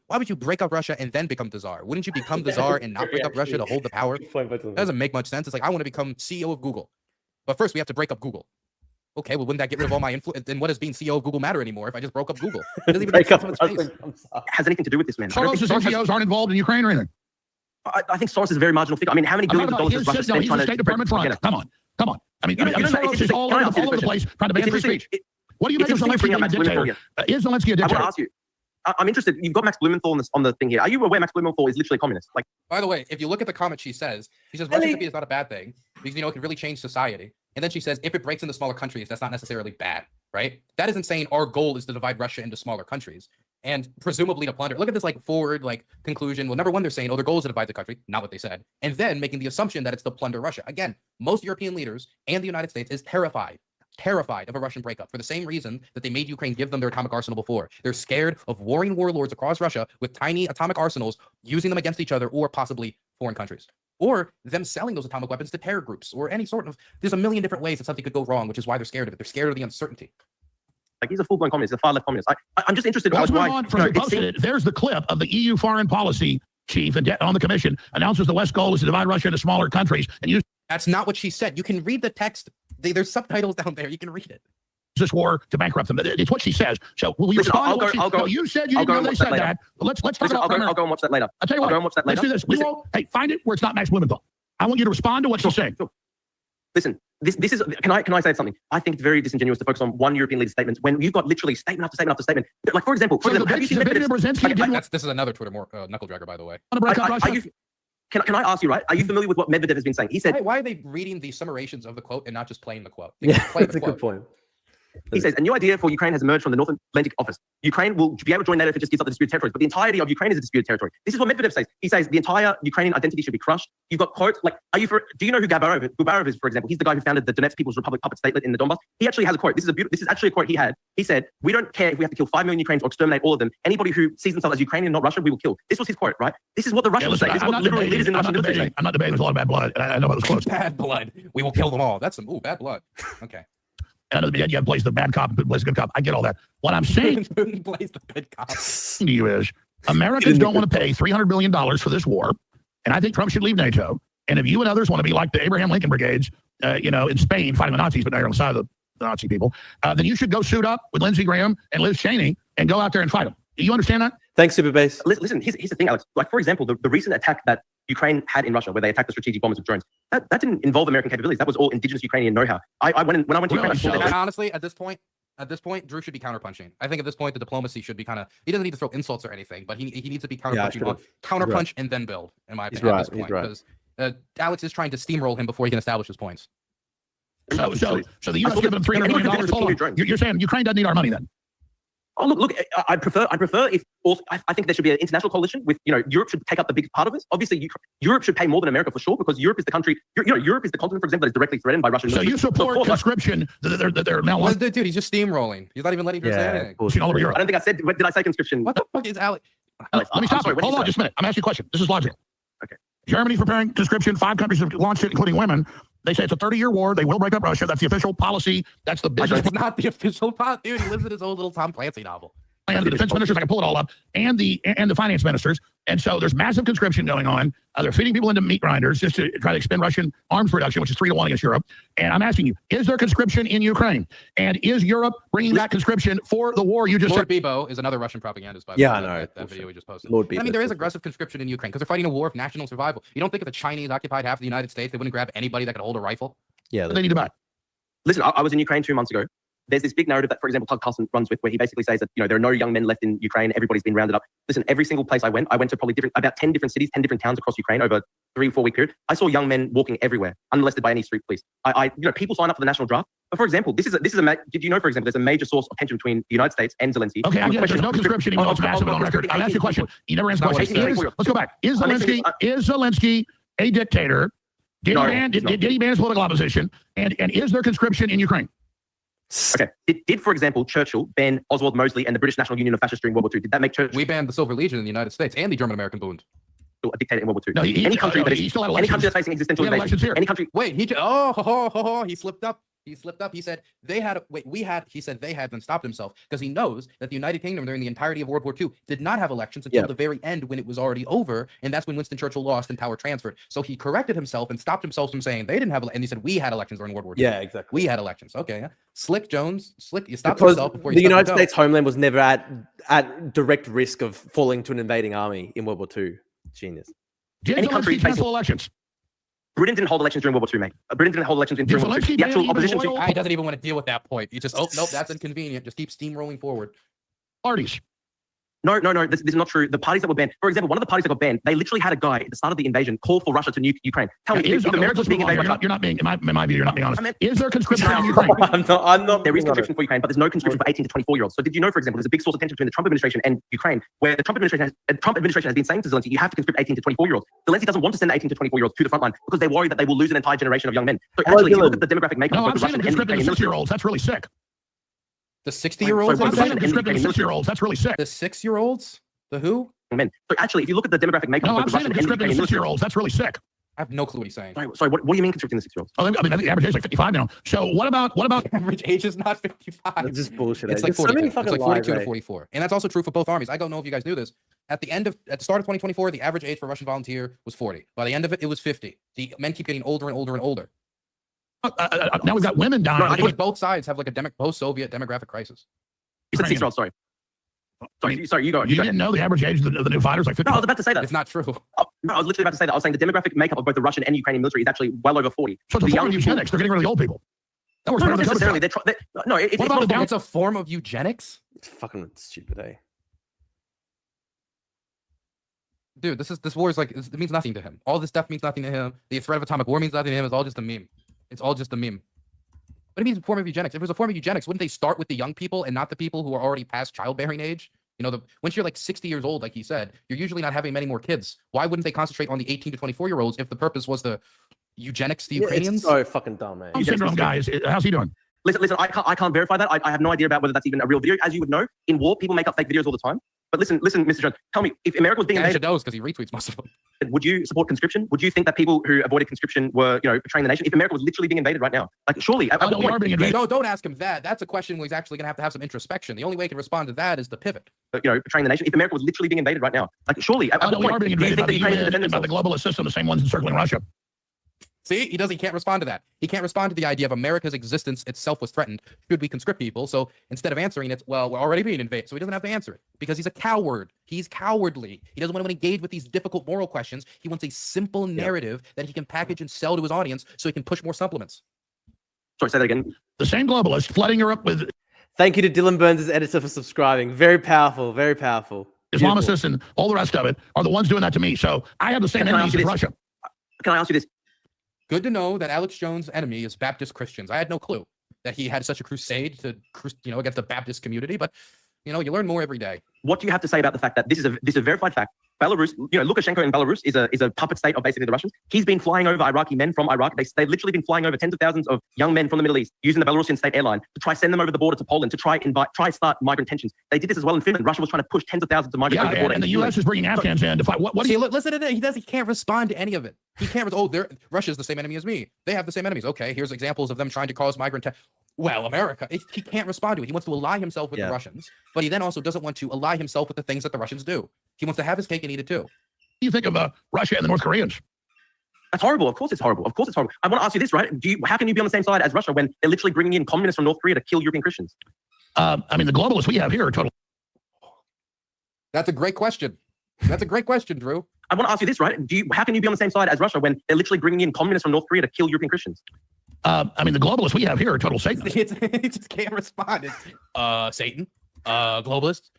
why would you break up Russia and then become the czar? Wouldn't you become the czar and not break up Russia to hold the power? That doesn't make much sense. It's like, I want to become CEO of Google. But first, we have to break up Google. Okay, well, wouldn't that get rid of all my influence? Then what does being CEO of Google matter anymore if I just broke up Google? It doesn't even make sense on its face. Has anything to do with this, man. Soros' NGOs aren't involved in Ukraine or anything. I think Soros is a very marginal figure. I mean, how many billions of dollars does Russia spend he's trying the to State Department front. Come on. I mean, Soros is all over the place trying to ban free speech. What do you make of Zelensky being a dictator? Is Zelensky a dictator? I want to ask you. I'm interested. You've got Max Blumenthal on the thing here. Are you aware Max Blumenthal is literally a communist? Like, by the way, if you look at the comment she says Russia to be is not a bad thing because it can really change society. And then she says if it breaks into smaller countries, that's not necessarily bad, right? That isn't saying our goal is to divide Russia into smaller countries and presumably to plunder. Look at this forward conclusion. Well, number one, they're saying, oh, their goal is to divide the country, not what they said, and then making the assumption that it's to plunder Russia. Again, most European leaders and the United States is terrified of a Russian breakup for the same reason that they made Ukraine give them their atomic arsenal before. They're scared of warring warlords across Russia with tiny atomic arsenals, using them against each other or possibly foreign countries, or them selling those atomic weapons to terror groups or any sort of, there's a million different ways that something could go wrong, which is why they're scared of it. They're scared of the uncertainty. Like, he's a full-blown communist, a far-left communist. I'm just interested. Let's move on from there's the clip of the EU foreign policy chief on the commission announces the West goal is to divide Russia into smaller countries and use. That's not what she said. You can read the text. There's subtitles down there. You can read it. This war to bankrupt them. It's what she says. So will you respond? I'll go. No, you said you didn't know they said that. Let's talk about. I'll go and watch that later. I'll tell you what. I'll go and watch that later. Let's do this. Hey, find it where it's not Max Blumenthal. I want you to respond to what she's saying. Listen, this is. Can I say something? I think it's very disingenuous to focus on one European leader's statements when you've got literally statement after statement after statement. Like, for example, have you seen Medvedev's? This is another Twitter knuckle dragger, by the way. Can I ask you, right? Are you familiar with what Medvedev has been saying? He said, why are they reading the summations of the quote and not just playing the quote? Yeah, that's a good point. He says, a new idea for Ukraine has emerged from the North Atlantic Office. Ukraine will be able to join NATO if it just gives up the disputed territories, but the entirety of Ukraine is a disputed territory. This is what Medvedev says. He says the entire Ukrainian identity should be crushed. You've got quotes like, do you know who Gubarov is, for example? He's the guy who founded the Donetsk People's Republic puppet statelet in the Donbass. He actually has a quote. This is actually a quote he had. He said, we don't care if we have to kill 5 million Ukrainians or exterminate all of them. Anybody who sees themselves as Ukrainian, not Russian, we will kill. This was his quote, right? This is what the Russians say. This is what literally leaders in the Russian military say. I'm not debating. There's a lot of bad blood. I know about those quotes. Bad blood. We will kill them all. That's some bad blood. Okay. And you plays the bad cop and plays the good cop. I get all that. What I'm saying plays the good cop to you is Americans don't want to pay $300 billion for this war. And I think Trump should leave NATO. And if you and others want to be like the Abraham Lincoln brigades, in Spain fighting the Nazis, but now you're on the side of the Nazi people, then you should go suit up with Lindsey Graham and Liz Cheney and go out there and fight them. Do you understand that? Thanks, Superbase. Listen, here's the thing, Alex. Like, for example, the recent attack that Ukraine had in Russia, where they attacked the strategic bombers with drones, that didn't involve American capabilities. That was all indigenous Ukrainian know-how. When I went to Ukraine, honestly, at this point, Drew should be counterpunching. I think at this point, the diplomacy should be he doesn't need to throw insults or anything, but he needs to be counterpunching, counterpunch and then build, in my opinion, at this point. Because Alex is trying to steamroll him before he can establish his points. So the U.S. giving them $300 million. You're saying Ukraine doesn't need our money then? Oh, look, I prefer if also, I think there should be an international coalition with, Europe should take up the biggest part of this. Obviously, Europe should pay more than America for sure, because Europe is the country, Europe is the continent, for example, that is directly threatened by Russian military. So you support conscription that they're now... Well, dude, he's just steamrolling. He's not even letting you say anything. All over Europe. I don't think I said, did I say conscription? What the fuck is Alex? Let me stop you. Hold on just a minute. I'm asking you a question. This is logical. Okay. Germany's preparing conscription. 5 countries have launched it, including women. They say it's a 30-year war. They will break up Russia. That's the official policy. That's the business. It's not the official policy. Dude, he lives in his own little Tom Clancy novel. And the defense ministers, I can pull it all up, and the finance ministers. And so there's massive conscription going on. They're feeding people into meat grinders just to try to expend Russian arms production, which is 3-1 against Europe. And I'm asking you, is there conscription in Ukraine? And is Europe bringing that conscription for the war you just Lord said? Bebo is another Russian propagandist, by the way. I know. That video we just posted. Lord Bebo. I mean, there is aggressive conscription in Ukraine because they're fighting a war of national survival. You don't think if the Chinese occupied half of the United States, they wouldn't grab anybody that could hold a rifle? Yeah. They need to buy. Listen, I was in Ukraine 2 months ago. There's this big narrative that, for example, Tucker Carlson runs with, where he basically says that, there are no young men left in Ukraine. Everybody's been rounded up. Listen, every single place I went to probably about 10 different cities, 10 different towns across Ukraine over a 3-4 week period. I saw young men walking everywhere, unmolested by any street police. People sign up for the national draft. But for example, did you know, for example, there's a major source of tension between the United States and Zelensky. Okay, I get it. There's no conscription even though it's massive on record. I'll ask you a question. You never answered the question. Let's go back. Is Zelensky a dictator? Did he ban his political opposition? And is there conscription in Ukraine? Okay. Did, for example, Churchill ban Oswald Mosley and the British National Union of Fascists during World War II? Did that make Churchill? We banned the Silver Legion in the United States and the German-American Bund. a dictator in World War II. No, any country still had any country elections. that's facing existential We had invasion, elections here. any country. Wait, he slipped up. He slipped up. He said they had. He said they had, then stopped himself because he knows that the United Kingdom during the entirety of World War II did not have elections until the very end when it was already over, and that's when Winston Churchill lost and power transferred. So he corrected himself and stopped himself from saying they didn't have, and he said we had elections during World War II. Yeah, exactly. We had elections. Okay, yeah. Slick Jones, you stopped Because yourself before you the stubbed your United toe. States homeland was never at direct risk of falling to an invading army in World War II. Genius. Did Any Zelensky country cancel facing- elections? Britain didn't hold elections during World War II, mate. Britain didn't hold elections during World War II. Zelensky The actual ban opposition even to He doesn't even want to deal with that point. He just, oh nope, that's inconvenient. Just keep steamrolling forward. Parties. No, this is not true. The parties that were banned, for example, one of the parties that got banned, they literally had a guy at the start of the invasion call for Russia to nuke Ukraine. Tell me, if America was being invaded, you're not being, in my view, you're not being honest. Is there conscription in Ukraine? I'm not. There is conscription for Ukraine, but there's no conscription for 18 to 24-year-olds. So did you know, for example, there's a big source of tension between the Trump administration and Ukraine, where the Trump administration has been saying to Zelensky, you have to conscript 18 to 24-year-olds. Zelensky doesn't want to send 18 to 24-year-olds to the front line because they worry that they will lose an entire generation of young men. So actually, if you look at the demographic makeup No, of I'm the saying Russian and conscripting Ukrainian 6-year-olds. That's really sick. The 60-year-olds. Sorry, I'm saying conscripting 6-year-olds. That's really sick. The 6-year-olds. The who? men. So actually, if you look at the demographic makeup No, of I'm the saying Russian and conscripting Ukrainian 6-year-olds. That's really sick. I have no clue what he's saying. Sorry, what do you mean conscripting the 6-year-olds? Oh, I mean, I think the average age is like 55 now. So what about average age is not 55? It's just bullshit. It's eh? like There's 42. many It's fucking like 42 lies, to eh? 44, and that's also true for both armies. I don't know if you guys knew this. At the start of 2024, the average age for a Russian volunteer was 40. By the end of it, it was 50. The men keep getting older and older and older. now we've got women down. No, I think both sides have like a post-Soviet demographic crisis. You said 6-year-olds, sorry. Sorry, you go. You didn't know the average age of the new fighters like 50? No, I was about to say that. It's not true. No, I was literally about to say that. I was saying the demographic makeup of both the Russian and Ukrainian military is actually well over 40. So it's a The form of young people- eugenics. They're getting rid of the old people. That works No, better not than the other necessarily. side. No, it's What not about the It's a form of eugenics? It's fucking stupid, eh? Dude, this war is like, it means nothing to him. All this stuff means nothing to him. The threat of atomic war means nothing to him. It's all just a meme. It's all just a meme. What do you mean it's a form of eugenics? If it was a form of eugenics, wouldn't they start with the young people and not the people who are already past childbearing age? You know, once you're like 60 years old, like he said, you're usually not having many more kids. Why wouldn't they concentrate on the 18 to 24-year-olds if the purpose was the eugenics the Ukrainians? It's so fucking dumb, man. Syndrome guy, how's he doing? Listen, I can't verify that. I have no idea about whether that's even a real video. As you would know, in war, people make up fake videos all the time. But listen, Mr. Jones, tell me, if America was being invaded, knows because he retweets most of them. would you support conscription? Would you think that people who avoided conscription were, betraying the nation? If America was literally being invaded right now, like surely, at what point, Don't ask him that. That's a question where he's actually going to have some introspection. The only way he can respond to that is to pivot. Betraying the nation. If America was literally being invaded right now, like surely, at what we are point, being do you invaded think by that the Ukrainians UN defend and by the themselves? globalist system, the same ones encircling Russia. See, he can't respond to that. He can't respond to the idea of America's existence itself was threatened. Should we conscript people? So instead of answering it, well, we're already being invaded. So he doesn't have to answer it because he's a coward. He's cowardly. He doesn't want to engage with these difficult moral questions. He wants a simple narrative that he can package and sell to his audience so he can push more supplements. Sorry, say that again. The same globalist flooding Europe with Thank you to Dylan Burns' editor for subscribing. Very powerful, very powerful. Islamicists and all the rest of it are the ones doing that to me. So I have the same Can I enemies ask you as this? Russia. Can I ask you this? Good to know that Alex Jones' enemy is Baptist Christians. I had no clue that he had such a crusade to, against the Baptist community, but you learn more every day. What do you have to say about the fact that this is a verified fact? Belarus, Lukashenko in Belarus is a puppet state of basically the Russians. He's been flying over Iraqi men from Iraq. They've literally been flying over tens of thousands of young men from the Middle East using the Belarusian state airline to try send them over the border to Poland to try start migrant tensions. They did this as well in Finland. Russia was trying to push tens of thousands of migrants over the border. And the U.S. is bringing Afghans in to fight. What See, listen to that. He can't respond to any of it. He can't. Russia's the same enemy as me. They have the same enemies. Okay, here's examples of them trying to cause migrant. Well, America, he can't respond to it. He wants to ally himself with the Russians, but he then also doesn't want to ally himself with the things that the Russians do. He wants to have his cake and eat it too. do you think of Russia and the North Koreans? That's horrible. Of course it's horrible. Of course it's horrible. I want to ask you this, right? How can you be on the same side as Russia when they're literally bringing in communists from North Korea to kill European Christians? I mean, the globalists we have here are total. That's a great question. That's a great question, Drew. I want to ask you this, right? How can you be on the same side as Russia when they're literally bringing in communists from North Korea to kill European Christians? I mean, the globalists we have here are total Satanists. He just can't respond. It's, Satan, globalists.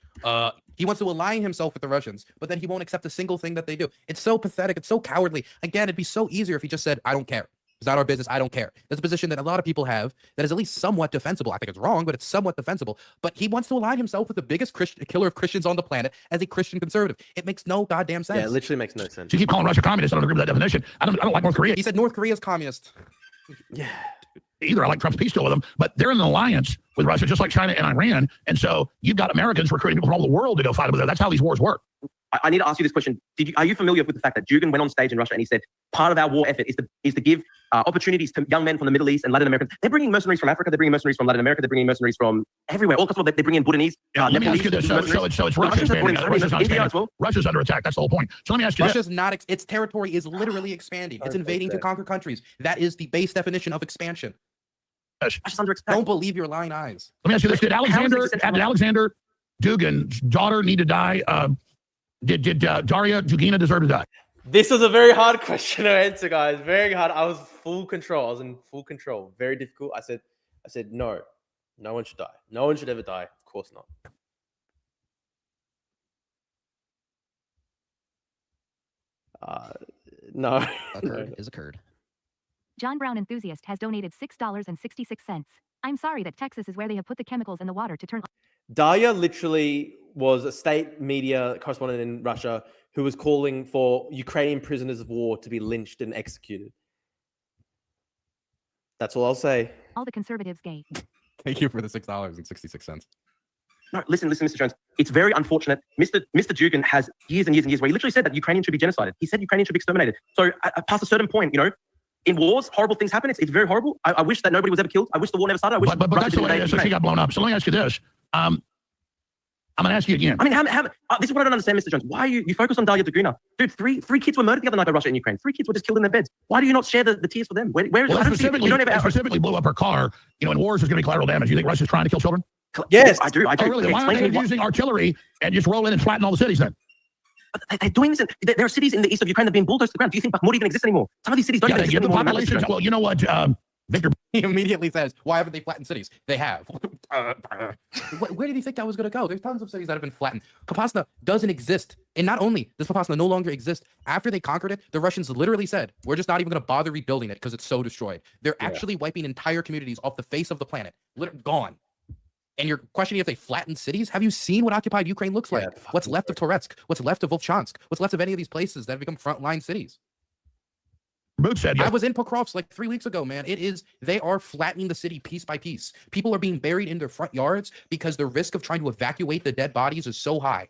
He wants to align himself with the Russians, but then he won't accept a single thing that they do. It's so pathetic. It's so cowardly. Again, it'd be so easier if he just said, I don't care. It's not our business. I don't care. That's a position that a lot of people have that is at least somewhat defensible. I think it's wrong, but it's somewhat defensible. But he wants to align himself with the biggest killer of Christians on the planet as a Christian conservative. It makes no goddamn sense. Yeah, it literally makes no sense. So you keep calling Russia communist. I don't agree with that definition. I don't like North Korea. He said North Korea is communist. Yeah. Either I like Trump's peace deal with them, but they're in an alliance with Russia, just like China and Iran. And so you've got Americans recruiting people from all over the world to go fight over there. That's how these wars work. I need to ask you this question. Are you familiar with the fact that Dugin went on stage in Russia and he said, part of our war effort is to give opportunities to young men from the Middle East and Latin America. They're bringing mercenaries from Africa. They're bringing mercenaries from Latin America. They're bringing mercenaries from everywhere. All across, they bring in Bhutanese. Let me ask you this. So it's Russia's under attack. That's the whole point. So let me ask you Russia's not, its territory is literally expanding. It's invading to conquer countries. That is the base definition of expansion. Don't believe your lying eyes. Let me ask you this. Did Alexander Dugin's daughter need to die? Did Daria Dugina deserve to die? This was a very hard question to answer, guys. Very hard. I was full control. I was in full control. Very difficult. I said no. No one should die. No one should ever die. Of course not. No. Occurred is occurred. John Brown enthusiast has donated $6.66. I'm sorry that Texas is where they have put the chemicals in the water to turn. Daria literally was a state media correspondent in Russia who was calling for Ukrainian prisoners of war to be lynched and executed. That's all I'll say. All the conservatives gay. Thank you for the $6.66. No, listen, Mr. Jones. It's very unfortunate. Mr. Dugin has years and years and years where he literally said that Ukrainians should be genocided. He said Ukrainians should be exterminated. So past a certain point, in wars, horrible things happen. It's very horrible. I wish that nobody was ever killed. I wish the war never started. I wish but that's the way it got blown up. So let me ask you this. I'm going to ask you again. I mean, this is what I don't understand, Mr. Jones. Why are you focus on Daria Dugina? Dude, three kids were murdered the other night by Russia and Ukraine. 3 kids were just killed in their beds. Why do you not share the tears for them? Where is well, specifically blew up her car. In wars, there's going to be collateral damage. You think Russia's trying to kill children? Yes, I do. Oh, really? Why aren't they using artillery and just roll in and flatten all the cities then? But they're doing this. There are cities in the east of Ukraine that have been bulldozed to the ground. Do you think Bakhmut even exists anymore? Some of these cities don't even exist anymore. The population. Well, you know what, Victor? He immediately says, "Why haven't they flattened cities? They have." Where did he think that was going to go? There's tons of cities that have been flattened. Popasna doesn't exist, and not only does Popasna no longer exist, after they conquered it, the Russians literally said, "We're just not even going to bother rebuilding it because it's so destroyed." They're actually wiping entire communities off the face of the planet, gone. And you're questioning if they flattened cities? Have you seen what occupied Ukraine looks like? What's left of Toretsk? What's left of Volchansk? What's left of any of these places that have become frontline cities? Boots said, I was in Pokrovsk like 3 weeks ago, man. They are flattening the city piece by piece. People are being buried in their front yards because the risk of trying to evacuate the dead bodies is so high.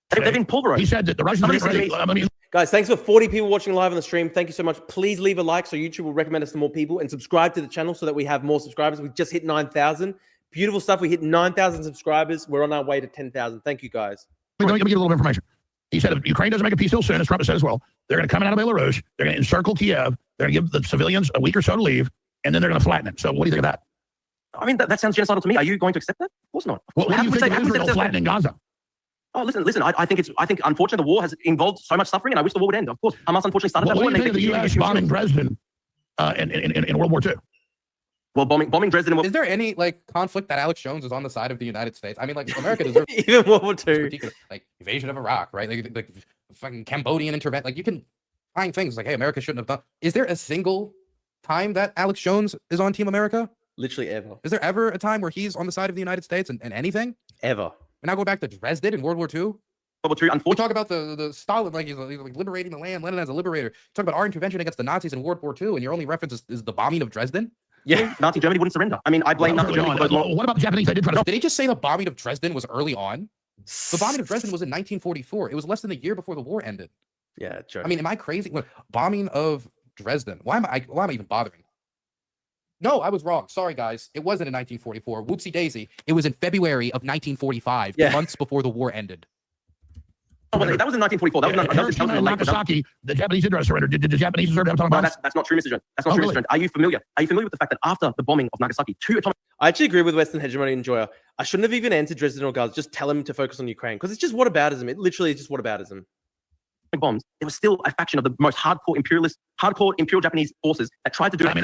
They've been pulverized. He said that the Russians Guys, thanks for 40 people watching live on the stream. Thank you so much. Please leave a like so YouTube will recommend us to more people, and subscribe to the channel so that we have more subscribers. We just hit 9,000. Beautiful stuff. We hit 9,000 subscribers. We're on our way to 10,000. Thank you, guys. Let me give you a little information. He said if Ukraine doesn't make a peace deal soon, as Trump said as well, they're going to come out of Belarus. They're going to encircle Kiev. They're going to give the civilians a week or so to leave, and then they're going to flatten it. So what do you think of that? I mean, that sounds genocidal to me. Are you going to accept that? Of course not. What do you think of Israel flattening Gaza? Oh, listen. I think unfortunately the war has involved so much suffering, and I wish the war would end. Of course, Hamas unfortunately started that war. What do you think of the U.S. bombing Dresden in World War II? Well, bombing Dresden. Is there any conflict that Alex Jones is on the side of the United States? I mean, America deserves even World War II, invasion of Iraq, right? Like fucking Cambodian intervention. You can find things hey, America shouldn't have done. Is there a single time that Alex Jones is on Team America? Literally ever. Is there ever a time where he's on the side of the United States and anything? Ever. And now go back to Dresden in World War II. We talk about the Stalin, he's liberating the land, Lenin as a liberator. Talk about our intervention against the Nazis in World War II, and your only reference is the bombing of Dresden. Yeah, Nazi Germany wouldn't surrender. I mean, I blame Nazi Germany for those. What about the Japanese? They did try to. Did he just say the bombing of Dresden was early on? The bombing of Dresden was in 1944. It was less than a year before the war ended. Yeah, joke. I mean, am I crazy? Bombing of Dresden. Why am I even bothering? No, I was wrong. Sorry, guys. It wasn't in 1944. Whoopsie daisy. It was in February of 1945, months before the war ended. Oh, well, that was in 1944. That was Nagasaki. The Japanese did surrender. Did the Japanese deserve to have atomic bombs? That's not true, Mr. Jones. That's not true, Mr. Jones. Are you familiar with the fact that after the bombing of Nagasaki, 2 atomic... I actually agree with Western hegemony enjoyer. I shouldn't have even answered Dresden or Gaza. Just tell him to focus on Ukraine, because it's just whataboutism. It literally is just whataboutism. Bombs. There was still a faction of the most hardcore imperial Japanese forces that tried to do it.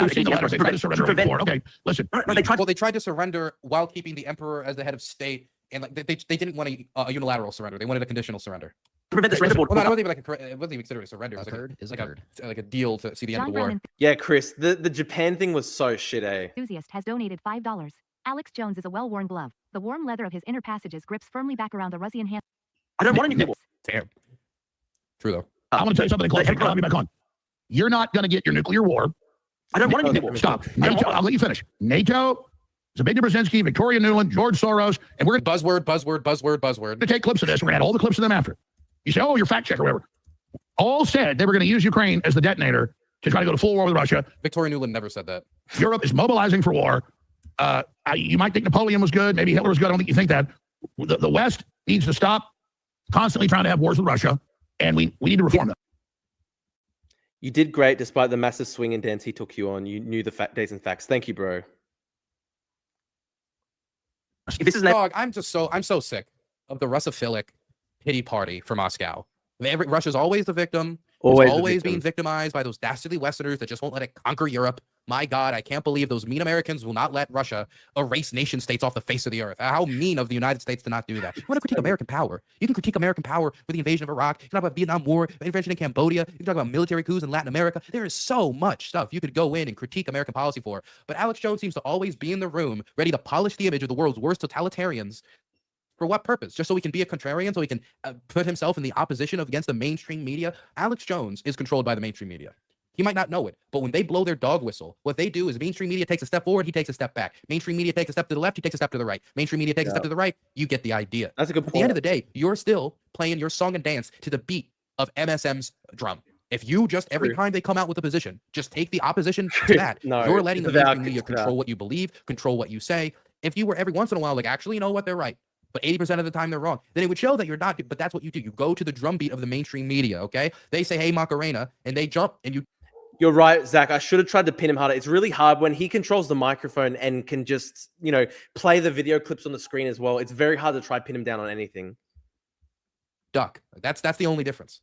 Okay, listen. No, they tried to surrender while keeping the emperor as the head of state, and they didn't want a unilateral surrender. They wanted a conditional surrender. Prevent the surrender. Well, it wasn't even considered a surrender. It was like a deal to see the end of the war. Yeah, Chris, the Japan thing was so shit, eh? Enthusiast has donated $5. Alex Jones is a well-worn glove. The warm leather of his inner passages grips firmly back around the Russian hand. I don't want any people. Damn. True though. I want to tell you something close. I'll be back on. You're not going to get your nuclear war. I don't want any people. Stop. NATO, I'll let you finish. NATO, Zbigniew Brzezinski, Victoria Nuland, George Soros, and we're buzzword. going to take clips of this. We're going to add all the clips of them after. You say, oh, you're fact checker, whatever. All said they were going to use Ukraine as the detonator to try to go to full war with Russia. Victoria Nuland never said that. Europe is mobilizing for war. You might think Napoleon was good. Maybe Hitler was good. I don't think you think that. The West needs to stop constantly trying to have wars with Russia, and we need to reform them. You did great despite the massive swing in dance he took you on. You knew the dates and facts. Thank you, bro. If this is Dog, I'm so sick of the Russophilic pity party for Moscow. Russia's always the victim. Always being victimized by those dastardly Westerners that just won't let it conquer Europe. My God, I can't believe those mean Americans will not let Russia erase nation states off the face of the earth. How mean of the United States to not do that. You want to critique American power? You can critique American power with the invasion of Iraq. You can talk about Vietnam War, intervention in Cambodia. You can talk about military coups in Latin America. There is so much stuff you could go in and critique American policy for. But Alex Jones seems to always be in the room, ready to polish the image of the world's worst totalitarians. For what purpose? Just so he can be a contrarian, so he can put himself in the opposition against the mainstream media? Alex Jones is controlled by the mainstream media. He might not know it, but when they blow their dog whistle, what they do is mainstream media takes a step forward, he takes a step back. Mainstream media takes a step to the left, he takes a step to the right. Mainstream media takes a step to the right, you get the idea. That's a good point. At the end of the day, you're still playing your song and dance to the beat of MSM's drum. If you just, every time they come out with a position, just take the opposition to that, you're letting the mainstream media control what you believe, control what you say. If you were every once in a while, like, actually, you know what, they're right, but 80% of the time they're wrong, then it would show that you're not, but that's what you do. You go to the drumbeat of the mainstream media, okay? They say, hey, Macarena, and they jump, and you... You're right, Zach. I should have tried to pin him harder. It's really hard when he controls the microphone and can just, play the video clips on the screen as well. It's very hard to try to pin him down on anything. Duck. That's the only difference.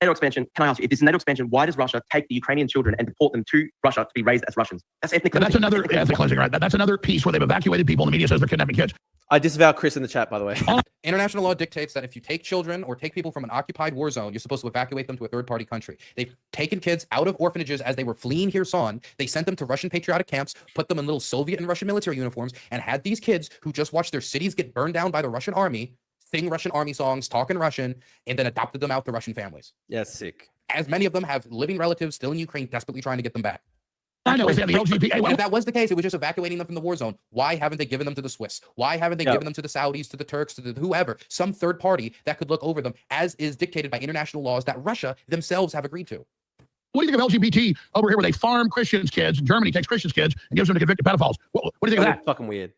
NATO expansion, can I ask you, if this is NATO expansion, why does Russia take the Ukrainian children and deport them to Russia to be raised as Russians? That's ethnic cleansing. That's another ethnic cleansing, right? That's another piece where they've evacuated people and the media says they're kidnapping kids. I disavow Chris in the chat, by the way. International law dictates that if you take children or take people from an occupied war zone, you're supposed to evacuate them to a third-party country. They've taken kids out of orphanages as they were fleeing Kherson. They sent them to Russian patriotic camps, put them in little Soviet and Russian military uniforms, and had these kids who just watched their cities get burned down by the Russian army, sing Russian army songs, talk in Russian, and then adopted them out to Russian families. Yeah, sick. As many of them have living relatives still in Ukraine, desperately trying to get them back. I know, the LGBT. If that was the case, it was just evacuating them from the war zone. Why haven't they given them to the Swiss? Why haven't they given them to the Saudis, to the Turks, to the whoever, some third party that could look over them, as is dictated by international laws that Russia themselves have agreed to? What do you think of LGBT over here where they farm Christians' kids? Germany takes Christians' kids and gives them to convicted pedophiles. What do you think of that? Fucking weird.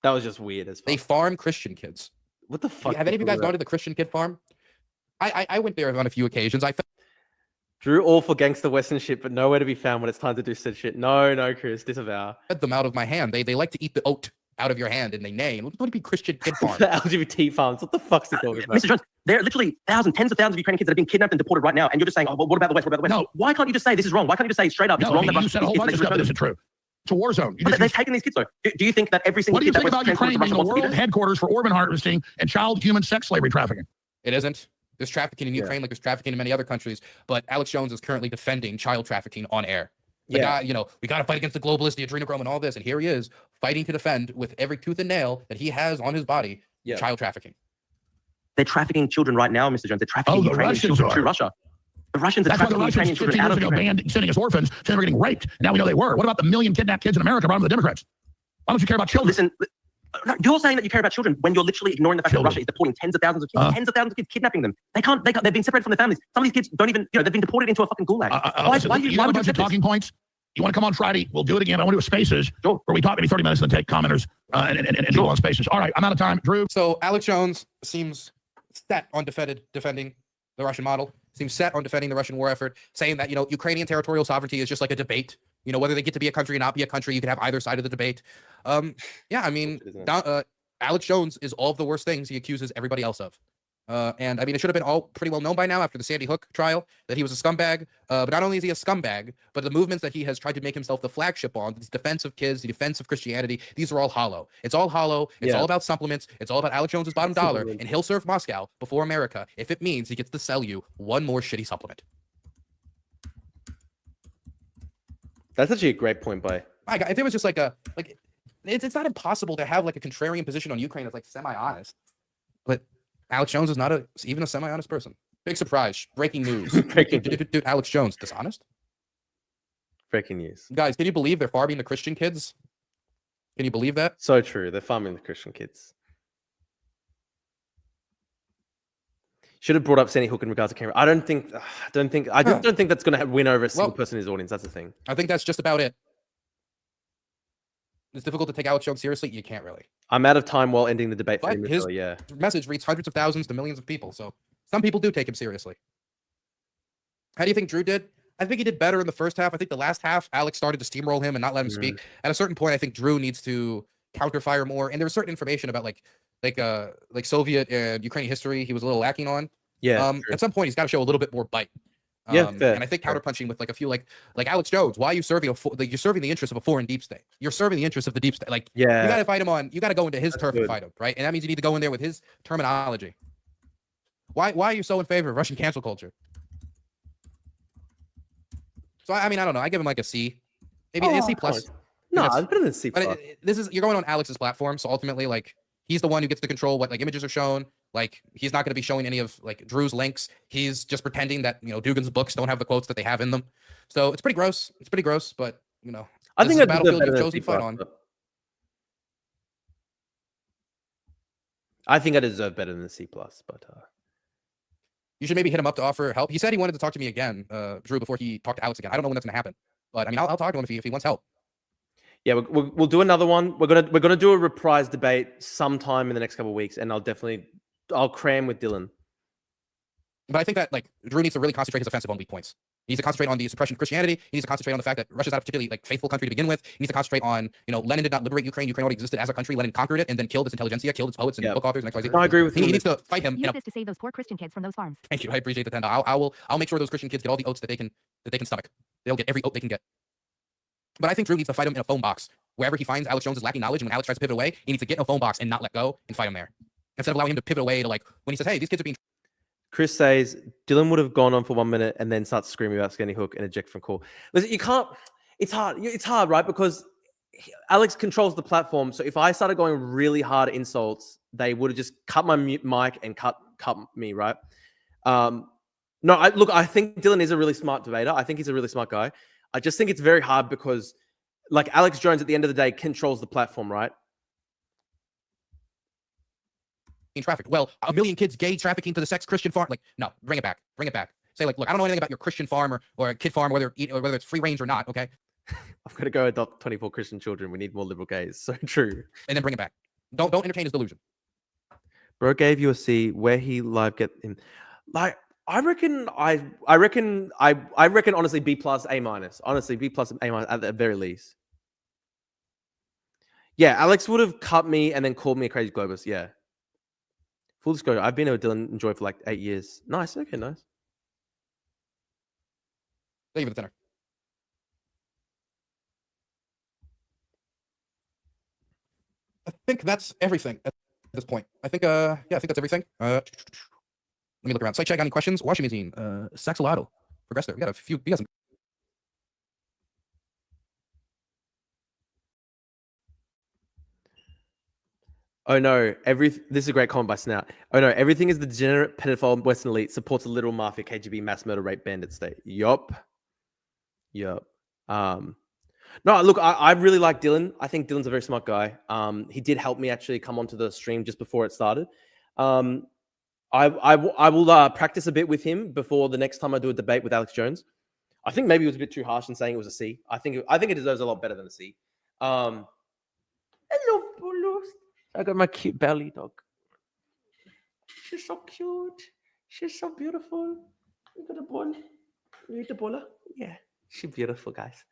That was just weird as fuck. They farm Christian kids. What the fuck? Have any of you guys gone to the Christian kid farm? I went there on a few occasions. Drew all for gangster Western shit, but nowhere to be found when it's time to do said shit. No, Chris, disavow. Fed them out of my hand. They like to eat the oat out of your hand, and they neigh. What would be Christian kid farm? The LGBT farms. What the fuck's he talking about? Mr. Jones, there are literally thousands, tens of thousands of Ukrainian kids that are being kidnapped and deported right now, and you're just saying, oh, well, what about the West? What about the West? No. Why can't you just say this is wrong? Why can't you just say straight up it's wrong? You said a whole bunch of stuff that isn't true. It's a war zone. They've taken these kids though. Do you think that every single What do you kid think that about Ukraine being the world headquarters for organ harvesting and child human sex slavery trafficking? It isn't. There's trafficking in Ukraine like there's trafficking in many other countries, but Alex Jones is currently defending child trafficking on air. The guy, we got to fight against the globalists, the adrenochrome, and all this, and here he is fighting to defend with every tooth and nail that he has on his body child trafficking. They're trafficking children right now, Mr. Jones. They're trafficking Ukrainian children to Russia. The Russians are trafficking Ukrainian children out of Ukraine. Banned sending us orphans, saying they were getting raped. Now we know they were. What about the million kidnapped kids in America brought them to the Democrats? Why don't you care about children? Listen, you're saying that you care about children when you're literally ignoring the fact that Russia is deporting tens of thousands of kids, kidnapping them. They've been separated from their families. Some of these kids don't even, they've been deported into a fucking gulag. Why you want a bunch of talking points? You want to come on Friday? We'll do it again. I want to do a Spaces where we talk maybe 30 minutes and then take commenters and go on Spaces. All right, I'm out of time. Drew. So Alex Jones seems set on defending the Russian model, seems set on defending the Russian war effort, saying that, Ukrainian territorial sovereignty is just like a debate. Whether they get to be a country or not be a country, you can have either side of the debate. Alex Jones is all of the worst things he accuses everybody else of. And it should have been all pretty well known by now after the Sandy Hook trial that he was a scumbag. But not only is he a scumbag, but the movements that he has tried to make himself the flagship on, the defense of kids, the defense of Christianity, these are all hollow. It's all hollow. It's all about supplements. It's all about Alex Jones's bottom dollar. And he'll serve Moscow before America if it means he gets to sell you one more shitty supplement. That's actually a great point, by. My God, if there was just it's not impossible to have a contrarian position on Ukraine that's semi-honest. But Alex Jones is not even a semi-honest person. Big surprise. Breaking news. Dude, Alex Jones, dishonest? Breaking news. Guys, can you believe they're farming the Christian kids? Can you believe that? So true. They're farming the Christian kids. Should have brought up Sandy Hook in regards to Canberra. I don't think that's going to win over a single person in his audience. That's the thing. I think that's just about it. It's difficult to take Alex Jones seriously. You can't really. I'm out of time while ending the debate. But his message reaches hundreds of thousands to millions of people. So some people do take him seriously. How do you think Drew did? I think he did better in the first half. I think the last half, Alex started to steamroll him and not let him speak. At a certain point, I think Drew needs to counterfire more. And there was certain information about like Soviet and Ukrainian history he was a little lacking on. Yeah. At some point, he's got to show a little bit more bite. Fair. And I think counterpunching with like a few like Alex Jones, why are you serving you're serving the interest of a foreign deep state? You're serving the interest of the deep state. Like you got to fight him on. You got to go into his turf and fight him, right? And that means you need to go in there with his terminology. Why are you so in favor of Russian cancel culture? So I mean, I don't know. I give him like a C, maybe a C plus. No, it's better than C plus. But you're going on Alex's platform, so ultimately, like he's the one who gets to control what like images are shown. Like he's not going to be showing any of like Drew's links. He's just pretending that Dugan's books don't have the quotes that they have in them. So it's pretty gross. It's pretty gross, but I think the that's battlefield better you've than chosen C to fight plus, on. but I think I deserve better than C plus, but you should maybe hit him up to offer help. He said he wanted to talk to me again, Drew, before he talked to Alex again. I don't know when that's going to happen, but I mean, I'll talk to him if he wants help. Yeah, we'll do another one. We're gonna do a reprise debate sometime in the next couple of weeks, and I'll cram with Dylan. But I think that like Drew needs to really concentrate his offensive on weak points. He needs to concentrate on the suppression of Christianity. He needs to concentrate on the fact that Russia's not a particularly like faithful country to begin with. He needs to concentrate on Lenin did not liberate Ukraine. Ukraine already existed as a country. Lenin conquered it and then killed its intelligentsia, killed its poets and book authors and XYZ. I agree with you. He needs to fight him. Use this to save those poor Christian kids from those farms. Thank you. I appreciate the $10. I'll make sure those Christian kids get all the oats that they can stomach. They'll get every oat they can get. But I think Drew needs to fight him in a phone box. Wherever he finds Alex Jones is lacking knowledge, and when Alex tries to pivot away, he needs to get in a phone box and not let go and fight him there. Instead of allowing him to pivot away to like when he says, hey, these kids are being. Chris says Dylan would have gone on for 1 minute and then starts screaming about Sandy Hook and eject from call. Listen, you can't. It's hard. It's hard, right? Because Alex controls the platform. So if I started going really hard insults, they would have just cut my mic and cut me, right? No, I think Dylan is a really smart debater. I think he's a really smart guy. I just think it's very hard because, like, Alex Jones at the end of the day controls the platform, right? Trafficked. Well, 1 million kids gay trafficking to the sex Christian farm. Like, no, bring it back. Bring it back. Say, like, look, I don't know anything about your Christian farm or a kid farm, whether it's free range or not. Okay. I'm gonna go adopt 24 Christian children. We need more liberal gays. So true. And then bring it back. Don't entertain his delusion. Bro gave you a C. Where he live get him? Like, I reckon honestly B plus A minus. Honestly B plus A minus at the very least. Yeah, Alex would have cut me and then called me a crazy globus. Yeah. Full disclosure, I've been with Dylan and Joy for like 8 years. Nice. Okay, nice. Thank you for the dinner. I think that's everything at this point. I think that's everything. Let me look around. Site check. Got any questions? Washing machine. Saxolotl. Progressive. We got a few. We got some. Oh no, this is a great comment by Snout. Oh no, everything is the degenerate pedophile Western elite supports a literal mafia, KGB, mass murder, rape, bandit state. Yup. No, look, I really like Dylan. I think Dylan's a very smart guy. He did help me actually come onto the stream just before it started. I will practice a bit with him before the next time I do a debate with Alex Jones. I think maybe it was a bit too harsh in saying it was a C. I think it deserves a lot better than a C. Hello, Bulu. I got my cute belly dog. She's so cute. She's so beautiful. You got a ball. You eat the baller? Yeah, she's beautiful, guys.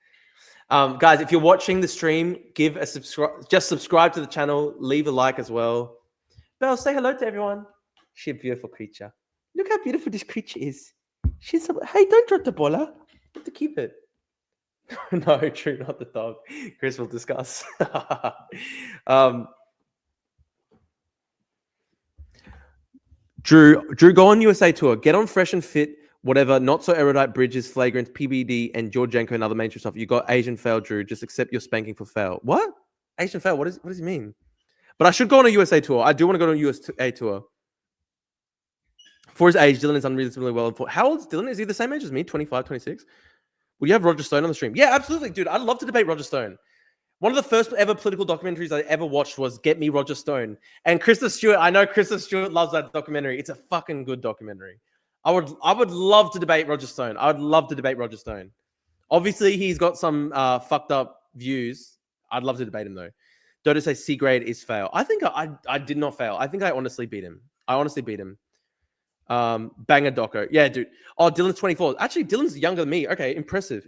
Guys, if you're watching the stream, give a subscribe. Just subscribe to the channel. Leave a like as well. Belle, say hello to everyone. She's a beautiful creature. Look how beautiful this creature is. She's so... Hey, don't drop the baller. You have to keep it. No, true, not the dog. Chris will discuss. Drew, go on USA tour. Get on Fresh and Fit, whatever. Not so erudite, Bridges, Flagrant, PBD, and Georgienko and other mainstream stuff. You got Asian fail, Drew. Just accept your spanking for fail. What? Asian fail? What does he mean? But I should go on a USA tour. I do want to go on a USA tour. For his age, Dylan is unreasonably well informed. How old is Dylan? Is he the same age as me? 25, 26? Will you have Roger Stone on the stream? Yeah, absolutely, dude. I'd love to debate Roger Stone. One of the first ever political documentaries I ever watched was Get Me Roger Stone. And Krista Stewart, I know Krista Stewart loves that documentary. It's a fucking good documentary. I would love to debate Roger Stone. I would love to debate Roger Stone. Obviously, he's got some fucked up views. I'd love to debate him though. Dodo say C grade is fail. I think I did not fail. I think I honestly beat him. Banger doco. Yeah, dude. Oh, Dylan's 24. Actually, Dylan's younger than me. Okay, impressive.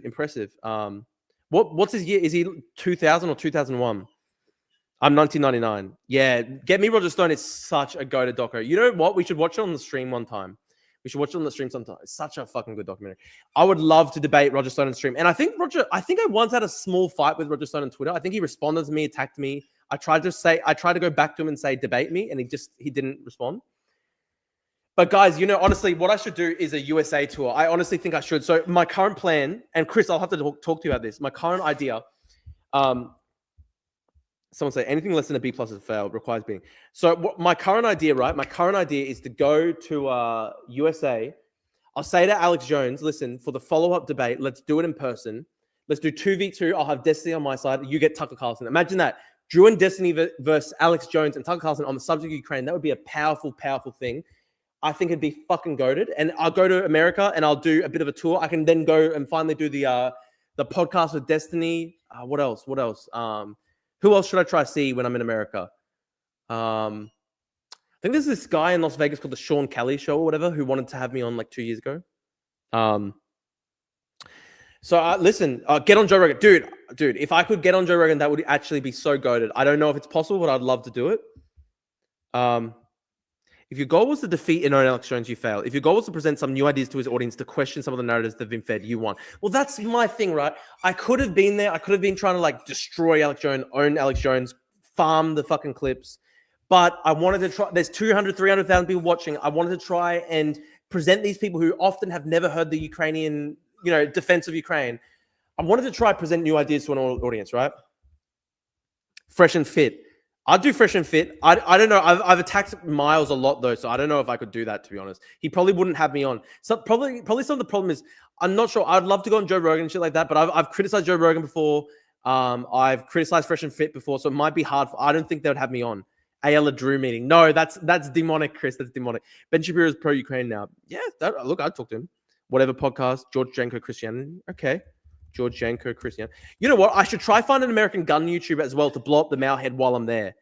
What's his year? Is he 2000 or 2001? I'm 1999. Yeah, Get Me Roger Stone is such a go-to doco. You know what? We should watch it on the stream one time. We should watch it on the stream sometime. It's such a fucking good documentary. I would love to debate Roger Stone on stream. And I think I once had a small fight with Roger Stone on Twitter. I think he responded to me, attacked me. I tried to go back to him and say, debate me. And he didn't respond. But guys, honestly, what I should do is a USA tour. I honestly think I should. So my current plan, and Chris, I'll have to talk to you about this. My current idea, someone say anything less than a B+ is a fail, requires being. So my current idea, right? My current idea is to go to USA. I'll say to Alex Jones, listen, for the follow-up debate, let's do it in person. Let's do 2v2. I'll have Destiny on my side. You get Tucker Carlson. Imagine that. Drew and Destiny versus Alex Jones and Tucker Carlson on the subject of Ukraine. That would be a powerful, powerful thing. I think it'd be fucking goated. And I'll go to America and I'll do a bit of a tour. I can then go and finally do the podcast with Destiny. What else? Who else should I try to see when I'm in America? I think there's this guy in Las Vegas called the Sean Kelly Show or whatever who wanted to have me on like 2 years ago. Listen, get on Joe Rogan. Dude, if I could get on Joe Rogan, that would actually be so goated. I don't know if it's possible, but I'd love to do it. If your goal was to defeat Alex Jones, you failed. If your goal was to present some new ideas to his audience, to question some of the narratives that have been fed, you won. Well, that's my thing, right? I could have been there. I could have been trying to like destroy Alex Jones, own Alex Jones, farm the fucking clips. But I wanted to try. There's 200, 300,000 people watching. I wanted to try and present these people who often have never heard the Ukrainian, defense of Ukraine. I wanted to try present new ideas to an audience, right? Fresh and fit. I'd do fresh and fit. I don't know. I've attacked Miles a lot though, so I don't know if I could do that, to be honest. He probably wouldn't have me on. So probably some of the problem is I'm not sure. I'd love to go on Joe Rogan and shit like that, but I've criticized Joe Rogan before. I've criticized fresh and fit before, so it might be hard. I don't think they would have me on. Ayala Drew meeting. No, that's demonic, Chris. That's demonic. Ben Shapiro's pro-Ukraine now. Yeah, look, I'd talk to him. Whatever podcast. George Janko Christianity. Okay. George Janko Christianity. You know what? I should try find an American gun YouTuber as well to blow up the Mao-head while I'm there.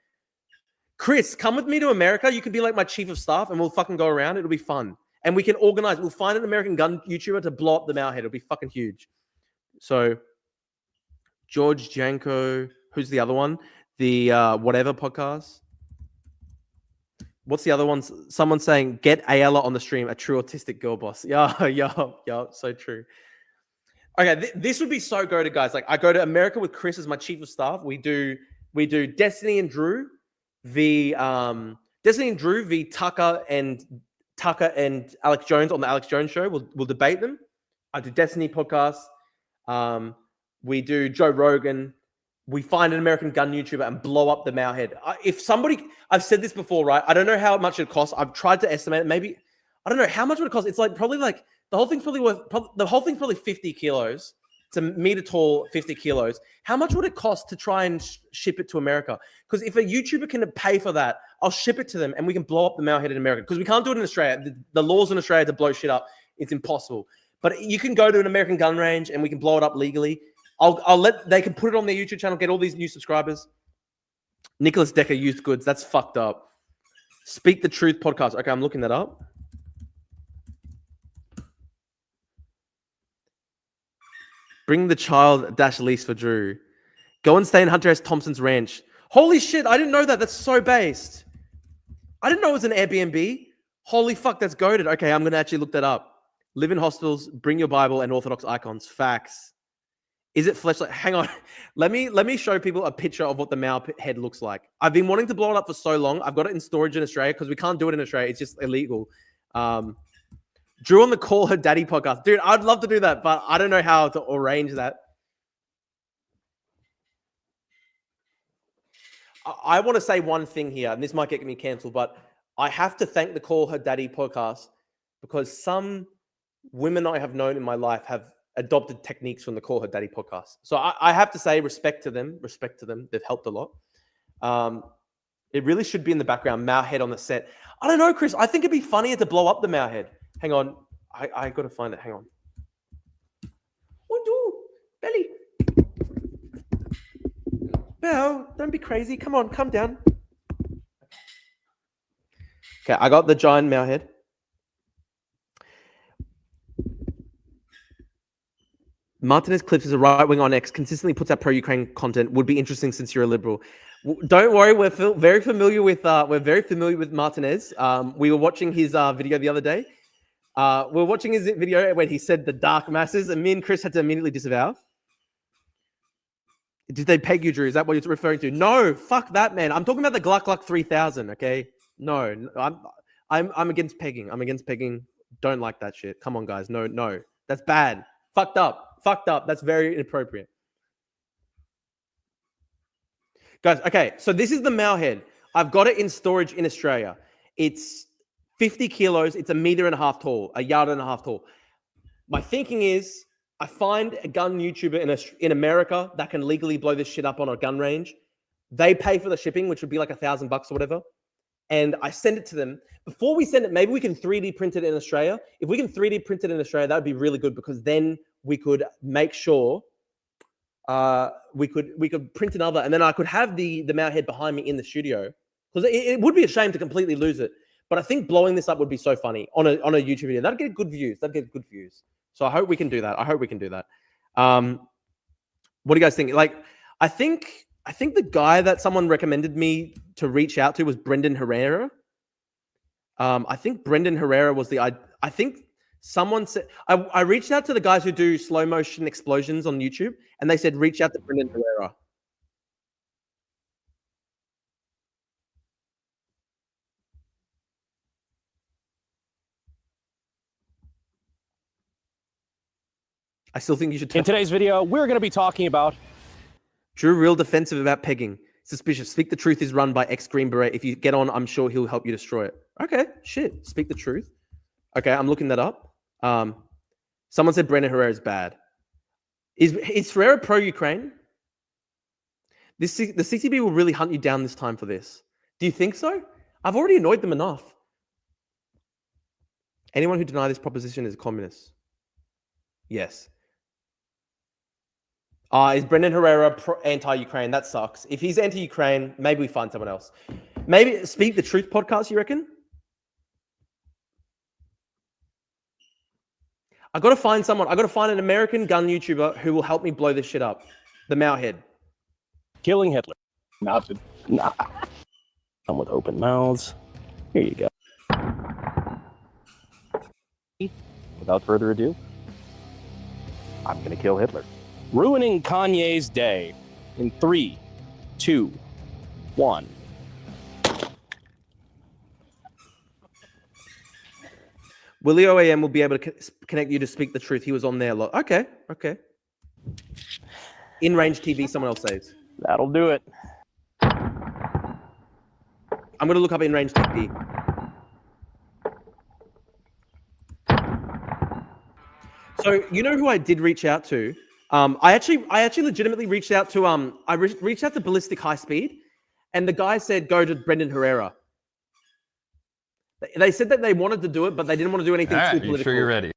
Chris, come with me to America. You can be like my chief of staff and we'll fucking go around. It'll be fun. And we can organize. We'll find an American gun YouTuber to blow up the Mao-head. It'll be fucking huge. So, George Janko. Who's the other one? The whatever podcast. What's the other one? Someone saying, get Ayala on the stream, a true autistic girl boss. Yeah, so true. Okay, this would be so goated, guys. Like, I go to America with Chris as my chief of staff. We do Destiny and Drew v Tucker and Alex Jones on the Alex Jones show. We'll debate them. I do Destiny podcast. We do Joe Rogan. We find an American gun YouTuber and blow up the Mao-head. I've said this before, right? I don't know how much it costs. I've tried to estimate it. Maybe, I don't know how much would it cost. It's probably the whole thing's probably 50 kilos. It's a meter tall, 50 kilos. How much would it cost to try and ship it to America? Because if a YouTuber can pay for that, I'll ship it to them and we can blow up the Mao-head in America. Because we can't do it in Australia. The laws in Australia to blow shit up, it's impossible. But you can go to an American gun range and we can blow it up legally. They can put it on their YouTube channel, get all these new subscribers. Nicholas Decker used goods. That's fucked up. Speak the Truth podcast. Okay, I'm looking that up. Bring the child dash lease for Drew. Go and stay in Hunter S. Thompson's ranch. Holy shit, I didn't know that. That's so based. I didn't know it was an Airbnb. Holy fuck, that's goated. Okay, I'm going to actually look that up. Live in hostels, bring your Bible and Orthodox icons. Facts. Is it fleshlight? Hang on. Let me show people a picture of what the Mao-head looks like. I've been wanting to blow it up for so long. I've got it in storage in Australia because we can't do it in Australia. It's just illegal. Drew on the Call Her Daddy podcast. Dude, I'd love to do that, but I don't know how to arrange that. I want to say one thing here, and this might get me canceled, but I have to thank the Call Her Daddy podcast because some women I have known in my life have adopted techniques from the Call Her Daddy podcast. So I have to say, respect to them. They've helped a lot. It really should be in the background, Mao head on the set. I don't know, Chris. I think it'd be funnier to blow up the Mao head. Hang on. I got to find it. Hang on. What do? Belly. Mao, don't be crazy. Come on, come down. Okay, I got the giant Mao head. Martinez Clips is a right wing on X, consistently puts out pro-Ukraine content. Would be interesting since you're a liberal. Don't worry, we're very familiar with Martinez. We were watching his video the other day. We were watching his video when he said the dark masses, and me and Chris had to immediately disavow. Did they peg you, Drew? Is that what you're referring to? No, fuck that, man. I'm talking about the Gluck Gluck 3000. Okay, no, I'm against pegging. I'm against pegging. Don't like that shit. Come on, guys. No, that's bad. Fucked up. That's very inappropriate. Guys, okay, so this is the Mao head. I've got it in storage in Australia. It's 50 kilos. It's 1.5 meters tall, 1.5 yards tall. My thinking is I find a gun YouTuber in America that can legally blow this shit up on a gun range. They pay for the shipping, which would be like $1,000 or whatever. And I send it to them. Before we send it, maybe we can 3D print it in Australia. If we can 3D print it in Australia, that would be really good because then we could make sure we could print another, and then I could have the Mao head behind me in the studio because it would be a shame to completely lose it. But I think blowing this up would be so funny on a YouTube video. That'd get good views. So I hope we can do that. What do you guys think? Like, I think the guy that someone recommended me to reach out to was Brendan Herrera. I think Brendan Herrera was I think someone said I reached out to the guys who do slow motion explosions on YouTube, and they said reach out to Brendan Herrera. I still think you should. In today's video, we're going to be talking about Drew, real defensive about pegging. Suspicious. Speak the Truth is run by ex-Green Beret. If you get on, I'm sure he'll help you destroy it. Okay, shit. Speak the Truth. Okay, I'm looking that up. Someone said Brendan Herrera is bad. Is Herrera pro-Ukraine? The CCB will really hunt you down this time for this. Do you think so? I've already annoyed them enough. Anyone who denies this proposition is a communist. Yes. Is Brendan Herrera anti-Ukraine? That sucks. If he's anti-Ukraine, maybe we find someone else. Maybe Speak the Truth podcast, you reckon? I got to find someone. I got to find an American gun YouTuber who will help me blow this shit up. The Mao head. killing Hitler. Mounted. Nah. Come with open mouths. Here you go. Without further ado, I'm going to kill Hitler. Ruining Kanye's day in 3, 2, 1. Willie OAM will be able to connect you to Speak the Truth. He was on there a lot. Okay. In Range TV, someone else says. That'll do it. I'm going to look up In Range TV. So you know who I did reach out to? I actually legitimately reached out to reached out to Ballistic High Speed, and the guy said go to Brendan Herrera. They said that they wanted to do it, but they didn't want to do anything too political. You sure you're ready?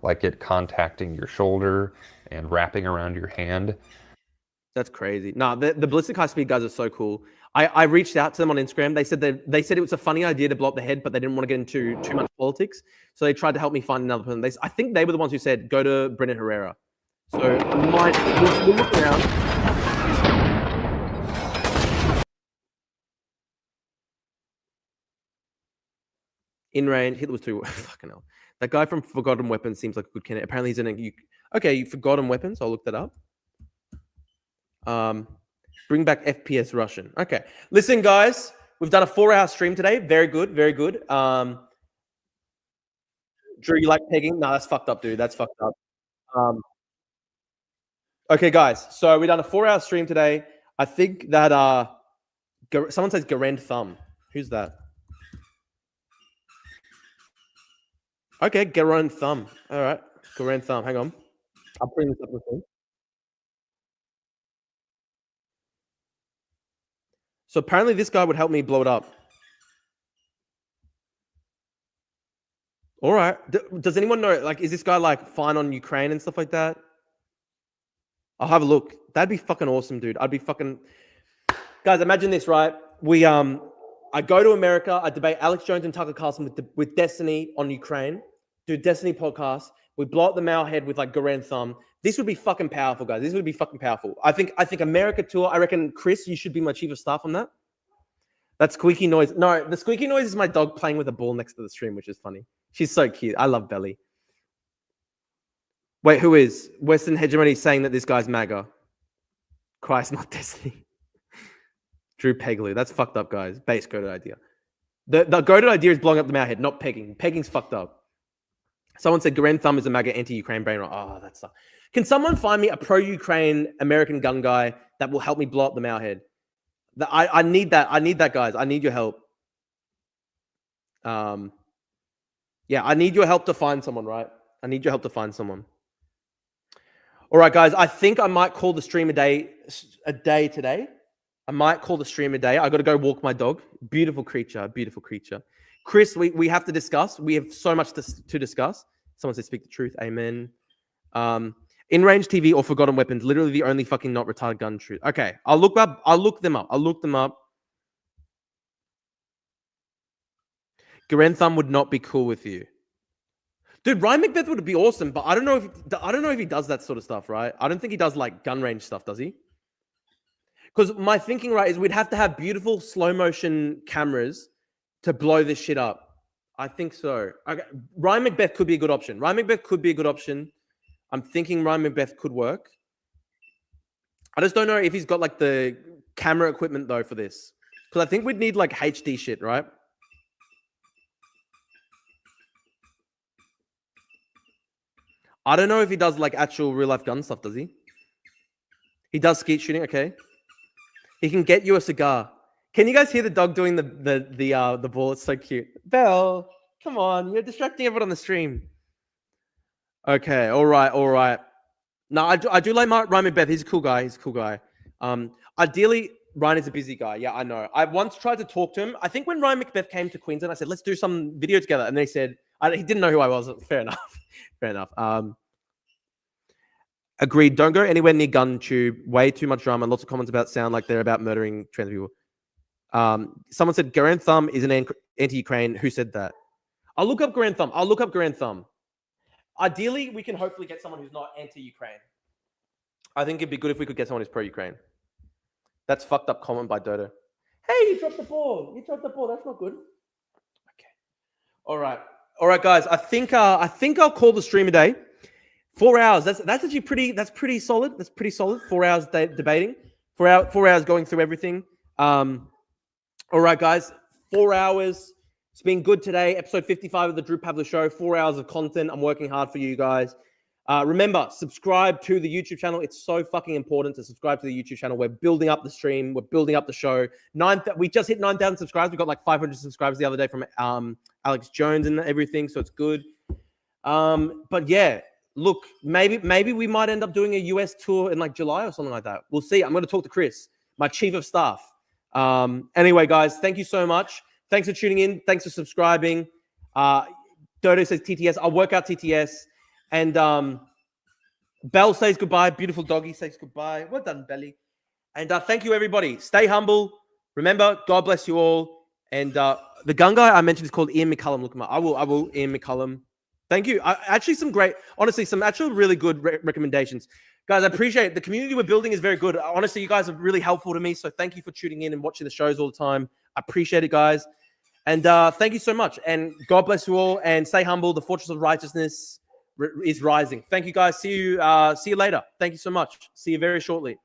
Like it contacting your shoulder and wrapping around your hand. That's crazy. No, the Ballistic High Speed guys are so cool. I reached out to them on Instagram. They said it was a funny idea to blow up the head, but they didn't want to get into too much politics. So they tried to help me find another person. I think they were the ones who said go to Brendan Herrera. So we'll look around. In range, Hitler was too fucking hell. That guy from Forgotten Weapons seems like a good candidate. Apparently he's in a Forgotten Weapons. I'll look that up. Bring back FPS Russian. Okay. Listen, guys, we've done a 4-hour stream today. Very good. Drew, you like pegging? No, that's fucked up, dude. That's fucked up. Okay, guys. So we've done a 4-hour stream today. I think that someone says Garand Thumb. Who's that? Okay, Garan Thumb. All right, Garan Thumb. Hang on. I'll bring this up with him. So apparently this guy would help me blow it up. All right. Does anyone know, like, is this guy like fine on Ukraine and stuff like that? I'll have a look. That'd be fucking awesome, dude. I'd be fucking... Guys, imagine this, right? I go to America. I debate Alex Jones and Tucker Carlson with Destiny on Ukraine. Do Destiny podcast. We blow up the Mao head with like Garan Thumb. This would be fucking powerful, guys. This would be fucking powerful. I think America tour. I reckon, Chris, you should be my chief of staff on that. That squeaky noise. No, the squeaky noise is my dog playing with a ball next to the stream, which is funny. She's so cute. I love Belly. Wait, who is? Western Hegemony saying that this guy's MAGA. Christ, not Destiny. Drew Pegley. That's fucked up, guys. Base goated idea. The goated idea is blowing up the Mao head, not pegging. Pegging's fucked up. Someone said Garan Thumb is a MAGA anti-Ukraine brain rot. Oh, that sucks. Can someone find me a pro-Ukraine American gun guy that will help me blow up the Mao head? I need that. I need that, guys. I need your help. Yeah, I need your help to find someone, right? I need your help to find someone. All right, guys. I think I might call the stream a day today. I might call the stream a day. I got to go walk my dog. Beautiful creature. Beautiful creature. Chris, we have to discuss. We have so much to discuss. Someone said, speak the truth. Amen. In-range TV or forgotten weapons. Literally the only fucking not retarded gun truth. Okay. I'll look them up. Garan Thumb would not be cool with you. Dude, Ryan Macbeth would be awesome, but I don't know if he does that sort of stuff, right? I don't think he does like gun range stuff, does he? Because my thinking, right, is we'd have to have beautiful slow motion cameras to blow this shit up. I think so. Okay. Ryan Macbeth could be a good option. I'm thinking Ryan Macbeth could work. I just don't know if he's got like the camera equipment though for this. Because I think we'd need like HD shit, right? I don't know if he does like actual real life gun stuff, does he? He does skeet shooting, okay. He can get you a cigar. Can you guys hear the dog doing the ball? It's so cute. Belle, come on, you're distracting everyone on the stream. Okay, all right. No, I do like Ryan Macbeth. He's a cool guy. Ideally, Ryan is a busy guy. Yeah, I know. I once tried to talk to him. I think when Ryan Macbeth came to Queensland, I said, let's do some video together. And they said, he didn't know who I was. Fair enough. Agreed. Don't go anywhere near GunTube. Way too much drama. Lots of comments about sound like they're about murdering trans people. Someone said Garan Thumb is an anti-Ukraine. Who said that? I'll look up Garan Thumb. Ideally, we can hopefully get someone who's not anti-Ukraine. I think it'd be good if we could get someone who's pro-Ukraine. That's fucked up comment by Dodo. Hey, you dropped the ball. That's not good. Okay. All right, guys. I think I'll call the stream a day. 4 hours. That's actually pretty solid. 4 hours debating. 4 hours going through everything. All right, guys. 4 hours. It's been good today. Episode 55 of the Drew Pavler Show. 4 hours of content. I'm working hard for you guys. Remember, subscribe to the YouTube channel. It's so fucking important to subscribe to the YouTube channel. We're building up the stream. We're building up the show. We just hit 9,000 subscribers. We got like 500 subscribers the other day from Alex Jones and everything. So it's good. But yeah, look, maybe we might end up doing a US tour in like July or something like that. We'll see. I'm going to talk to Chris, my chief of staff. Anyway, guys, thank you so much. Thanks for tuning in. Thanks for subscribing. Dodo says TTS. I'll work out TTS. And Belle says goodbye. Beautiful doggy says goodbye. Well done, Belly. And thank you, everybody. Stay humble. Remember, God bless you all. And the gun guy I mentioned is called Ian McCullum. Look him up. I will. Ian McCullum. Thank you. Some actually really good recommendations. Guys, I appreciate it. The community we're building is very good. Honestly, you guys are really helpful to me. So thank you for tuning in and watching the shows all the time. I appreciate it, guys. And thank you so much. And God bless you all. And stay humble. The fortress of righteousness is rising. Thank you, guys. See you later. Thank you so much. See you very shortly.